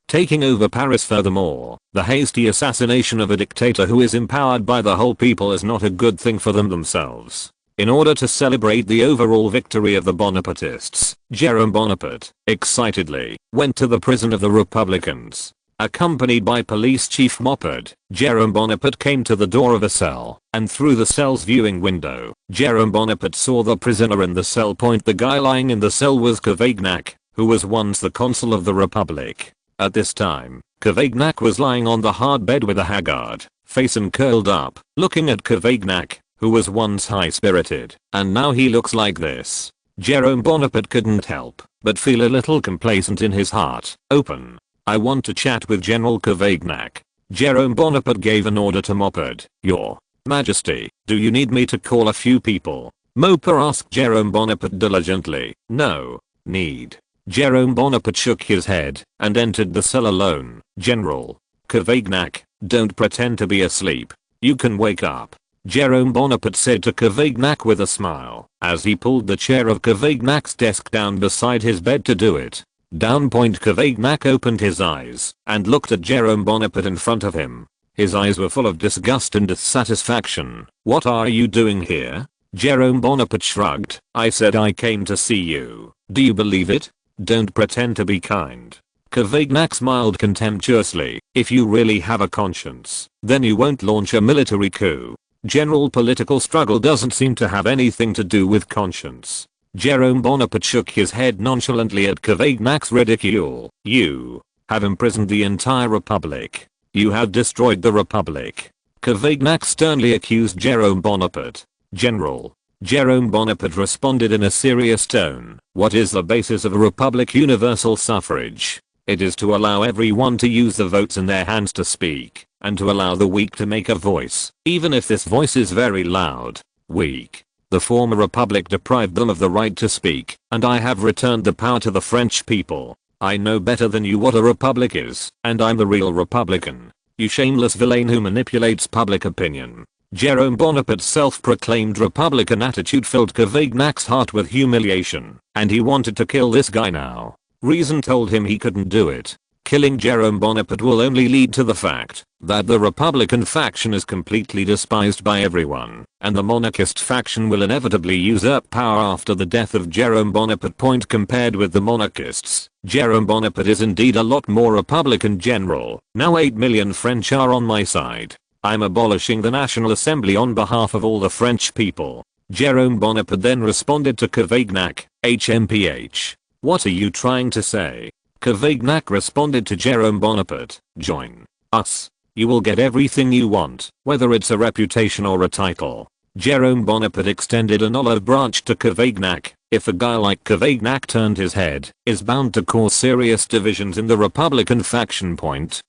taking over Paris. Furthermore, the hasty assassination of a dictator who is empowered by the whole people is not a good thing for them themselves. In order to celebrate the overall victory of the Bonapartists, Jérôme Bonaparte, excitedly, went to the prison of the Republicans. Accompanied by Police Chief Moppet, Jerome Bonaparte came to the door of a cell, and through the cell's viewing window, Jerome Bonaparte saw the prisoner in the cell. The guy lying in the cell was Cavaignac, who was once the consul of the Republic. At this time, Cavaignac was lying on the hard bed with a haggard face and curled up, looking at Cavaignac, who was once high-spirited, and now he looks like this. Jerome Bonaparte couldn't help but feel a little complacent in his heart. Open. I want to chat with General Cavaignac. Jerome Bonaparte gave an order to Moppet. Your Majesty, do you need me to call a few people? Moppet asked Jerome Bonaparte diligently. No need. Jerome Bonaparte shook his head and entered the cell alone. General Cavaignac, don't pretend to be asleep. You can wake up. Jerome Bonaparte said to Cavaignac with a smile, as he pulled the chair of Cavaignac's desk down beside his bed to do it. Cavaignac opened his eyes and looked at Jerome Bonaparte in front of him. His eyes were full of disgust and dissatisfaction. What are you doing here? Jerome Bonaparte shrugged. I said I came to see you. Do you believe it? Don't pretend to be kind. Cavaignac smiled contemptuously. If you really have a conscience, then you won't launch a military coup. General political struggle doesn't seem to have anything to do with conscience. Jerome Bonaparte shook his head nonchalantly at Cavaignac's ridicule. You have imprisoned the entire republic. You have destroyed the republic. Cavaignac sternly accused Jerome Bonaparte. General. Jerome Bonaparte responded in a serious tone. What is the basis of a republic? Universal suffrage. It is to allow everyone to use the votes in their hands to speak, and to allow the weak to make a voice, even if this voice is very loud. Weak. The former republic deprived them of the right to speak, and I have returned the power to the French people. I know better than you what a republic is, and I'm the real Republican. You shameless villain who manipulates public opinion. Jerome Bonaparte's self-proclaimed Republican attitude filled Cavaignac's heart with humiliation, and he wanted to kill this guy now. Reason told him he couldn't do it. Killing Jerome Bonaparte will only lead to the fact that the Republican faction is completely despised by everyone, and the monarchist faction will inevitably usurp power after the death of Jerome Bonaparte. Compared with the monarchists, Jerome Bonaparte is indeed a lot more Republican. General. Now 8 million French are on my side. I'm abolishing the National Assembly on behalf of all the French people. Jerome Bonaparte then responded to Cavaignac, HMPH. What are you trying to say? Cavaignac responded to Jerome Bonaparte. Join us. You will get everything you want, whether it's a reputation or a title. Jerome Bonaparte extended an olive branch to Cavaignac. If a guy like Cavaignac turned his head, is bound to cause serious divisions in the Republican faction.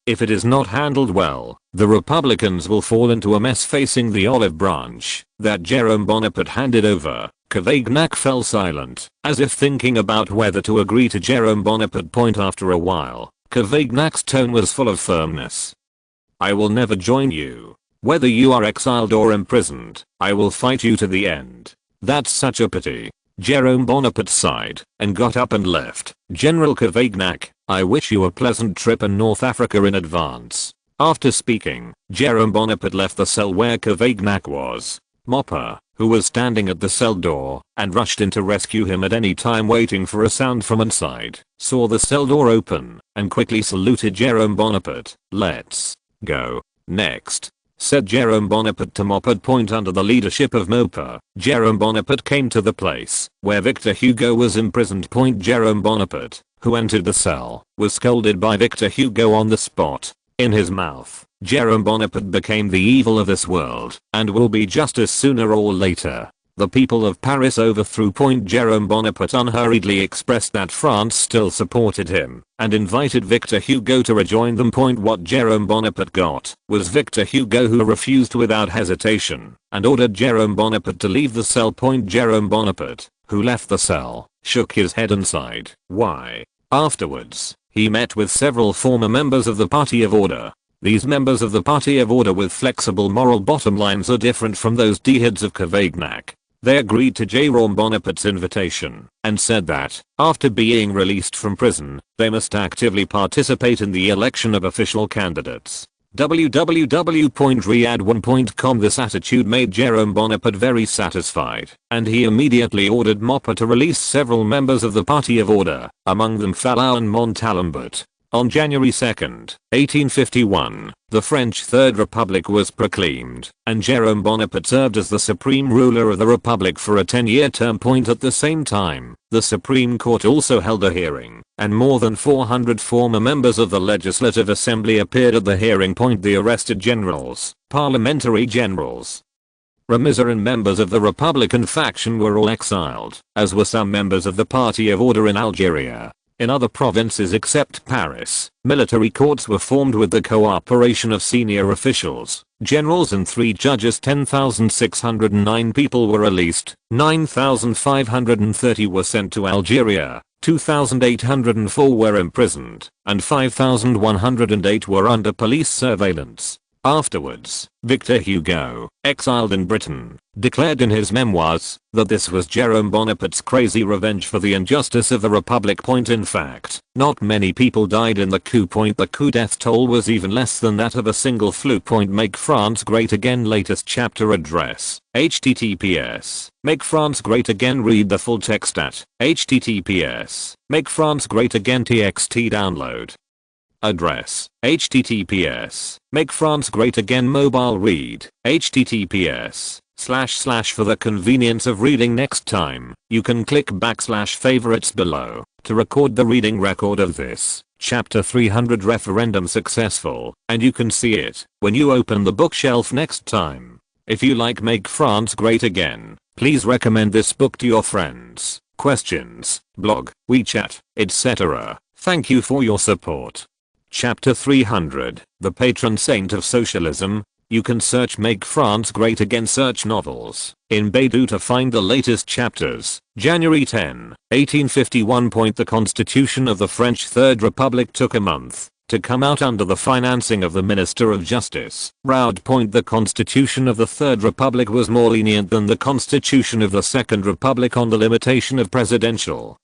If it is not handled well, the Republicans will fall into a mess. Facing the olive branch that Jerome Bonaparte handed over, Cavaignac fell silent, as if thinking about whether to agree to Jerome Bonaparte. After a while, Cavaignac's tone was full of firmness. I will never join you. Whether you are exiled or imprisoned, I will fight you to the end. That's such a pity. Jerome Bonaparte sighed and got up and left. General Cavaignac, I wish you a pleasant trip in North Africa in advance. After speaking, Jerome Bonaparte left the cell where Cavaignac was. Mopper, who was standing at the cell door and rushed in to rescue him at any time waiting for a sound from inside, saw the cell door open and quickly saluted Jerome Bonaparte. Let's go. Next, said Jerome Bonaparte to Moppet. Under the leadership of Mopper, Jerome Bonaparte came to the place where Victor Hugo was imprisoned. Jerome Bonaparte, who entered the cell, was scolded by Victor Hugo on the spot. In his mouth, Jerome Bonaparte became the evil of this world and will be justice sooner or later. The people of Paris overthrew. Jerome Bonaparte unhurriedly expressed that France still supported him and invited Victor Hugo to rejoin them. What Jerome Bonaparte got was Victor Hugo, who refused without hesitation and ordered Jerome Bonaparte to leave the cell. Jerome Bonaparte, who left the cell, shook his head and sighed. Why? Afterwards, he met with several former members of the Party of Order. These members of the Party of Order with flexible moral bottom lines are different from those D-heads of Cavaignac. They agreed to Jerome Bonaparte's invitation and said that, after being released from prison, they must actively participate in the election of official candidates. www.riyadh1.com. This attitude made Jerome Bonaparte very satisfied, and he immediately ordered Mopper to release several members of the Party of Order, among them Falau and Montalembert. On January 2, 1851, the French Third Republic was proclaimed, and Jérôme Bonaparte served as the supreme ruler of the Republic for a 10-year term. At the same time, the Supreme Court also held a hearing, and more than 400 former members of the Legislative Assembly appeared at the hearing. The arrested generals, parliamentary generals, Ramizar and members of the Republican faction were all exiled, as were some members of the Party of Order in Algeria. In other provinces except Paris, military courts were formed with the cooperation of senior officials, generals and 3 judges. 10,609 people were released, 9,530 were sent to Algeria, 2,804 were imprisoned, and 5,108 were under police surveillance. Afterwards, Victor Hugo, exiled in Britain, declared in his memoirs that this was Jérôme Bonaparte's crazy revenge for the injustice of the Republic. In fact, not many people died in the coup. The coup death toll was even less than that of a single flu. Make France Great Again latest chapter address, https, Make France Great Again. Read the full text at https, Make France Great Again txt download. Address, https, Make France Great Again mobile read, https, / for the convenience of reading next time, you can click / favorites below, to record the reading record of this, chapter 300 referendum successful, and you can see it, when you open the bookshelf next time. If you like Make France Great Again, please recommend this book to your friends, questions, blog, WeChat, etc. Thank you for your support. Chapter 300, The Patron Saint of Socialism. You can search Make France Great Again search novels in Baidu to find the latest chapters. January 10, 1851. The Constitution of the French Third Republic took a month to come out under the financing of the Minister of Justice, Raud. The Constitution of the Third Republic was more lenient than the Constitution of the Second Republic on the limitation of presidential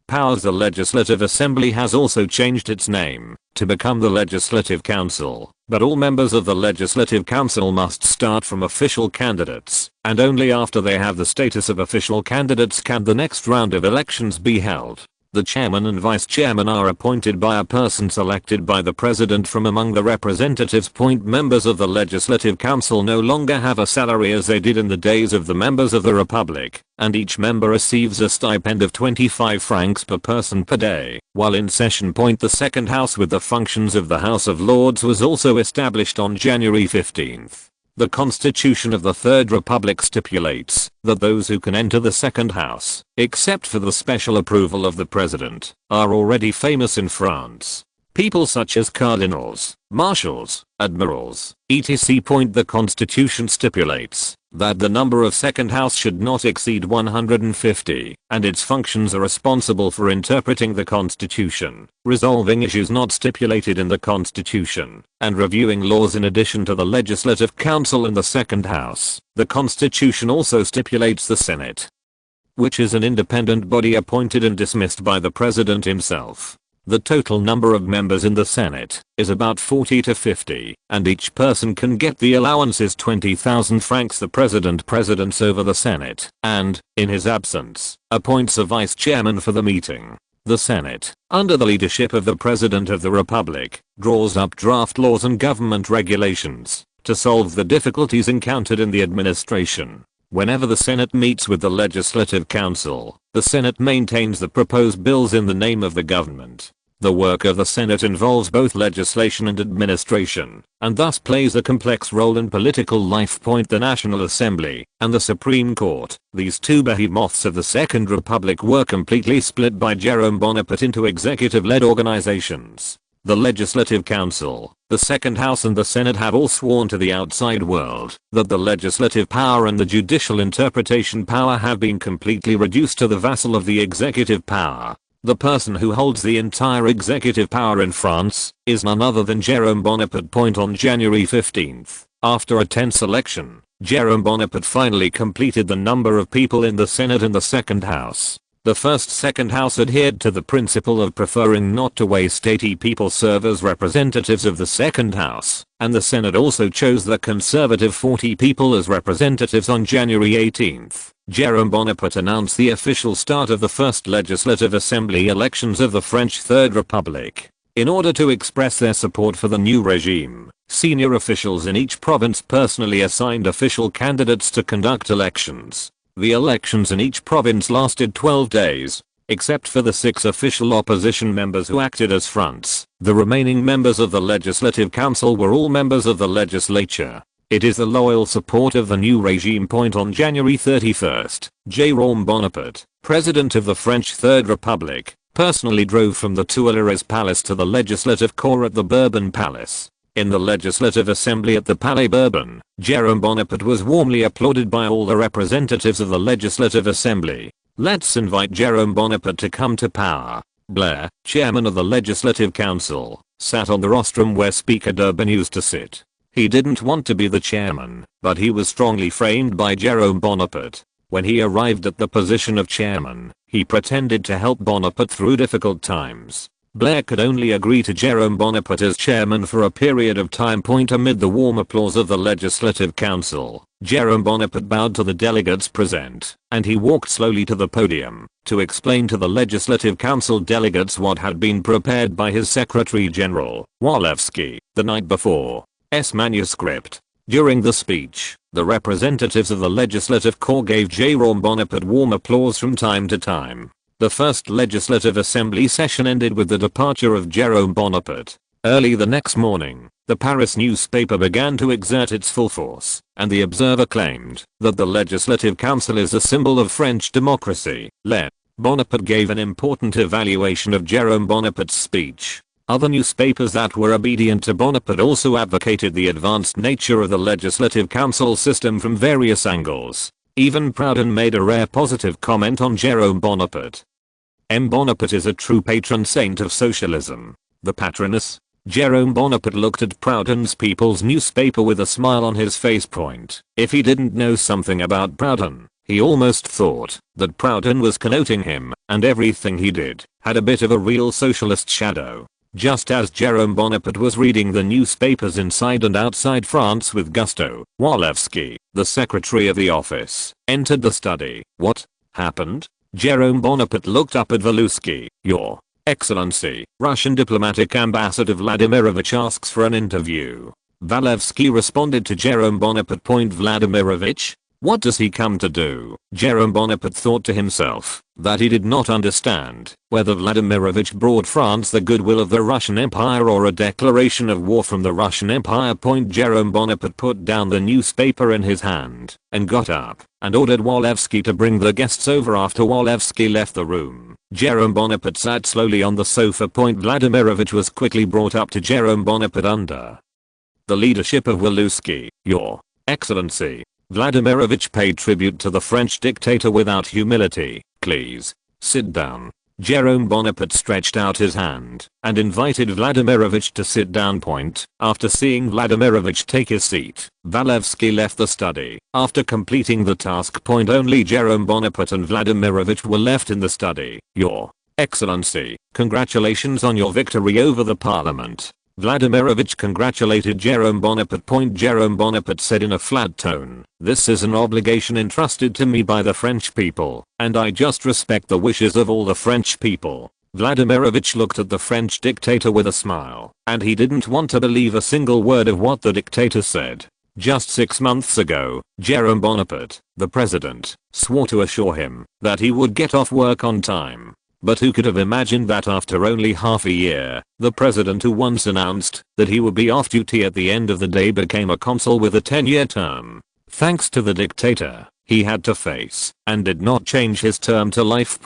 powers. The Legislative Assembly has also changed its name to become the Legislative Council, but all members of the Legislative Council must start from official candidates, and only after they have the status of official candidates can the next round of elections be held. The chairman and vice chairman are appointed by a person selected by the president from among the representatives. Members of the Legislative Council no longer have a salary as they did in the days of the members of the Republic, and each member receives a stipend of 25 francs per person per day. While in session. The second house with the functions of the House of Lords was also established on January 15. The Constitution of the Third Republic stipulates that those who can enter the second house, except for the special approval of the president, are already famous in France. People such as cardinals, marshals, admirals, etc. The Constitution stipulates that the number of second house should not exceed 150, and its functions are responsible for interpreting the Constitution, resolving issues not stipulated in the Constitution, and reviewing laws. In addition to the Legislative Council and the second house, the Constitution also stipulates the Senate, which is an independent body appointed and dismissed by the president himself. The total number of members in the Senate is about 40 to 50, and each person can get the allowances 20,000 francs. The president presidents over the Senate, and, in his absence, appoints a vice chairman for the meeting. The Senate, under the leadership of the President of the Republic, draws up draft laws and government regulations to solve the difficulties encountered in the administration. Whenever the Senate meets with the Legislative Council, the Senate maintains the proposed bills in the name of the government. The work of the Senate involves both legislation and administration, and thus plays a complex role in political life. The National Assembly and the Supreme Court, these two behemoths of the Second Republic, were completely split by Jérôme Bonaparte into executive-led organizations. The Legislative Council, the Second House and the Senate have all sworn to the outside world that the legislative power and the judicial interpretation power have been completely reduced to the vassal of the executive power. The person who holds the entire executive power in France is none other than Jérôme Bonaparte. On January 15, after a tense election, Jérôme Bonaparte finally completed the number of people in the Senate and the Second House. The second house adhered to the principle of preferring not to waste 80 people serve as representatives of the second house, and the Senate also chose the conservative 40 people as representatives. On January 18, Jérôme Bonaparte announced the official start of the first Legislative Assembly elections of the French Third Republic. In order to express their support for the new regime, senior officials in each province personally assigned official candidates to conduct elections. The elections in each province lasted 12 days. Except for the 6 official opposition members who acted as fronts, the remaining members of the Legislative Council were all members of the legislature. It is the loyal support of the new regime. On January 31st, Jérôme Bonaparte, president of the French Third Republic, personally drove from the Tuileries Palace to the Legislative Corps at the Bourbon Palace. In the Legislative Assembly at the Palais Bourbon, Jérôme Bonaparte was warmly applauded by all the representatives of the Legislative Assembly. Let's invite Jérôme Bonaparte to come to power. Blair, chairman of the Legislative Council, sat on the rostrum where Speaker Durbin used to sit. He didn't want to be the chairman, but he was strongly framed by Jérôme Bonaparte. When he arrived at the position of chairman, he pretended to help Bonaparte through difficult times. Blair could only agree to Jérôme Bonaparte as chairman for a period of time. Amid the warm applause of the Legislative Council, Jérôme Bonaparte bowed to the delegates present, and he walked slowly to the podium to explain to the Legislative Council delegates what had been prepared by his Secretary General, Walewski, the night before. Manuscript. During the speech, the representatives of the Legislative Corps gave Jérôme Bonaparte warm applause from time to time. The first Legislative Assembly session ended with the departure of Jérôme Bonaparte. Early the next morning, the Paris newspaper began to exert its full force, and the Observer claimed that the Legislative Council is a symbol of French democracy. Bonaparte gave an important evaluation of Jérôme Bonaparte's speech. Other newspapers that were obedient to Bonaparte also advocated the advanced nature of the Legislative Council system from various angles. Even Proudhon made a rare positive comment on Jérôme Bonaparte. Bonaparte is a true patron saint of socialism. The patroness? Jérôme Bonaparte looked at Proudhon's People's newspaper with a smile on his face. If he didn't know something about Proudhon, he almost thought that Proudhon was connoting him, and everything he did had a bit of a real socialist shadow. Just as Jérôme Bonaparte was reading the newspapers inside and outside France with gusto, Walewski, the secretary of the office, entered the study. What happened? Jérôme Bonaparte looked up at Walewski. Your Excellency, Russian diplomatic ambassador Vladimirovich asks for an interview. Walewski responded to Jérôme Bonaparte. Vladimirovich? What does he come to do? Jérôme Bonaparte thought to himself that he did not understand whether Vladimirovich brought France the goodwill of the Russian Empire or a declaration of war from the Russian Empire. Jérôme Bonaparte put down the newspaper in his hand and got up and ordered Walewski to bring the guests over. After Walewski left the room, Jérôme Bonaparte sat slowly on the sofa. Vladimirovich was quickly brought up to Jérôme Bonaparte under the leadership of Walewski. Your Excellency, Vladimirovich paid tribute to the French dictator without humility. Please, sit down. Jérôme Bonaparte stretched out his hand and invited Vladimirovich to sit down. After seeing Vladimirovich take his seat, Walewski left the study. After completing the task. Only Jérôme Bonaparte and Vladimirovich were left in the study. Your Excellency, congratulations on your victory over the parliament. Vladimirovich congratulated Jérôme Bonaparte. Jérôme Bonaparte said in a flat tone, "This is an obligation entrusted to me by the French people, and I just respect the wishes of all the French people." Vladimirovich looked at the French dictator with a smile, and he didn't want to believe a single word of what the dictator said. Just 6 months ago, Jérôme Bonaparte, the president, swore to assure him that he would get off work on time. But who could have imagined that after only half a year, the president who once announced that he would be off duty at the end of the day became a consul with a 10-year term. Thanks to the dictator, he had to face and did not change his term to life.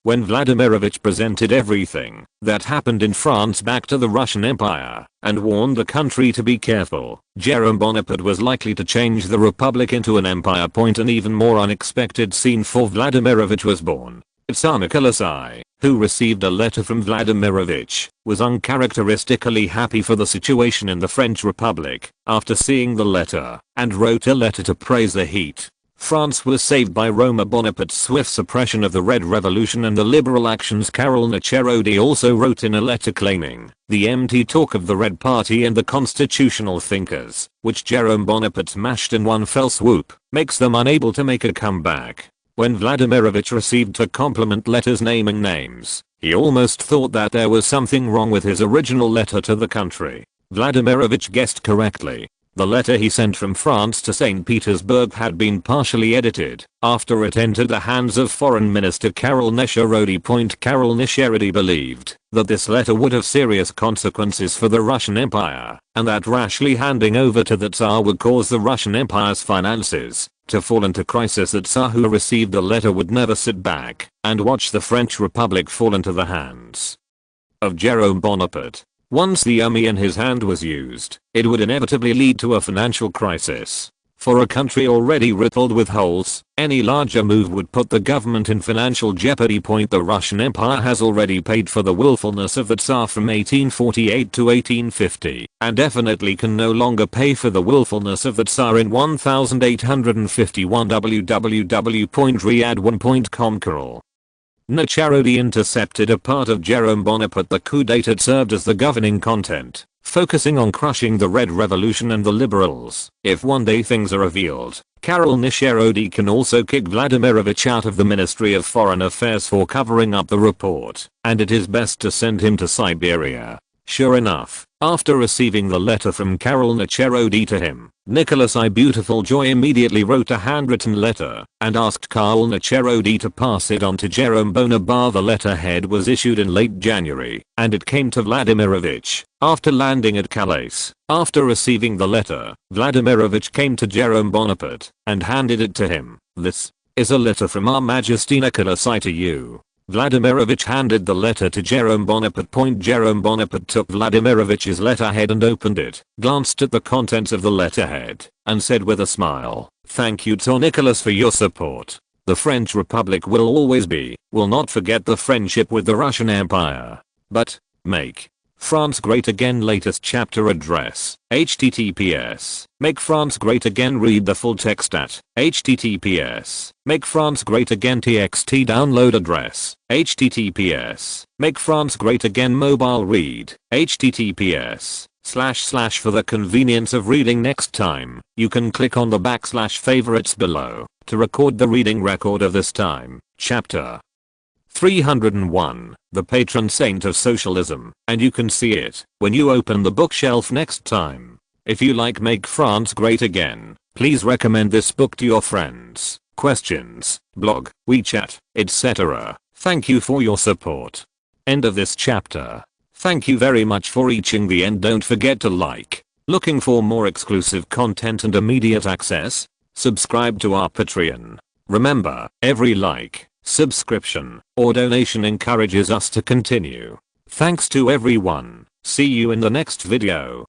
When Vladimirovich presented everything that happened in France back to the Russian Empire and warned the country to be careful, Jérôme Bonaparte was likely to change the republic into an empire. An even more unexpected scene for Vladimirovich was born. Tsar Nicholas I, who received a letter from Vladimirovich, was uncharacteristically happy for the situation in the French Republic after seeing the letter, and wrote a letter to praise the heat France was saved by Roma Bonaparte's swift suppression of the Red Revolution and the liberal actions. Carol Necherody also wrote in a letter claiming the empty talk of the Red Party and the constitutional thinkers, which Jérôme Bonaparte smashed in one fell swoop, makes them unable to make a comeback. When Vladimirovich received the compliment letters naming names, he almost thought that there was something wrong with his original letter to the country. Vladimirovich guessed correctly. The letter he sent from France to St. Petersburg had been partially edited after it entered the hands of Foreign Minister Karol Nesherody. Karol Nesherody believed that this letter would have serious consequences for the Russian Empire, and that rashly handing over to the Tsar would cause the Russian Empire's finances to fall into crisis. The Tsar who received the letter would never sit back and watch the French Republic fall into the hands of Jerome Bonaparte. Once the army in his hand was used, it would inevitably lead to a financial crisis. For a country already riddled with holes, any larger move would put the government in financial jeopardy. The Russian Empire has already paid for the willfulness of the Tsar from 1848 to 1850, and definitely can no longer pay for the willfulness of the Tsar in 1851. www.riyadh1.com. Karol Nesherody intercepted a part of Jerome Bonaparte. The coup d'etat served as the governing content, focusing on crushing the Red Revolution and the liberals. If one day things are revealed, Karol Nesherody can also kick Vladimirovich out of the Ministry of Foreign Affairs for covering up the report, and it is best to send him to Siberia. Sure enough, after receiving the letter from Karol Nesherody to him, Nicholas I. Beautiful Joy immediately wrote a handwritten letter and asked Karol Nesherody to pass it on to Jerome Bonaparte. The letterhead was issued in late January, and it came to Vladimirovich after landing at Calais. After receiving the letter, Vladimirovich came to Jerome Bonaparte and handed it to him. "This is a letter from Our Majesty Nicholas I to you." Vladimirovich handed the letter to Jerome Bonaparte. Jerome Bonaparte took Vladimirovich's letterhead and opened it, glanced at the contents of the letterhead, and said with a smile, "Thank you, Tsar Nicholas, for your support. The French Republic will not forget the friendship with the Russian Empire. But, make France great again." Latest chapter address, https, make France great again. Read the full text at https, make France great again txt. Download address, https, make France great again. Mobile read, https, / for the convenience of reading next time, you can click on the / favorites below to record the reading record of this time. Chapter 301, the patron saint of socialism, and you can see it when you open the bookshelf next time. If you like Make France Great Again, please recommend this book to your friends, questions, blog, WeChat, etc. Thank you for your support. End of this chapter. Thank you very much for reaching the end. Don't forget to like. Looking for more exclusive content and immediate access? Subscribe to our Patreon. Remember, every like, subscription, or donation encourages us to continue. Thanks to everyone. See you in the next video.